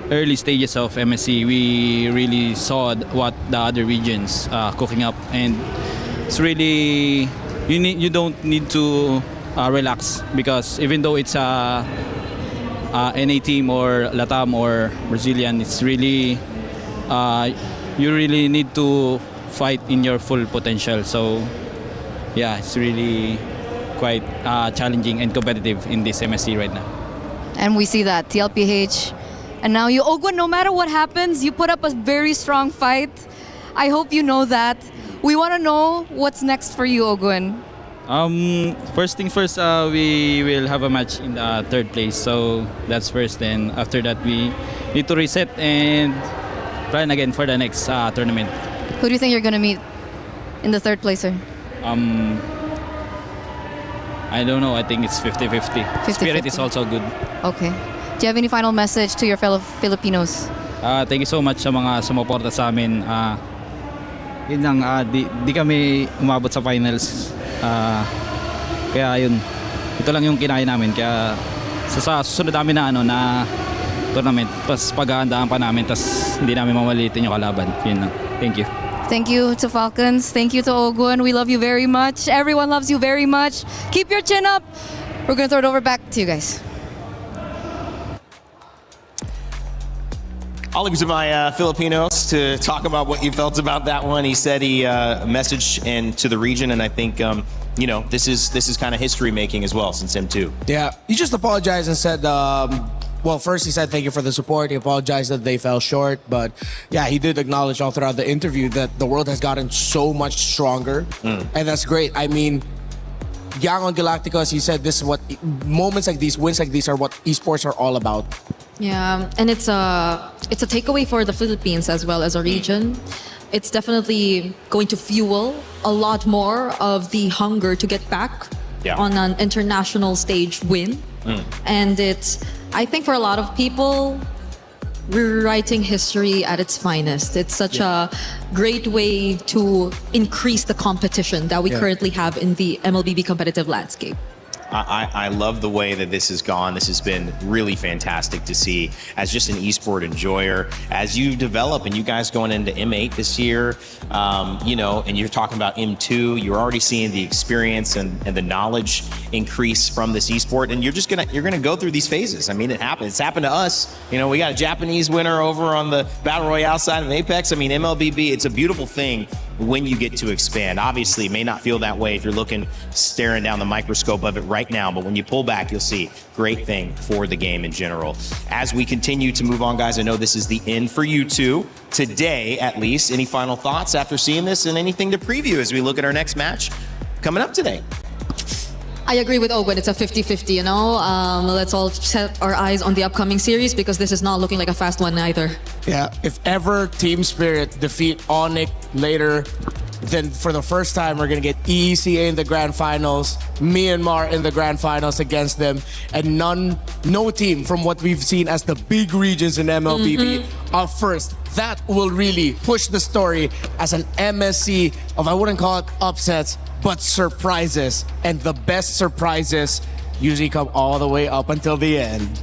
early stages of MSC, we really saw what the other regions cooking up, and it's really you don't need to relax, because even though it's a NA team or Latam or Brazilian, it's really you really need to fight in your full potential. So yeah, it's really quite challenging and competitive in this MSC right now. And we see that, TLPH. And now you, Ogun, no matter what happens, you put up a very strong fight. I hope you know that. We want to know what's next for you, Ogun. First thing first, we will have a match in the 3rd place. So that's first. Then after that, we need to reset and plan again for the next tournament. Who do you think you're going to meet in the 3rd placer? I don't know. I think it's 50-50. Spirit is also good. Okay. Do you have any final message to your fellow Filipinos? Thank you so much sa mga sumuporta sa amin. Yun lang, di kami umabot sa finals. Kaya yun, ito lang yung kinaya namin. Kaya sa susunod namin na tournament, pas paghahandaan pa namin, tas hindi namin mamalitin yung kalaban. Yun lang. Thank you. Thank you to Falcons. Thank you to Ogun. We love you very much. Everyone loves you very much. Keep your chin up. We're going to throw it over back to you guys. I'll leave it to my Filipinos to talk about what you felt about that one. He said he messaged to the region, and I think this is kind of history making as well since M2. Yeah, he just apologized and said. Well, first he said thank you for the support. He apologized that they fell short, but yeah, he did acknowledge all throughout the interview that the world has gotten so much stronger, and that's great. I mean, Yangon Galacticos, he said this is what moments like these, wins like these, are what esports are all about. Yeah, and it's a takeaway for the Philippines as well as a region. It's definitely going to fuel a lot more of the hunger to get back on an international stage win. And I think for a lot of people, we're writing history at its finest. It's such a great way to increase the competition that we currently have in the MLBB competitive landscape. I love the way that this has gone. This has been really fantastic to see as just an esport enjoyer. As you develop and you guys going into M8 this year, and you're talking about M2, you're already seeing the experience and the knowledge increase from this esport, and you're gonna go through these phases. I mean, it happens. It's happened to us. We got a Japanese winner over on the Battle Royale side of Apex. I mean, MLBB, it's a beautiful thing when you get to expand. Obviously, it may not feel that way if you're staring down the microscope of it right now, but when you pull back, you'll see great thing for the game in general. As we continue to move on, guys, I know this is the end for you two, today at least. Any final thoughts after seeing this, and anything to preview as we look at our next match coming up today? I agree with Ogun. It's a 50-50, Let's all set our eyes on the upcoming series, because this is not looking like a fast one either. Yeah, if ever Team Spirit defeat Onyx later, then for the first time, we're going to get EECA in the grand finals, Myanmar in the grand finals against them, and no team from what we've seen as the big regions in MLBB are first. That will really push the story as an MSC of, I wouldn't call it upsets, but surprises. And the best surprises usually come all the way up until the end.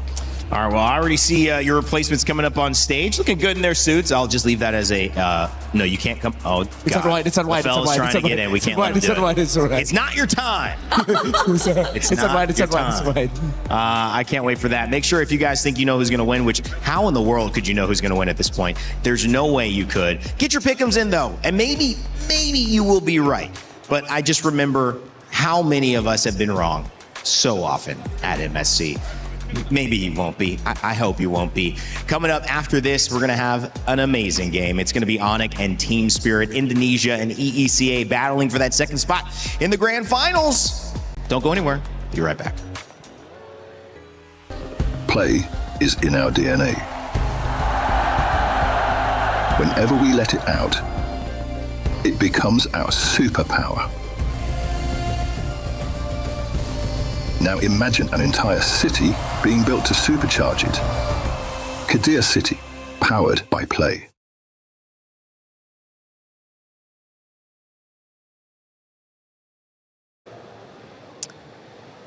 All right, well, I already see your replacements coming up on stage, looking good in their suits. I'll just leave that as a, no, you can't come. Oh, God. It's unwide, it's unwide, The fella's trying to get in. We can't let him do it. It's not your time. It's not your time. I can't wait for that. Make sure if you guys think you know who's going to win, which how in the world could you know who's going to win at this point? There's no way you could. Get your pick'ems in, though, and maybe you will be right. But I just remember how many of us have been wrong so often at MSC. Maybe you won't be. I hope you won't be. Coming up after this, we're going to have an amazing game. It's going to be Onyx and Team Spirit, Indonesia and EECA battling for that second spot in the grand finals. Don't go anywhere. Be right back. Play is in our DNA. Whenever we let it out, it becomes our superpower. Now imagine an entire city being built to supercharge it. Kadir City, powered by Play.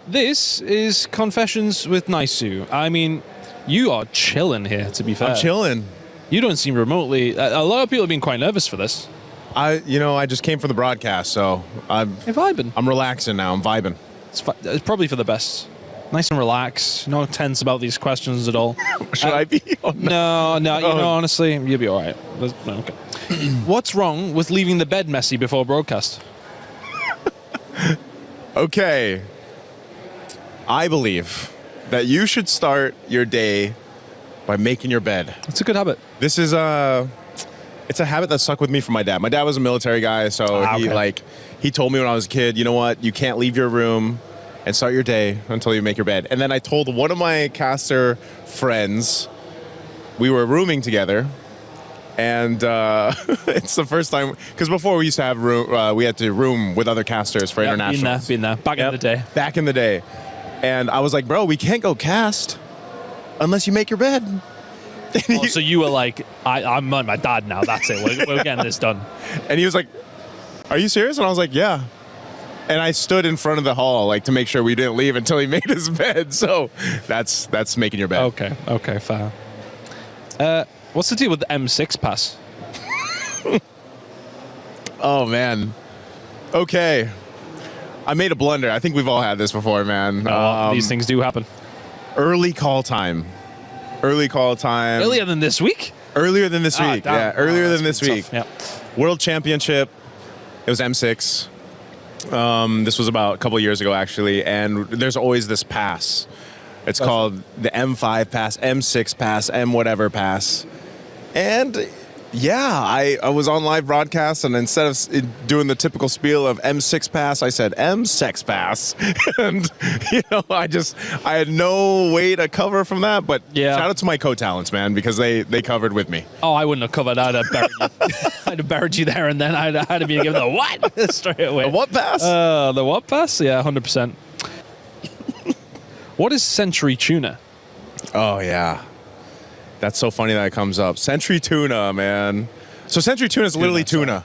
This is Confessions with Naisu. I mean, you are chilling here, to be fair. I'm chilling. You don't seem remotely... A lot of people have been quite nervous for this. I just came from the broadcast, so I'm vibing. I'm relaxing now. I'm vibing. It's probably for the best. Nice and relaxed. No tense about these questions at all. Should I be? Oh, no. You know, honestly, you'll be all right. Okay. What's wrong with leaving the bed messy before broadcast? Okay. I believe that you should start your day by making your bed. It's a good habit. This is it's a habit that stuck with me from my dad. My dad was a military guy, so he told me when I was a kid, you know what, you can't leave your room and start your day until you make your bed. And then I told one of my caster friends, we were rooming together, and it's the first time, because before we used to have room, we had to room with other casters for internationals. Been there. Back in the day. Back in the day. And I was like, bro, we can't go cast unless you make your bed. So you were like, I'm like my dad now. That's it. We're getting this done. And he was like, are you serious? And I was like, yeah. And I stood in front of the hall like to make sure we didn't leave until he made his bed. So that's making your bed. Okay, fair. What's the deal with the M6 pass? Oh, man. Okay. I made a blunder. I think we've all had this before, man. These things do happen. Early call time. Earlier than this week? Earlier than this week. Damn. Yeah, earlier than this week. Yeah. World Championship. It was M6. This was about a couple years ago, actually. And there's always this pass. It's called the M5 pass, M6 pass, M whatever pass. And yeah, I was on live broadcast, and instead of doing the typical spiel of M6 pass, I said M6 pass. And, I had no way to cover from that, but shout out to my co-talents, man, because they covered with me. Oh, I wouldn't have covered. I'd have buried you. I'd have buried you there, and then I'd have been given the what? Straight away. The what pass? The what pass? Yeah, 100%. What is Century Tuna? Oh, yeah. That's so funny that it comes up. Century Tuna, man. So Century Tuna is literally tuna.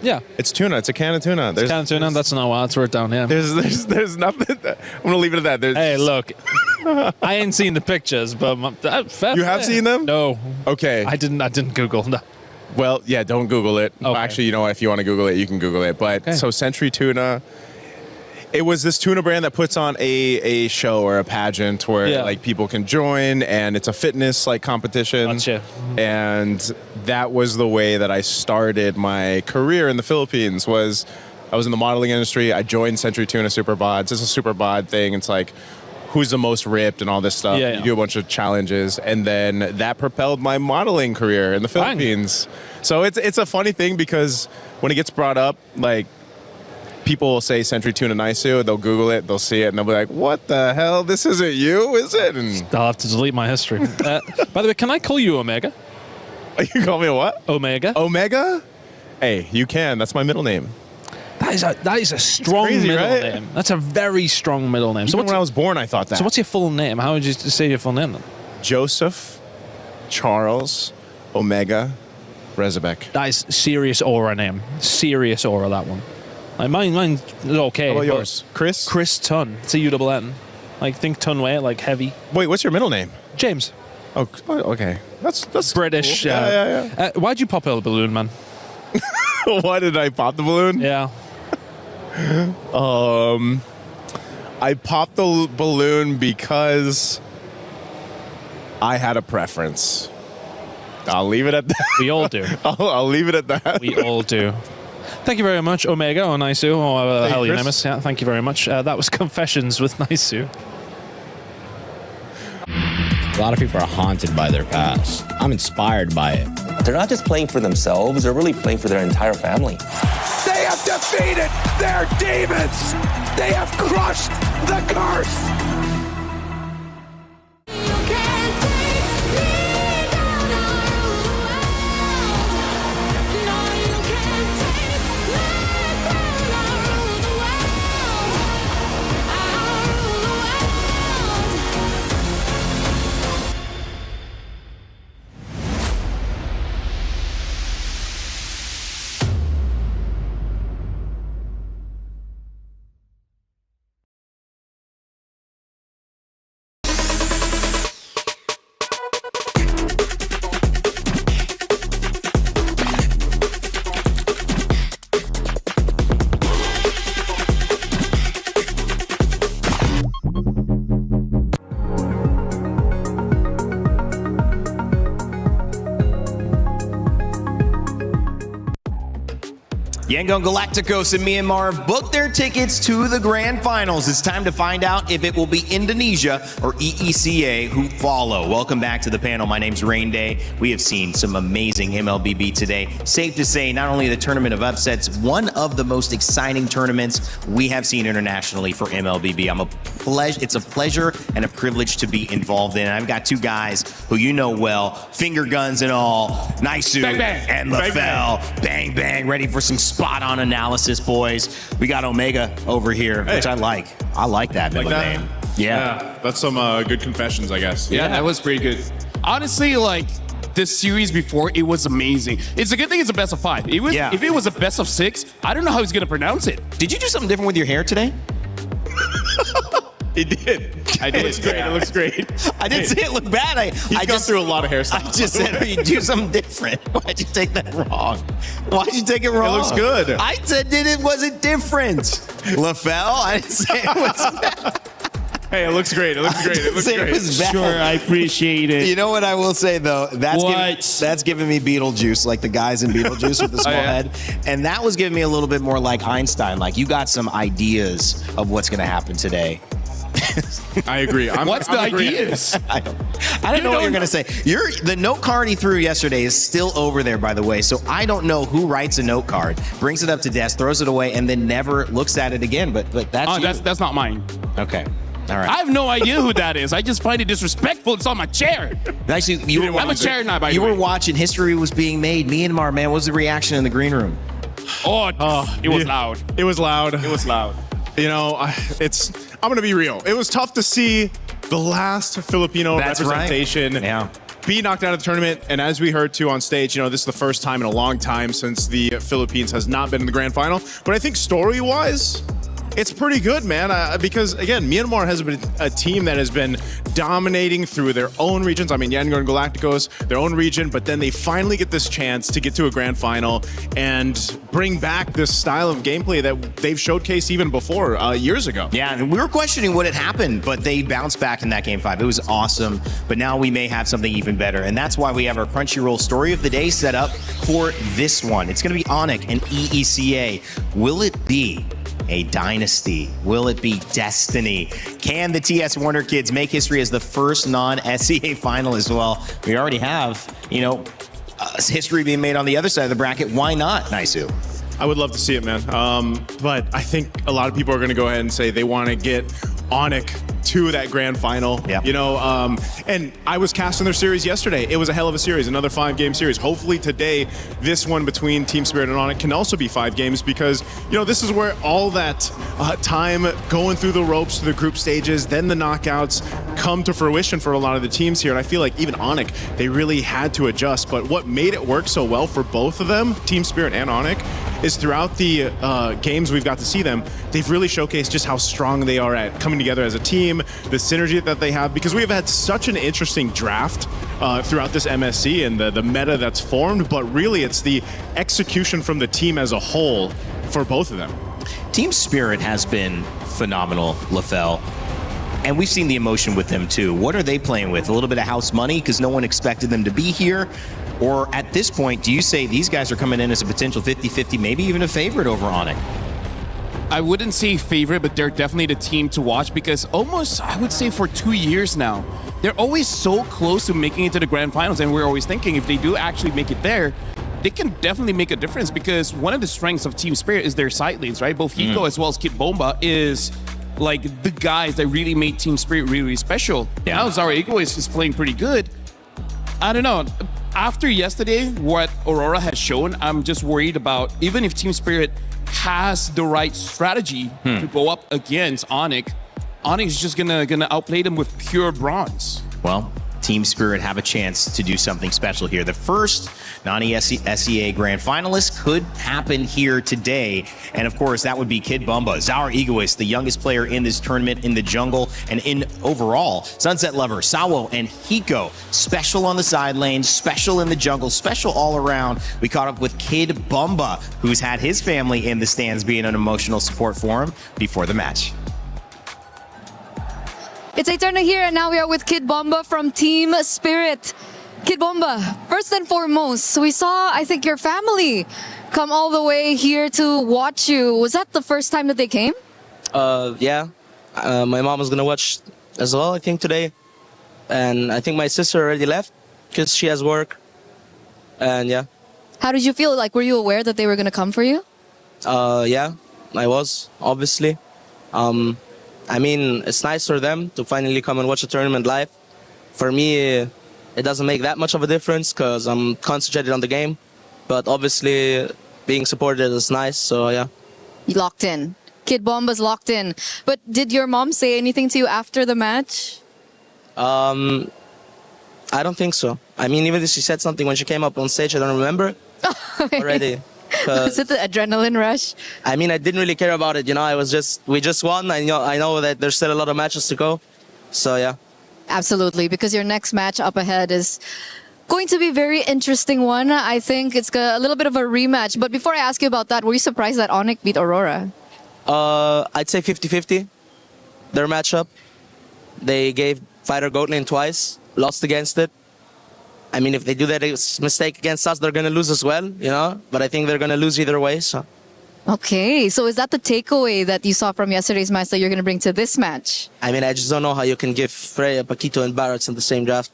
Yeah. It's tuna. It's a can of tuna. It's a can of tuna? That's not why. It's wrote down, yeah. There's nothing. I'm going to leave it at that. Hey, look. I ain't seen the pictures, but... You have seen them? No. Okay. I didn't Google them. Well, yeah, don't Google it. Okay. Actually, you know what? If you want to Google it, you can Google it. But so Century Tuna... It was this tuna brand that puts on a show or a pageant where like people can join, and it's a fitness like competition. Gotcha. And that was the way that I started my career in the Philippines. Was I was in the modeling industry. I joined Century Tuna Super Bods. It's a super bod thing. It's like who's the most ripped and all this stuff. Yeah. You do a bunch of challenges, and then that propelled my modeling career in the Philippines. So it's a funny thing because when it gets brought up, like, people will say Century Tuna Naisu, they'll Google it, they'll see it, and they'll be like, what the hell? This isn't you, is it? And I'll have to delete my history. By the way, can I call you Omega? You call me what? Omega. Omega? Hey, you can. That's my middle name. That is a strong middle name. That's a very strong middle name. Even when I was born, I thought that. So what's your full name? How would you say your full name then? Joseph Charles Omega Rezabek. That is serious aura name. Serious aura, that one. Like mine is okay. How about yours? Chris? Chris Tun. It's a U-double-N. Like, think Tunway, like heavy. Wait, what's your middle name? James. Oh, okay. That's British. Cool. Yeah. Why'd you pop a balloon, man? Why did I pop the balloon? Yeah. I popped the balloon because I had a preference. I'll leave it at that. We all do. I'll leave it at that. We all do. Thank you very much, Omega or Naisu, or whatever the hell your name is. Yeah, thank you very much. That was Confessions with Naisu. A lot of people are haunted by their past. I'm inspired by it. They're not just playing for themselves, they're really playing for their entire family. They have defeated their demons. They have crushed the curse. Yangon Galacticos and Myanmar have booked their tickets to the grand finals. It's time to find out if it will be Indonesia or EECA who follow. Welcome back to the panel. My name's Rain Day. We have seen some amazing MLBB today. Safe to say, not only the tournament of upsets, one of the most exciting tournaments we have seen internationally for MLBB. It's a pleasure and a privilege to be involved in. I've got two guys who you know well, finger guns and all, Naisu and LaFell. Bang, bang, ready for some spot-on analysis, boys. We got Omega over here, which I like. I like that middle name. Yeah. That's some good confessions, I guess. Yeah, that was pretty good. Honestly, like, this series before, it was amazing. It's a good thing it's a best of 5. If it was a best of 6, I don't know how he's going to pronounce it. Did you do something different with your hair today? He did. I did. It looks great. It looks great. I didn't say it looked bad. I just through a lot of hairstyles. I just said you do something different. Why'd you take that wrong? Why'd you take it wrong? It looks good. I said it wasn't different. LaFell, I didn't say it was bad. Hey, it looks great. It looks great. It looks great. It was bad. Sure, I appreciate it. You know what I will say, though? That's giving me Beetlejuice, like the guys in Beetlejuice with the small head. And that was giving me a little bit more like Einstein. Like, you got some ideas of what's going to happen today. I agree. What's the ideas? I don't know what you're going to say. The note card he threw yesterday is still over there, by the way. So I don't know who writes a note card, brings it up to desk, throws it away, and then never looks at it again. But that's you. That's not mine. Okay. All right. I have no idea who that is. I just find it disrespectful. It's on my chair. Actually, I'm a chair now, by the way. You were watching. History was being made. Myanmar, man. What was the reaction in the green room? It was loud. It was loud. It was loud. You know, I'm going to be real. It was tough to see the last Filipino representation be knocked out of the tournament. And as we heard too on stage, you know, this is the first time in a long time since the Philippines has not been in the grand final. But I think story-wise, it's pretty good, man, because, again, Myanmar has been a team that has been dominating through their own regions. I mean, Yangon Galacticos, their own region, but then they finally get this chance to get to a grand final and bring back this style of gameplay that they've showcased even before, years ago. Yeah, and we were questioning what had happened, but they bounced back in that Game 5. It was awesome, but now we may have something even better, and that's why we have our Crunchyroll Story of the Day set up for this one. It's going to be Onyx and EECA. Will it be a dynasty? Will it be destiny? Can the TS Wonder Kids make history as the first non-SEA finalist? Well, we already have, history being made on the other side of the bracket. Why not, Naisu? I would love to see it, man. But I think a lot of people are going to go ahead and say they want to get Onyx to that grand final. Yeah. And I was casting their series yesterday. It was a hell of a series, another 5-game series. Hopefully today, this one between Team Spirit and Onyx can also be 5 games because, this is where all that time going through the ropes to the group stages, then the knockouts, come to fruition for a lot of the teams here. And I feel like even Onyx, they really had to adjust. But what made it work so well for both of them, Team Spirit and Onyx, is throughout the games we've got to see them, they've really showcased just how strong they are at coming together as a team, the synergy that they have, because we have had such an interesting draft throughout this MSC and the meta that's formed, but really it's the execution from the team as a whole for both of them. Team Spirit has been phenomenal, LaFell. And we've seen the emotion with them too. What are they playing with? A little bit of house money because no one expected them to be here? Or at this point, do you say these guys are coming in as a potential 50-50, maybe even a favorite over Onyx? I wouldn't say favorite, but they're definitely the team to watch because almost, I would say for 2 years now, they're always so close to making it to the grand finals. And we're always thinking if they do actually make it there, they can definitely make a difference because one of the strengths of Team Spirit is their side lanes, right? Both Hiko as well as Kid Bomba is like the guys that really made Team Spirit really, really special. Yeah. Now Zara Egoist is playing pretty good. I don't know. After yesterday, what Aurora has shown, I'm just worried about even if Team Spirit has the right strategy to go up against Onyx, Onyx is just gonna outplay them with pure bronze. Well, Team Spirit have a chance to do something special here. The first non-SEA Grand Finalist could happen here today. And of course, that would be Kid Bumba, Zara Egoist, the youngest player in this tournament in the jungle and in overall. Sunset Lover, Sawo, and Hiko, special on the side lane, special in the jungle, special all around. We caught up with Kid Bumba, who's had his family in the stands being an emotional support for him before the match. It's Eterna here, and now we are with Kid Bomba from Team Spirit. Kid Bomba, first and foremost, we saw, I think, your family come all the way here to watch you. Was that the first time that they came? Yeah. My mom was gonna watch as well, I think, today. And I think my sister already left because she has work. And yeah. How did you feel? Like, were you aware that they were gonna come for you? Yeah, I was, obviously. I mean, it's nice for them to finally come and watch a tournament live. For me, it doesn't make that much of a difference because I'm concentrated on the game. But obviously, being supported is nice, so yeah. Locked in. Kid Bomba's locked in. But did your mom say anything to you after the match? I don't think so. I mean, even if she said something when she came up on stage, I don't remember already. Was it the adrenaline rush? I mean, I didn't really care about it. You know, we just won. I know that there's still a lot of matches to go. So yeah. Absolutely, because your next match up ahead is going to be a very interesting one. I think it's a little bit of a rematch. But before I ask you about that, were you surprised that Onyx beat Aurora? I'd say 50-50. Their matchup. They gave Fighter Goat Lane twice, lost against it. I mean, if they do that mistake against us, they're going to lose as well, you know? But I think they're going to lose either way, so. Okay, so is that the takeaway that you saw from yesterday's match that you're going to bring to this match? I mean, I just don't know how you can give Freya, Paquito, and Barrett in the same draft.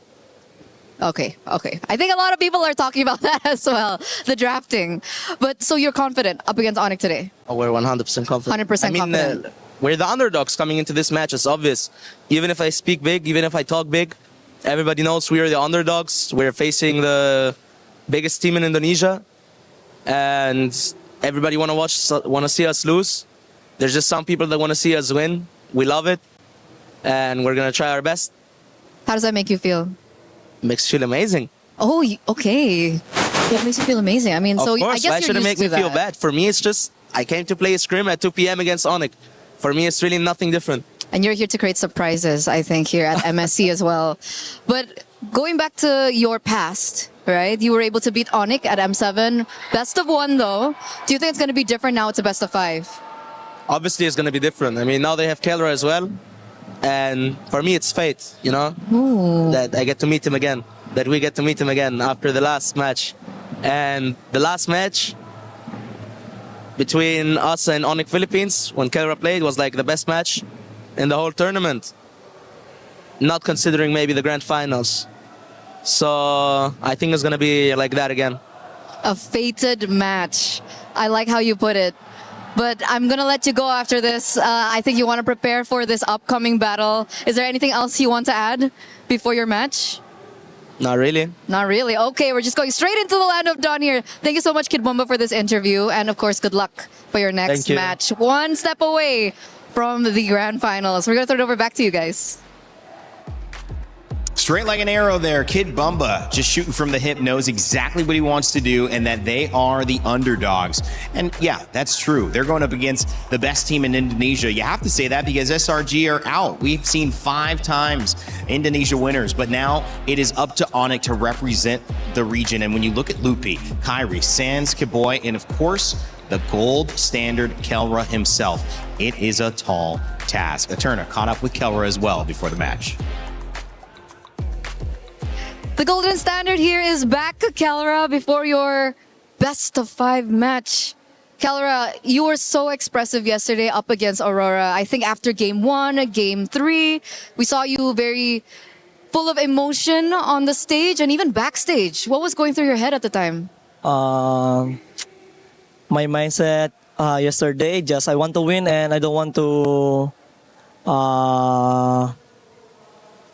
Okay. I think a lot of people are talking about that as well, the drafting. But so you're confident up against Onyx today? Oh, we're 100% confident. 100% confident. We're the underdogs coming into this match, it's obvious. Even if I speak big, even if I talk big, everybody knows we are the underdogs. We're facing the biggest team in Indonesia. And everybody want to see us lose. There's just some people that want to see us win. We love it. And we're going to try our best. How does that make you feel? Makes you feel amazing. Oh, okay. It makes you feel amazing. I mean, of so course, I guess why you're should it used make me to feel that. bad? For me, it's just, I came to play a scrim at 2 p.m. against Onyx. For me, it's really nothing different. And you're here to create surprises, I think, here at MSC as well. But going back to your past, right? You were able to beat Onyx at M7. Best of 1, though. Do you think it's going to be different now? It's a best of 5. Obviously, it's going to be different. I mean, now they have Kelra as well. And for me, it's fate, you know? Ooh. That I get to meet him again. That we get to meet him again after the last match. And the last match between us and Onyx Philippines, when Kelra played, was like the best match in the whole tournament. Not considering maybe the grand finals. So I think it's going to be like that again. A fated match. I like how you put it. But I'm going to let you go after this. I think you want to prepare for this upcoming battle. Is there anything else you want to add before your match? Not really. Not really. Okay, we're just going straight into the land of Dawn here. Thank you so much, Kid Bomba, for this interview. And of course, good luck for your next match. One step away from the grand finals. We're going to throw it over back to you guys. Straight like an arrow there. Kid Bumba just shooting from the hip, knows exactly what he wants to do and that they are the underdogs. And yeah, that's true. They're going up against the best team in Indonesia. You have to say that because SRG are out. We've seen 5 times Indonesia winners, but now it is up to Onyx to represent the region. And when you look at Lupi, Kyrie, Sans, Kiboy, and of course, the gold standard Kelra himself, it is a tall task. Eterna caught up with Kelra as well before the match. The golden standard here is back, Kelra, before your best of 5 match. Kelra, you were so expressive yesterday up against Aurora. I think after game 1, game 3, we saw you very full of emotion on the stage and even backstage. What was going through your head at the time? My mindset yesterday, just I want to win and I don't want to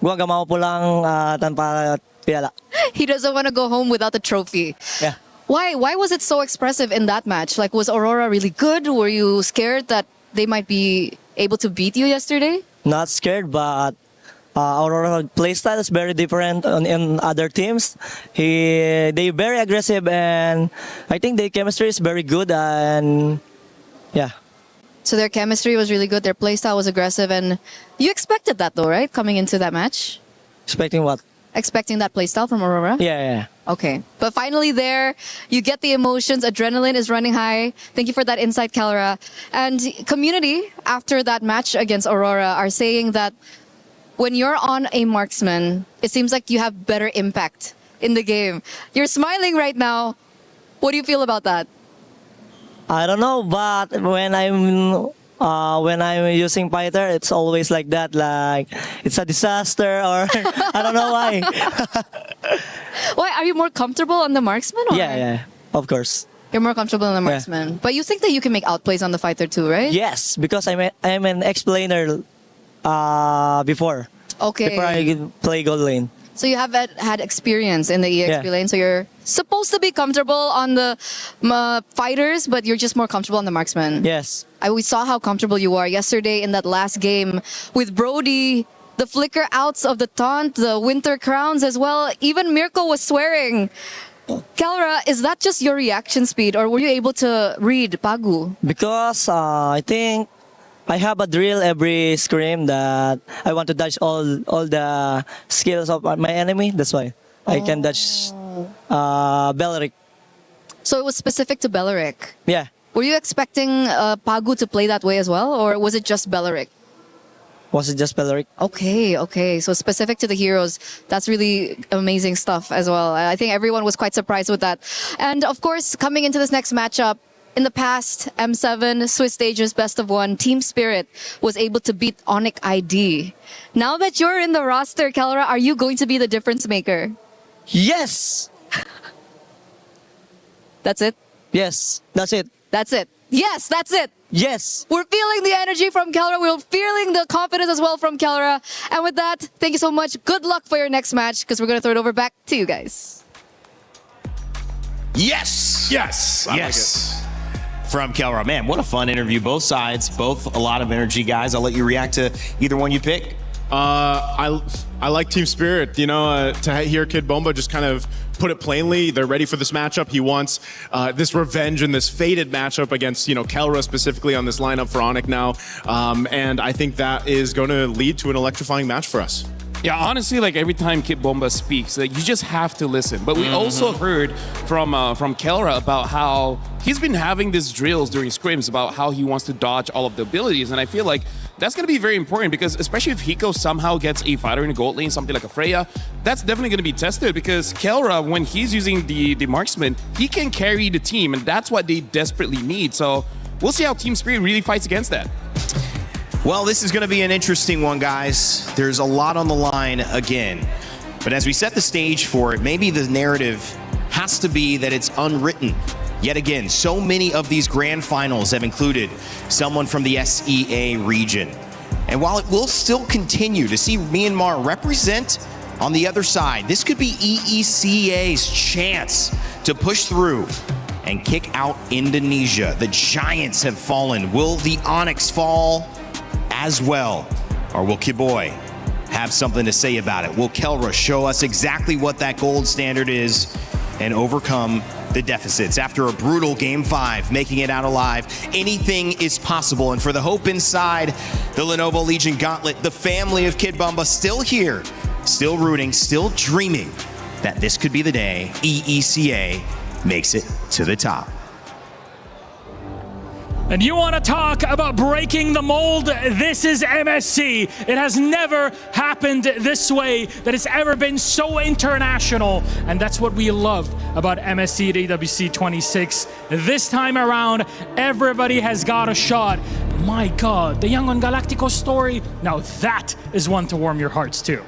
gumagawa po lang tanpa piyala. He doesn't want to go home without the trophy. Yeah. Why was it so expressive in that match? Like, was Aurora really good? Were you scared that they might be able to beat you yesterday? Not scared, but Aurora playstyle is very different in other teams. They very aggressive and I think their chemistry is very good and yeah. So their chemistry was really good, their playstyle was aggressive, and you expected that though, right? Coming into that match? Expecting what? Expecting that playstyle from Aurora? Yeah. Okay. But finally there, you get the emotions, adrenaline is running high. Thank you for that insight, Kelra. And community, after that match against Aurora, are saying that when you're on a marksman, it seems like you have better impact in the game. You're smiling right now. What do you feel about that? I don't know, but when I'm using fighter, it's always like that. Like it's a disaster, or I don't know why. Why are you more comfortable on the marksman? Or? Yeah, of course. You're more comfortable on the marksman, but you think that you can make outplays on the fighter too, right? Yes, because I'm an explainer before. Okay. Before I play gold lane. So you have had experience in the EXP lane, so you're supposed to be comfortable on the fighters, but you're just more comfortable on the marksman. Yes. We saw how comfortable you are yesterday in that last game with Brody, the flicker outs of the taunt, the winter crowns as well. Even Mirko was swearing. Kelra, is that just your reaction speed, or were you able to read Pagu? Because I think I have a drill every scrim that I want to dodge all the skills of my enemy. That's why I can dodge Beleric. So it was specific to Beleric? Yeah. Were you expecting Pagu to play that way as well, or was it just Beleric? Was it just Beleric? Okay. So specific to the heroes, that's really amazing stuff as well. I think everyone was quite surprised with that. And of course, coming into this next matchup, in the past, M7, Swiss Stages Best of 1, Team Spirit was able to beat Onyx ID. Now that you're in the roster, Kelra, are you going to be the difference maker? Yes! That's it? Yes, that's it. That's it. Yes, that's it. Yes. We're feeling the energy from Kelra. We're feeling the confidence as well from Kelra. And with that, thank you so much. Good luck for your next match, because we're going to throw it over back to you guys. Yes! Yes! I like it. From Kelra. Man, what a fun interview. Both sides, both a lot of energy, guys. I'll let you react to either one you pick. I like Team Spirit. You know, to hear Kid Bomba just kind of put it plainly, they're ready for this matchup. He wants this revenge and this fated matchup against, Kelra specifically on this lineup for Onyx now. And I think that is going to lead to an electrifying match for us. Yeah, honestly, like every time Kid Bomba speaks, like you just have to listen. But we also heard from Kelra about how he's been having these drills during scrims about how he wants to dodge all of the abilities, and I feel like that's going to be very important because especially if Hiko somehow gets a fighter in a gold lane, something like a Freya, that's definitely going to be tested because Kelra, when he's using the marksman, he can carry the team, and that's what they desperately need. So we'll see how Team Spirit really fights against that. Well, this is going to be an interesting one, guys. There's a lot on the line again. But as we set the stage for it, maybe the narrative has to be that it's unwritten. Yet again, so many of these grand finals have included someone from the SEA region. And while it will still continue to see Myanmar represent on the other side, this could be EECA's chance to push through and kick out Indonesia. The giants have fallen. Will the Onyx fall as well? Or will Kiboy have something to say about it. Will Kelra show us exactly what that gold standard is and overcome the deficits? After a brutal Game 5, making it out alive, anything is possible. And for the hope inside the Lenovo Legion Gauntlet, the family of Kid Bumba still here, still rooting, still dreaming that this could be the day EECA makes it to the top. And you want to talk about breaking the mold? This is MSC. It has never happened this way, that it's ever been so international. And that's what we love about MSC at EWC 26. This time around, everybody has got a shot. My God, the Yangon Galacticos story, now that is one to warm your hearts too.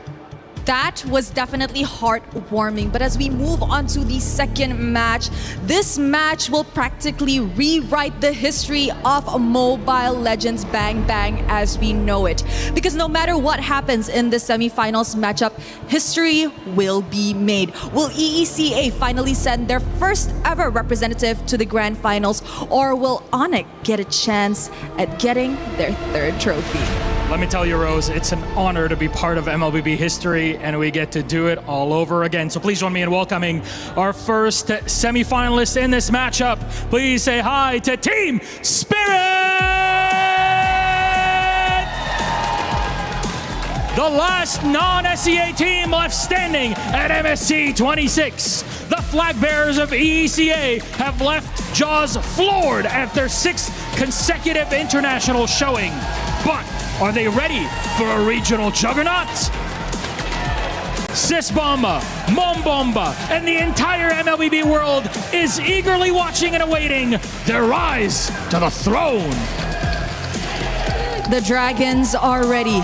That was definitely heartwarming. But as we move on to the second match, this match will practically rewrite the history of Mobile Legends Bang Bang as we know it. Because no matter what happens in the semifinals matchup, history will be made. Will EECA finally send their first ever representative to the grand finals, or will Onyx get a chance at getting their third trophy? Let me tell you, Rose, it's an honor to be part of MLBB history, and we get to do it all over again. So please join me in welcoming our first semifinalist in this matchup. Please say hi to Team Spirit! The last non-SEA team left standing at MSC 26. The flag bearers of EECA have left jaws floored at their 6th consecutive international showing. But are they ready for a regional juggernaut? Sis Bomba, Mom Bomba, and the entire MLBB world is eagerly watching and awaiting their rise to the throne. The Dragons are ready,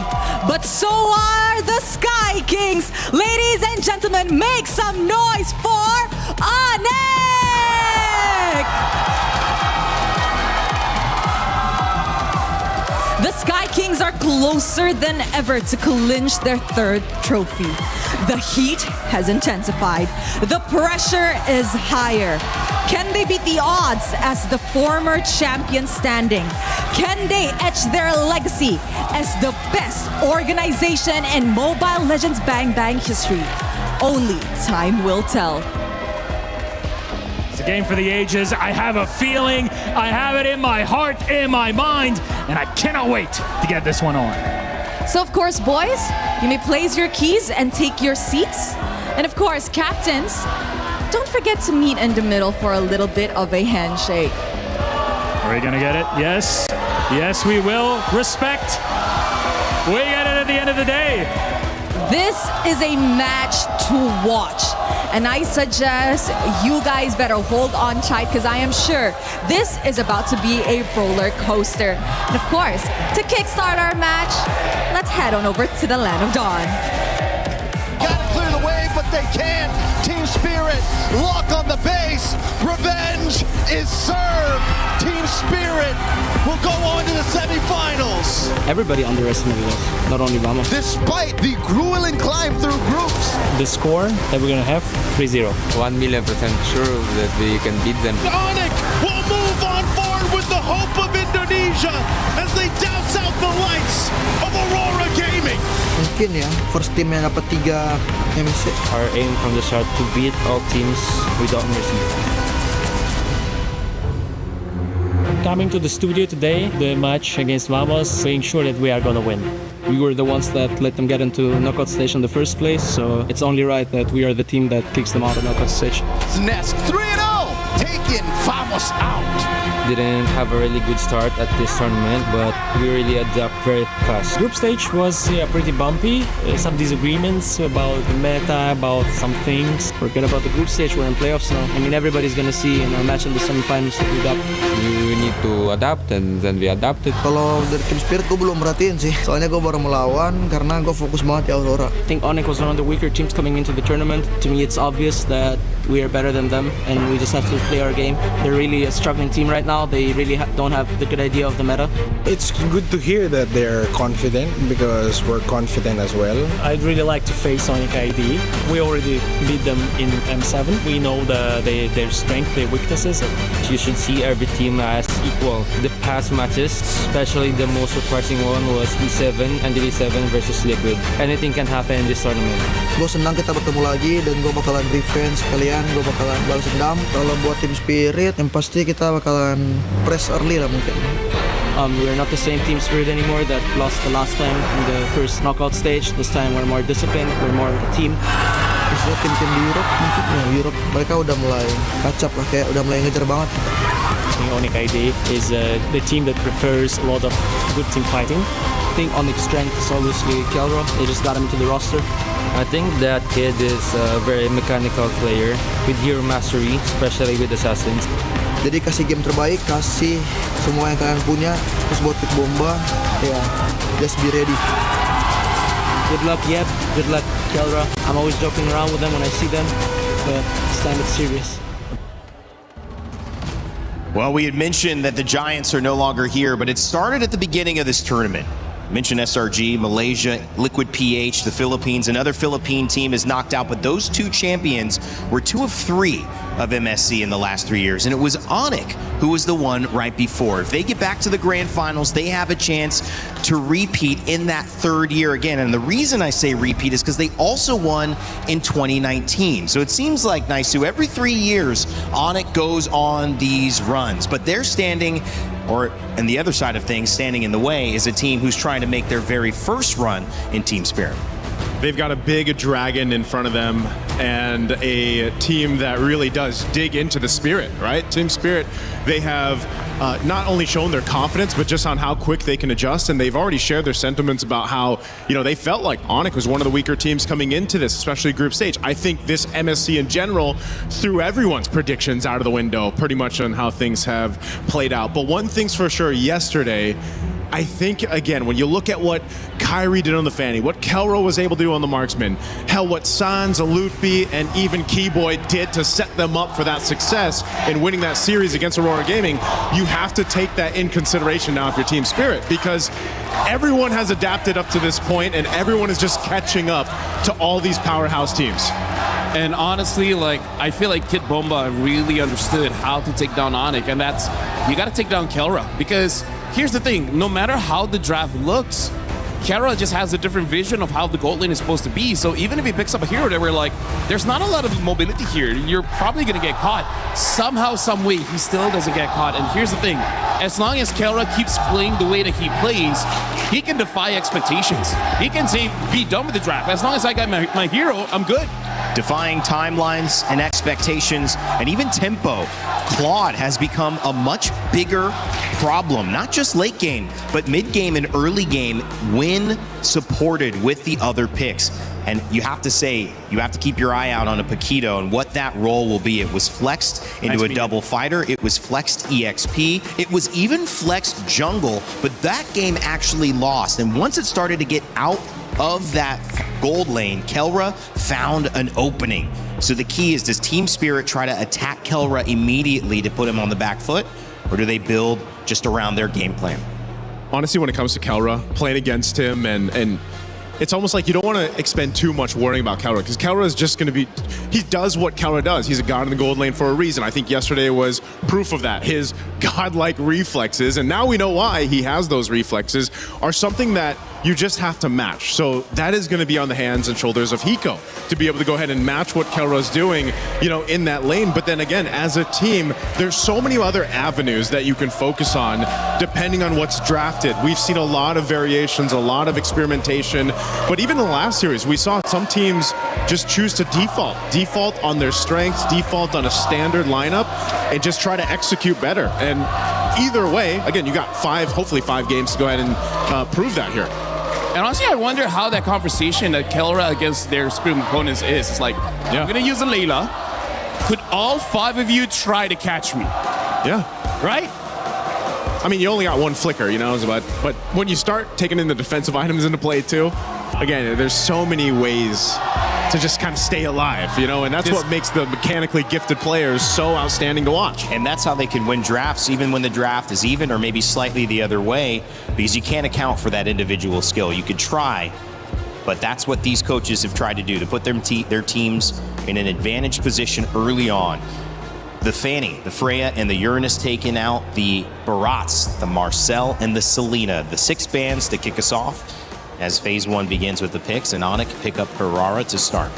but so are the Sky Kings. Ladies and gentlemen, make some noise for Onyx! The Sky Kings are closer than ever to clinch their third trophy. The heat has intensified. The pressure is higher. Can they beat the odds as the former champion standing? Can they etch their legacy as the best organization in Mobile Legends Bang Bang history? Only time will tell. It's a game for the ages. I have a feeling, I have it in my heart, in my mind, and I cannot wait to get this one on. So of course, boys, you may place your keys and take your seats. And of course, captains, don't forget to meet in the middle for a little bit of a handshake. Are we gonna get it? Yes. Yes, we will. Respect. We get it at the end of the day. This is a match to watch. And I suggest you guys better hold on tight, because I am sure this is about to be a roller coaster. And of course, to kickstart our match, let's head on over to the Land of Dawn. Gotta clear the way, but they can't. Team Spirit, lock on the base. Revenge is served. Team Spirit will go on to the semifinals. Everybody underestimated us, not only Vamos. Despite the grueling climb through groups. The score that we're gonna have, 3-0. 1,000,000% sure that we can beat them. Onyx will move on forward with the hope of Indonesia as they douse out the lights of Aurora Gaming. Mungkin ya, first team yang dapat 3 MSC. Our aim from the start to beat all teams without mercy. Coming to the studio today, the match against Vamos, being sure that we are gonna win. We were the ones that let them get into knockout stage in the first place, so it's only right that we are the team that kicks them out of knockout stage. Nesk 3-0, taking Vamos out. Didn't have a really good start at this tournament, but we really adapt very fast. Group stage was pretty bumpy. Some disagreements about the meta, about some things. Forget about the group stage, we're in playoffs now. I mean, everybody's gonna see in our match in the semifinals that we got. We need to adapt, and then we adapted. Kalau dari tim Spirit gue belum merhatiin sih. Soalnya gue baru melawan karena gue fokus banget di Aurora. I think Onyx was one of the weaker teams coming into the tournament. To me, it's obvious that we are better than them, and we just have to play our game. They're really a struggling team right now. They really don't have the good idea of the meta. It's good to hear that they're confident because we're confident as well. I'd really like to face Sonic ID. We already beat them in M7. We know their strength, their weaknesses. You should see every team as equal. The past matches, especially the most surprising one was E7 and E7 versus Liquid. Anything can happen in this tournament. Gue senang kita bertemu lagi dan gue bakalan revenge kalian, gue bakalan balas dendam. Kalau buat Team Spirit, yang pasti kita bakalan press early lah mungkin. We're not the same Team Spirit anymore that lost the last time in the first knockout stage. This time we're more disciplined, we're more a team. Terus tim-tim di Europe mungkin ya, Europe mereka udah mulai kacap lah, kayak udah mulai ngejar banget. I think Onyx ID is the team that prefers a lot of good team fighting. I think Onyx's strength is obviously Kelra. They just got him to the roster. I think that kid is a very mechanical player with hero mastery, especially with assassins. Jadi kasih game terbaik, kasih semua yang kalian punya, terus buat Kit Bomba, ya, just be ready. Good luck, Yep. Good luck, Kelra. I'm always joking around with them when I see them, but this time it's serious. Well, we had mentioned that the Giants are no longer here, but it started at the beginning of this tournament. Mentioned SRG, Malaysia, Liquid PH, the Philippines. Another Philippine team is knocked out, but those two champions were 2 of 3 of MSC in the last 3 years, and it was Onyx who was the one right before. If they get back to the grand finals, they have a chance to repeat in that 3rd year again. And the reason I say repeat is because they also won in 2019. So it seems like, Naisu, every 3 years, Onyx goes on these runs, but they're standing, or on the other side of things, standing in the way is a team who's trying to make their very first run in Team Spirit. They've got a big dragon in front of them and a team that really does dig into the Spirit, right? Team Spirit, they have not only shown their confidence, but just on how quick they can adjust. And they've already shared their sentiments about how, they felt like Onyx was one of the weaker teams coming into this, especially group stage. I think this MSC in general threw everyone's predictions out of the window pretty much on how things have played out. But one thing's for sure, yesterday, I think, again, when you look at what Kyrie did on the Fanny, what Kelro was able to do on the Marksman, hell, what Sans, Alutfi, and even Keyboy did to set them up for that success in winning that series against Aurora Gaming, you have to take that in consideration now if you're Team Spirit, because everyone has adapted up to this point and everyone is just catching up to all these powerhouse teams. And honestly, I feel like Kit Bomba really understood how to take down Onyx, and that's, you got to take down Kelra, because here's the thing, no matter how the draft looks, Kelra just has a different vision of how the gold lane is supposed to be. So even if he picks up a hero that we're like, there's not a lot of mobility here, you're probably going to get caught. Somehow, some way, he still doesn't get caught. And here's the thing, as long as Kelra keeps playing the way that he plays, he can defy expectations. He can say, be done with the draft. As long as I got my hero, I'm good. Defying timelines and expectations and even tempo, Claude has become a much bigger problem, not just late game, but mid game and early game when supported with the other picks. And you have to say, you have to keep your eye out on a Paquito and what that role will be. It was flexed into a double fighter. It was flexed EXP. It was even flexed jungle, but that game actually lost. And once it started to get out of that gold lane, Kelra found an opening. So the key is, does Team Spirit try to attack Kelra immediately to put him on the back foot, or do they build just around their game plan? Honestly, when it comes to Kelra, playing against him and it's almost like you don't want to expend too much worrying about Kelra, because Kelra is just going to be, he does what Kelra does. He's a god in the gold lane for a reason. I think yesterday was proof of that. His godlike reflexes, and now we know why he has those reflexes, are something that you just have to match. So that is going to be on the hands and shoulders of Hiko to be able to go ahead and match what Kelra's doing, in that lane. But then again, as a team, there's so many other avenues that you can focus on depending on what's drafted. We've seen a lot of variations, a lot of experimentation, but even in the last series, we saw some teams just choose to default on their strengths, default on a standard lineup, and just try to execute better. And either way, again, you got hopefully five games to go ahead and prove that here. And honestly, I wonder how that conversation that Kelra against their Scream opponents is. It's like, I'm going to use a Layla. Could all 5 of you try to catch me? Yeah. Right? I mean, you only got one flicker, but when you start taking in the defensive items into play too, again, there's so many ways to just kind of stay alive, and that's what makes the mechanically gifted players so outstanding to watch. And that's how they can win drafts, even when the draft is even or maybe slightly the other way, because you can't account for that individual skill. You could try, but that's what these coaches have tried to do, to put their teams in an advantaged position early on. The Fanny, the Freya, and the Uranus taking out the Barats, the Marcel, and the Selena, the 6 bands to kick us off as Phase 1 begins with the picks, and Onic pick up Carrara to start.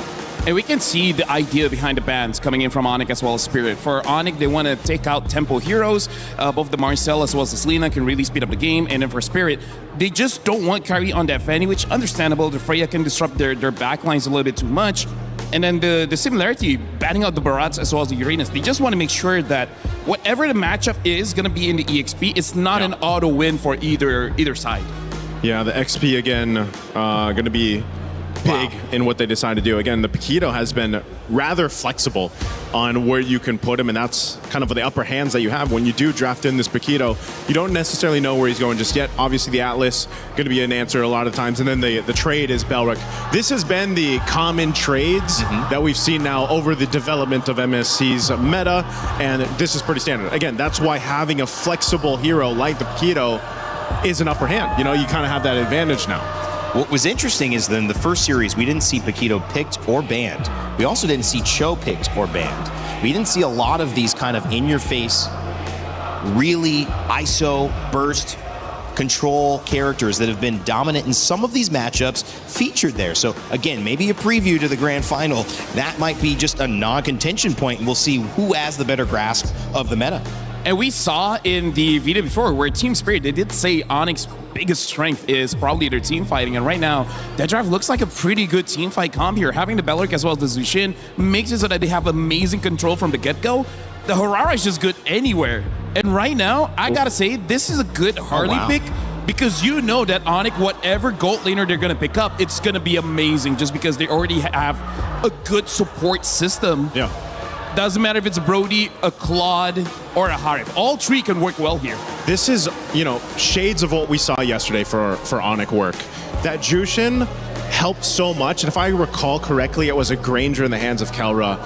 And we can see the idea behind the bands coming in from Onic as well as Spirit. For Onic, they want to take out tempo heroes. Both the Marcel as well as the Selena can really speed up the game. And then for Spirit, they just don't want Kyrie on that Fanny, which understandable. The Freya can disrupt their backlines a little bit too much. And then the similarity, batting out the Barats as well as the Uranus, they just want to make sure that whatever the matchup is going to be in the EXP, it's not an auto win for either side. Yeah, the XP again, going to be big in what they decide to do. Again, the Paquito has been rather flexible on where you can put him, and that's kind of the upper hands that you have when you do draft in this Paquito. You don't necessarily know where he's going just yet. Obviously, the Atlas going to be an answer a lot of times, and then the trade is Belric. This has been the common trades that we've seen now over the development of MSC's meta, and this is pretty standard. Again, that's why having a flexible hero like the Paquito is an upper hand. You kind of have that advantage now. What was interesting is that in the first series, we didn't see Paquito picked or banned. We also didn't see Cho picked or banned. We didn't see a lot of these kind of in-your-face, really ISO, burst, control characters that have been dominant in some of these matchups featured there. So again, maybe a preview to the grand final. That might be just a non-contention point, and we'll see who has the better grasp of the meta. And we saw in the video before where Team Spirit, they did say Onyx's biggest strength is probably their team fighting. And right now, that draft looks like a pretty good team fight comp here. Having the Belric as well as the Zushin makes it so that they have amazing control from the get-go. The Harara is just good anywhere. And right now, I gotta say, this is a good Harley pick, because you know that Onyx, whatever gold laner they're gonna pick up, it's gonna be amazing just because they already have a good support system. Yeah. Doesn't matter if it's a Brody, a Claude, or a Harif. All three can work well here. This is, shades of what we saw yesterday for Onic work. That Jushin helped so much, and if I recall correctly, it was a Granger in the hands of Kelra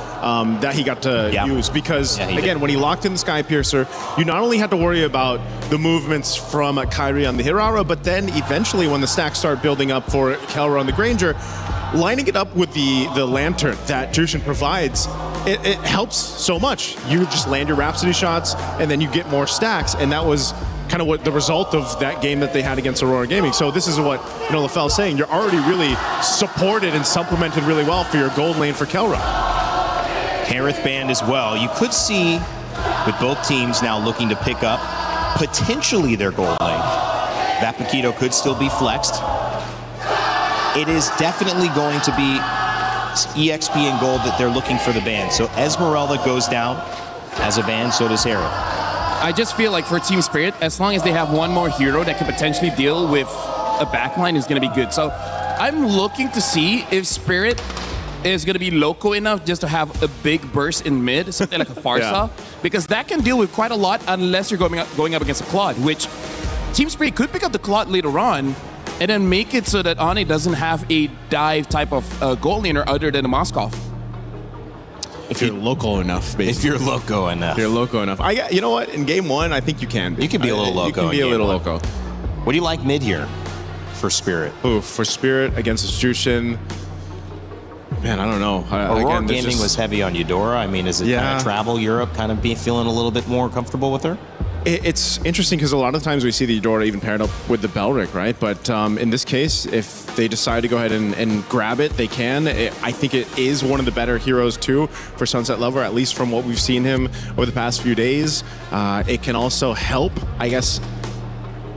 that he got to use, because, again, when he locked in the Sky Piercer, you not only had to worry about the movements from Kyrie on the Hirara, but then eventually when the stacks start building up for Kelra on the Granger, lining it up with the Lantern that Jushin provides, it helps so much. You just land your Rhapsody shots, and then you get more stacks, and that was kind of what the result of that game that they had against Aurora Gaming. So this is what LaFell's saying. You're already really supported and supplemented really well for your gold lane for Kelra. Harith banned as well. You could see with both teams now looking to pick up potentially their gold lane. That Paquito could still be flexed. It is definitely going to be EXP and gold that they're looking for the ban. So Esmeralda goes down as a ban, so does Harith. I just feel like for Team Spirit, as long as they have one more hero that can potentially deal with a backline, is going to be good. So I'm looking to see if Spirit is going to be loco enough just to have a big burst in mid, something like a Farsa, because that can deal with quite a lot unless you're going up against a Claude, which Team Spirit could pick up the Claude later on and then make it so that Ane doesn't have a dive type of goal laner other than a Moskov. If you're local enough, basically. If you're loco enough. If you're loco enough. You know what? In game one, I think you can be. You can be a little loco. You can be a little loco. What do you like mid here for Spirit? Ooh, for Spirit against Jushin, man, I don't know. Aurora Gaming was heavy on Eudora. I mean, is it kind of travel Europe, kind of feeling a little bit more comfortable with her? It's interesting because a lot of times we see the Eudora even paired up with the Belric, right? But in this case, if they decide to go ahead and grab it, they can. I think it is one of the better heroes, too, for Sunset Lover, at least from what we've seen him over the past few days. It can also help, I guess,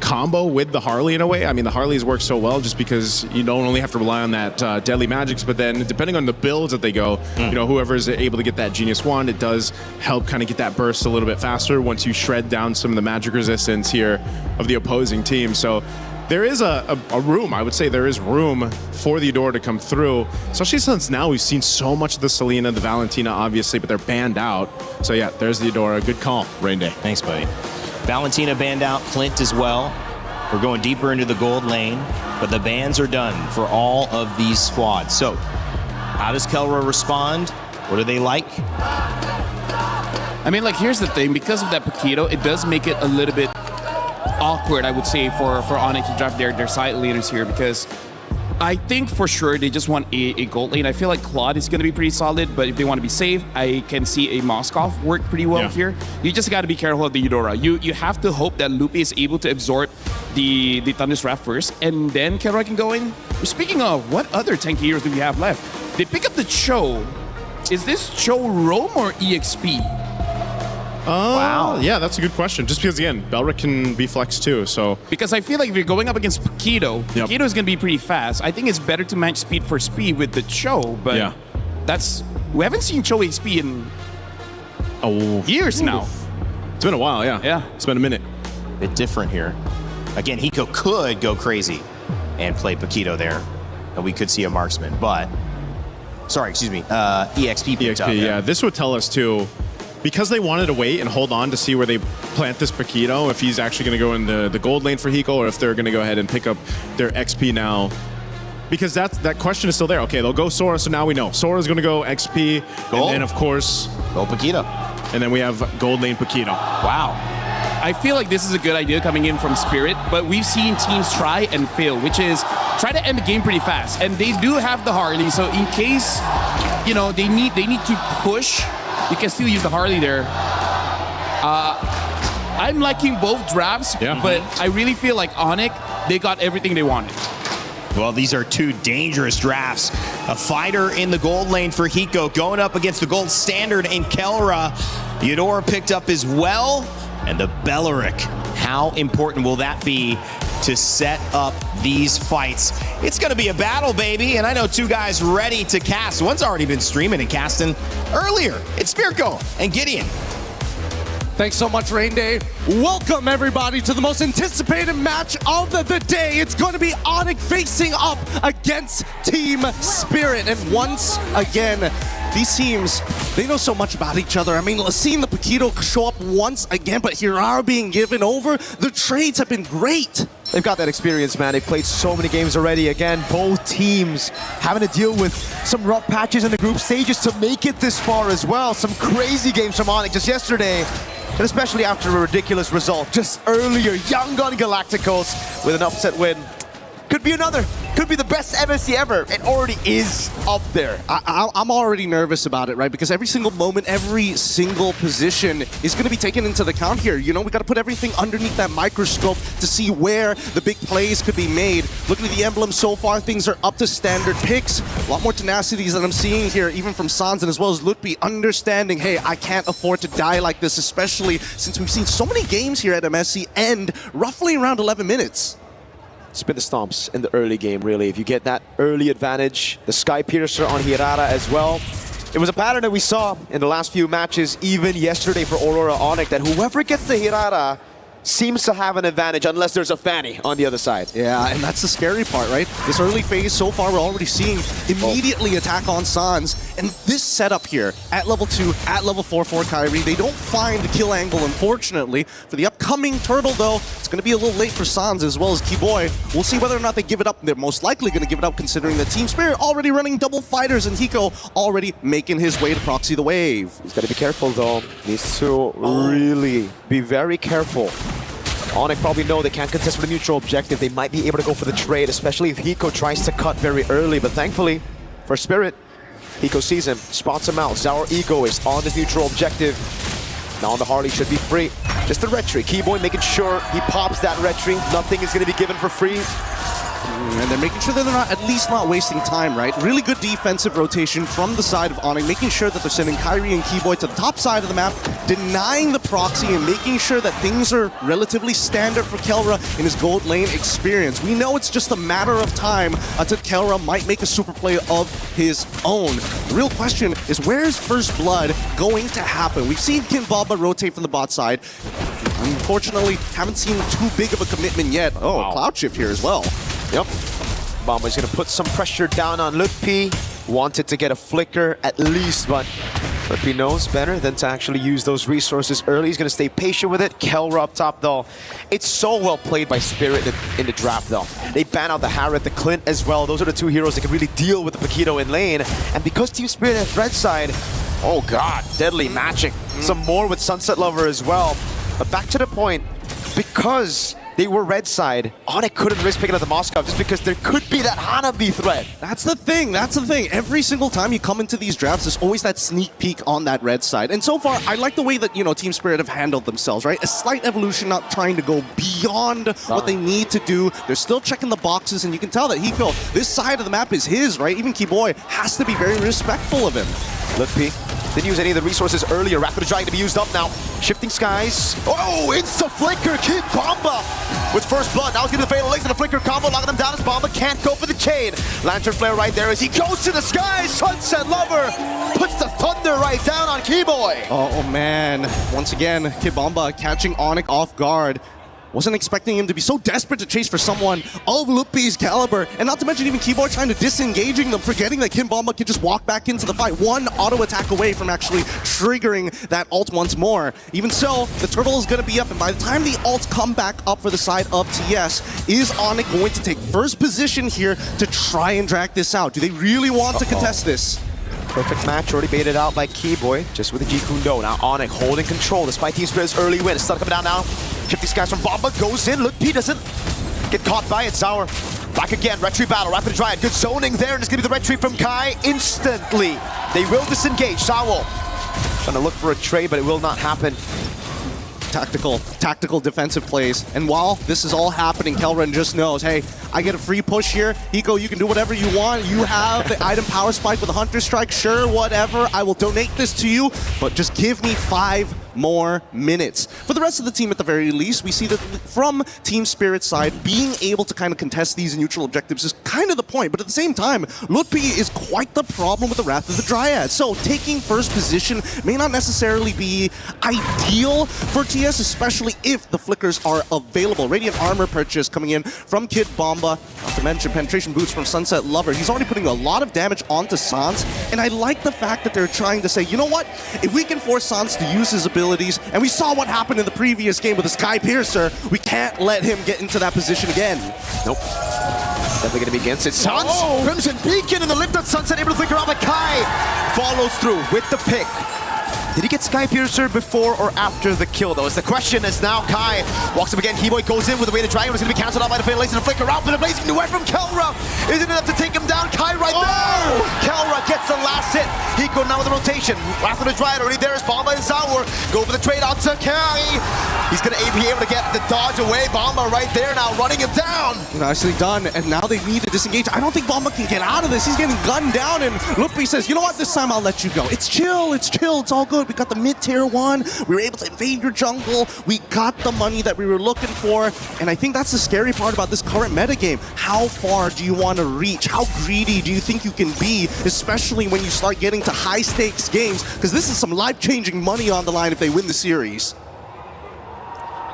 combo with the Harley in a way. I mean, the Harleys work so well just because you don't only have to rely on that deadly magics, but then depending on the builds that they go, whoever's able to get that Genius Wand, it does help kind of get that burst a little bit faster once you shred down some of the magic resistance here of the opposing team. So there is a room, I would say there is room for the Eudora to come through, especially since now we've seen so much of the Selena, the Valentina, obviously, but they're banned out. So yeah, there's the Eudora. Good call, Rain Day. Thanks, buddy. Valentina banned out, Clint as well. We're going deeper into the gold lane, but the bans are done for all of these squads. So How does Kelra respond? What do they like? I mean, like, here's the thing. Because of that Paquito, it does make it a little bit awkward, I would say, for Onyx to draft their side leaders here, because I think for sure they just want a gold lane. I feel like Claude is going to be pretty solid, but if they want to be safe, I can see a Moskov work pretty well here. You just got to be careful of the Eudora. You have to hope that Lupe is able to absorb the Thunder's Wrath first, and then Kelra can go in. Speaking of, what other tanky heroes do we have left? They pick up the Cho. Is this Cho Roam or EXP? Wow. Yeah, that's a good question. Just because, again, Belric can be flexed too, so... Because I feel like if you're going up against Paquito, Paquito is going to be pretty fast. I think it's better to match speed for speed with the Cho, but that's... We haven't seen Cho XP in years now. It's been a while, yeah. It's been a minute. Bit different here. Again, Hiko could go crazy and play Paquito there, and we could see a marksman, but... Sorry, excuse me. EXP picked up. Yeah, this would tell us too... Because they wanted to wait and hold on to see where they plant this Paquito, if he's actually going to go in the gold lane for Hiko, or if they're going to go ahead and pick up their XP now. Because that question is still there. Okay, they'll go Sora, so now we know. Sora's going to go XP, and then, of course... Go Paquito. And then we have gold lane Paquito. Wow. I feel like this is a good idea coming in from Spirit, but we've seen teams try and fail, which is try to end the game pretty fast. And they do have the Harley, so in case, you know, they need to push, you can still use the Harley there. I'm liking both drafts, but I really feel like Onyx, they got everything they wanted. Well, these are two dangerous drafts. A fighter in the gold lane for Hiko going up against the gold standard in Kelra. Eudora picked up as well. And the Beleric. How important will that be to set up these fights? It's going to be a battle, baby. And I know two guys ready to cast. One's already been streaming and casting earlier. It's Spirko and Gideon. Thanks so much, Rain Day. Welcome, everybody, to the most anticipated match of the day. It's going to be Onyx facing up against Team Spirit. And once again, these teams, they know so much about each other. I mean, seeing the Paquito show up once again, but Hirara being given over, the trades have been great. They've got that experience, man. They've played so many games already. Again, both teams having to deal with some rough patches in the group stages to make it this far as well. Some crazy games from Onyx just yesterday. And especially after a ridiculous result just earlier, Young Gun Galacticos with an upset win. Could be another. Could be the best MSC ever. It already is up there. I'm already nervous about it, right? Because every single moment, every single position is going to be taken into the account here. You know, we got to put everything underneath that microscope to see where the big plays could be made. Looking at the emblem so far, things are up to standard picks. A lot more tenacities that I'm seeing here, even from Sanz and as well as Lutpi, understanding, hey, I can't afford to die like this, especially since we've seen so many games here at MSC end roughly around 11 minutes. Spin the stomps in the early game, really. If you get that early advantage, the Sky Piercer on Hirara as well. It was a pattern that we saw in the last few matches, even yesterday for Aurora Onyx, that whoever gets the Hirara seems to have an advantage unless there's a Fanny on the other side. Yeah, and that's the scary part, right? This early phase, so far, we're already seeing immediately attack on Sanz. And this setup here, at level 2, at level 4 for Kyrie, they don't find the kill angle, unfortunately. For the upcoming Turtle, though, it's going to be a little late for Sanz as well as Keyboy. We'll see whether or not they give it up. They're most likely going to give it up, considering that Team Spirit already running double fighters and Hiko already making his way to proxy the wave. He's got to be careful, though. Needs to really be very careful. Onyx probably know they can't contest with a neutral objective. They might be able to go for the trade, especially if Hiko tries to cut very early. But thankfully, for Spirit, Hiko sees him, spots him out. Sour Ego is on this neutral objective. Now on the Harley should be free. Just the retry. Keyboy making sure he pops that retry. Nothing is going to be given for free. And they're making sure that they're at least not wasting time, right? Really good defensive rotation from the side of Onyx, making sure that they're sending Kyrie and Keyboy to the top side of the map, denying the proxy and making sure that things are relatively standard for Kelra in his gold lane experience. We know it's just a matter of time until Kelra might make a super play of his own. The real question is, where is First Blood going to happen? We've seen Kinbaba rotate from the bot side. Unfortunately, haven't seen too big of a commitment yet. Oh, wow. Cloud shift here as well. Yep. Bomber's going to put some pressure down on Lutpi. Wanted to get a flicker at least, but But he knows better than to actually use those resources early. He's going to stay patient with it. Kelra up top, though. It's so well played by Spirit in the draft, though. They ban out the Harriet, the Clint as well. Those are the two heroes that can really deal with the Paquito in lane. And because Team Spirit has red side, oh god, deadly matching. Some more with Sunset Lover as well. But back to the point, because they were red side, Onyx couldn't risk picking up the Moscow just because there could be that Hanabi threat. That's the thing. Every single time you come into these drafts, there's always that sneak peek on that red side. And so far, I like the way that, Team Spirit have handled themselves, right? A slight evolution, not trying to go beyond what they need to do. They're still checking the boxes, and you can tell that Hiko, this side of the map is his, right? Even Keyboy has to be very respectful of him. Look, P. Didn't use any of the resources earlier. Rapid Giant to be used up now. Shifting skies. Oh, insta-flicker. Kid Bomba with first blood. Now he's getting the fatal legs and the flicker combo, locking them down as Bomba can't go for the chain. Lantern flare right there as he goes to the skies. Sunset Lover puts the thunder right down on Keyboy. Oh man. Once again, Kid Bomba catching Onyx off guard. Wasn't expecting him to be so desperate to chase for someone of Lupi's caliber. And not to mention even Keyboard trying to disengaging them, forgetting that Kim Bomba can just walk back into the fight. One auto attack away from actually triggering that ult once more. Even so, the turtle is going to be up. And by the time the ults come back up for the side of TS, is Onyx going to take first position here to try and drag this out? Do they really want to contest this? Perfect match, already baited out by Keyboy, just with the Jikundo. Now Onyx holding control despite Team Spirit's early win. Stun coming down now. 50 skies from Bomba goes in. Look, P doesn't get caught by it. Sour back again. Retreat battle. Rapid Dryad. Good zoning there, and it's gonna be the retreat from Kai instantly. They will disengage. Sour trying to look for a trade, but it will not happen. Tactical defensive plays. And while this is all happening, Kelren just knows, hey, I get a free push here. Hiko, you can do whatever you want. You have the item power spike with a Hunter Strike. Sure, whatever. I will donate this to you, but just give me 5 more minutes. For the rest of the team, at the very least, we see that from Team Spirit's side, being able to kind of contest these neutral objectives is kind of the point. But at the same time, Lutpi is quite the problem with the Wrath of the Dryad. So taking first position may not necessarily be ideal for TS, especially if the flickers are available. Radiant armor purchase coming in from Kid Bomba. Not to mention penetration boots from Sunset Lover. He's already putting a lot of damage onto Sans. And I like the fact that they're trying to say, you know what? If we can force Sans to use his abilities, and we saw what happened in the previous game with the Sky Piercer, we can't let him get into that position again. Nope. Definitely going to be against it. Sans, Crimson Beacon, and the lift on Sunset, able to flicker out, but Kai follows through with the pick. Did he get Sky Piercer before or after the kill, though? Is the question. As now Kai walks up again. Keyboy goes in with the way the Dragon is going to be cancelled out by the Fatal Lace and the flicker out, but a blazing duet from Kelra isn't enough to take him down. Kai right there. Kelra gets the last hit. Hiko now with the rotation. After the Dryad already there is Bomba and Sour. Go for the trade out to Kai. He's going to be able to get the dodge away. Bomba right there now running him down. Nicely done, and now they need to disengage. I don't think Bomba can get out of this. He's getting gunned down, and Lupi says, you know what, this time I'll let you go. It's chill, it's all good. We got the mid-tier 1. We were able to invade your jungle. We got the money that we were looking for, and I think that's the scary part about this current metagame. How far do you want to reach? How greedy do you think you can be, especially when you start getting to high-stakes games? Because this is some life-changing money on the line if they win the series.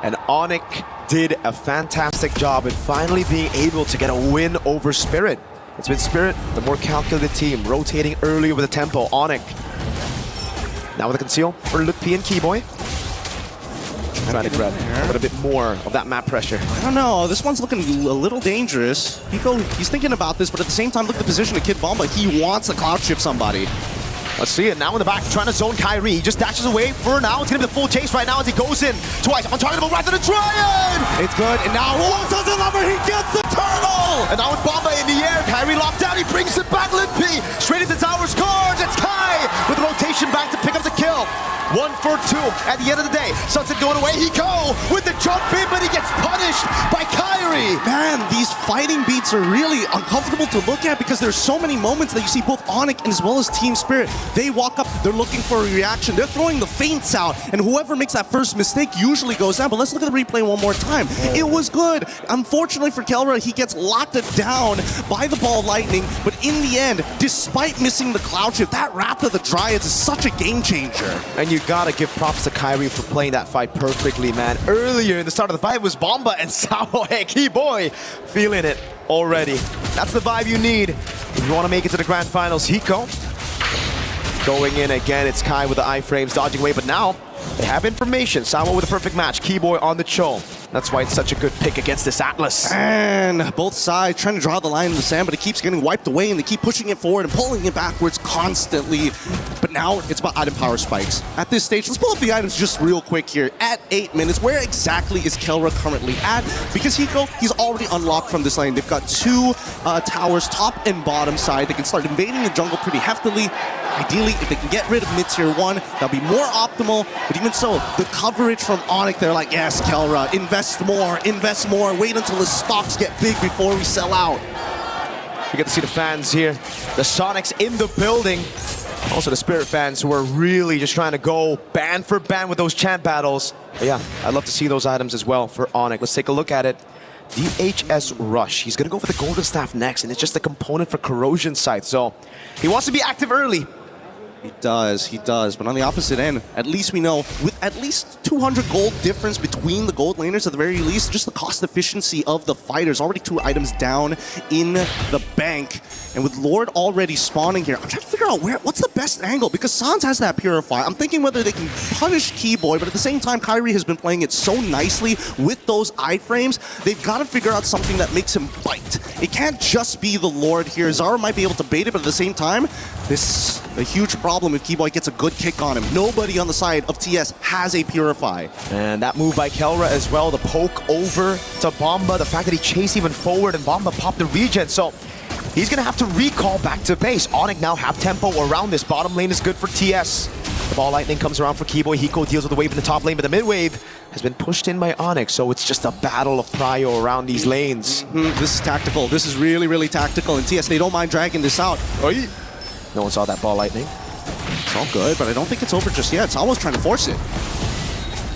And Onyx did a fantastic job at finally being able to get a win over Spirit. It's been Spirit, the more calculated team, rotating early with the tempo. Onyx now with a conceal for Lutpi and Keyboy. Trying to grab a little bit more of that map pressure. I don't know, this one's looking a little dangerous. He's thinking about this, but at the same time, look at the position of Kid Bomba. He wants to cloud shift somebody. Let's see it now in the back, trying to zone Kyrie. He just dashes away for now. It's gonna be the full chase right now as he goes in twice. I'm talking about Wrath of the Dryad! It's good, and now Sunset Lover, he gets the turtle! And now with Bomba in the air, Kyrie locked down, he brings it back, Limpy! Straight into tower scores, it's Kai with the rotation back to pick up the kill. 1 for 2 at the end of the day. Sunset going away, he go with the jump in, but he gets punished by Kyrie. Man, these fighting beats are really uncomfortable to look at because there's so many moments that you see both Onyx and as well as Team Spirit. They walk up, they're looking for a reaction, they're throwing the feints out, and whoever makes that first mistake usually goes down. But let's look at the replay one more time. It was good. Unfortunately for Kelra, he gets locked down by the ball lightning, but in the end, despite missing the cloud shift, that Wrath of the Dryads is such a game changer. And you gotta give props to Kyrie for playing that fight perfectly, man. Earlier in the start of the fight was Bomba and Sao. Hey, Keyboy feeling it already. That's the vibe you need if you want to make it to the grand finals. Hiko Going in again, it's Kai with the iframes, dodging away, but now they have information. Sawa with a perfect match, Keyboy on the Cho. That's why it's such a good pick against this Atlas. And both sides trying to draw the line in the sand, but it keeps getting wiped away, and they keep pushing it forward and pulling it backwards constantly. But now it's about item power spikes. At this stage, let's pull up the items just real quick here. At 8 minutes, where exactly is Kelra currently at? Because Hiko, he's already unlocked from this lane. They've got 2 towers, top and bottom side. They can start invading the jungle pretty heftily. Ideally, if they can get rid of mid-tier 1, that'll be more optimal. But even so, the coverage from Onyx, they're like, yes, Kelra, invest more, wait until the stocks get big before we sell out. We get to see the fans here. The Sonics in the building. Also the Spirit fans who are really just trying to go band for band with those chant battles. But yeah, I'd love to see those items as well for Onyx. Let's take a look at it. DHS Rush. He's going to go for the Golden Staff next, and it's just a component for Corrosion Scythe. So he wants to be active early. He does. But on the opposite end, at least we know, with at least 200 gold difference between the gold laners at the very least, just the cost efficiency of the fighters, already 2 items down in the bank. And with Lord already spawning here, I'm trying to figure out what's the best angle, because Sans has that Purify. I'm thinking whether they can punish Keyboy, but at the same time, Kyrie has been playing it so nicely with those iframes. They've got to figure out something that makes him bite. It can't just be the Lord here. Zara might be able to bait it, but at the same time, this is a huge problem if Keyboy gets a good kick on him. Nobody on the side of TS has a Purify. And that move by Kelra as well, the poke over to Bomba, the fact that he chased even forward and Bomba popped the regen. So he's going to have to recall back to base. Onyx now have tempo around this. Bottom lane is good for TS. The ball lightning comes around for Keyboy. Hiko deals with the wave in the top lane, but the mid wave has been pushed in by Onyx, so it's just a battle of prio around these lanes. This is tactical. This is really, really tactical. And TS, they don't mind dragging this out. No one saw that ball lightning. It's all good, but I don't think it's over just yet. It's almost trying to force it.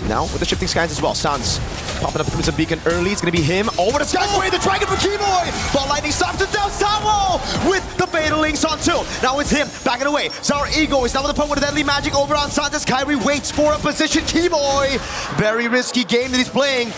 Now with the shifting skies as well. Sans popping up the Crimson Beacon early. It's going to be him. Over the skies away, the dragon for Keyboy. Ball lightning stops it down. Samo with the Fatal Links on 2. Now it's him backing away. Zara Ego is now with the point with the deadly magic over on Sans as Kyrie waits for a position. Keyboy, very risky game that he's playing.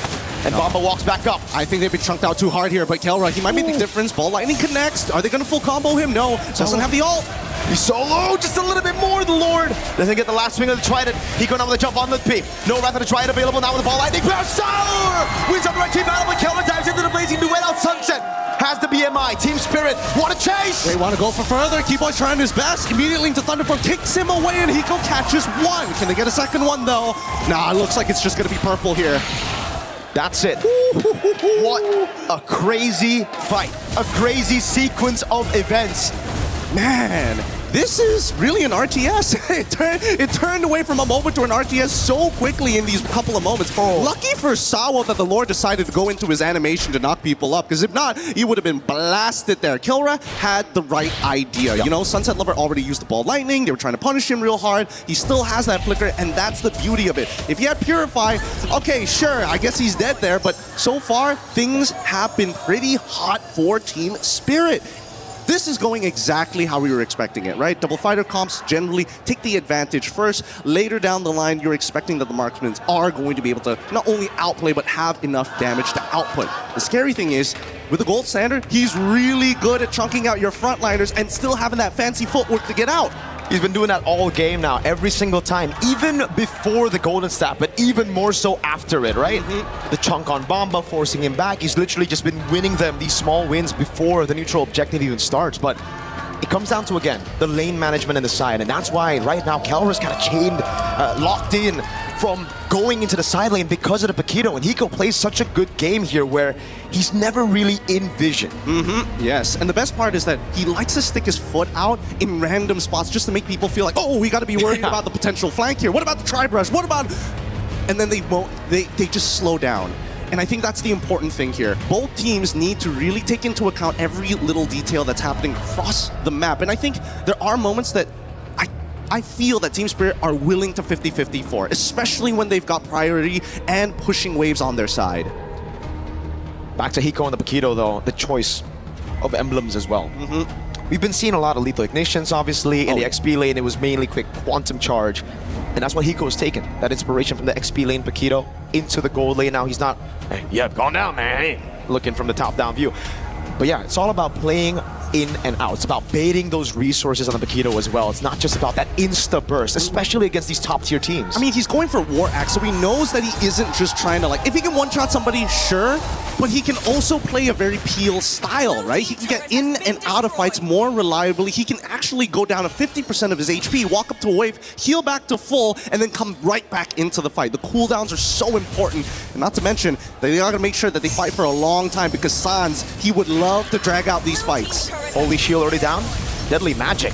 And Bomba walks back up. I think they've been chunked out too hard here, but Kelra, he might make the difference. Ball lightning connects. Are they going to full combo him? No. Doesn't have the ult. He's solo, just a little bit more, the Lord. Doesn't get the last swing of the Trident. He going on with the jump on the P. No Wrath of the Trident available now with the ball lightning. Sour! Wins up the right team battle, but Kelra dives into the blazing duet out Sunset. Has the BMI. Team Spirit want to chase. They want to go for further. Keyboy's trying his best. Immediately into Thunderform, kicks him away, and Hiko catches 1. Can they get a second one, though? Nah, it looks like it's just going to be purple here. That's it. What a crazy fight. A crazy sequence of events. Man, this is really an RTS. It turned away from a moment to an RTS so quickly in these couple of moments. Lucky for Sawa that the Lord decided to go into his animation to knock people up, because if not, he would have been blasted there. Kilra had the right idea. You know, Sunset Lover already used the ball lightning. They were trying to punish him real hard. He still has that flicker, and that's the beauty of it. If he had Purify, okay, sure, I guess he's dead there, but so far, things have been pretty hot for Team Spirit. This is going exactly how we were expecting it, right? Double fighter comps generally take the advantage first. Later down the line, you're expecting that the marksmen are going to be able to not only outplay, but have enough damage to output. The scary thing is, with the gold standard, he's really good at chunking out your frontliners and still having that fancy footwork to get out. He's been doing that all game now, every single time, even before the Golden Staff, but even more so after it, right? The chunk on Bomba, forcing him back. He's literally just been winning them these small wins before the neutral objective even starts. But it comes down to, again, the lane management in the side, and that's why right now Kelra's kind of chained, locked in from going into the side lane because of the Paquito, and Hiko plays such a good game here where he's never really in vision. Yes, and the best part is that he likes to stick his foot out in random spots just to make people feel like, oh, we got to be worried about the potential flank here. What about the tri-brush? What about... And then they won't, they just slow down. And I think that's the important thing here. Both teams need to really take into account every little detail that's happening across the map. And I think there are moments that I feel that Team Spirit are willing to 50-50 for, especially when they've got priority and pushing waves on their side. Back to Hiko and the Paquito, though, the choice of emblems as well. We've been seeing a lot of lethal ignitions, obviously. In the XP lane, it was mainly quick quantum charge. And that's what Hiko has taken, that inspiration from the XP lane Paquito into the gold lane. Now he's not, hey, yeah, gone down, man, looking from the top-down view. But yeah, it's all about playing in and out. It's about baiting those resources on the Paquito as well. It's not just about that insta-burst, especially against these top-tier teams. I mean, he's going for War Axe, so he knows that he isn't just trying to, like, if he can one-shot somebody, sure, but he can also play a very Peel style, right? He can get in and out of fights more reliably. He can actually go down to 50% of his HP, walk up to a wave, heal back to full, and then come right back into the fight. The cooldowns are so important, and not to mention, they are going to make sure that they fight for a long time because Sans, he would love to drag out these fights. Holy Shield already down. Deadly Magic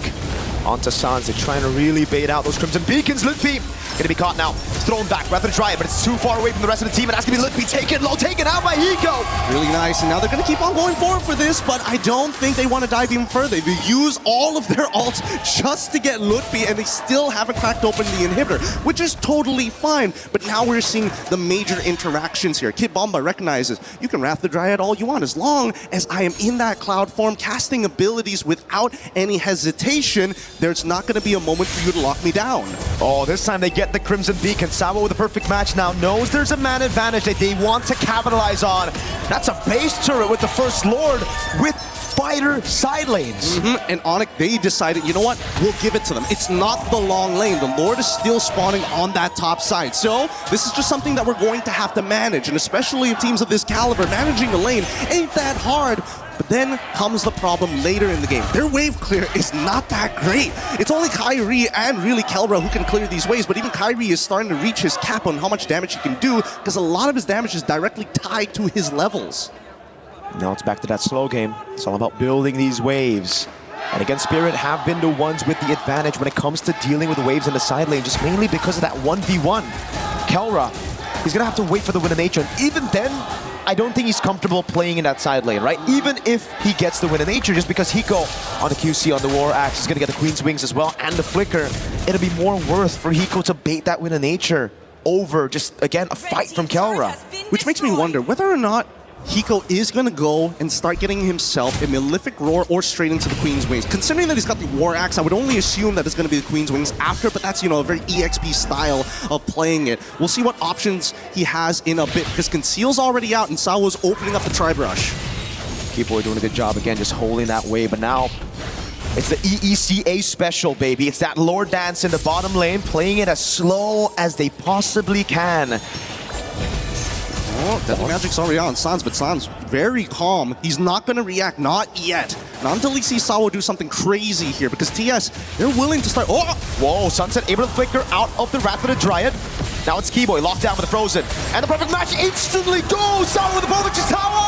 onto Sans. They're trying to really bait out those Crimson Beacons. Lutfi gonna be caught now. Thrown back. Rather try it, but it's too far away from the rest of the team. It has to be Lutfi taken low, taken out by Hiko. Really nice, and now they're gonna keep on going forward for this, but I don't think they want to dive even further. They use all of their ults just to get Lutfi, and they still haven't cracked open the inhibitor, which is totally fine. But now we're seeing the major interactions here. Kid Bomba recognizes, you can Wrath the Dryad all you want, as long as I am in that cloud form, casting abilities without any hesitation, there's not gonna be a moment for you to lock me down. Oh, this time they get the Crimson Beacon. Sawa with a perfect match now knows there's a man advantage that they want to capitalize on. That's a base turret with the First Lord with fighter side lanes. And Onyx, they decided, you know what? We'll give it to them. It's not the long lane. The Lord is still spawning on that top side. So this is just something that we're going to have to manage. And especially teams of this caliber, managing a lane ain't that hard. But then comes the problem later in the game. Their wave clear is not that great. It's only Kyrie and really Kelra who can clear these waves, but even Kyrie is starting to reach his cap on how much damage he can do because a lot of his damage is directly tied to his levels. Now it's back to that slow game. It's all about building these waves. And again, Spirit have been the ones with the advantage when it comes to dealing with waves in the side lane, just mainly because of that 1v1. Kelra, he's gonna have to wait for the win of nature, and even then, I don't think he's comfortable playing in that side lane, right? Even if he gets the win of nature, just because Hiko on the QC on the War Axe is gonna get the Queen's Wings as well, and the Flicker, it'll be more worth for Hiko to bait that win of nature over just, again, a fight from Kelra. Which makes me wonder whether or not Hiko is going to go and start getting himself a Malefic Roar or straight into the Queen's Wings. Considering that he's got the War Axe, I would only assume that it's going to be the Queen's Wings after, but that's, you know, a very EXP style of playing it. We'll see what options he has in a bit, because Conceal's already out and Sawa's opening up the Tri-Brush. Keyboy doing a good job again, just holding that wave, but now it's the EECA special, baby. It's that Lord Dance in the bottom lane, playing it as slow as they possibly can. Oh, Deadly Magic's already on Sans, but Sans very calm. He's not going to react, not yet. Not until he sees Sawa do something crazy here, because TS, they're willing to start. Oh! Whoa, Sunset able to flicker out of the Wrath of the Dryad. Now it's Keyboy locked down with the Frozen. And the perfect match instantly goes! Sawa with the ball, which is Sawa!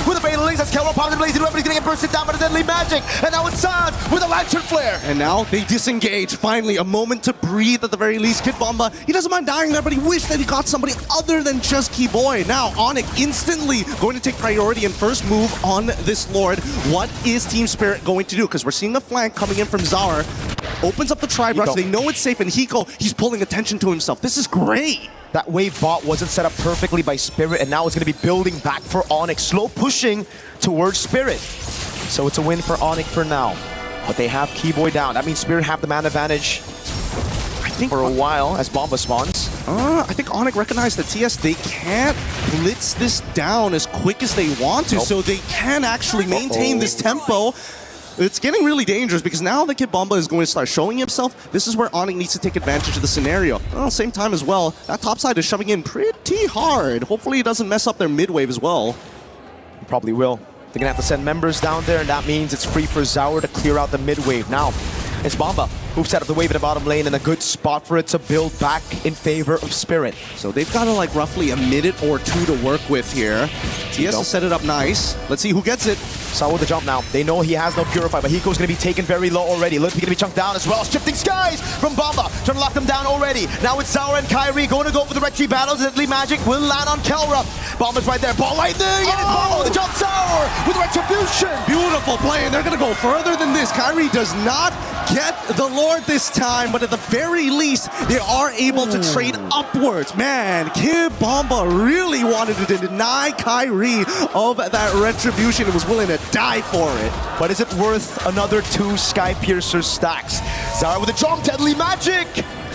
With the Fatal Links, that's Kelra popping the blazing weapon. He's going to get bursted down by the Deadly Magic. And now it's Sans with a Lantern Flare. And now they disengage. Finally, a moment to breathe at the very least. Kid Bomba, he doesn't mind dying there, but he wished that he got somebody other than just Keyboy. Now, Onyx instantly going to take priority and first move on this Lord. What is Team Spirit going to do? Because we're seeing a flank coming in from Zar. Opens up the Tri-Brush. They know it's safe, and Hiko, he's pulling attention to himself. This is great. That wave bot wasn't set up perfectly by Spirit, and now it's going to be building back for Onyx. Slow pushing towards Spirit. So it's a win for Onyx for now. But they have Keyboy down. That means Spirit have the man advantage for a while as Bomba spawns. I think Onyx recognized that TS, they can't blitz this down as quick as they want to, so they can actually maintain this tempo. It's getting really dangerous because now that Kid Bomba is going to start showing himself. This is where Onyx needs to take advantage of the scenario. Well, same time as well, that top side is shoving in pretty hard. Hopefully it doesn't mess up their mid wave as well. Probably will. They're going to have to send members down there, and that means it's free for Zaur to clear out the mid wave. Now, it's Bomba who set up the wave in the bottom lane in a good spot for it to build back in favor of Spirit. So they've got like roughly a minute or two to work with here. TS has set it up nice. Let's see who gets it. Sawa with the jump now. They know he has no Purify, but Hiko's going to be taken very low already. Lutfi going to be chunked down as well. Shifting Skies from Bomba, trying to lock them down already. Now it's Zaur and Kyrie going to go for the Red Tree battles. Deadly Magic will land on Kelra. Bomba's right there. Ball lightning, and it's Bomba with the jump. Zaur with Retribution. Beautiful play, and they're going to go further than this. Kyrie does not get the Lord this time, but at the very least, they are able to trade upwards. Man, Kid Bomba really wanted to deny Kyrie of that Retribution and was willing to die for it. But is it worth another 2 Sky Piercer stacks? Zara with the jump, Deadly Magic!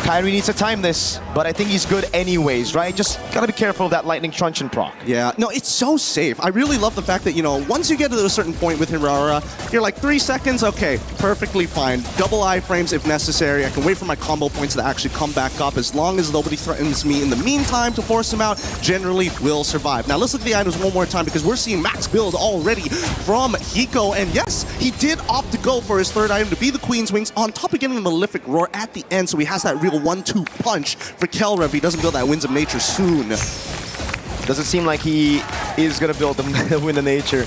Kyrie needs to time this, but I think he's good anyways, right? Just gotta be careful of that lightning truncheon proc. Yeah, no, it's so safe. I really love the fact that, you know, once you get to a certain point with Hirara, you're like 3 seconds, okay, perfectly fine. Double iframes if necessary. I can wait for my combo points to actually come back up. As long as nobody threatens me in the meantime to force him out, generally will survive. Now let's look at the items one more time because we're seeing max build already from Hiko. And yes, he did opt to go for his third item to be the Queen's Wings on top of getting a Malefic Roar at the end. So he has that real 1-2 punch for Kelra if he doesn't build that Winds of Nature soon. Doesn't seem like he is gonna build the Wind of Nature.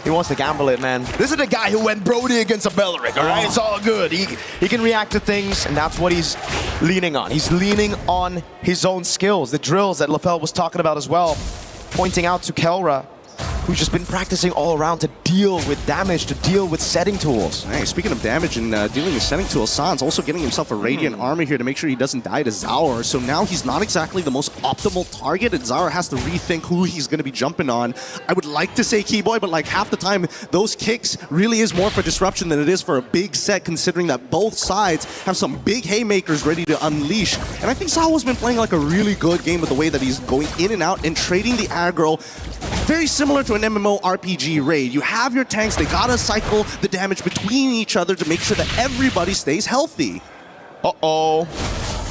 He wants to gamble it, man. This is the guy who went Brody against a Beleric, all right? It's all good. He can react to things, and that's what he's leaning on. He's leaning on his own skills, the drills that LaFell was talking about as well, pointing out to Kelra, who's just been practicing all around to deal with damage, to deal with setting tools. Hey, speaking of damage and dealing with setting tools, Sans also getting himself a Radiant Armor here to make sure he doesn't die to Zaur. So now he's not exactly the most optimal target, and Zaur has to rethink who he's going to be jumping on. I would like to say Keyboy, but like half the time, those kicks really is more for disruption than it is for a big set, considering that both sides have some big haymakers ready to unleash. And I think Zaur's been playing like a really good game with the way that he's going in and out and trading the aggro. Very similar to an MMO RPG raid. You have your tanks, they gotta cycle the damage between each other to make sure that everybody stays healthy. Uh-oh.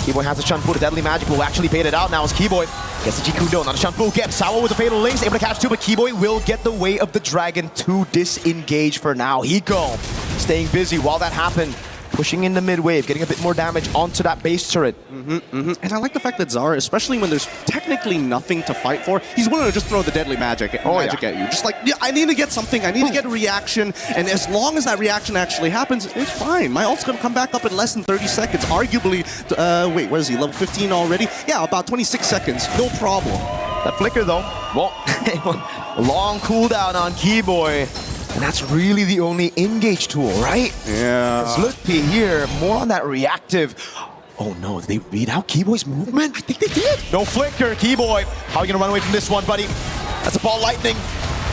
Keyboy has a Shanfu. The Deadly Magic will actually bait it out now as Keyboy gets the Jikudo. Not a Shanfu. Gets Sawa with the Fatal Links, able to catch two, but Keyboy will get the way of the Dragon to disengage for now. Hiko staying busy while that happened. Pushing in the mid wave, getting a bit more damage onto that base turret. And I like the fact that Zaur, especially when there's technically nothing to fight for, he's willing to just throw the deadly magic at you. Just like, yeah, I need to get something, I need to get a reaction, and as long as that reaction actually happens, it's fine. My ult's gonna come back up in less than 30 seconds. Arguably, wait, where is he, level 15 already? Yeah, about 26 seconds, no problem. That flicker though, well, long cooldown on Keyboy. And that's really the only engage tool, right? Yeah. Let's look here, more on that reactive. Oh no, did they read out Keyboy's movement? I think they did. No flicker, Keyboy. How are you gonna run away from this one, buddy? That's a ball lightning.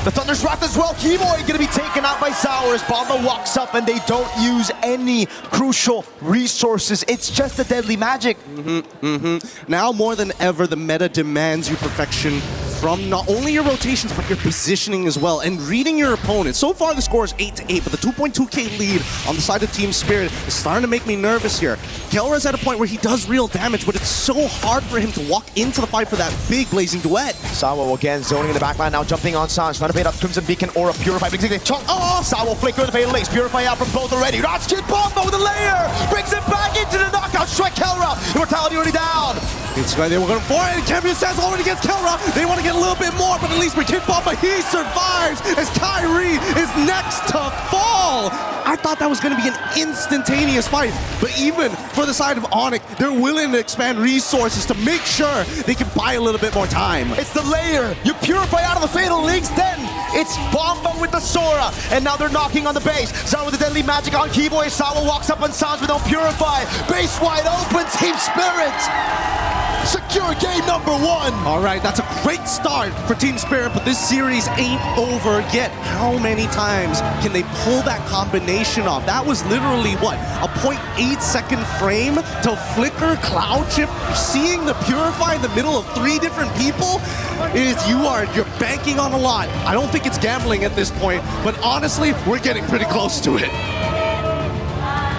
The Thunder's Wrath as well. Keyboy gonna be taken out by Zaur as Bomba walks up and they don't use any crucial resources. It's just the Deadly Magic. Now more than ever, the meta demands you perfection from not only your rotations, but your positioning as well, and reading your opponent. So far, the score is 8-8, but the 2.2k lead on the side of Team Spirit is starting to make me nervous here. Kelra's at a point where he does real damage, but it's so hard for him to walk into the fight for that big blazing duet. Sawa again zoning in the backline, now jumping on Sans, trying to bait up Crimson Beacon or a Purify. Sawa flicker the fatal links, Purify out from both already. Ratchet Bomba with a layer, brings it back into the knockout strike. Kelra, Immortality already down. It's right, they were going for it, and Champion Sans already gets Kelra. They want to get a little bit more, but at least for Kid Bomba, he survives as Kyrie is next to fall. I thought that was going to be an instantaneous fight, but even for the side of Onyx, they're willing to expand resources to make sure they can buy a little bit more time. It's the layer. You Purify out of the Fatal Links, then it's Bomba with the Sora, and now they're knocking on the base. Zaur with the Deadly Magic on Keyboy. Sawa walks up on Sans with no Purify. Base wide open, Team Spirit. Secure game number 1. All right, that's a great start for Team Spirit, but this series ain't over yet. How many times can they pull that combination off? That was literally, what, a 0.8 second frame to flicker Cloud Shift, seeing the Purify in the middle of 3 different people? You're banking on a lot. I don't think it's gambling at this point, but honestly, we're getting pretty close to it.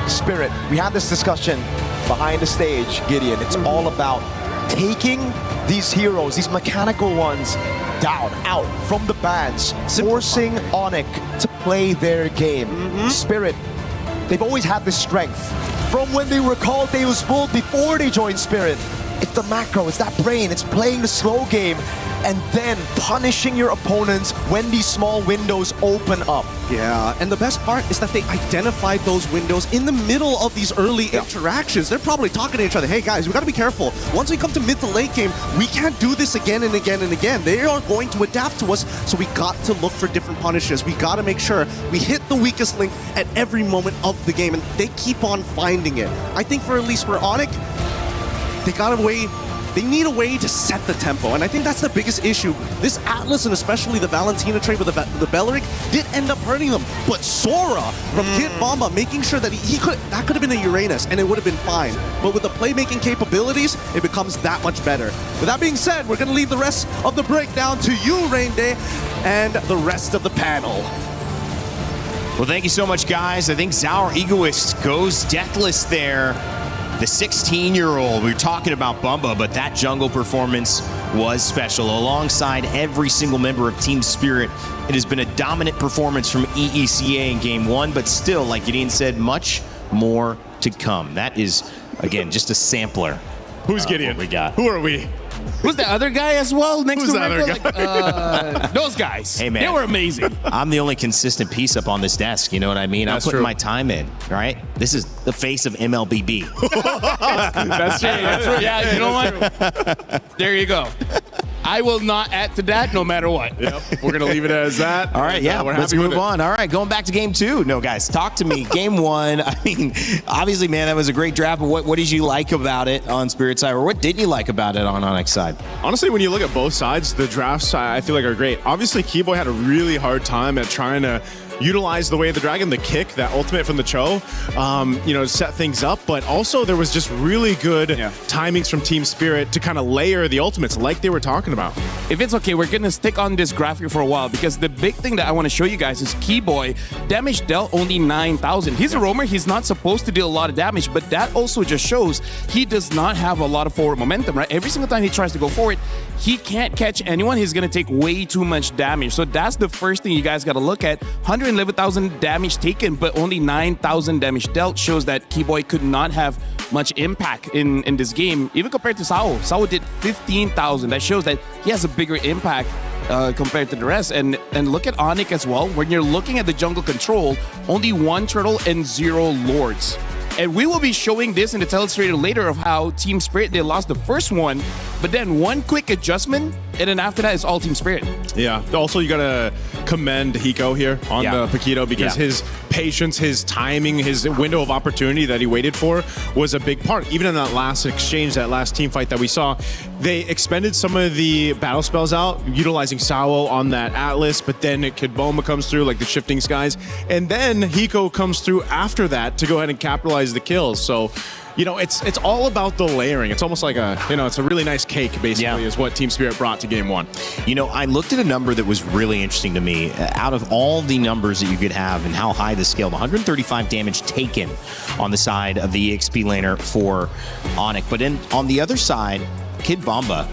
Spirit, we had this discussion behind the stage, Gideon. It's all about taking these heroes, these mechanical ones, down, out from the bans, forcing Onyx to play their game. Spirit, they've always had this strength. From when they were called Deus Vult before they joined Spirit. It's the macro, it's that brain, it's playing the slow game, and then punishing your opponents when these small windows open up. Yeah, and the best part is that they identified those windows in the middle of these early interactions. They're probably talking to each other, hey guys, we gotta be careful. Once we come to mid to late game, we can't do this again and again and again. They are going to adapt to us, so we got to look for different punishes. We gotta make sure we hit the weakest link at every moment of the game, and they keep on finding it. I think at least for Onyx, they got a way they need a way to set the tempo, and I think that's the biggest issue. This Atlas, and especially the Valentina trade with the Belleric, did end up hurting them, but Sora from Kid Bomba making sure that that could have been a Uranus, and it would have been fine. But with the playmaking capabilities, it becomes that much better. With that being said, we're going to leave the rest of the breakdown to you, Rain Day, and the rest of the panel. Well, thank you so much, guys. I think Our Egoist goes deathless there. The 16-year-old, we were talking about Bumba, but that jungle performance was special. Alongside every single member of Team Spirit, it has been a dominant performance from EECA in Game 1, but still, like Gideon said, much more to come. That is, again, just a sampler. Who's Gideon? We got. Who are we? Who's the other guy as well? Next Who's to the other Rico? Like, those guys. Hey, man. They were amazing. I'm the only consistent piece up on this desk, you know what I mean? That's I'm putting true. my time in, right? This is the face of MLBB. That's true. That's right. Yeah, you know what? There you go. I will not add to that no matter what. Yep. We're going to leave it as that. All right, yeah, We're let's happy with move it. on. All right, going back to Game 2. No, guys, talk to me. Game 1, I mean, obviously, man, that was a great draft, but what did you like about it on Spirit side, or what didn't you like about it on Onyx side? Honestly, when you look at both sides, the drafts I feel like are great. Obviously, Keyboy had a really hard time at trying to utilize the Way of the Dragon, the kick, that ultimate from the Cho, to set things up. But also there was just really good timings from Team Spirit to kind of layer the ultimates like they were talking about. If it's okay, we're going to stick on this graphic for a while because the big thing that I want to show you guys is Keyboy damage dealt only 9,000. He's a roamer. He's not supposed to deal a lot of damage, but that also just shows he does not have a lot of forward momentum, right? Every single time he tries to go forward, he can't catch anyone. He's going to take way too much damage. So that's the first thing you guys got to look at. 111,000 damage taken, but only 9,000 damage dealt shows that Keyboy could not have much impact in this game, even compared to Sao. Sao did 15,000. That shows that he has a bigger impact compared to the rest. And look at Onyx as well. When you're looking at the jungle control, only 1 turtle and 0 lords. And we will be showing this in the Telestrator later of how Team Spirit, they lost the first one, but then one quick adjustment, and then after that, it's all Team Spirit. Yeah. Also, you got to commend Hiko here on the Paquito because his patience, his timing, his window of opportunity that he waited for was a big part. Even in that last exchange, that last team fight that we saw, they expended some of the battle spells out, utilizing Sao on that Atlas, but then Kid Bomba comes through, like the Shifting Skies, and then Hiko comes through after that to go ahead and capitalize the kills. So, it's all about the layering. It's almost like it's a really nice cake, basically, is what Team Spirit brought to Game 1. I looked at a number that was really interesting to me. Out of all the numbers that you could have and how high the scaled, 135 damage taken on the side of the EXP laner for Onyx. But on the other side, Kid Bomba,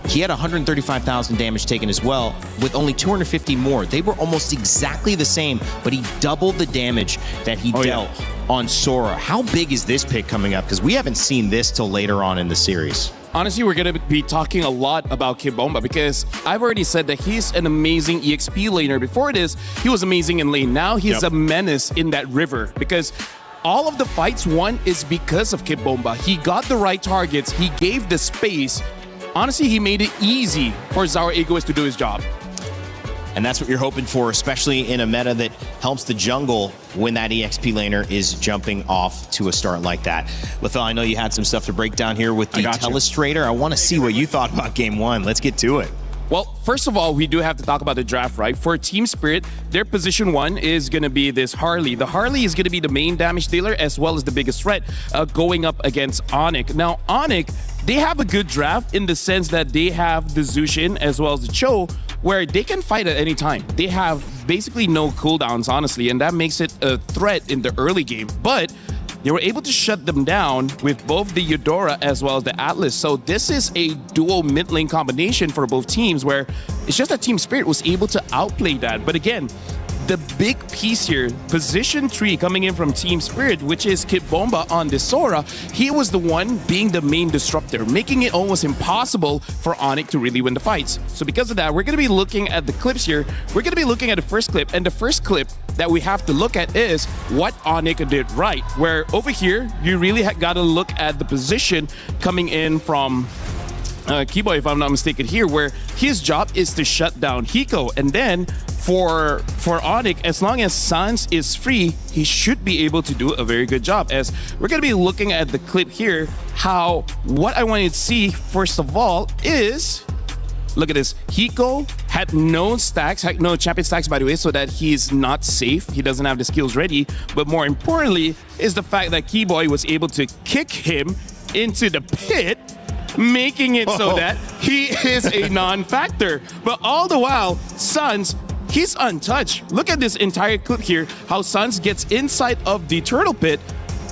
he had 135,000 damage taken as well, with only 250 more. They were almost exactly the same, but he doubled the damage that he dealt on Sora. How big is this pick coming up? Because we haven't seen this till later on in the series. Honestly, we're going to be talking a lot about Kid Bomba because I've already said that he's an amazing EXP laner. Before this, he was amazing in lane. Now he's a menace in that river because all of the fights won is because of Kid Bomba. He got the right targets. He gave the space. Honestly, he made it easy for Our Egoist to do his job. And that's what you're hoping for, especially in a meta that helps the jungle when that EXP laner is jumping off to a start like that. Lethal, I know you had some stuff to break down here with the Telestrator. I want to see what you thought about Game 1. Let's get to it. Well, first of all, we do have to talk about the draft, right? For Team Spirit, their position 1 is going to be this Harley. The Harley is going to be the main damage dealer as well as the biggest threat going up against Onyx. Now, Onyx, they have a good draft in the sense that they have the Zushin as well as the Cho, where they can fight at any time. They have basically no cooldowns, honestly, and that makes it a threat in the early game. But they were able to shut them down with both the Eudora as well as the Atlas. So this is a dual mid lane combination for both teams where it's just that Team Spirit was able to outplay that. But again, the big piece here, position 3 coming in from Team Spirit, which is Kid Bomba on the Sora, he was the one being the main disruptor, making it almost impossible for Onyx to really win the fights. So because of that, we're going to be looking at the clips here. We're going to be looking at the first clip, and the first clip that we have to look at is what Onyx did right, where over here, you really got to look at the position coming in from Keyboy, if I'm not mistaken here, where his job is to shut down Hiko. And then for Onyx, as long as Sans is free, he should be able to do a very good job. As we're going to be looking at the clip here, what I wanted to see, first of all, is, look at this. Hiko had no stacks, had no champion stacks, by the way, so that he's not safe. He doesn't have the skills ready. But more importantly is the fact that Keyboy was able to kick him into the pit, making it so that he is a non-factor. But all the while, Sans, he's untouched. Look at this entire clip here, how Sans gets inside of the turtle pit,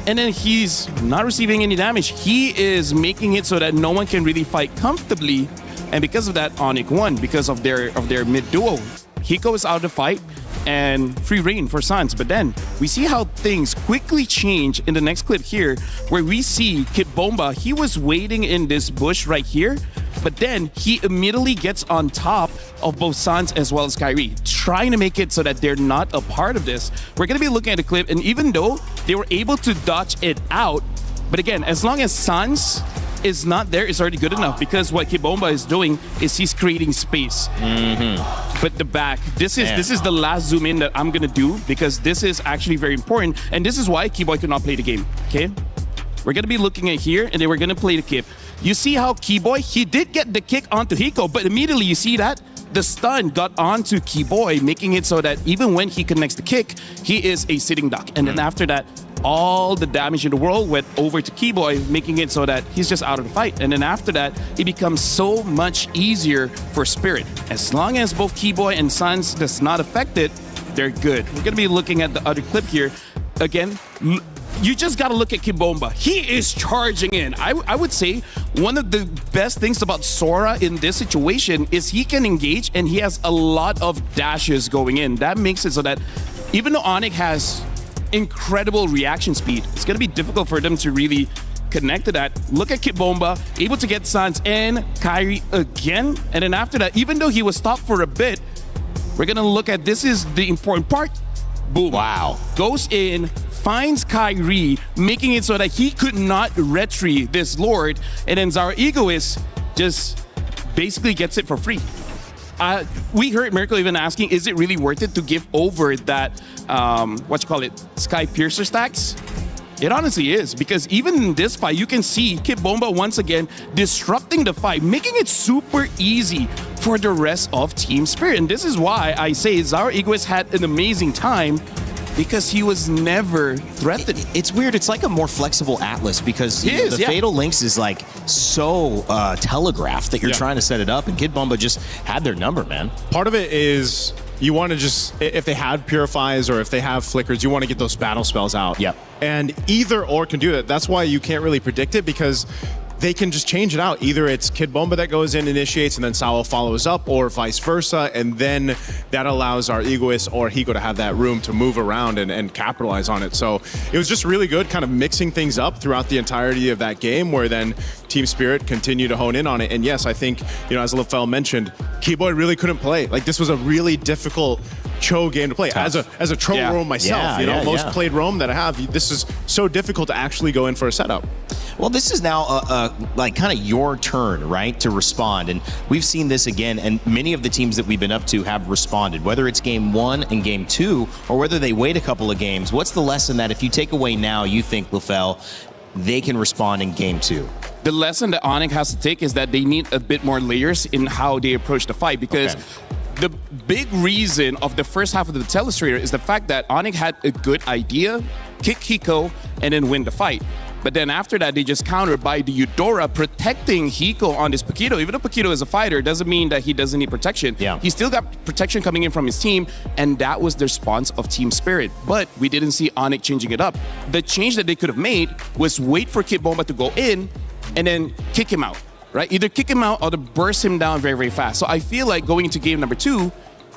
and then he's not receiving any damage. He is making it so that no one can really fight comfortably. And because of that, Onyx won because of their mid duo. Hiko is out of the fight and free reign for Sans. But then we see how things quickly change in the next clip here, where we see Kid Bomba. He was waiting in this bush right here, but then he immediately gets on top of both Sans as well as Kyrie, trying to make it so that they're not a part of this. We're going to be looking at the clip, and even though they were able to dodge it out, but again, as long as Sans is not there, it's already good enough, because what Kibomba is doing is he's creating space. But the back, this is the last zoom in that I'm gonna do, because this is actually very important, and this is why Keyboy could not play the game. Okay, we're gonna be looking at here, and then we're gonna play the kick. You see how Keyboy, he did get the kick onto Hiko, but immediately you see that the stun got onto Keyboy, making it so that even when he connects the kick, he is a sitting duck. And then after that, all the damage in the world went over to Keyboy, making it so that he's just out of the fight. And then after that, it becomes so much easier for Spirit. As long as both Keyboy and Sans does not affect it, they're good. We're gonna be looking at the other clip here. Again, you just gotta look at Kibomba. He is charging in. I would say one of the best things about Sora in this situation is he can engage, and he has a lot of dashes going in. That makes it so that even though Onyx has incredible reaction speed, it's going to be difficult for them to really connect to that. Look at Kibomba, able to get Sans and Kyrie again. And then after that, even though he was stopped for a bit, we're going to look at, this is the important part. Boom. Wow. Goes in, finds Kyrie, making it so that he could not retry this Lord. And then Zara Egoist just basically gets it for free. We heard Miracle even asking, is it really worth it to give over that, Sky Piercer stacks? It honestly is, because even in this fight, you can see Kid Bomba once again disrupting the fight, making it super easy for the rest of Team Spirit. And this is why I say Zara Egoist had an amazing time, because he was never threatened. It's weird. It's like a more flexible Atlas, because the Fatal Links is like so telegraphed that you're trying to set it up, and Kid Bomba just had their number, man. Part of it is you want to just, if they have Purifies or if they have Flickers, you want to get those battle spells out. Yep. And either or can do that. That's why you can't really predict it, because they can just change it out. Either it's Kid Bomba that goes in, initiates, and then Sawa follows up, or vice versa, and then that allows our Egoist or Hiko to have that room to move around and capitalize on it. So it was just really good, kind of mixing things up throughout the entirety of that game, where then Team Spirit continued to hone in on it. And yes, I think, as LaFell mentioned, Keyboy really couldn't play. Like, this was a really difficult Cho game to play. Tough. As a Tro roam myself, most played roam that I have, this is so difficult to actually go in for a setup. Well, this is now like kind of your turn, right, to respond. And we've seen this again, and many of the teams that we've been up to have responded, whether it's game 1 and game 2, or whether they wait a couple of games. What's the lesson that if you take away now, you think, LaFell, they can respond in game 2? The lesson that Onyx has to take is that they need a bit more layers in how they approach the fight, because the big reason of the first half of the Telestrator is the fact that Onyx had a good idea, kick Hiko, and then win the fight. But then after that, they just countered by the Eudora protecting Hiko on this Paquito. Even though Paquito is a fighter, doesn't mean that he doesn't need protection. Yeah. He still got protection coming in from his team, and that was the response of Team Spirit. But we didn't see Onyx changing it up. The change that they could have made was wait for Kid Bomba to go in and then kick him out, right? Either kick him out or to burst him down very, very fast. So I feel like going into game number 2,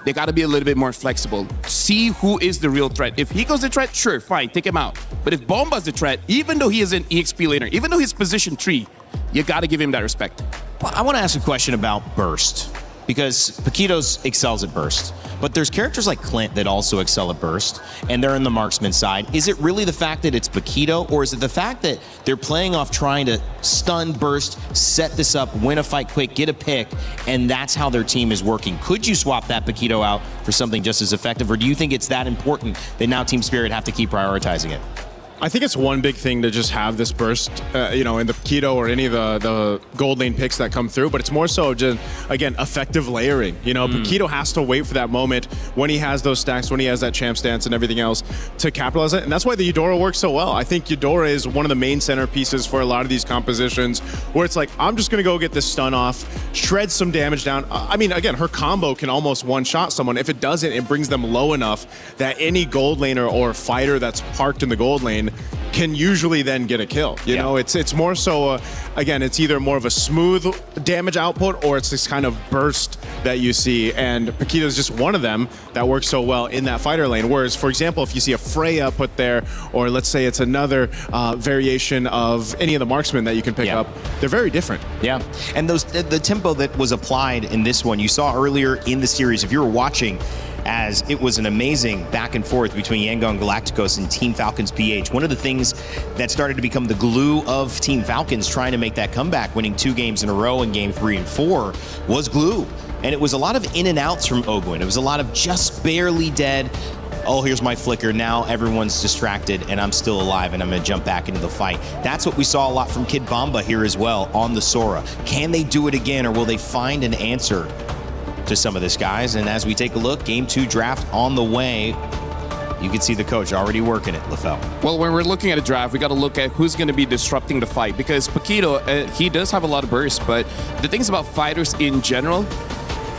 they got to be a little bit more flexible. See who is the real threat. If Hiko's the threat, sure, fine, take him out. But if Bomba's the threat, even though he is an EXP laner, even though he's position 3, you got to give him that respect. Well, I want to ask a question about Burst. because Paquitos excels at burst. But there's characters like Clint that also excel at burst, and they're in the marksman side. Is it really the fact that it's Paquito, or is it the fact that they're playing off trying to stun burst, set this up, win a fight quick, get a pick, and that's how their team is working? Could you swap that Paquito out for something just as effective, or do you think it's that important that now Team Spirit have to keep prioritizing it? I think it's one big thing to just have this burst, in the Paquito or any of the gold lane picks that come through, but it's more so just, again, effective layering. Paquito has to wait for that moment when he has those stacks, when he has that champ stance and everything else to capitalize it, and that's why the Eudora works so well. I think Eudora is one of the main centerpieces for a lot of these compositions where it's like, I'm just going to go get this stun off, shred some damage down. I mean, again, her combo can almost one-shot someone. If it doesn't, it brings them low enough that any gold laner or fighter that's parked in the gold lane can usually then get a kill. You know, it's more so, again, it's either more of a smooth damage output or it's this kind of burst that you see. And Paquito is just one of them that works so well in that fighter lane. Whereas, for example, if you see a Freya put there, or let's say it's another variation of any of the marksmen that you can pick up, they're very different. Yeah, and the tempo that was applied in this one, you saw earlier in the series, if you were watching, as it was an amazing back and forth between Yangon Galacticos and Team Falcons PH. One of the things that started to become the glue of Team Falcons trying to make that comeback, winning 2 games in a row in game 3 and 4, was glue. And it was a lot of in and outs from Ogwin. It was a lot of just barely dead. Oh, here's my flicker. Now everyone's distracted and I'm still alive and I'm going to jump back into the fight. That's what we saw a lot from Kid Bomba here as well on the Sora. Can they do it again, or will they find an answer to some of this, guys? And as we take a look, game 2 draft on the way. You can see the coach already working it, LaFell. Well, when we're looking at a draft, we got to look at who's going to be disrupting the fight, because Paquito, he does have a lot of bursts, but the things about fighters in general,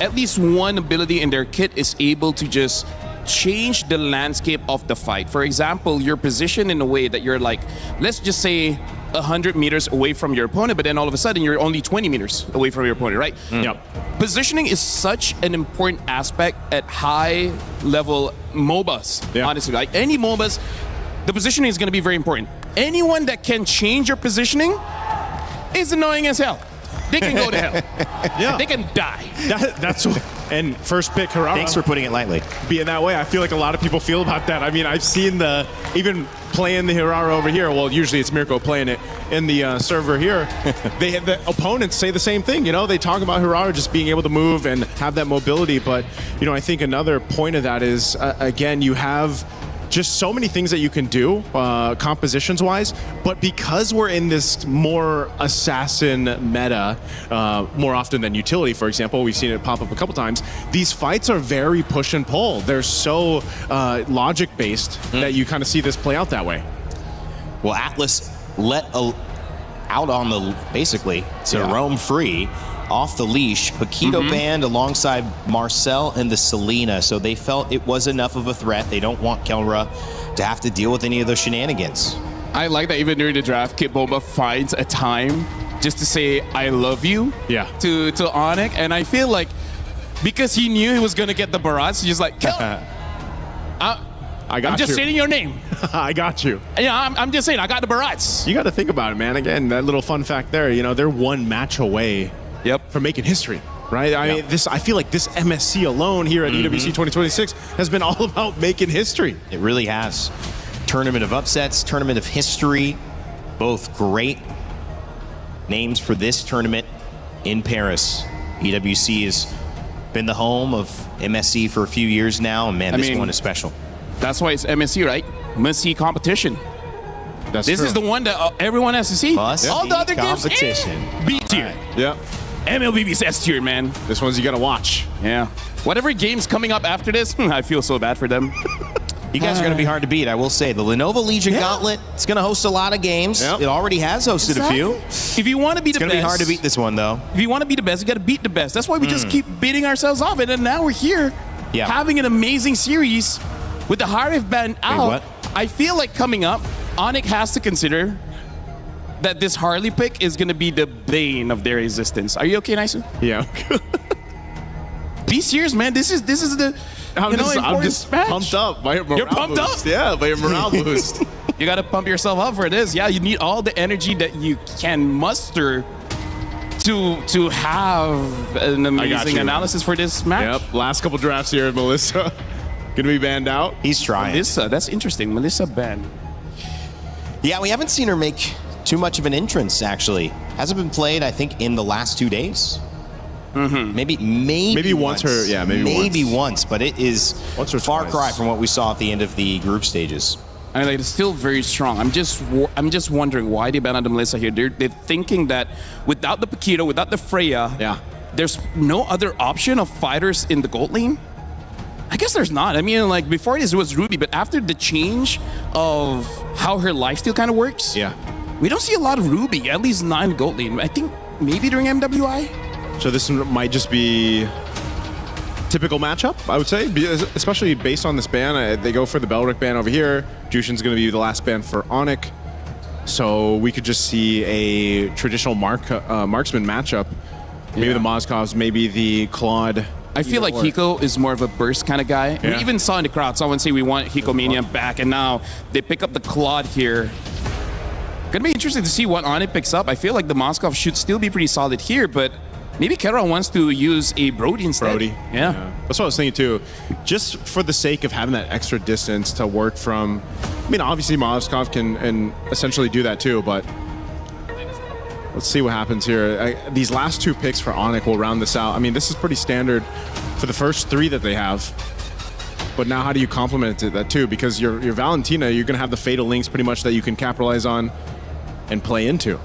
at least one ability in their kit is able to just change the landscape of the fight. For example, you're positioned in a way that you're like, let's just say 100 meters away from your opponent, but then all of a sudden you're only 20 meters away from your opponent, right? Yep. Positioning is such an important aspect at high level MOBAs, honestly. Like any MOBAs, the positioning is going to be very important. Anyone that can change your positioning is annoying as hell. They can go to hell. Yeah. They can die. That's what, and first pick Hirara. Thanks for putting it lightly. Being that way, I feel like a lot of people feel about that. I mean, I've seen even playing the Hirara over here. Well, usually it's Mirko playing it in the server here. The opponents say the same thing. They talk about Hirara just being able to move and have that mobility. But, I think another point of that is, again, you have just so many things that you can do compositions wise, but because we're in this more assassin meta more often than utility, for example, we've seen it pop up a couple times, these fights are very push and pull. They're so logic based that you kind of see this play out that way. Well, Atlas let out on the, basically, to roam free off the leash. Paquito banned alongside Marcel and the Selena, so they felt it was enough of a threat. They don't want Kelra to have to deal with any of those shenanigans. I like that even during the draft, Kid Bomba finds a time just to say, I love you to Onyx, and I feel like because he knew he was going to get the barrage, he's just like, Kelra, I'm just saying your name. I got you. I'm just saying, I got the barrage. You got to think about it, man. Again, that little fun fact there, they're one match away from making history, right? I mean, I feel like this MSC alone here at EWC 2026 has been all about making history. It really has. Tournament of upsets, tournament of history, both great names for this tournament in Paris. EWC has been the home of MSC for a few years now, and man, this one is special. That's why it's MSC, right? Must-see competition. This is the one that everyone has to see. All the other competition. Games, B tier. Yeah. MLBB's S tier, man. This one's you gotta watch. Yeah. Whatever game's coming up after this, I feel so bad for them. You guys are going to be hard to beat, I will say. The Lenovo Legion Gauntlet, it's going to host a lot of games. It already has hosted a few. If you want to be the best. It's going to be hard to beat this one, though. If you want to be the best, you got to beat the best. That's why we just keep beating ourselves off. And then now we're here having an amazing series with the Harif band out. I feel like coming up, Onyx has to consider that this Harley pick is going to be the bane of their existence. Are you okay, Naisu? Yeah. Be serious, man. This is the I'm just pumped up by your morale. You're pumped boost. up? Yeah, by your morale boost. You got to pump yourself up for this. Yeah, you need all the energy that you can muster to have an amazing analysis for this match. Yep. Last couple drafts here, Melissa gonna be banned out. He's trying. Melissa, that's interesting. Melissa banned. Yeah, we haven't seen her make too much of an entrance, actually. Hasn't been played, I think, in the last 2 days. Maybe once. Maybe once, but it is far cry from what we saw at the end of the group stages. And like, it's still very strong. I'm just wondering why they banned out the Melissa here. They're thinking that without the Paquito, without the Freya, there's no other option of fighters in the gold lane. I guess there's not. I mean, like before this was Ruby, but after the change of how her lifesteal kind of works, we don't see a lot of Ruby, at least not in gold lane. I think maybe during MWI. So this might just be typical matchup, I would say, especially based on this ban. They go for the Belric ban over here. Jushin's going to be the last ban for Onyx. So we could just see a traditional marksman matchup. Maybe the Mozkovs, maybe the Claude. I feel like Hiko is more of a burst kind of guy. We even saw in the crowd someone say we want Hiko Mania back, and now they pick up the Claude here. Gonna be interesting to see what Onyx picks up. I feel like the Moskov should still be pretty solid here, but maybe Kera wants to use a Brody instead. Yeah. That's what I was thinking too. Just for the sake of having that extra distance to work from. I mean, obviously Moskov can essentially do that too, but let's see what happens here. These last 2 picks for Onyx will round this out. I mean, this is pretty standard for the first 3 that they have. But now how do you complement that too? Because your Valentina, you're going to have the Fatal Links pretty much that you can capitalize on and play into.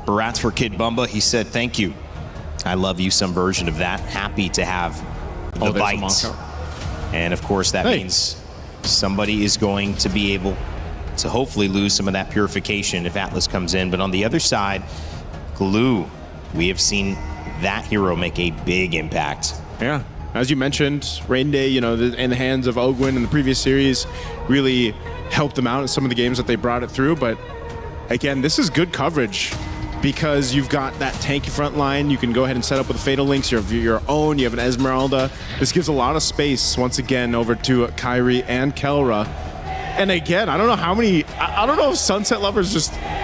Barats for Kid Bumba, he said, thank you. I love you, some version of that. Happy to have the bite. And of course, that means somebody is going to be able to hopefully lose some of that purification if Atlas comes in. But on the other side, Glue, we have seen that hero make a big impact. Yeah, as you mentioned, Rain Day, you know, in the hands of Ogwin in the previous series, really helped them out in some of the games that they brought it through. But again, this is good coverage because you've got that tanky front line. You can go ahead and set up with the Fatal Links, your own. You have an Esmeralda. This gives a lot of space once again over to Kyrie and Kelra. And again, I don't know if Sunset Lover's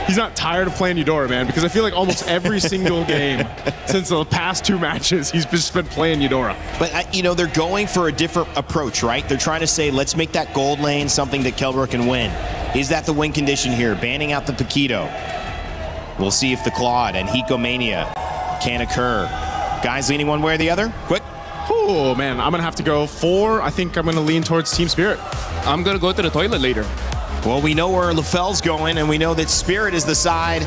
he's not tired of playing Eudora, man, because I feel like almost every single game since the past 2 matches, he's just been playing Eudora. But, you know, they're going for a different approach, right? They're trying to say, let's make that gold lane something that Kelra can win. Is that the win condition here? Banning out the Paquito. We'll see if the Claude and Hiko Mania can occur. Guys leaning one way or the other? Quick. Oh, man, I'm going to have to go 4. I think I'm going to lean towards Team Spirit. I'm going to go to the toilet later. Well, we know where LaFell's going, and we know that Spirit is the side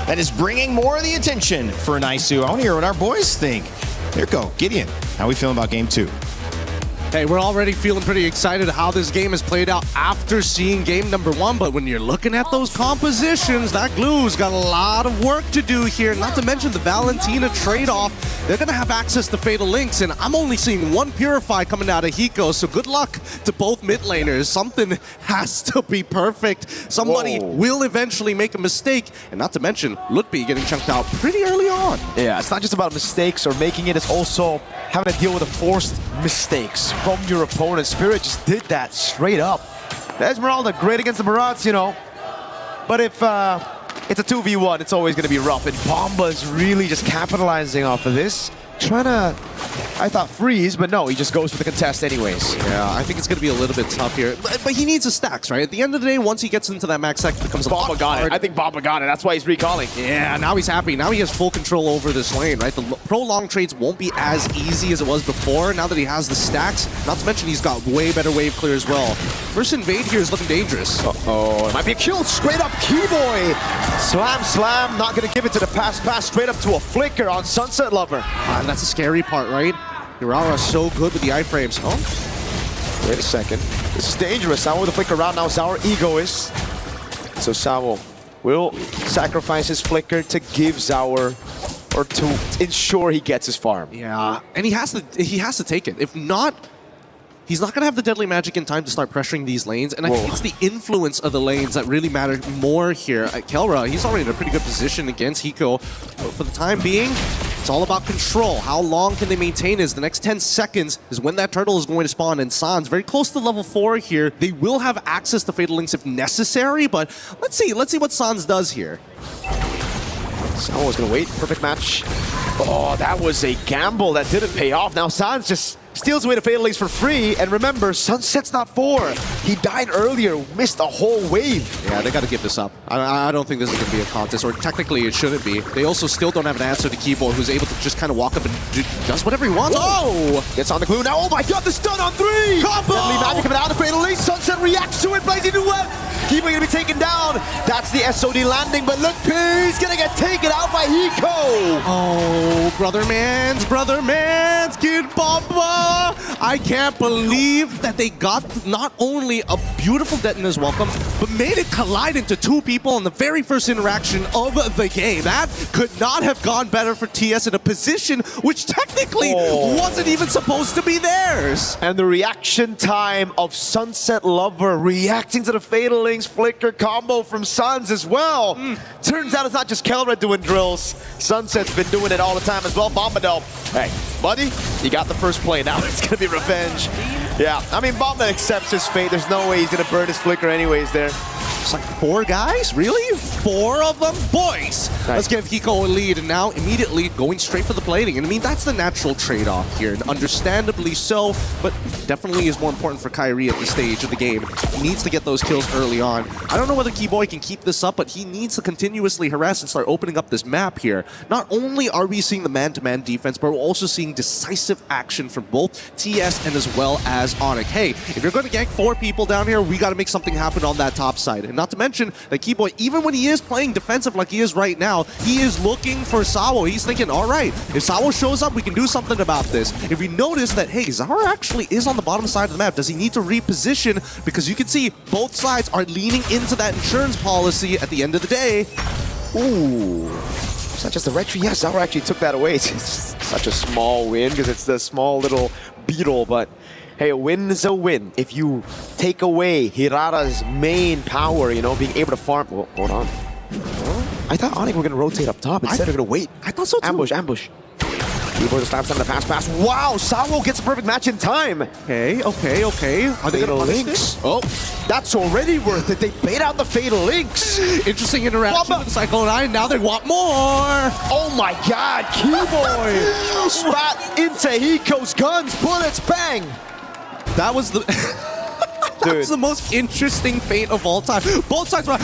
that is bringing more of the attention for Naisu. I want to hear what our boys think. There you go. Gideon, how are we feeling about game 2? Hey, we're already feeling pretty excited how this game has played out after seeing game number 1, but when you're looking at those compositions, that Glue's got a lot of work to do here, not to mention the Valentina trade-off. They're going to have access to Fatal Links, and I'm only seeing 1 Purify coming out of Hiko, so good luck to both mid laners. Something has to be perfect. Somebody will eventually make a mistake, and not to mention Lutby getting chunked out pretty early on. Yeah, it's not just about mistakes or making it, it's also having to deal with the forced mistakes from your opponent. Spirit just did that straight up. Esmeralda, great against the Barats, you know. But if it's a 2v1, it's always going to be rough. And Bomba's really just capitalizing off of this. Trying to, I thought, freeze, but no, he just goes for the contest anyways. Yeah, I think it's going to be a little bit tough here. But he needs his stacks, right? At the end of the day, once he gets into that max stack, it becomes a lot Bomba got hard. it. I think Bomba got it. That's why he's recalling. Yeah, now he's happy. Now he has full control over this lane, right? The pro-long trades won't be as easy as it was before, now that he has the stacks. Not to mention he's got way better wave clear as well. First invade here is looking dangerous. Uh-oh, it might be a kill. Straight up Keyboy. Slam, not going to give it to the pass, straight up to a flicker on Sunset Lover. And that's a scary part, right? Urawa is so good with the iframes. Oh, wait a second. This is dangerous. Sao with the flicker around now. Sour egoist. So Sao will sacrifice his flicker to give Zaur, or to ensure he gets his farm. Yeah, and he has to take it. If not, he's not going to have the deadly magic in time to start pressuring these lanes, and I think it's the influence of the lanes that really matter more here. At Kelra, he's already in a pretty good position against Hiko, but for the time being, it's all about control. How long can they maintain is the next 10 seconds is when that turtle is going to spawn, and San's very close to level 4 here. They will have access to Fatal Links if necessary, but let's see what Sans does here. Sao's gonna wait. Perfect match. Oh, that was a gamble that didn't pay off. Now Sans just steals away the Fatal Links for free. And remember, Sunset's not 4. He died earlier, missed a whole wave. Yeah, they got to give this up. I don't think this is going to be a contest, or technically it shouldn't be. They also still don't have an answer to Keyboy, who's able to just kind of walk up and does whatever he wants. Oh! Gets on the glue now. Oh my god, the stun on 3! Combo! Deadly Magic coming out of the Fatal Links. Sunset reacts to it. Blazing Duet. Keyboy gonna be taken down. That's the SOD landing, but look, he's gonna get taken out by Hiko. Oh, brother man's Kid Bomba. I can't believe that they got not only a beautiful Detona's welcome, but made it collide into 2 people in the very first interaction of the game. That could not have gone better for TS in a position which technically wasn't even supposed to be theirs. And the reaction time of Sunset Lover reacting to the Fatal Links flicker combo from Suns as well. Turns out it's not just Kelra doing drills. Sunset's been doing it all the time as well. Bomba though. Hey, buddy, you got the first play. Now it's gonna be revenge. Yeah, I mean, Bomba accepts his fate. There's no way he's gonna burn his flicker anyways there. It's like 4 guys? Really? 4 of them? Boys! Nice. Let's give Hiko a lead, and now immediately going straight for the plating. And I mean, that's the natural trade-off here, and understandably so, but definitely is more important for Kyrie at this stage of the game. He needs to get those kills early on. I don't know whether Keyboy can keep this up, but he needs to continuously harass and start opening up this map here. Not only are we seeing the man-to-man defense, but we're also seeing decisive action from both TS and as well as Onyx. Hey, if you're going to gank 4 people down here, we got to make something happen on that top side. And not to mention that Keyboy, even when he is playing defensive like he is right now, he is looking for Sao. He's thinking, all right, if Sao shows up, we can do something about this. If we notice that, hey, Zara actually is on the bottom side of the map, does he need to reposition? Because you can see both sides are leaning into that insurance policy at the end of the day. Ooh. It's not just the retry. Yes, Zara actually took that away. It's such a small win because it's the small little beetle, but hey, a win is a win. If you take away Hirara's main power, you know, being able to farm. Well, hold on. I thought Onyx were going to rotate up top. Instead, they're going to wait. I thought so too. Ambush. Keyboy just slaps on the pass. Wow, Sao gets a perfect match in time. Okay. Are they going to punish this? Oh, that's already worth it. They bait out the Fatal Links. Interesting interaction with Cycle 9. Now they want more. Oh my god, Keyboy spat into Hiko's guns. Bullets, bang. That was the that was the most interesting fate of all time. Both sides were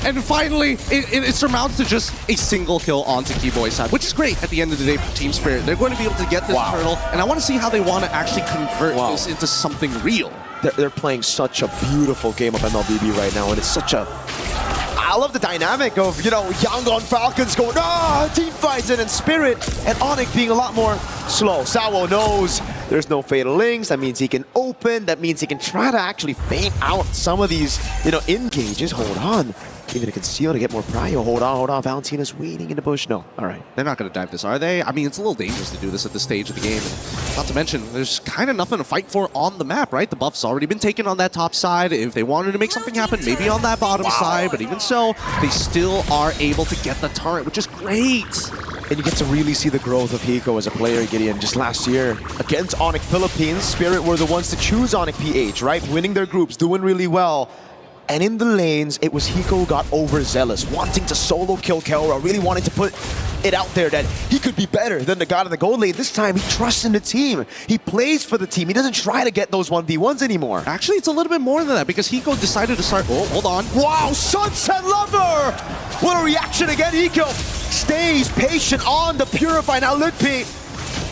and finally it surmounts to just a single kill onto Keyboy's side, which is great at the end of the day for Team Spirit. They're going to be able to get this turtle, and I want to see how they want to actually convert this into something real. They're playing such a beautiful game of MLBB right now, and it's such a... I love the dynamic of, you know, Yangon Falcons going, team fights it, and Spirit and Onyx being a lot more slow. Sao knows there's no Fatal Links. That means he can open. That means he can try to actually feint out some of these, you know, engages. Hold on. Even to conceal to get more prio. Hold on. Valentina's waiting in the bush. No. All right. They're not going to dive this, are they? I mean, it's a little dangerous to do this at this stage of the game. And not to mention, there's kind of nothing to fight for on the map, right? The buff's already been taken on that top side. If they wanted to make something happen, maybe on that bottom side. But even so, they still are able to get the turret, which is great. And you get to really see the growth of Hiko as a player, Gideon. Just last year, against Onyx Philippines, Spirit were the ones to choose Onyx PH, right? Winning their groups, doing really well. And in the lanes, it was Hiko got overzealous, wanting to solo kill Kelra, really wanting to put it out there that he could be better than the god in the gold lane. This time, he trusts in the team. He plays for the team. He doesn't try to get those 1v1s anymore. Actually, it's a little bit more than that, because Hiko decided to start... Oh, hold on. Wow, Sunset Lover! What a reaction again. Hiko stays patient on the Purify. Now Litpi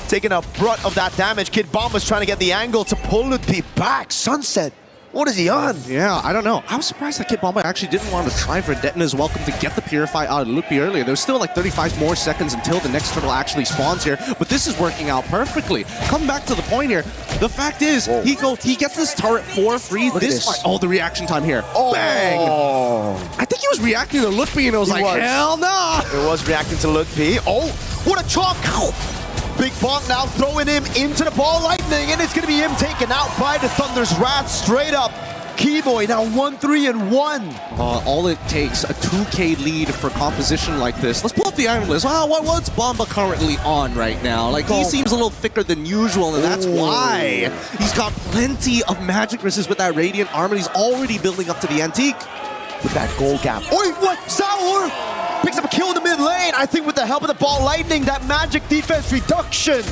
taking a brunt of that damage. Kid Bomba's trying to get the angle to pull Litpi back. Sunset, what is he on? Yeah, I don't know. I was surprised that Kid Bomba actually didn't want to try for Detona's welcome to get the Purify out of Lupi earlier. There's still like 35 more seconds until the next turtle actually spawns here, but this is working out perfectly. Come back to the point here. The fact is, he gets this turret for free. This fight, the reaction time here. Oh. Bang! I think he was reacting to Lutpi and it was hell no! It was reacting to Lutpi. Oh, what a chop! Big Bonk now throwing him into the ball lightning, and it's going to be him taken out by the Thunder's Wrath straight up. Keyboy now 1-3-1. All it takes, a 2K lead for composition like this. Let's pull up the item list. What's Bomba currently on right now? Like, he seems a little thicker than usual, and that's why. He's got plenty of magic resist with that Radiant Armor. He's already building up to the Antique. With that gold gap. Oi, what? Sour! Picks up a kill in the mid lane. I think with the help of the ball lightning, that magic defense reduction.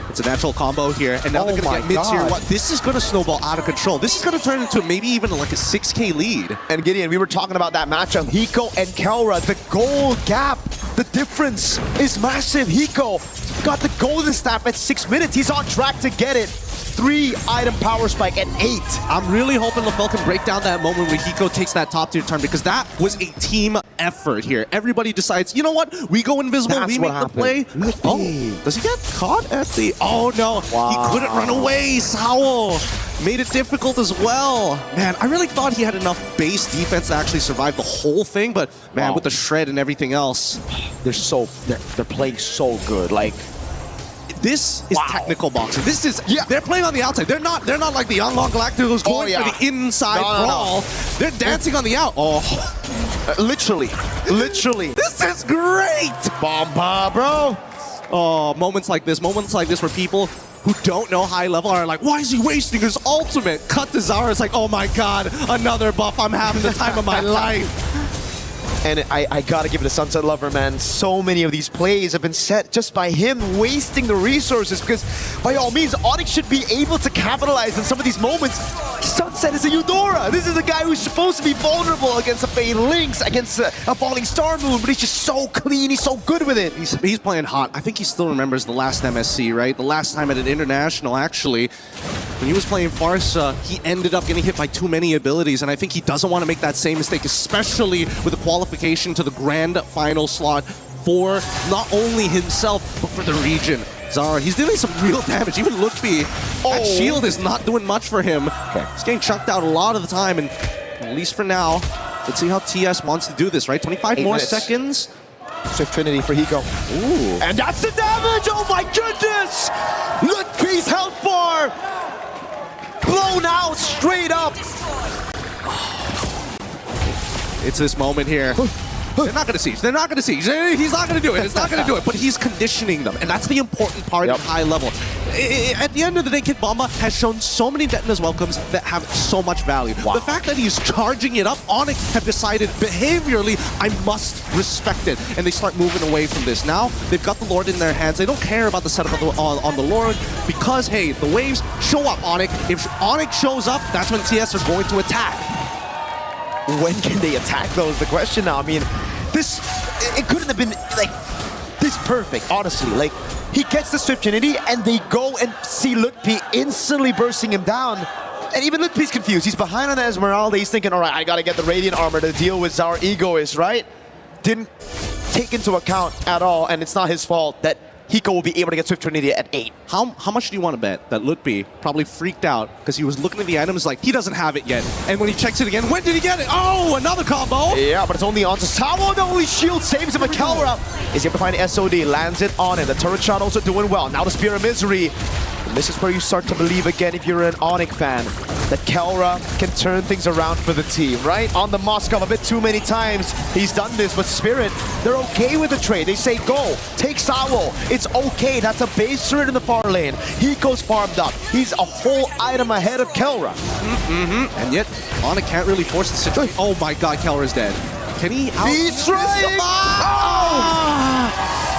It's a natural combo here, and now they're going to get mid-tier. What? This is going to snowball out of control. This is going to turn into maybe even like a 6K lead. And Gideon, we were talking about that matchup. Hiko and Kelra, the goal gap, the difference is massive. Hiko got the golden staff at 6 minutes. He's on track to get it. 3-item power spike at 8. I'm really hoping LaFell can break down that moment where Hiko takes that top tier turn, because that was a team effort here. Everybody decides, you know what? We go invisible, we make the play. Oh, does he get caught at the... Oh no, he couldn't run away. Sao made it difficult as well. Man, I really thought he had enough base defense to actually survive the whole thing, but man, with the shred and everything else. They're playing so good. Like, this is technical boxing. This is they're playing on the outside. They're not like the Young Galacticos going for the inside brawl. They're dancing on the out. Literally. This is great. Bomba, bro. Oh, moments like this where people who don't know high level are like, why is he wasting his ultimate? Cut to Zara. It's like, oh my god, another buff. I'm having the time of my life. And I gotta give it to Sunset Lover, man. So many of these plays have been set just by him wasting the resources, because by all means, Onyx should be able to capitalize on some of these moments. Sunset is a Eudora. This is a guy who's supposed to be vulnerable against a Fade Lynx, against a Falling Star Moon, but he's just so clean, he's so good with it. He's playing hot. I think he still remembers the last MSC, right? The last time at an international, actually. When he was playing Farsa, he ended up getting hit by too many abilities, and I think he doesn't want to make that same mistake, especially with the qualification to the grand final slot for not only himself, but for the region. Zara, he's doing some real damage. Even Lutfi, that shield is not doing much for him. He's getting chunked out a lot of the time, and at least for now, let's see how TS wants to do this, right? 25 more seconds. Swift Trinity for Hiko. Ooh. And that's the damage! Oh my goodness! Lutfi's health bar! Blown out straight up! It's this moment here. They're not going to siege. They're not going to siege. He's not going to do it. It's not going to do it. But he's conditioning them. And that's the important part at high level. At the end of the day, Kid Bomba has shown so many Detona's welcomes that have so much value. The fact that he's charging it up, Onyx have decided behaviorally, I must respect it. And they start moving away from this. Now, they've got the Lord in their hands. They don't care about the setup on the Lord because, hey, the waves show up, Onyx. If Onyx shows up, that's when TS are going to attack. When can they attack though is the question now. I mean, it couldn't have been like this perfect, honestly. Like, he gets the Swift Trinity and they go and see Lutfi instantly bursting him down. And even Lutfi's confused. He's behind on the Esmeralda. He's thinking, all right, I gotta get the Radiant armor to deal with our egoist, right? Didn't take into account at all, and it's not his fault that Hiko will be able to get Swift Trinity at 8. How much do you want to bet that Lutfi probably freaked out because he was looking at the items like, he doesn't have it yet. And when he checks it again, when did he get it? Oh, another combo! Yeah, but it's only on to Sao. The only shield saves him. Kelra is able to find SOD, lands it on him. The turret shot also doing well. Now the Spear of Misery. And this is where you start to believe again, if you're an Onyx fan, that Kelra can turn things around for the team, right? On the Moskov a bit too many times. He's done this, but Spirit, they're okay with the trade. They say, go, take Sawo. It's okay. That's a base turret in the far lane. Hiko's farmed up. He's a whole item ahead of Kelra. And yet, Onyx can't really force the situation. Oh my god, Kelra's dead. Can he out? He's trying!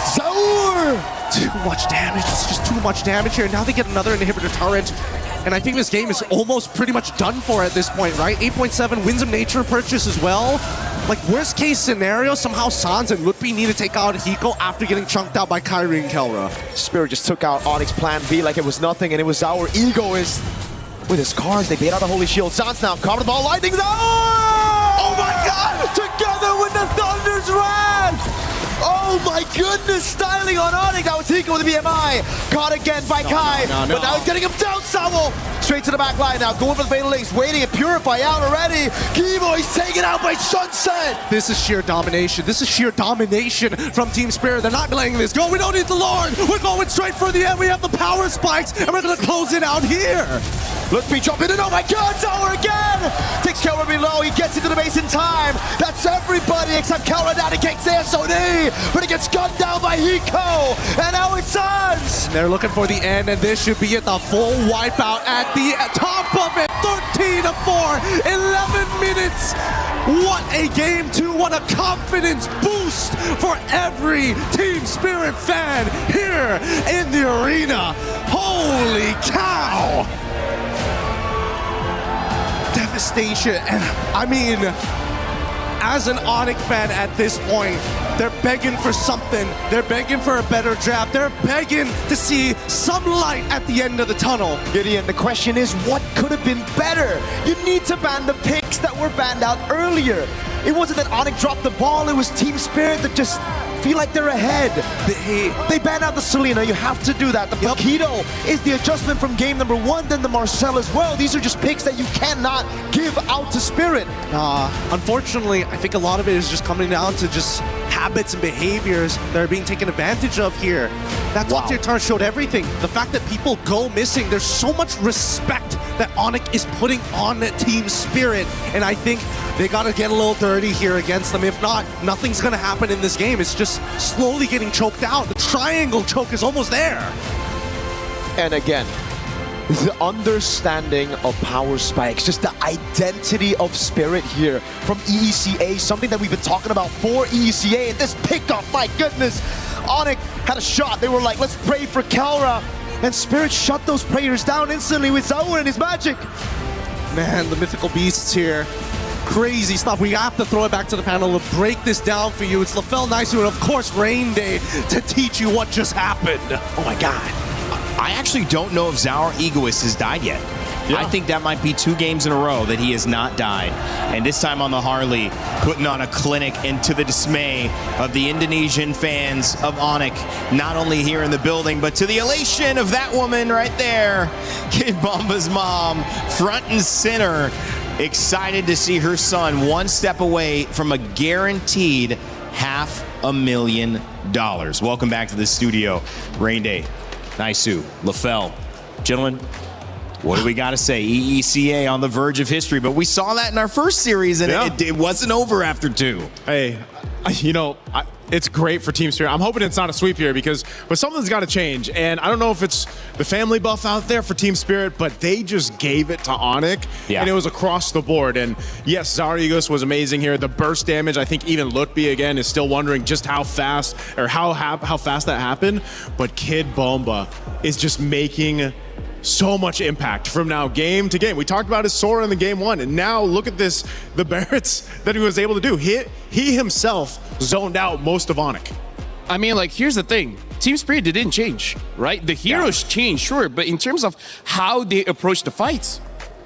Zaur! Too much damage. It's just too much damage here. Now they get another inhibitor turret. And I think this game is almost pretty much done for at this point, right? 8.7 Winds of Nature purchase as well. Like, worst case scenario, somehow Sans and Lutfi need to take out Hiko after getting chunked out by Kyrie and Kelra. Spirit just took out Onyx plan B like it was nothing, and it was our egoist. With his cards, they bait out the Holy Shield. Sans now covered the ball, lightning. Oh my god! Together with the Thunder's Wrath! Oh my goodness, styling on Onyx. That was Hiko with the BMI. Caught again by Kai. But now he's getting him down, Samuel. Straight to the back line now, going for the Fatal Links, waiting and Purify out already. Kivo, he's taken out by Sunset. This is sheer domination. This is sheer domination from Team Spirit. They're not letting this go. We don't need the Lord. We're going straight for the end. We have the power spikes, and we're going to close it out here. Lutfi jumping in. Oh my god, Tower again. Takes Kelra below. He gets into the base in time. That's everything. everybody except Kelra navigates the SOD, but it gets gunned down by Hiko, and now it's Suns! They're looking for the end, and this should be at the full wipeout at the top of it. 13-4, 11 minutes. What a game two, what a confidence boost for every Team Spirit fan here in the arena. Holy cow! Devastation, and I mean, as an Onyx fan at this point, they're begging for something. They're begging for a better draft. They're begging to see some light at the end of the tunnel. Gideon, the question is, what could have been better? You need to ban the picks that were banned out earlier. It wasn't that Onyx dropped the ball, it was Team Spirit that just feel like they're ahead. They banned out the Selena, you have to do that. The Paquito is the adjustment from game number 1, then the Marcel as well. These are just picks that you cannot give out to Spirit. Unfortunately, I think a lot of it is just coming down to just habits and behaviors that are being taken advantage of here. That top tier turn showed everything. The fact that people go missing, there's so much respect that Onyx is putting on Team Spirit, and I think they gotta get a little dirty here against them. If not, nothing's gonna happen in this game. It's just slowly getting choked out. The triangle choke is almost there. And again, the understanding of power spikes, just the identity of Spirit here from EECA, something that we've been talking about for EECA, and this pickup, my goodness. Onyx had a shot. They were like, let's pray for Kelra, and Spirit shut those prayers down instantly with Zaur and his magic. Man, the mythical beasts here. Crazy stuff. We have to throw it back to the panel to break this down for you. It's LaFell Naisu and of course Rain Day to teach you what just happened. Oh my god. I actually don't know if Zaur Egoist has died yet. I think that might be 2 games in a row that he has not died. And this time on the Harley, putting on a clinic and to the dismay of the Indonesian fans of Onyx, not only here in the building, but to the elation of that woman right there, Kid Bomba's mom, front and center, excited to see her son one step away from a guaranteed $500,000. Welcome back to the studio, Rain Day, Naisu, LaFell. Gentlemen, what do we got to say? EECA on the verge of history, but we saw that in our first series, and it wasn't over after 2. Hey, you know, it's great for Team Spirit. I'm hoping it's not a sweep here but something's got to change. And I don't know if it's the family buff out there for Team Spirit, but they just gave it to Onyx, and it was across the board. And yes, Zaur Egoist was amazing here. The burst damage, I think even Lutby again is still wondering just how fast or how fast that happened. But Kid Bomba is just making so much impact from now game to game. We talked about his Sora in the game 1, and now look at this, the Barretts that he was able to do. He himself zoned out most of Onyx. I mean, like, here's the thing. Team Spirit didn't change, right? The heroes changed, sure, but in terms of how they approach the fights,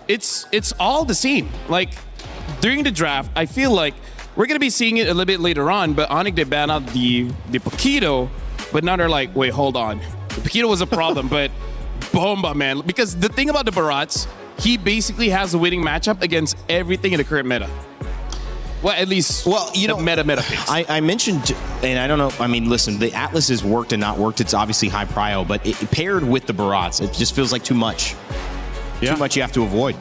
it's all the same. Like, during the draft, I feel like we're going to be seeing it a little bit later on, but Onyx, they ban out the Paquito, but now they're like, wait, hold on. The Paquito was a problem, but Bomba, man. Because the thing about the Barats, he basically has a winning matchup against everything in the current meta. Well, at least, you know, meta picks. I mentioned, and I don't know, I mean, listen, the Atlas has worked and not worked. It's obviously high prio, but it paired with the Barats, it just feels like too much. Too much you have to avoid.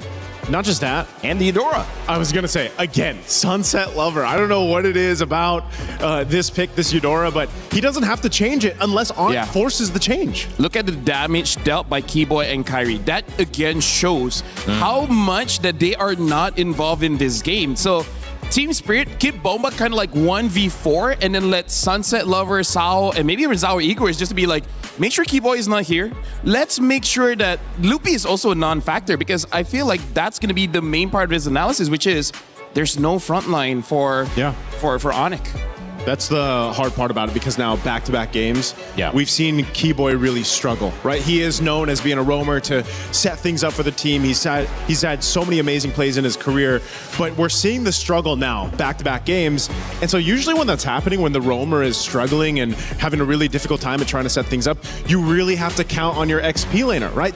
Not just that. And the Eudora. I was going to say, again, Sunset Lover. I don't know what it is about this pick, this Eudora, but he doesn't have to change it unless Onyx forces the change. Look at the damage dealt by Keyboy and Kyrie. That, again, shows how much that they are not involved in this game. So, Team Spirit, Kid Bomba kind of like 1v4 and then let Sunset Lover, Sao, and maybe even Zaur Egoist just to be like, make sure Keyboy is not here. Let's make sure that Loopy is also a non-factor, because I feel like that's going to be the main part of his analysis, which is there's no frontline for Onyx. That's the hard part about it, because now back-to-back games, we've seen Keyboy really struggle, right? He is known as being a roamer to set things up for the team. He's had so many amazing plays in his career, but we're seeing the struggle now, back-to-back games. And so usually when that's happening, when the roamer is struggling and having a really difficult time at trying to set things up, you really have to count on your XP laner, right?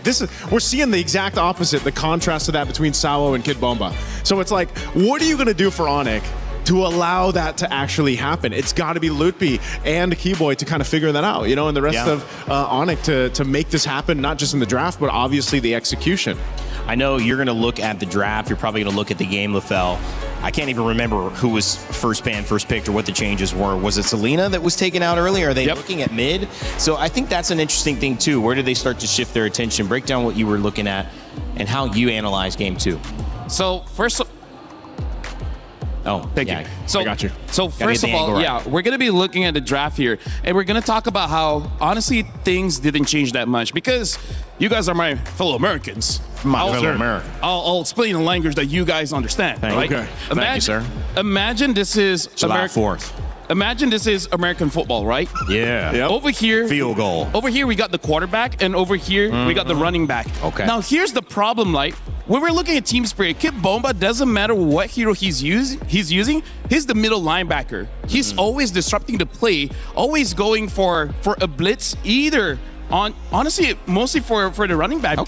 We're seeing the exact opposite, the contrast to that between Sao and Kid Bomba. So it's like, what are you going to do for Onyx to allow that to actually happen? It's got to be Lutby and Keyboy to kind of figure that out, you know, and the rest of Onyx to make this happen, not just in the draft, but obviously the execution. I know you're going to look at the draft. You're probably going to look at the game, LaFell. I can't even remember who was first banned, first picked, or what the changes were. Was it Selena that was taken out early? Are they looking at mid? So I think that's an interesting thing too. Where did they start to shift their attention? Break down what you were looking at and how you analyze game 2. So first, thank you. So I got you. So first of all, we're gonna be looking at the draft here, and we're gonna talk about how honestly things didn't change that much because you guys are my fellow Americans. I'll explain the language that you guys understand. Right? Okay. Thank you, sir. Imagine this is July 4th. Imagine this is American football, right? Yeah. Yep. Over here, field goal. Over here, we got the quarterback, and over here, we got the running back. Okay. Now, here's the problem, like, when we're looking at team spirit, Kid Bomba, doesn't matter what hero he's using, he's the middle linebacker. He's always disrupting the play, always going for a blitz, either honestly, mostly for the running back.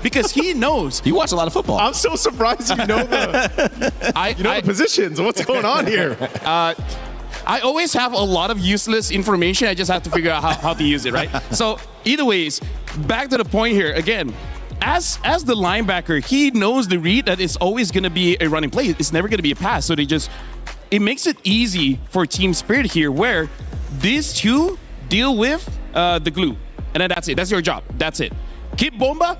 Because he knows. You watch a lot of football. I'm so surprised you know the positions. What's going on here? I always have a lot of useless information. I just have to figure out how to use it, right? So either ways, back to the point here. Again, as the linebacker, he knows the read that it's always going to be a running play. It's never going to be a pass. So it makes it easy for team spirit here where these two deal with the glue. And then that's it. That's your job. That's it. Kid Bomba,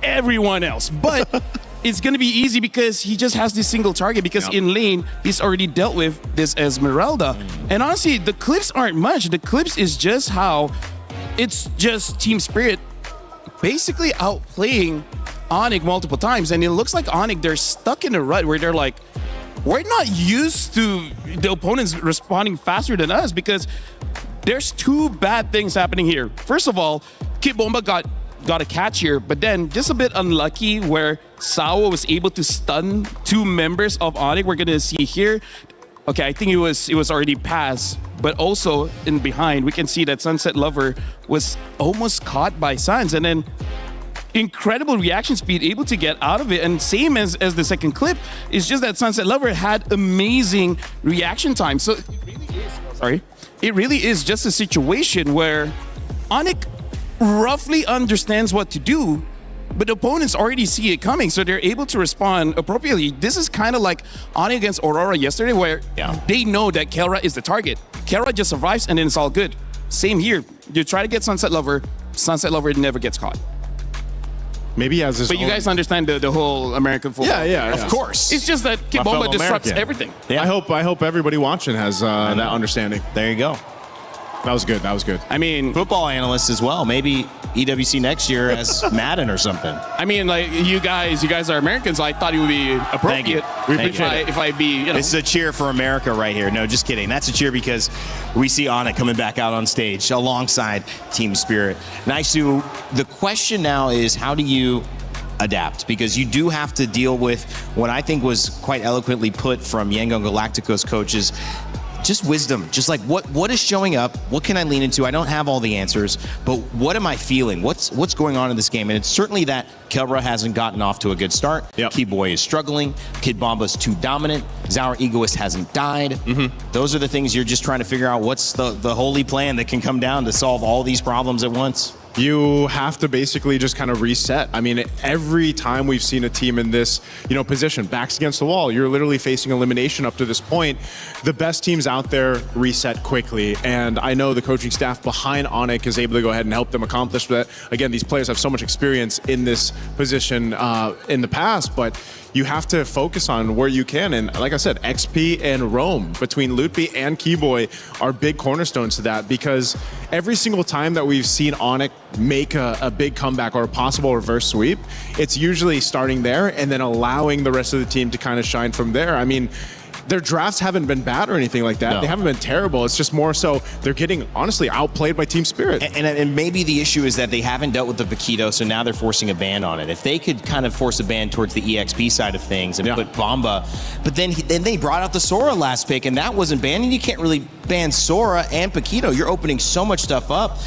everyone else. But it's going to be easy because he just has this single target because in lane, he's already dealt with this Esmeralda. And honestly, the clips aren't much. The clips is just how it's just Team Spirit basically outplaying Onyx multiple times. And it looks like Onyx, they're stuck in a rut where they're like, we're not used to the opponents responding faster than us because there's two bad things happening here. First of all, Kid Bomba got a catch here, but then just a bit unlucky where Sawa was able to stun 2 members of Onyx. We're gonna see here. Okay, I think it was already passed, but also in behind, we can see that Sunset Lover was almost caught by Suns, and then incredible reaction speed, able to get out of it. And same as the second clip, it's just that Sunset Lover had amazing reaction time. So it really is just a situation where Onyx roughly understands what to do, but the opponents already see it coming, so they're able to respond appropriately. This is kind of like Onyx against Aurora yesterday, where they know that Kelra is the target. Kelra just survives, and then it's all good. Same here. You try to get Sunset Lover never gets caught. Maybe he has his But you guys understand the whole American football. Yeah. Of course. It's just that Kid Bomba disrupts everything. Yeah. I hope everybody watching has that understanding. There you go. That was good. I mean, football analysts as well. Maybe EWC next year as Madden or something. I mean, like you guys are Americans. So I thought it would be appropriate. If I be, This is a cheer for America right here. No, just kidding. That's a cheer because we see Onyx coming back out on stage alongside Team Spirit. Naisu, the question now is, how do you adapt? Because you do have to deal with what I think was quite eloquently put from Yangon Galacticos coaches. Just wisdom, just like what is showing up, what can I lean into? I don't have all the answers, but what am I feeling? What's going on in this game? And it's certainly that Kelra hasn't gotten off to a good start. Keyboy is struggling. Kid Bomba's too dominant. Zaur Egoist hasn't died. Those are the things you're just trying to figure out. What's the holy plan that can come down to solve all these problems at once? You have to basically just kind of reset. I mean, every time we've seen a team in this, position, backs against the wall, you're literally facing elimination up to this point. The best teams out there reset quickly, and I know the coaching staff behind Onyx is able to go ahead and help them accomplish that. Again, these players have so much experience in this position in the past, but you have to focus on where you can. And like I said, XP and Rome between Lutby and Keyboy are big cornerstones to that, because every single time that we've seen Onyx make a big comeback or a possible reverse sweep, it's usually starting there and then allowing the rest of the team to kind of shine from there. I mean, their drafts haven't been bad or anything like that. No. They haven't been terrible. It's just more so they're getting, honestly, outplayed by Team Spirit. And maybe the issue is that they haven't dealt with the Paquito, so now they're forcing a ban on it. If they could kind of force a ban towards the EXP side of things and put Bomba, but then they brought out the Sora last pick, and that wasn't banned, and you can't really ban Sora and Paquito. You're opening so much stuff up.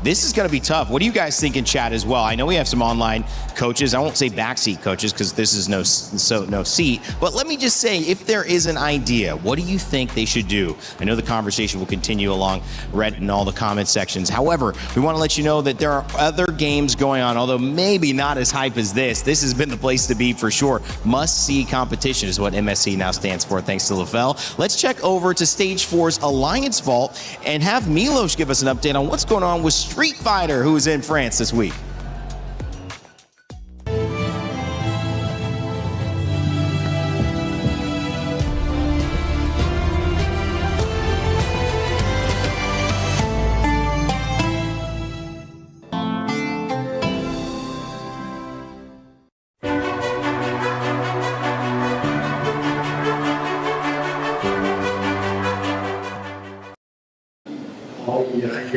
This is going to be tough. What do you guys think in chat as well? I know we have some online coaches. I won't say backseat coaches because this is no seat. But let me just say, if there is an idea, what do you think they should do? I know the conversation will continue along Reddit and all the comment sections. However, we want to let you know that there are other games going on, although maybe not as hype as this. This has been the place to be for sure. Must-see competition is what MSC now stands for, thanks to LaFell. Let's check over to Stage 4's Alliance Vault and have Milos give us an update on what's going on with Street Fighter, who is in France this week.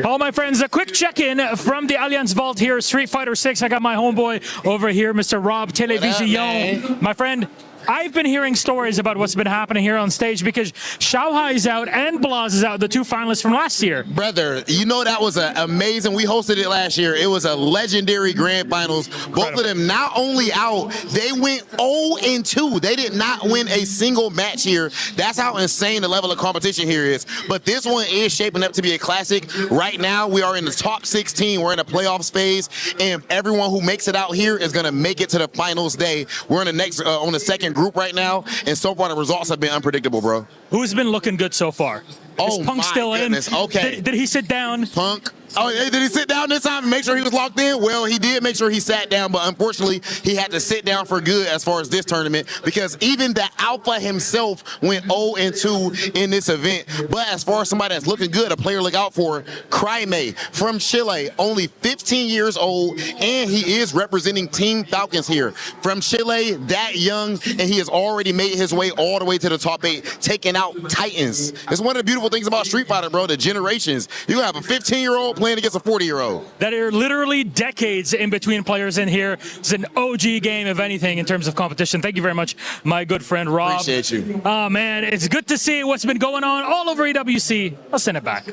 All my friends, a quick check-in from the Alliance Vault here, Street Fighter 6. I got my homeboy over here, Mr. Rob Television. My friend, I've been hearing stories about what's been happening here on stage because Xiaohai is out and Blaz is out, the two finalists from last year. Brother, you know that was amazing. We hosted it last year. It was a legendary grand finals. Both of them not only out, they went 0-2. They did not win a single match here. That's how insane the level of competition here is. But this one is shaping up to be a classic. Right now, we are in the top 16. We're in the playoffs phase, and everyone who makes it out here is going to make it to the finals day. We're in the next on the second group right now, and so far the results have been unpredictable, bro. Who's been looking good so far? Is Punk still goodness. in? Okay. Did he sit down? Punk. Oh, did he sit down this time and make sure he was locked in? Well, he did make sure he sat down, but unfortunately, he had to sit down for good as far as this tournament because even the Alpha himself went 0-2 in this event. But as far as somebody that's looking good, a player to look out for, Cryme from Chile, only 15 years old, and he is representing Team Falcons here. From Chile, that young, and he has already made his way all the way to the top 8, taking out Titans. It's one of the beautiful things about Street Fighter, bro, the generations. You have a 15-year-old playing against a 40-year-old. That are literally decades in between players in here. It's an OG game, if anything, in terms of competition. Thank you very much, my good friend Rob. Appreciate you. Oh, man, it's good to see what's been going on all over EWC. I'll send it back.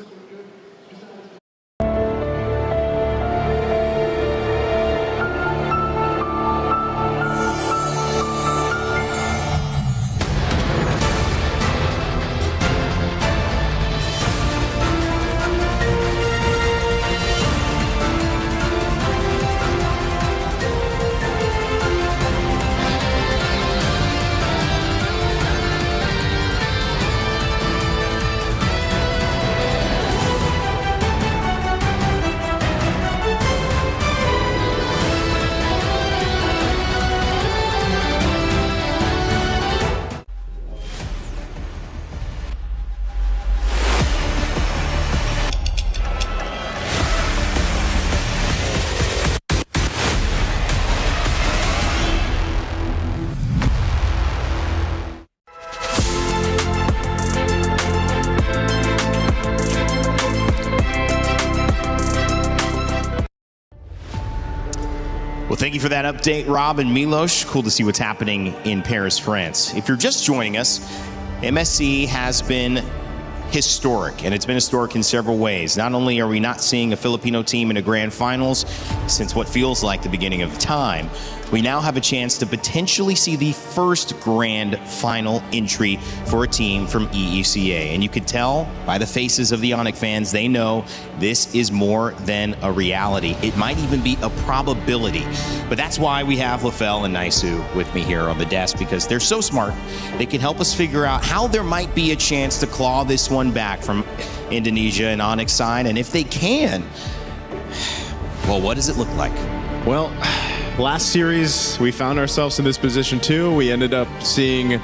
Well, thank you for that update, Rob and Milos. Cool to see what's happening in Paris, France. If you're just joining us, MSC has been historic, and it's been historic in several ways. Not only are we not seeing a Filipino team in a grand finals since what feels like the beginning of time, we now have a chance to potentially see the first grand final entry for a team from EECA. And you could tell by the faces of the Onic fans, they know this is more than a reality. It might even be a probability. But that's why we have LaFell and Naisu with me here on the desk, because they're so smart. They can help us figure out how there might be a chance to claw this one back from Indonesia and Onyx side. And if they can, well, what does it look like? Well, last series, we found ourselves in this position too. We ended up seeing,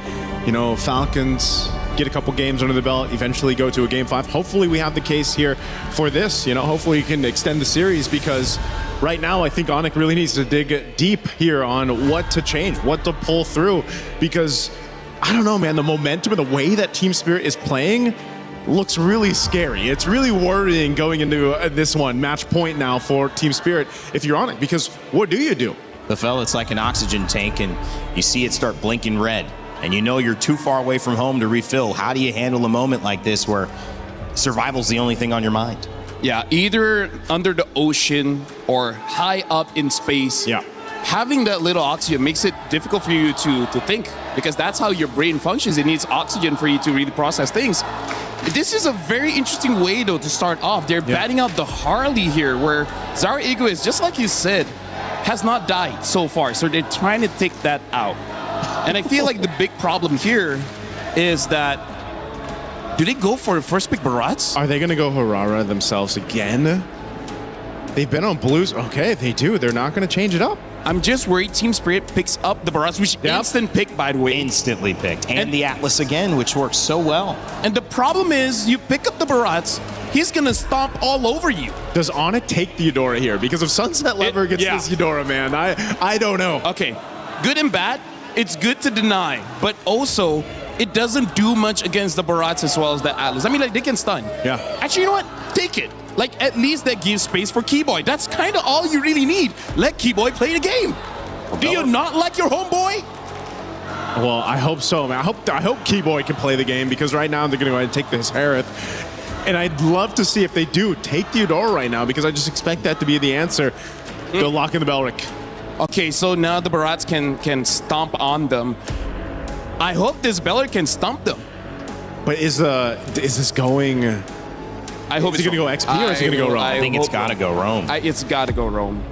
Falcons get a couple games under the belt, eventually go to a Game 5. Hopefully we have the case here for this. Hopefully we can extend the series, because right now I think Onic really needs to dig deep here on what to change, what to pull through, because I don't know, man, the momentum and the way that Team Spirit is playing looks really scary. It's really worrying going into this one, match point now for Team Spirit if you're on it, because what do you do? LaFell, it's like an oxygen tank, and you see it start blinking red, and you know you're too far away from home to refill. How do you handle a moment like this where survival's the only thing on your mind? Yeah, either under the ocean or high up in space. Yeah. Having that little oxygen makes it difficult for you to think, because that's how your brain functions. It needs oxygen for you to really process things. This is a very interesting way, though, to start off. They're batting out the Harley here, where Zara Igwe, just like you said, has not died so far. So they're trying to take that out. And I feel like the big problem here is that, do they go for the first pick Barats? Are they going to go Harara themselves again? They've been on blues. Okay, they do. They're not going to change it up. I'm just worried Team Spirit picks up the Barats, which instant pick, by the way. Instantly picked. And the Atlas again, which works so well. And the problem is, you pick up the Barats, he's going to stomp all over you. Does Onic take the Eudora here? Because if Sunset Lever gets this Eudora, man, I don't know. Okay, good and bad. It's good to deny, but also it doesn't do much against the Barats as well as the Atlas. I mean, like, they can stun. Yeah. Actually, you know what? Take it. Like, at least that gives space for Keyboy. That's kind of all you really need. Let Keyboy play the game. Do you not like your homeboy? Well, I hope so, man. I hope Keyboy can play the game, because right now they're going to go ahead and take this Harith. And I'd love to see if they do take the Eudora right now, because I just expect that to be the answer. They'll lock in the Belric. Okay, so now the Barats can stomp on them. I hope this Belric can stomp them. But is this going... I hope it's going to go XP or is it going to go Rome? I think it's got to go Rome. It's got to go Rome.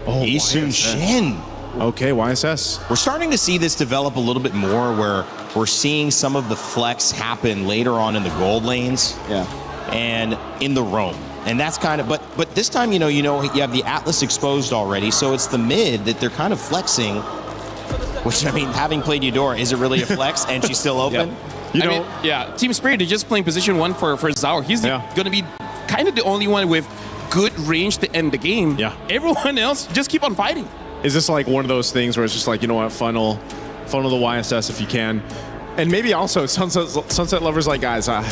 Oh, Isun Shin. Okay, YSS. We're starting to see this develop a little bit more, where we're seeing some of the flex happen later on in the gold lanes. Yeah. And in the Rome. And that's kind of, but this time, you have the Atlas exposed already, so it's the mid that they're kind of flexing, which, I mean, having played Eudora, is it really a flex? And she's still open? Team Spirit, they're just playing position 1 for Zaur. He's going to be kind of the only one with good range to end the game. Yeah. Everyone else, just keep on fighting. Is this like one of those things where it's just like, you know what, funnel the YSS if you can? And maybe also Sunset Lovers like, guys, I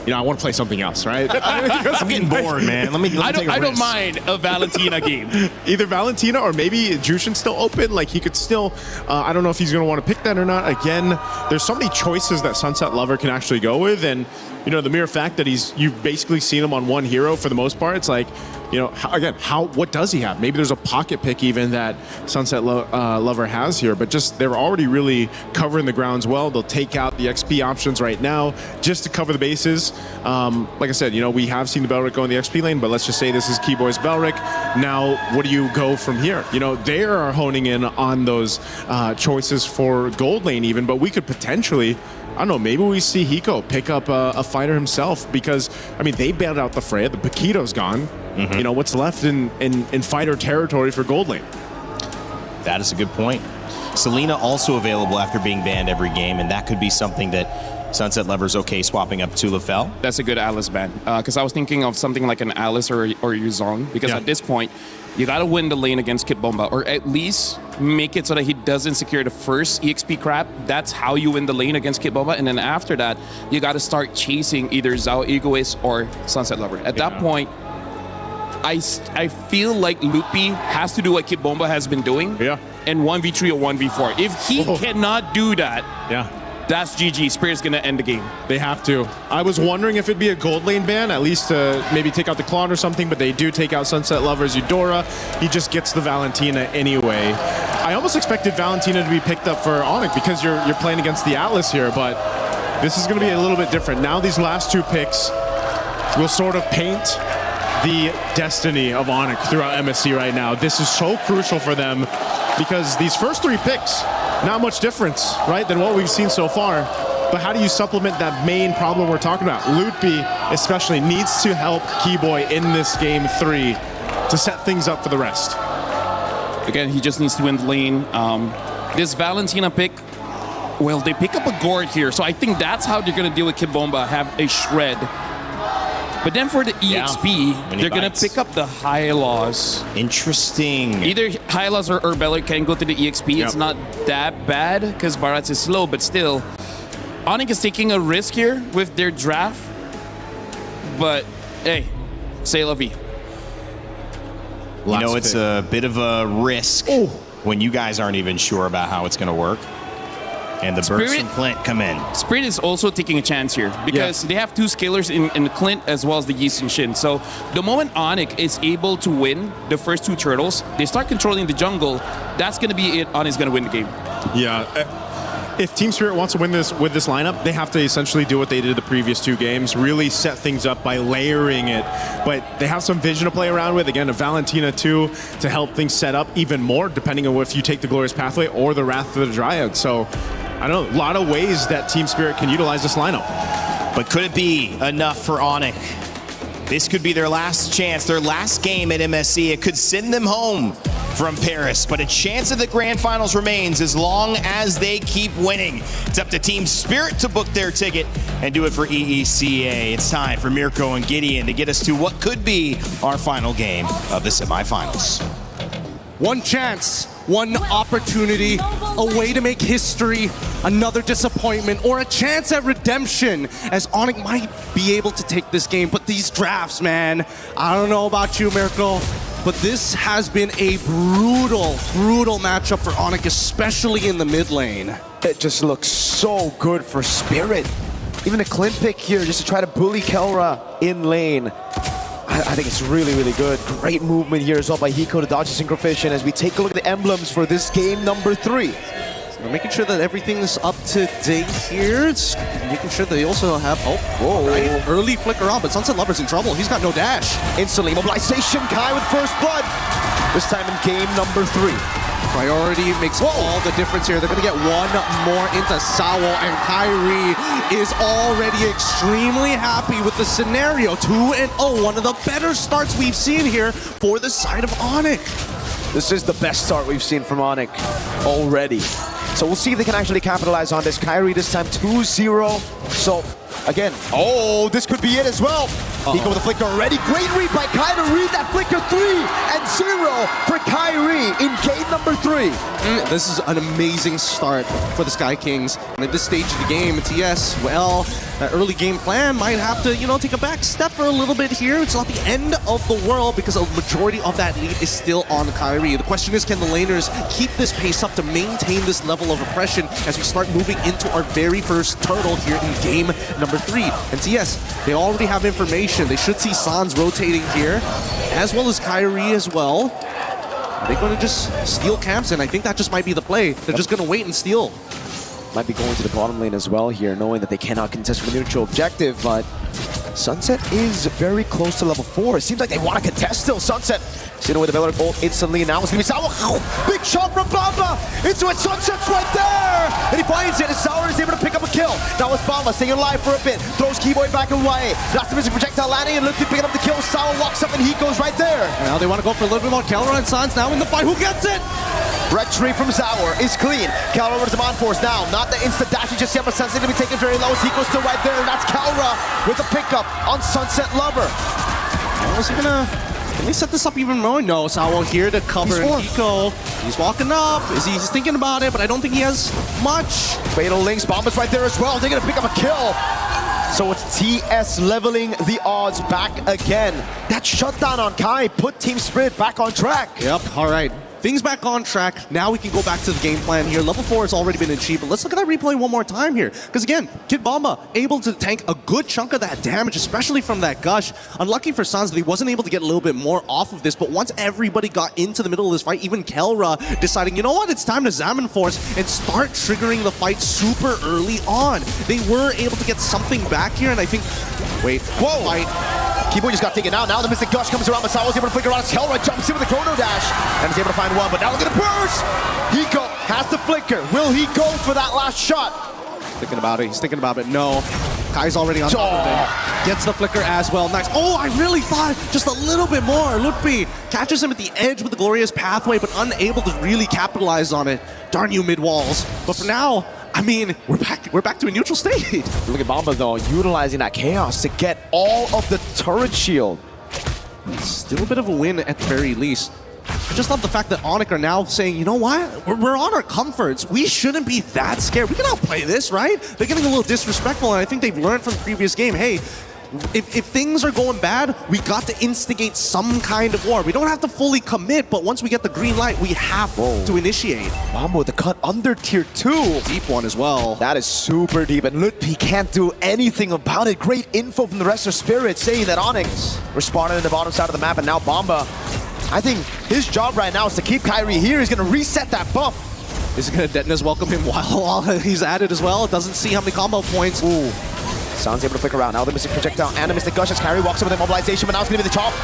want to play something else, right? I'm getting bored, man. Let me take a risk. I don't mind a Valentina game. Either Valentina or maybe Jushin's still open. Like, he could still, I don't know if he's going to want to pick that or not. Again, there's so many choices that Sunset Lover can actually go with. And, the mere fact that you've basically seen him on one hero for the most part, it's like, what does he have? Maybe there's a pocket pick even that Sunset Lover has here, but just they're already really covering the grounds well. They'll take out the XP options right now just to cover the bases. Like I said, we have seen the Belric go in the XP lane, but let's just say this is Keyboy's Belric. Now, what do you go from here? They are honing in on those choices for gold lane even, but we could potentially, I don't know, maybe we see Hiko pick up a fighter himself, because, I mean, they bailed out the Freya. The Paquito's gone. Mm-hmm. What's left in fighter territory for gold lane? That is a good point. Selena also available after being banned every game, and that could be something that Sunset Lover's okay swapping up to Lafell. That's a good Alice ban, because I was thinking of something like an Alice or Yuzong, because at this point, you got to win the lane against Kit Bomba, or at least make it so that he doesn't secure the first EXP crap. That's how you win the lane against Kit Bomba, and then after that, you got to start chasing either Zhao Egoist or Sunset Lover. At that point, I feel like Lupi has to do what Kit Bomba has been doing, and 1v3 or 1v4. If he cannot do that, that's GG. Spirit's going to end the game. They have to. I was wondering if it'd be a gold lane ban, at least to maybe take out the Klon or something, but they do take out Sunset Lover's Eudora. He just gets the Valentina anyway. I almost expected Valentina to be picked up for Onic, because you're playing against the Atlas here, but this is going to be a little bit different. Now these last 2 picks will sort of paint the destiny of Onic throughout MSC right now. This is so crucial for them, because these first 3 picks, not much difference, right, than what we've seen so far. But how do you supplement that main problem we're talking about? Lutpi especially needs to help Keyboy in this game 3 to set things up for the rest. Again, he just needs to win the lane. This Valentina pick, well, they pick up a Gord here, so I think that's how they're going to deal with Kit Bomba, have a Shred. But then for the EXP, they're going to pick up the Hylos. Interesting. Either Hylos or Bellic can go to the EXP. It's not that bad because Barats is slow, but still. Onic is taking a risk here with their draft. But, hey, c'est la vie. It's a bit of a risk when you guys aren't even sure about how it's going to work. And the burst from Clint come in. Spirit is also taking a chance here because they have 2 scalers in Clint as well as the Yeast and Shin. So the moment Onyx is able to win the first 2 turtles, they start controlling the jungle, that's going to be it. Onyx is going to win the game. Yeah. If Team Spirit wants to win this with this lineup, they have to essentially do what they did the previous 2 games, really set things up by layering it. But they have some vision to play around with. Again, a Valentina too to help things set up even more, depending on if you take the Glorious Pathway or the Wrath of the Dryad. So, I don't know, a lot of ways that Team Spirit can utilize this lineup. But could it be enough for Onyx? This could be their last chance, their last game at MSC. It could send them home from Paris, but a chance of the grand finals remains as long as they keep winning. It's up to Team Spirit to book their ticket and do it for EECA. It's time for Mirko and Gideon to get us to what could be our final game of the semifinals. One chance, one opportunity, a way to make history, another disappointment, or a chance at redemption, as Onyx might be able to take this game. But these drafts, man, I don't know about you, Mirko, but this has been a brutal matchup for Onyx, especially in the mid lane. It just looks so good for Spirit. Even a Clint pick here just to try to bully Kelra in lane. I think it's really good. Great movement here as well by Hiko to dodge the Synchrofish. As we take a look at the emblems for this game number 3. We're making sure that everything is up to date here. It's making sure they also have, right? Early flicker on, but Sunset Lover's in trouble. He's got no dash. Instantly, mobilization, Kai with first blood. This time in game number 3. Priority makes all the difference here. They're going to get one more into Sawo, and Kyrie is already extremely happy with the scenario. 2-0, one of the better starts we've seen here for the side of Onyx. This is the best start we've seen from Onyx already. So we'll see if they can actually capitalize on this. Kyrie this time 2-0. So again, this could be it as well. Hiko with a flicker already. Great read by Kai to read that flicker. 3-0 for Kyrie in game number 3. This is an amazing start for the Sky Kings. And at this stage of the game, TS, well, that early game plan might have to, take a back step for a little bit here. It's not the end of the world because a majority of that lead is still on Kyrie. The question is, can the laners keep this pace up to maintain this level of oppression as we start moving into our very first turtle here in game number 3? And TS, they already have information. They should see Sans rotating here, as well as Kyrie as well. Are they going to just steal camps? And I think that just might be the play. They're just going to wait and steal. Might be going to the bottom lane as well here, knowing that they cannot contest for the neutral objective, but Sunset is very close to level 4. It seems like they want to contest still. Sunset sitting with the Valor ult instantly, and now it's going to be Sour. Big shot from Bamba into it. Sunset's right there, and he finds it, and Sour is able to pick up a kill. Now it's Bamba staying alive for a bit. Throws Keyboy back away. That's the missing projectile landing, and looks to pick up the kill. Sour walks up, and he goes right there. And now they want to go for a little bit more. Kelra and Sans now in the fight. Who gets it? Red tree from Sour is clean. Kelra with some on-force now. Not the instant dash just yet, but Sunset going to be taken very low. Hiko's still right there, and that's Kelra with a pickup on Sunset Lover. Is he going to... Can we set this up even more? No, Sawo here to cover Hiko. He's walking up. He's thinking about it, but I don't think he has much. Fatal Links, Bomba's right there as well. They're going to pick up a kill. So it's TS leveling the odds back again. That shutdown on Kai put Team Spirit back on track. Yep, all right. Things back on track. Now we can go back to the game plan here. Level 4 has already been achieved, but let's look at that replay one more time here. Because again, Kid Bomba able to tank a good chunk of that damage, especially from that gush. Unlucky for Sans that he wasn't able to get a little bit more off of this, but once everybody got into the middle of this fight, even Kelra deciding, you know what, it's time to Zaman Force and start triggering the fight super early on. They were able to get something back here, and I think, whoa! Fight. Keyboy just got taken out. Now the Mystic Gush comes around. Masao was able to flicker around. Kelra jumps in with a Chrono Dash and is able to find one, but now look at the burst! Hiko has the flicker. Will he go for that last shot? Thinking about it. He's thinking about it. No. Kai's already on top of it. Gets the flicker as well. Nice. Oh, I really thought just a little bit more. Lupi catches him at the edge with the Glorious Pathway, but unable to really capitalize on it. Darn you, mid-walls. But for now, I mean, we're back to a neutral state. Look at Bomba though, utilizing that chaos to get all of the turret shield. Still a bit of a win at the very least. I just love the fact that Onyx are now saying, you know what? We're on our comforts. We shouldn't be that scared. We can outplay this, right? They're getting a little disrespectful, and I think they've learned from the previous game, hey, if things are going bad, we got to instigate some kind of war. We don't have to fully commit, but once we get the green light, we have to initiate. Bomba with the cut under tier 2. Deep one as well. That is super deep, and Lutpi can't do anything about it. Great info from the rest of Spirit saying that Onyx responded in the bottom side of the map, and now Bomba, I think his job right now is to keep Kyrie here. He's going to reset that buff. Is he going to Detonus welcome him while he's at it as well? Doesn't see how many combo points. Ooh. Sounds able to flick around. Now the Mystic Projectile and the Mystic Gush as Kyrie walks over the mobilization, but now it's going to be the chop.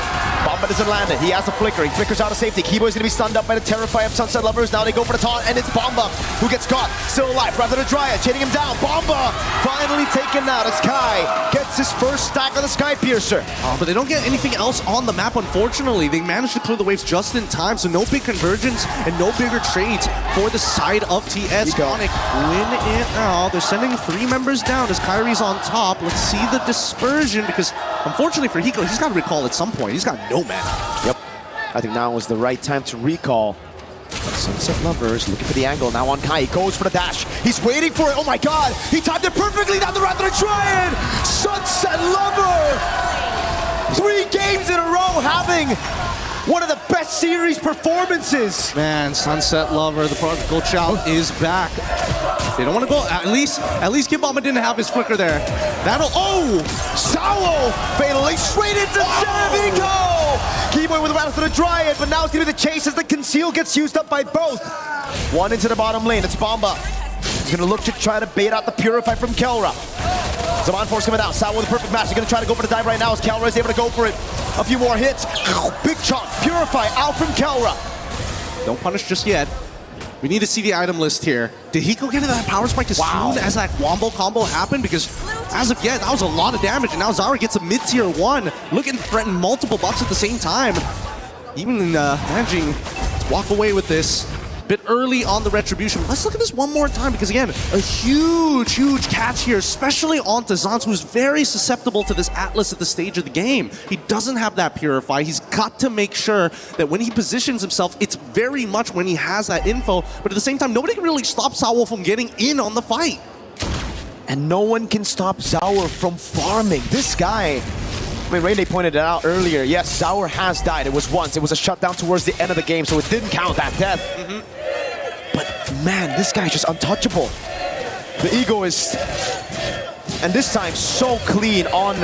Bomba doesn't land it. He has the flicker. He flickers out of safety. Kibo is going to be stunned up by the Terrify of Sunset Lovers. Now they go for the taunt, and it's Bomba who gets caught. Still alive. Rather than Dryad, chaining him down. Bomba finally taken out as Kai gets his first stack of the Sky Piercer. But they don't get anything else on the map, unfortunately. They managed to clear the waves just in time, so no big convergence and no bigger trades for the side of TS. Onyx win it now. They're sending 3 members down as Kyrie's on top. Let's see the dispersion, because unfortunately for Hiko, he's got to recall at some point. He's got no mana. Yep. I think now is the right time to recall. Sunset Lovers looking for the angle now on Kai. He goes for the dash. He's waiting for it. Oh my god! He timed it perfectly down the Rather Triad! Sunset Lover! 3 games in a row having one of the best series performances. Man, Sunset Lover, the prodigal child, is back. They don't want to go. At least Kid Bomba didn't have his flicker there. That'll. Oh! Sawo fatally straight into Sevico! Keyboy with the Rather Dryad, but now it's going to be the chase as the conceal gets used up by both. One into the bottom lane. It's Bomba. He's going to look to try to bait out the Purify from Kelra. Zaman Force coming out. Sawo with the perfect match. He's going to try to go for the dive right now as Kelra is able to go for it. A few more hits. Big chunk. Purify out from Kelra. Don't punish just yet. We need to see the item list here. Did he go get that power spike as soon as that wombo combo happened? Because as of yet, that was a lot of damage, and now Zara gets a mid-tier 1, looking to threaten multiple buffs at the same time. Even managing to walk away with this. Bit early on the retribution. Let's look at this one more time, because again, a huge catch here, especially on Tazans, who's very susceptible to this Atlas at the stage of the game. He doesn't have that Purify. He's got to make sure that when he positions himself, it's very much when he has that info, but at the same time, nobody can really stop Sawo from getting in on the fight. And no one can stop Zaur from farming. This guy, I mean, Rainy pointed it out earlier. Yes, Zaur has died. It was once. It was a shutdown towards the end of the game, so it didn't count that death. But man, this guy's just untouchable. The egoist, and this time so clean on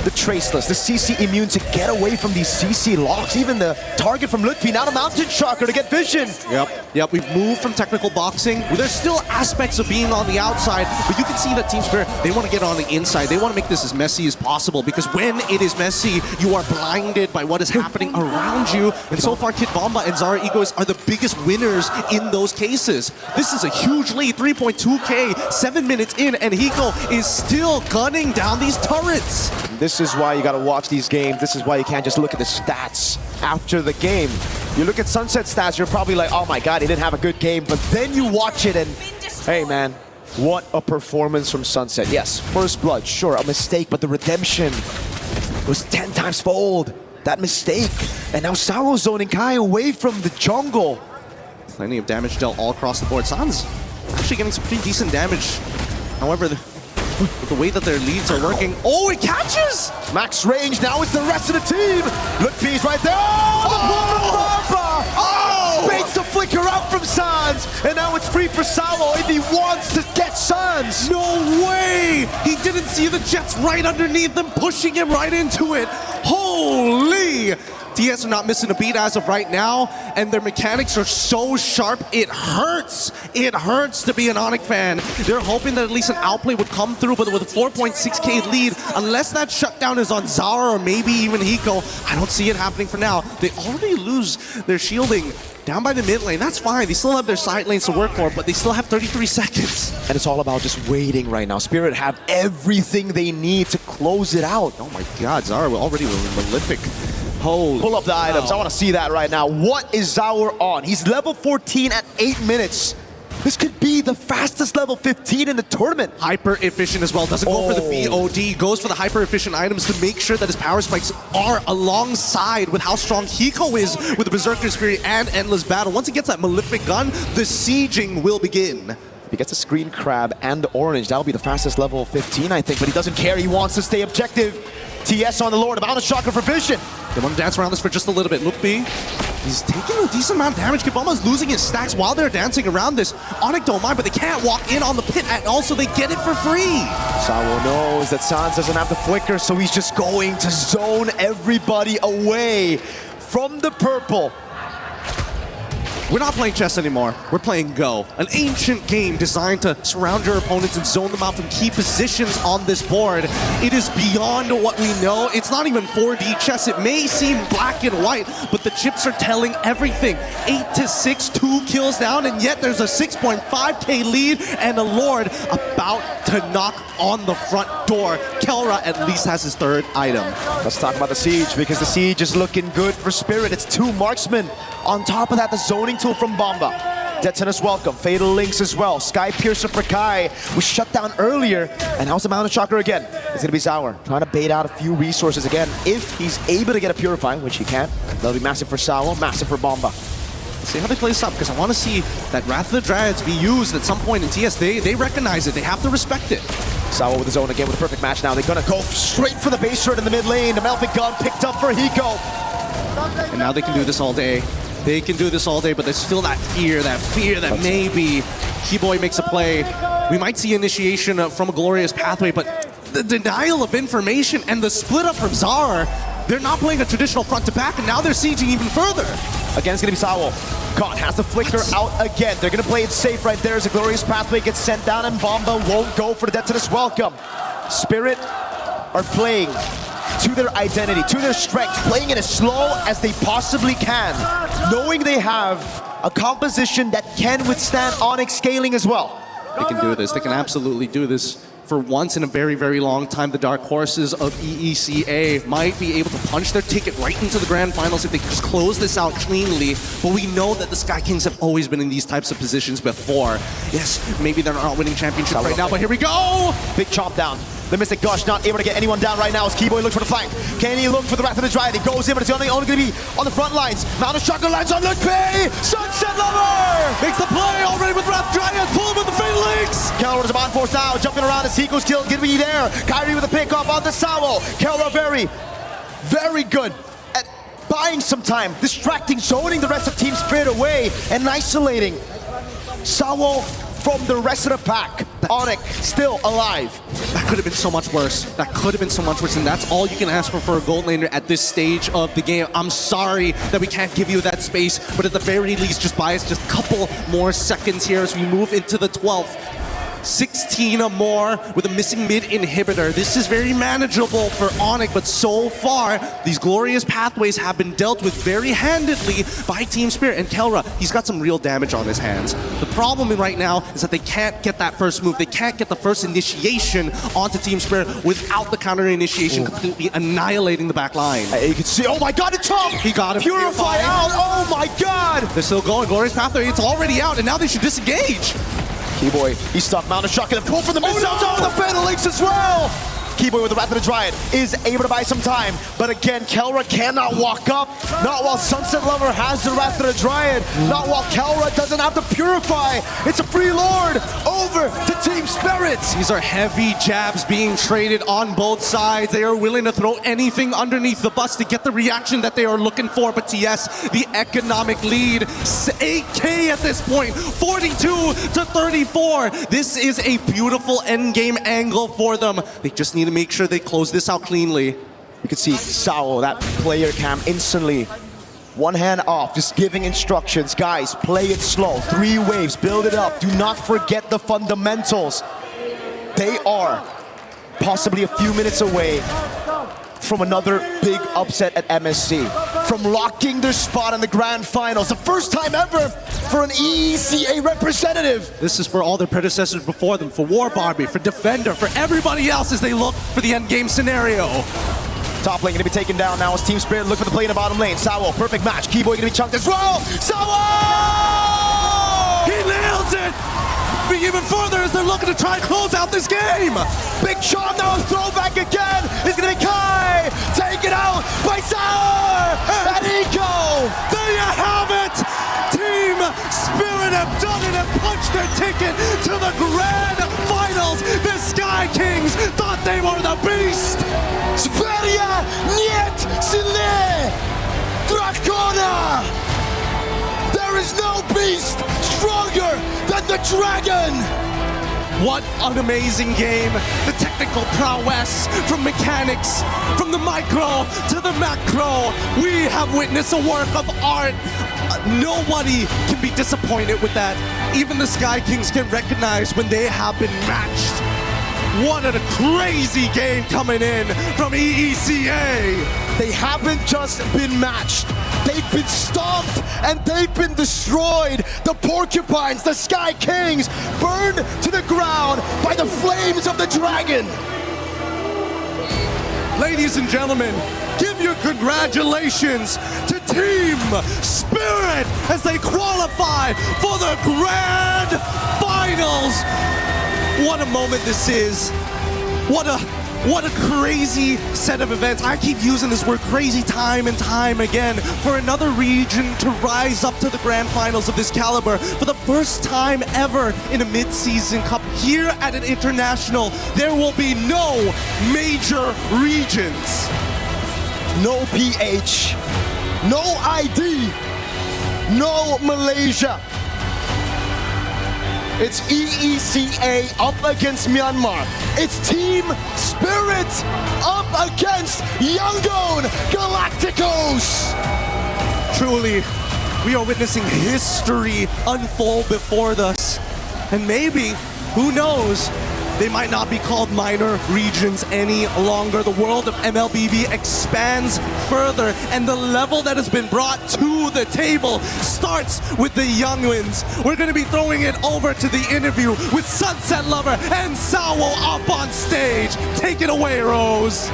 the Traceless. The CC immune to get away from these CC locks. Even the target from Lutpi, now the Mountain Shocker to get vision. Yep, we've moved from technical boxing. There's still aspects of being on the outside, but you can see that Team Spirit, they want to get on the inside. They want to make this as messy as possible, because when it is messy, you are blinded by what is happening around you. And so far, Kid Bomba and Zara Egoist are the biggest winners in those cases. This is a huge lead, 3.2k, 7 minutes in, and Hiko is still gunning down these turrets. This is why you got to watch these games. This is why you can't just look at the stats after the game. You look at Sunset stats, you're probably like, oh my god, he didn't have a good game. But then you watch it and, hey man, what a performance from Sunset. Yes, first blood, sure, a mistake, but the redemption was 10 times fold. That mistake. And now Sawo zoning Kai away from the jungle. Plenty of damage dealt all across the board. San's actually getting some pretty decent damage. However, the way that their leads are working. Oh, it catches! Max range, now it's the rest of the team! Lutpi's right there! Oh! Baits the flicker out from Sans! And now it's free for Sawo if he wants to get Sans! No way! He didn't see the Jets right underneath them, pushing him right into it. Holy! TS are not missing a beat as of right now, and their mechanics are so sharp, it hurts. It hurts to be an Onyx fan. They're hoping that at least an outplay would come through, but with a 4.6k lead, unless that shutdown is on Zara or maybe even Hiko, I don't see it happening for now. They already lose their shielding down by the mid lane. That's fine. They still have their side lanes to work for, but they still have 33 seconds. And it's all about just waiting right now. Spirit have everything they need to close it out. Oh my god, Zara already Malefic. Holy Pull up the items. I want to see that right now. What is Zaur on? He's level 14 at 8 minutes. This could be the fastest level 15 in the tournament. Hyper efficient as well. Doesn't go for the BOD. Goes for the hyper efficient items to make sure that his power spikes are alongside with how strong Hiko is with the Berserker Spirit and Endless Battle. Once he gets that Malefic gun, the sieging will begin. He gets a screen crab and the orange. That'll be the fastest level 15, I think, but he doesn't care. He wants to stay objective. TS on the Lord, about a shocker for Vision. They want to dance around this for just a little bit. Look, B. He's taking a decent amount of damage. Kibama's losing his stacks while they're dancing around this. Onyx don't mind, but they can't walk in on the pit, and also they get it for free. Sawo knows that Sans doesn't have the flicker, so he's just going to zone everybody away from the purple. We're not playing chess anymore. We're playing Go, an ancient game designed to surround your opponents and zone them out from key positions on this board. It is beyond what we know. It's not even 4D chess. It may seem black and white, but the chips are telling everything. 8-6, 2 kills down, and yet there's a 6.5k lead and a Lord about to knock on the front door. Kelra at least has his third item. Let's talk about the Siege, because the Siege is looking good for Spirit. It's 2 marksmen. On top of that, the zoning tool from Bomba. Detonus welcome, Fatal Links as well. Sky Piercer for Kai was shut down earlier, and how's the Mountain Shocker again? It's gonna be Sour, trying to bait out a few resources again. If he's able to get a Purify, which he can, that'll be massive for Sour, massive for Bomba. Let's see how they play this up, because I want to see that Wrath of the Dryads be used at some point in TS. They recognize it, they have to respect it. Sawa with his own again with a perfect match now. They're gonna go straight for the base turret in the mid lane. The Melfic gun picked up for Hiko. And now they can do this all day. They can do this all day, but there's still that fear that maybe Keyboy makes a play. We might see initiation from a glorious pathway, but the denial of information and the split up from Zar, they're not playing a traditional front to back, and now they're sieging even further. Again, it's gonna be Sawo. Caught, has the flicker out again. They're gonna play it safe right there as a glorious pathway gets sent down, and Bomba won't go for the Detonus welcome. Spirit are playing to their identity, to their strength, playing it as slow as they possibly can, knowing they have a composition that can withstand Onyx scaling as well. They can do this. They can absolutely do this. For once in a very, very long time, the Dark Horses of EECA might be able to punch their ticket right into the Grand Finals if they just close this out cleanly. But we know that the Sky Kings have always been in these types of positions before. Yes, maybe they're not winning championships right now, but here we go! Big chomp down. The Mystic Gush not able to get anyone down right now as Keyboy looks for the flank. Can he look for the Wrath of the Dryad? He goes in, but it's only going to be on the front lines. Mountain Shocker lands on Luke P! Sunset Lover! Makes the play already with Wrath Dryad. Pull him with the Fatal Links! Kelra is a bond force now, jumping around as Hiko's kill. Gonna be there. Kyrie with a pick off on the Sawo. Kelra very good at buying some time, distracting, zoning the rest of Team Spirit away, and isolating Sawo from the rest of the pack. Onyx still alive. That could have been so much worse. That could have been so much worse, and that's all you can ask for a gold laner at this stage of the game. I'm sorry that we can't give you that space, but at the very least, just buy us just a couple more seconds here as we move into the 12th. 16 or more with a missing mid inhibitor. This is very manageable for Onyx, but so far, these glorious pathways have been dealt with very handedly by Team Spirit. And Kelra, he's got some real damage on his hands. The problem right now is that they can't get that first move. They can't get the first initiation onto Team Spirit without the counter initiation completely annihilating the back line. You can see, oh my god, it's Tom! He got him. Purify out, oh my god! They're still going, glorious pathway, it's already out, and now they should disengage. Keyboy, he's stuck. Mountain Shocker, and pull for the missile with the Fatal Links as well! Keyboy with the Wrath of the Dryad is able to buy some time, but again, Kelra cannot walk up. Not while Sunset Lover has the Wrath of the Dryad. Not while Kelra doesn't have to Purify. It's a free Lord over to Team Spirit. These are heavy jabs being traded on both sides. They are willing to throw anything underneath the bus to get the reaction that they are looking for. But TS, the economic lead, 8K at this point, 42-34. This is a beautiful endgame angle for them. They just need to make sure they close this out cleanly. You can see Sao, that player cam, instantly one hand off, just giving instructions. Guys, play it slow. 3 waves, build it up. Do not forget the fundamentals. They are possibly a few minutes away from another big upset at MSC. From locking their spot in the grand finals. The first time ever for an EECA representative. This is for all their predecessors before them, for War Barbie, for Defender, for everybody else as they look for the endgame scenario. Top lane gonna be taken down now as Team Spirit look for the play in the bottom lane. Sawo, perfect match. Keyboy gonna be chunked as well. Sawo! He nails it! Even further as they're looking to try and close out this game. Big shot now, throwback again. It's gonna be Kai. Taken out by Sour and Eco. There you have it. Team Spirit have done it and punched their ticket to the grand finals. The Sky Kings thought they were the beast. Sverige niet sile Drakona. There is no beast stronger than the dragon. What an amazing game. The technical prowess from mechanics, from the micro to the macro. We have witnessed a work of art. Nobody can be disappointed with that. Even the Sky Kings can recognize when they have been matched. What a crazy game coming in from EECA. They haven't just been matched. They've been stomped and they've been destroyed. The Porcupines, the Sky Kings, burned to the ground by the flames of the dragon. Ladies and gentlemen, give your congratulations to Team Spirit as they qualify for the Grand Finals. What a moment this is. What a crazy set of events. I keep using this word crazy time and time again for another region to rise up to the grand finals of this caliber for the first time ever in a mid-season cup here at an international. There will be no major regions. No PH, no ID, no Malaysia. It's EECA up against Myanmar. It's Team Spirit up against Yangon Galacticos. Truly, we are witnessing history unfold before us. And maybe, who knows, they might not be called minor regions any longer. The world of MLBB expands further, and the level that has been brought to the table starts with the young ones. We're going to be throwing it over to the interview with Sunset Lover and Sawo up on stage. Take it away, Rose.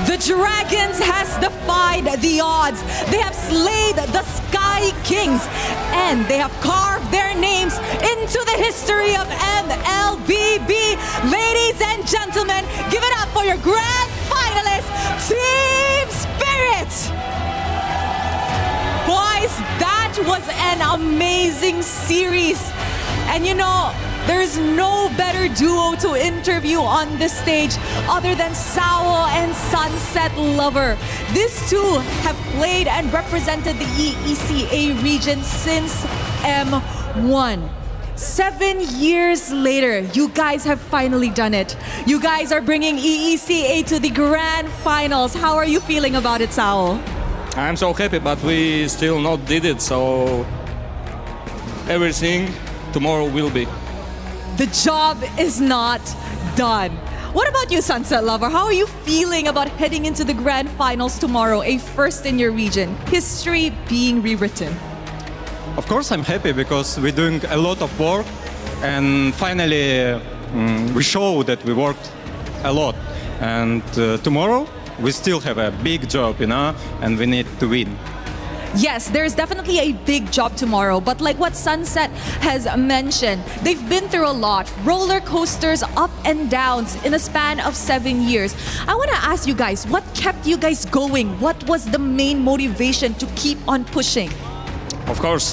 The Dragons has defied the odds. They have slayed the Sky Kings, and they have carved their names into the history of MLBB. Ladies and gentlemen, give it up for your grand finalist, Team Spirit. Boys, that was an amazing series. And you know, there's no better duo to interview on this stage other than Sawo and Sunset Lover. These two have played and represented the EECA region since M1. 7 years later, you guys have finally done it. You guys are bringing EECA to the grand finals. How are you feeling about it, Sawo? I'm so happy, but we still not did it, so everything tomorrow will be. The job is not done. What about you, Sunset Lover? How are you feeling about heading into the grand finals tomorrow, a first in your region, history being rewritten? Of course I'm happy because we're doing a lot of work and finally we show that we worked a lot. And tomorrow we still have a big job, you know, and we need to win. Yes, there's definitely a big job tomorrow, but like what Sunset has mentioned, they've been through a lot. Roller coasters, up and downs in a span of 7 years. I want to ask you guys, what kept you guys going? What was the main motivation to keep on pushing? Of course,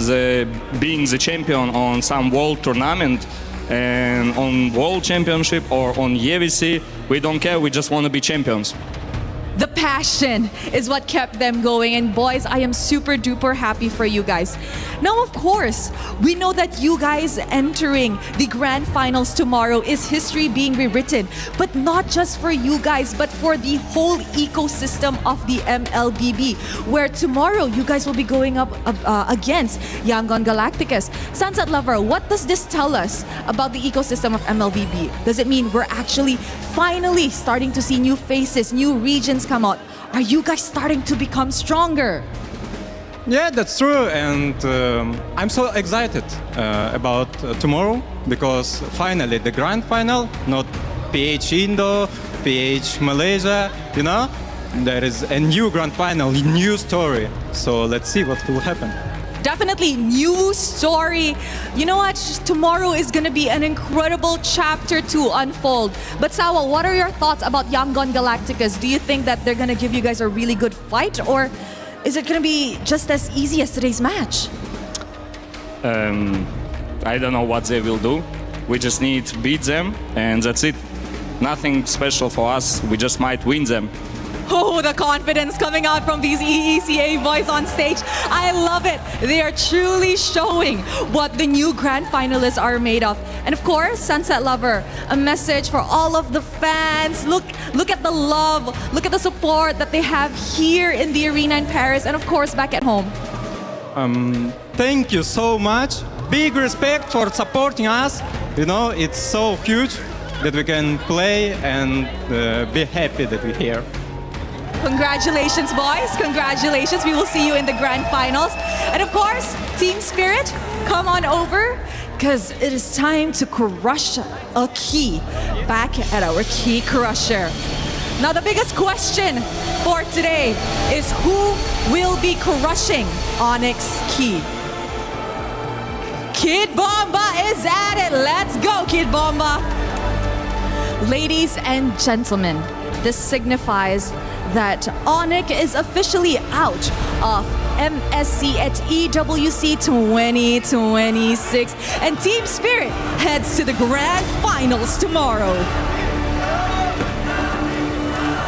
being the champion on some world tournament and on world championship or on EWC, we don't care, we just want to be champions. The passion is what kept them going. And boys, I am super duper happy for you guys. Now, of course, we know that you guys entering the grand finals tomorrow is history being rewritten. But not just for you guys, but for the whole ecosystem of the MLBB. Where tomorrow you guys will be going up against Yangon Galacticos. Sunset Lover, what does this tell us about the ecosystem of MLBB? Does it mean we're actually finally starting to see new faces, new regions come out? Are you guys starting to become stronger? Yeah, that's true, and I'm so excited about tomorrow because finally the grand final, not PH Indo, PH Malaysia, you know, there is a new grand final, new story. So let's see what will happen. Definitely new story. You know what? Tomorrow is going to be an incredible chapter to unfold. But Sawa, what are your thoughts about Yangon Galacticos? Do you think that they're going to give you guys a really good fight, or is it going to be just as easy as today's match? I don't know what they will do. We just need to beat them, and that's it. Nothing special for us. We just might win them. Oh, the confidence coming out from these EECA boys on stage. I love it. They are truly showing what the new grand finalists are made of. And of course, Sunset Lover, a message for all of the fans. Look at the love, look at the support that they have here in the arena in Paris and of course back at home. Thank you so much. Big respect for supporting us. You know, it's so huge that we can play and be happy that we're here. Congratulations, boys. Congratulations. We will see you in the grand finals. And of course, Team Spirit, come on over because it is time to crush a key back at our key crusher. Now, the biggest question for today is who will be crushing Onyx Key? Kid Bomba is at it. Let's go, Kid Bomba. Ladies and gentlemen, this signifies that Onyx is officially out of MSC at EWC 2026 and Team Spirit heads to the grand finals tomorrow.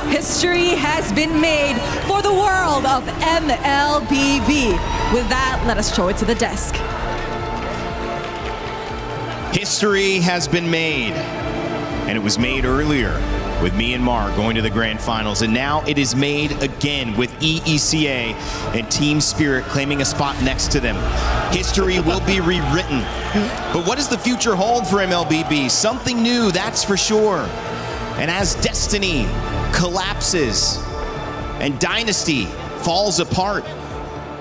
History has been made for the world of MLBB. With that, let us show it to the desk. History has been made, and it was made earlier with Myanmar going to the grand finals, and now it is made again with EECA and Team Spirit claiming a spot next to them. History will be rewritten. But what does the future hold for MLBB? Something new, that's for sure. And as destiny collapses and dynasty falls apart,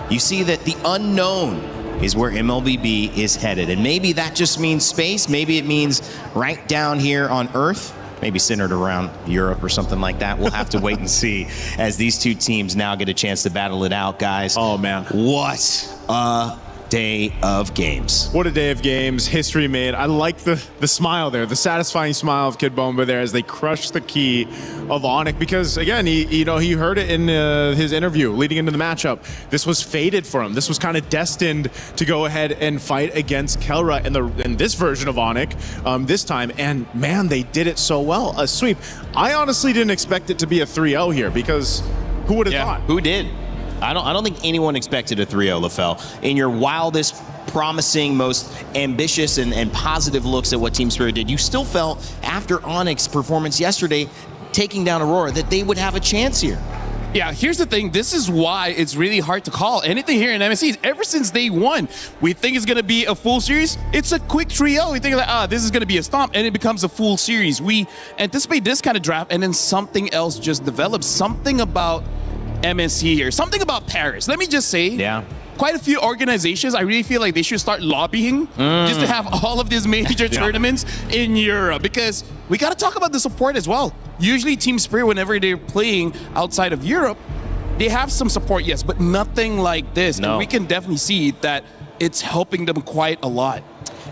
you see that the unknown is where MLBB is headed. And maybe that just means space, maybe it means right down here on Earth, maybe centered around Europe or something like that. We'll have to wait and see as these two teams now get a chance to battle it out, guys. Oh, man. What a day of games. What a day of games. History made. I like the smile there, the satisfying smile of Kid Bomba there as they crush the key of Onyx because, again, he heard it in his interview leading into the matchup. This was fated for him. This was kind of destined to go ahead and fight against Kelra in this version of Onyx this time. And, man, they did it so well. A sweep. I honestly didn't expect it to be a 3-0 here because who would have thought? Who did? I don't think anyone expected a 3-0, LaFell. In your wildest, promising, most ambitious and positive looks at what Team Spirit did, you still felt after Onyx's performance yesterday, taking down Aurora, that they would have a chance here. Yeah, here's the thing. This is why it's really hard to call anything here in MSC. Ever since day one, we think it's going to be a full series. It's a quick 3-0. We think like, this is going to be a stomp, and it becomes a full series. We anticipate this kind of draft, and then something else just develops. Something about MSC here. Something about Paris. Let me just say, quite a few organizations, I really feel like they should start lobbying just to have all of these major tournaments in Europe, because we got to talk about the support as well. Usually Team Spirit, whenever they're playing outside of Europe, they have some support, yes, but nothing like this. No. And we can definitely see that it's helping them quite a lot.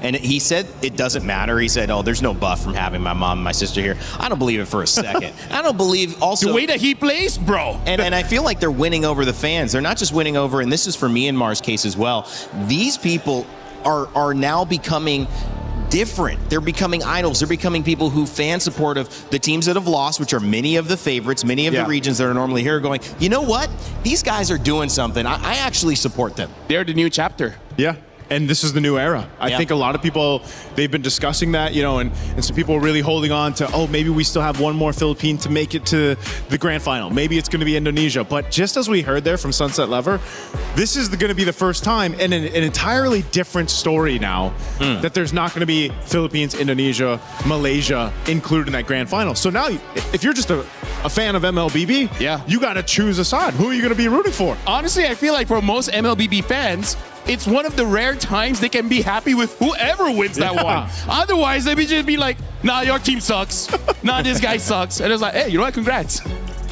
And he said it doesn't matter. He said, there's no buff from having my mom and my sister here. I don't believe it for a second. I don't believe also... The way that he plays, bro. And I feel like they're winning over the fans. They're not just winning over, and this is for Myanmar's case as well. These people are now becoming different. They're becoming idols. They're becoming people who fan support of the teams that have lost, which are many of the favorites, many of the regions that are normally here, going, you know what? These guys are doing something. I actually support them. They're the new chapter. Yeah. And this is the new era. I think a lot of people, they've been discussing that, and some people are really holding on to, maybe we still have one more Philippine to make it to the grand final. Maybe it's going to be Indonesia. But just as we heard there from Sunset Lover, this is going to be the first time, and an entirely different story now, that there's not going to be Philippines, Indonesia, Malaysia included in that grand final. So now, if you're just a fan of MLBB, you got to choose a side. Who are you going to be rooting for? Honestly, I feel like for most MLBB fans, it's one of the rare times they can be happy with whoever wins that one. Otherwise, they would just be like, nah, your team sucks. Nah, this guy sucks. And it's like, hey, you know what? Congrats.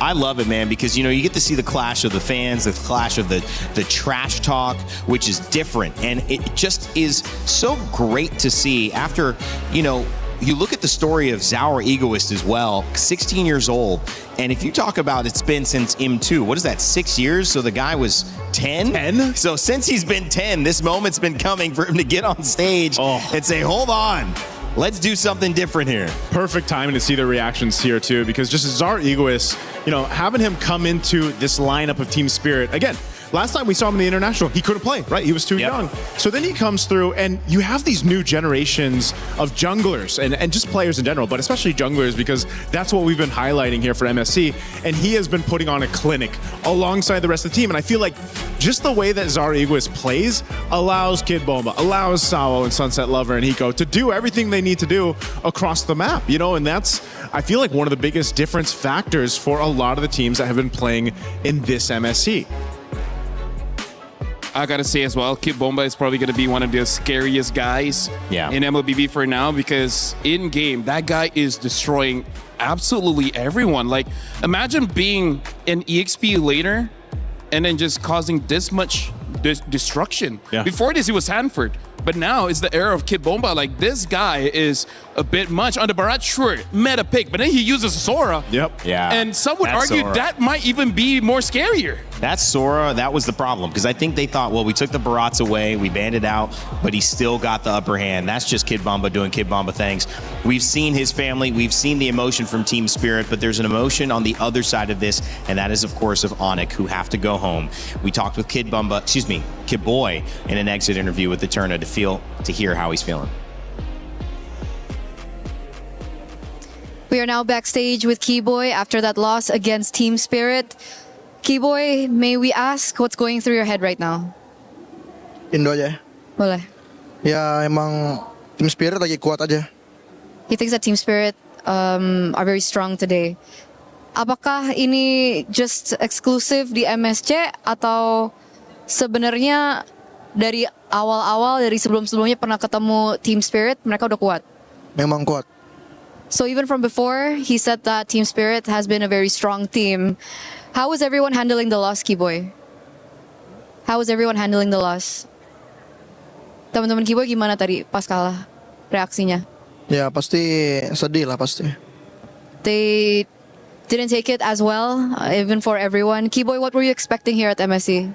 I love it, man, because, you get to see the clash of the fans, the clash of the trash talk, which is different. And it just is so great to see after, you look at the story of Zauer Egoist as well, 16 years old. And if you talk about it's been since M2, what is that, 6 years? So the guy was 10? 10? So since he's been 10, this moment's been coming for him to get on stage and say, hold on. let's do something different here. Perfect timing to see the reactions here too, because just Zar Egoist, having him come into this lineup of Team Spirit again. Last time we saw him in the international, he couldn't play, right? He was too young. So then he comes through, and you have these new generations of junglers and just players in general, but especially junglers, because that's what we've been highlighting here for MSC. And he has been putting on a clinic alongside the rest of the team. And I feel like just the way that Zar Egoist plays allows Kid Bomba, allows Sawo and Sunset Lover and Hiko to do everything they need to do across the map, and that's, I feel like, one of the biggest difference factors for a lot of the teams that have been playing in this MSC. I gotta say as well, Kid Bomba is probably gonna be one of the scariest guys in MLBB for now, because in game, that guy is destroying absolutely everyone. Like, imagine being an EXP later and then just causing this much destruction. Before this, he was Hanford. But now it's the era of Kid Bomba. Like, this guy is a bit much. On the Barat, sure, meta pick, but then he uses Sora. Yeah. And some would argue Sora. that might even be more scarier. That's Sora. That was the problem, because I think they thought, well, we took the Barats away, we banned it out, but he still got the upper hand. That's just Kid Bomba doing Kid Bomba things. We've seen his family, we've seen the emotion from Team Spirit, but there's an emotion on the other side of this, and that is, of course, of Onyx, who have to go home. We talked with Kid Boy in an exit interview with the Eterna to hear how he's feeling. We are now backstage with Keyboy after that loss against Team Spirit. Keyboy, may we ask what's going through your head right now? Indo aja. Boleh. Ya emang Team Spirit lagi kuat aja. He thinks that Team Spirit are very strong today. Apakah ini just eksklusif di MSC atau sebenarnya dari awal-awal, dari sebelum-sebelumnya pernah ketemu Team Spirit, mereka udah kuat? Memang kuat. So even from before, he said that Team Spirit has been a very strong team. How is everyone handling the loss, Keyboy? How is everyone handling the loss? Teman-teman Keyboy gimana tadi pas kalah reaksinya? Ya pasti sedih lah pasti. They didn't take it as well, even for everyone. Keyboy, what were you expecting here at MSC?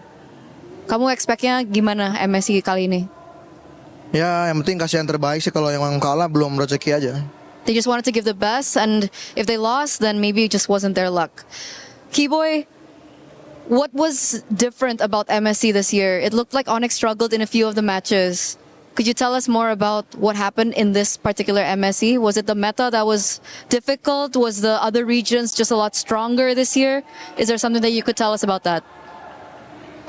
Kamu expect-nya gimana MSC kali ini? Ya yang penting kasih yang terbaik sih, kalau yang kalah belum rezeki aja. They just wanted to give the best, and if they lost, then maybe it just wasn't their luck. Keyboy, what was different about MSC this year? It looked like Onyx struggled in a few of the matches. Could you tell us more about what happened in this particular MSC? Was it the meta that was difficult? Was the other regions just a lot stronger this year? Is there something that you could tell us about that?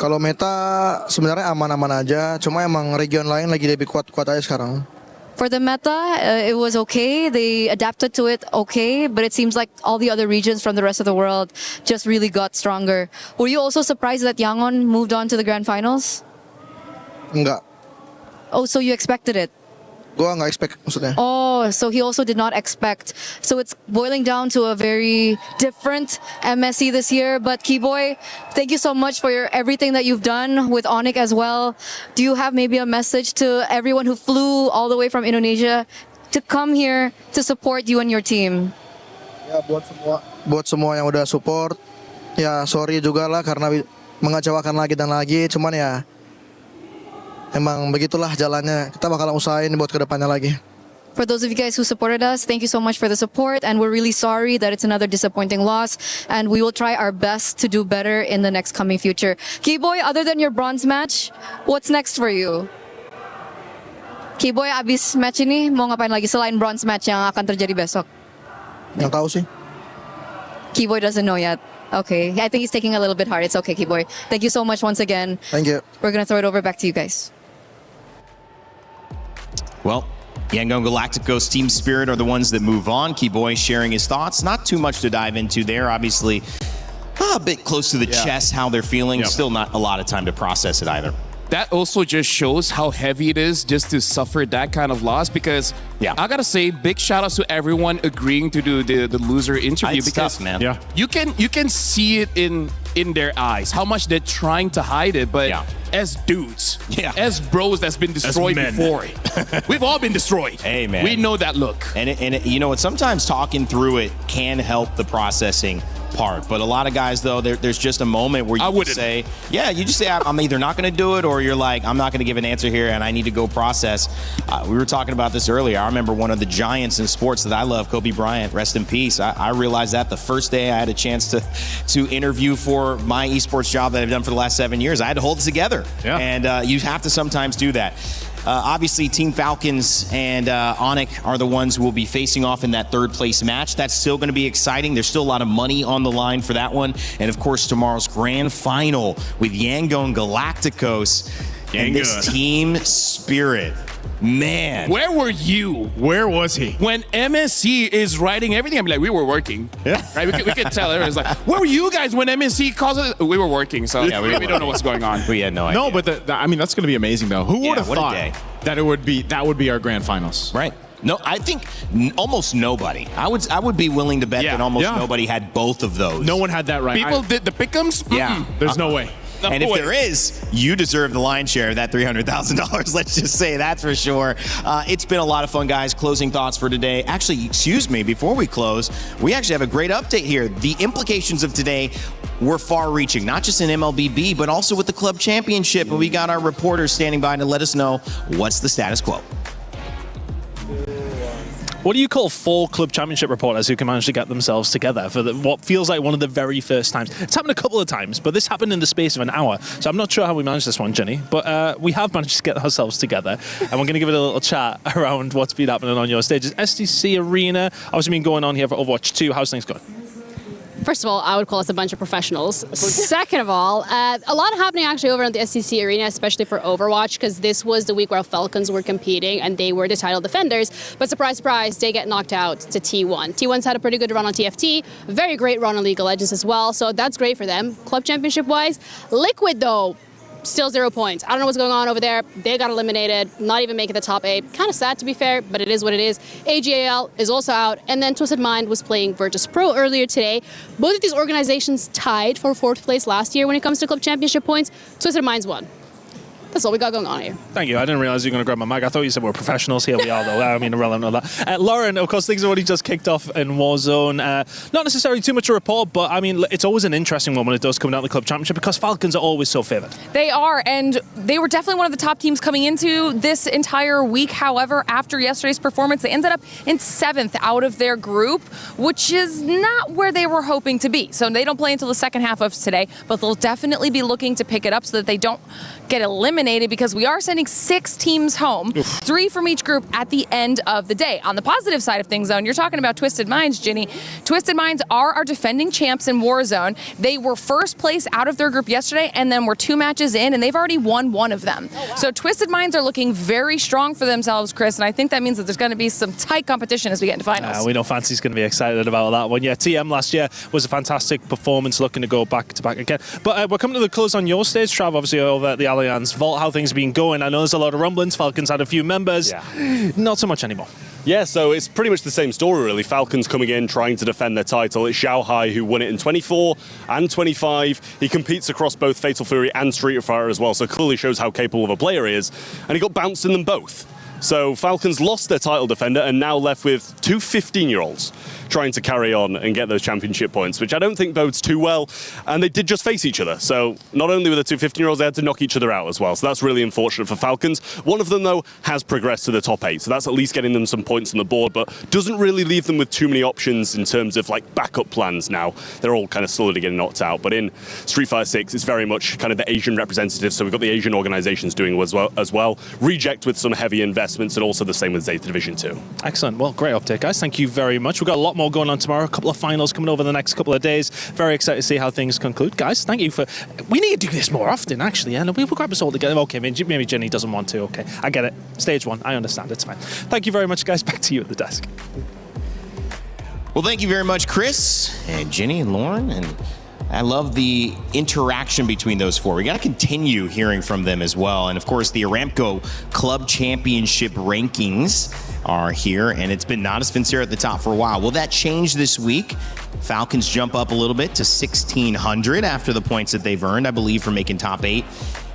Kalau meta sebenarnya aman-aman aja, cuma emang region lain lagi lebih kuat-kuat aja sekarang. For the meta, it was okay. They adapted to it okay, but it seems like all the other regions from the rest of the world just really got stronger. Were you also surprised that Yangon moved on to the grand finals? Enggak. Oh, so you expected it? Gua nggak expect maksudnya. Oh, so he also did not expect. So it's boiling down to a very different MSC this year. But Keyboy, thank you so much for everything that you've done with Onyx as well. Do you have maybe a message to everyone who flew all the way from Indonesia to come here to support you and your team? Ya buat semua yang udah support. Ya sorry juga lah karena mengecewakan lagi dan lagi. Cuman ya emang begitulah jalannya. Kita bakalan usahain buat kedepannya lagi. For those of you guys who supported us, thank you so much for the support, and we're really sorry that it's another disappointing loss, and we will try our best to do better in the next coming future. Keyboy, other than your bronze match, what's next for you? Keyboy, abis match ini mau ngapain lagi selain bronze match yang akan terjadi besok? Yang tahu sih. Keyboy doesn't know yet. Okay, I think he's taking a little bit hard. It's okay, Keyboy. Thank you so much once again. Thank you. We're gonna throw it over back to you guys. Well, Yangon Galacticos, Team Spirit are the ones that move on. Keyboy sharing his thoughts. Not too much to dive into there. Obviously, a bit close to the chest, how they're feeling. Still not a lot of time to process it either. That also just shows how heavy it is just to suffer that kind of loss, because I gotta say, big shout outs to everyone agreeing to do the loser interview. It's because tough, man. you can see it in their eyes how much they're trying to hide it, but as dudes, as bros that's been destroyed before, we've all been destroyed. Hey man, we know that look. And you know what? Sometimes talking through it can help the processing part. But a lot of guys, though, there's just a moment where you just say, I'm either not going to do it, or you're like, I'm not going to give an answer here and I need to go process. We were talking about this earlier. I remember one of the giants in sports that I love, Kobe Bryant, rest in peace. I realized that the first day I had a chance to interview for my esports job that I've done for the last 7 years. I had to hold it together. Yeah. And you have to sometimes do that. Obviously, Team Falcons and Onic are the ones who will be facing off in that third place match. That's still going to be exciting. There's still a lot of money on the line for that one. And of course, tomorrow's grand final with Yangon Galacticos and this team spirit. Man. Where were you? Where was he? When MSC is writing everything, I'm like, we were working. Yeah. Right? We could tell everyone's like, where were you guys when MSC calls it? We were working, so yeah, we don't know what's going on. We had no idea. No, but I mean, that's going to be amazing, though. Who would have thought that that would be our grand finals? Right. No, I think almost nobody. I would be willing to bet that almost nobody had both of those. No one had that right. People did the pick'ems? Yeah. There's no way. And if there is, you deserve the lion's share of that $300,000. Let's just say that's for sure. It's been a lot of fun, guys. Closing thoughts for today. Actually, excuse me, before we close, we actually have a great update here. The implications of today were far-reaching, not just in MLBB, but also with the club championship. And we got our reporters standing by to let us know what's the status quo. What do you call 4 club championship reporters who can manage to get themselves together for what feels like one of the very first times? It's happened a couple of times, but this happened in the space of an hour. So I'm not sure how we managed this one, Jenny, but we have managed to get ourselves together. And we're going to give it a little chat around what's been happening on your stages. STC Arena, obviously been going on here for Overwatch 2. How's things going? First of all, I would call us a bunch of professionals. Second of all, a lot happening actually over at the SCC Arena, especially for Overwatch, because this was the week where Falcons were competing and they were the title defenders. But surprise, surprise, they get knocked out to T1. T1's had a pretty good run on TFT, a very great run on League of Legends as well, so that's great for them. Club championship-wise, Liquid, though, still 0 points. I don't know what's going on over there. They got eliminated, not even making the top 8. Kind of sad, to be fair, but it is what it is. AGAL is also out, and then Twisted Mind was playing Virtus Pro earlier today. Both of these organizations tied for 4th place last year when it comes to club championship points. Twisted Mind's won. That's all we got going on here. Thank you. I didn't realize you were going to grab my mic. I thought you said we're professionals. Here we are, though. I mean, irrelevant of that. Lauren, of course, things have already just kicked off in Warzone. Not necessarily too much to report, but I mean, it's always an interesting one when it does come down to the club championship because Falcons are always so favoured. They are, and they were definitely one of the top teams coming into this entire week. However, after yesterday's performance, they ended up in 7th out of their group, which is not where they were hoping to be. So they don't play until the second half of today, but they'll definitely be looking to pick it up so that they don't get eliminated, because we are sending 6 teams home, 3 from each group at the end of the day. On the positive side of things, though, and you're talking about Twisted Minds, Ginny. Twisted Minds are our defending champs in Warzone. They were first place out of their group yesterday, and then we're 2 matches in, and they've already won 1 of them. Oh, wow. So Twisted Minds are looking very strong for themselves, Chris, and I think that means that there's going to be some tight competition as we get into finals. We know Fancy's going to be excited about that one. Yeah, TM last year was a fantastic performance, looking to go back to back again. But we're coming to the close on your stage, Trav, obviously over at the Allianz Vault. How things have been going? I know there's a lot of rumblings. Falcons had a few members. Yeah. Not so much anymore. Yeah, so it's pretty much the same story, really. Falcons coming in, trying to defend their title. It's Xiao Hai who won it in 24 and 25. He competes across both Fatal Fury and Street Fighter as well, so clearly shows how capable of a player he is. And he got bounced in them both. So Falcons lost their title defender and now left with 2 15-year-olds trying to carry on and get those championship points, which I don't think bodes too well. And they did just face each other. So not only were the 2 15-year-olds, they had to knock each other out as well. So that's really unfortunate for Falcons. One of them, though, has progressed to the top 8. So that's at least getting them some points on the board, but doesn't really leave them with too many options in terms of like backup plans now. They're all kind of slowly getting knocked out. But in Street Fighter 6, it's very much kind of the Asian representative. So we've got the Asian organizations doing as well. Reject with some heavy investments, and also the same with Zeta Division 2. Excellent. Well, great update, guys. Thank you very much. We've got a lot more going on tomorrow. A couple of finals coming over the next couple of days. Very excited to see how things conclude. Guys, thank you for... We need to do this more often, actually. And we'll grab us all together. Okay, maybe Jenny doesn't want to. Okay, I get it. Stage 1. I understand. It's fine. Thank you very much, guys. Back to you at the desk. Well, thank you very much, Chris and Jenny and Lauren. And I love the interaction between those 4. We got to continue hearing from them as well. And of course, the Aramco Club Championship rankings are here, and it's been not as sincere at the top for a while. Will that change this week? Falcons jump up a little bit to 1,600 after the points that they've earned, I believe, for making top 8.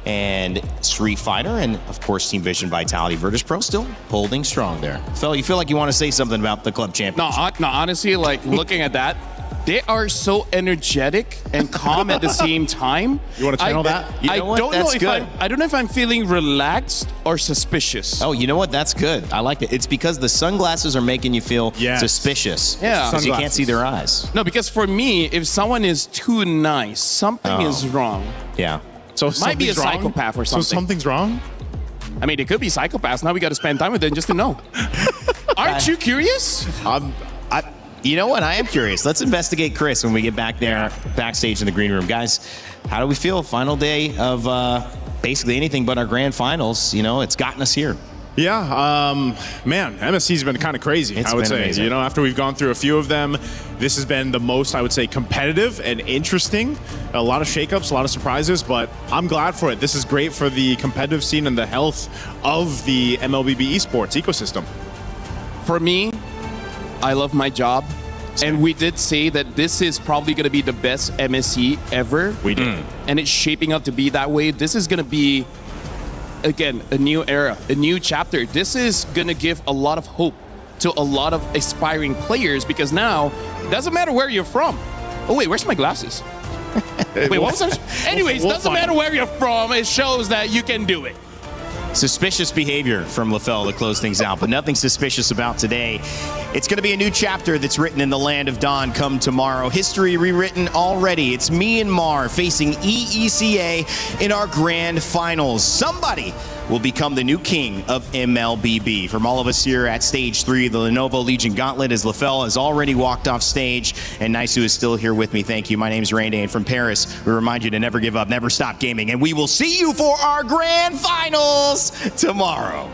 And Street Fighter, and of course, Team Vision, Vitality, Virtus Pro still holding strong there. Phil, you feel like you want to say something about the club championship? No, honestly, like looking at that, They are so energetic and calm at the same time. You want to channel that? You know what? That's good. I don't know if I'm feeling relaxed or suspicious. Oh, you know what? That's good. I like it. It's because the sunglasses are making you feel suspicious. Yeah. Because you can't see their eyes. No, because for me, if someone is too nice, something is wrong. Yeah. So might be a something's wrong? psychopath or something. So something's wrong? I mean, it could be psychopaths. Now we got to spend time with them just to know. Aren't you curious? You know what? I am curious. Let's investigate Chris when we get back there, backstage in the green room. Guys, how do we feel? Final day of basically anything but our grand finals. You know, it's gotten us here. Yeah, man, MSC's been kind of crazy, I would say. Amazing. You know, after we've gone through a few of them, this has been the most, I would say, competitive and interesting. A lot of shakeups, a lot of surprises, but I'm glad for it. This is great for the competitive scene and the health of the MLBB esports ecosystem. For me, I love my job. And we did say that this is probably going to be the best MSC ever. We did. And it's shaping up to be that way. This is going to be, again, a new era, a new chapter. This is going to give a lot of hope to a lot of aspiring players because now it doesn't matter where you're from. Oh, wait, where's my glasses? Wait, what was I? Anyways, doesn't matter where you're from. It shows that you can do it. Suspicious behavior from LaFell to close things out, but nothing suspicious about today. It's going to be a new chapter that's written in the land of Dawn come tomorrow. History rewritten already. It's me and Mar facing EECA in our grand finals. Somebody will become the new king of MLBB. From all of us here at Stage 3, the Lenovo Legion Gauntlet, as LaFell has already walked off stage, and Naisu is still here with me. Thank you. My name's Randy, and from Paris, we remind you to never give up, never stop gaming, and we will see you for our grand finals tomorrow.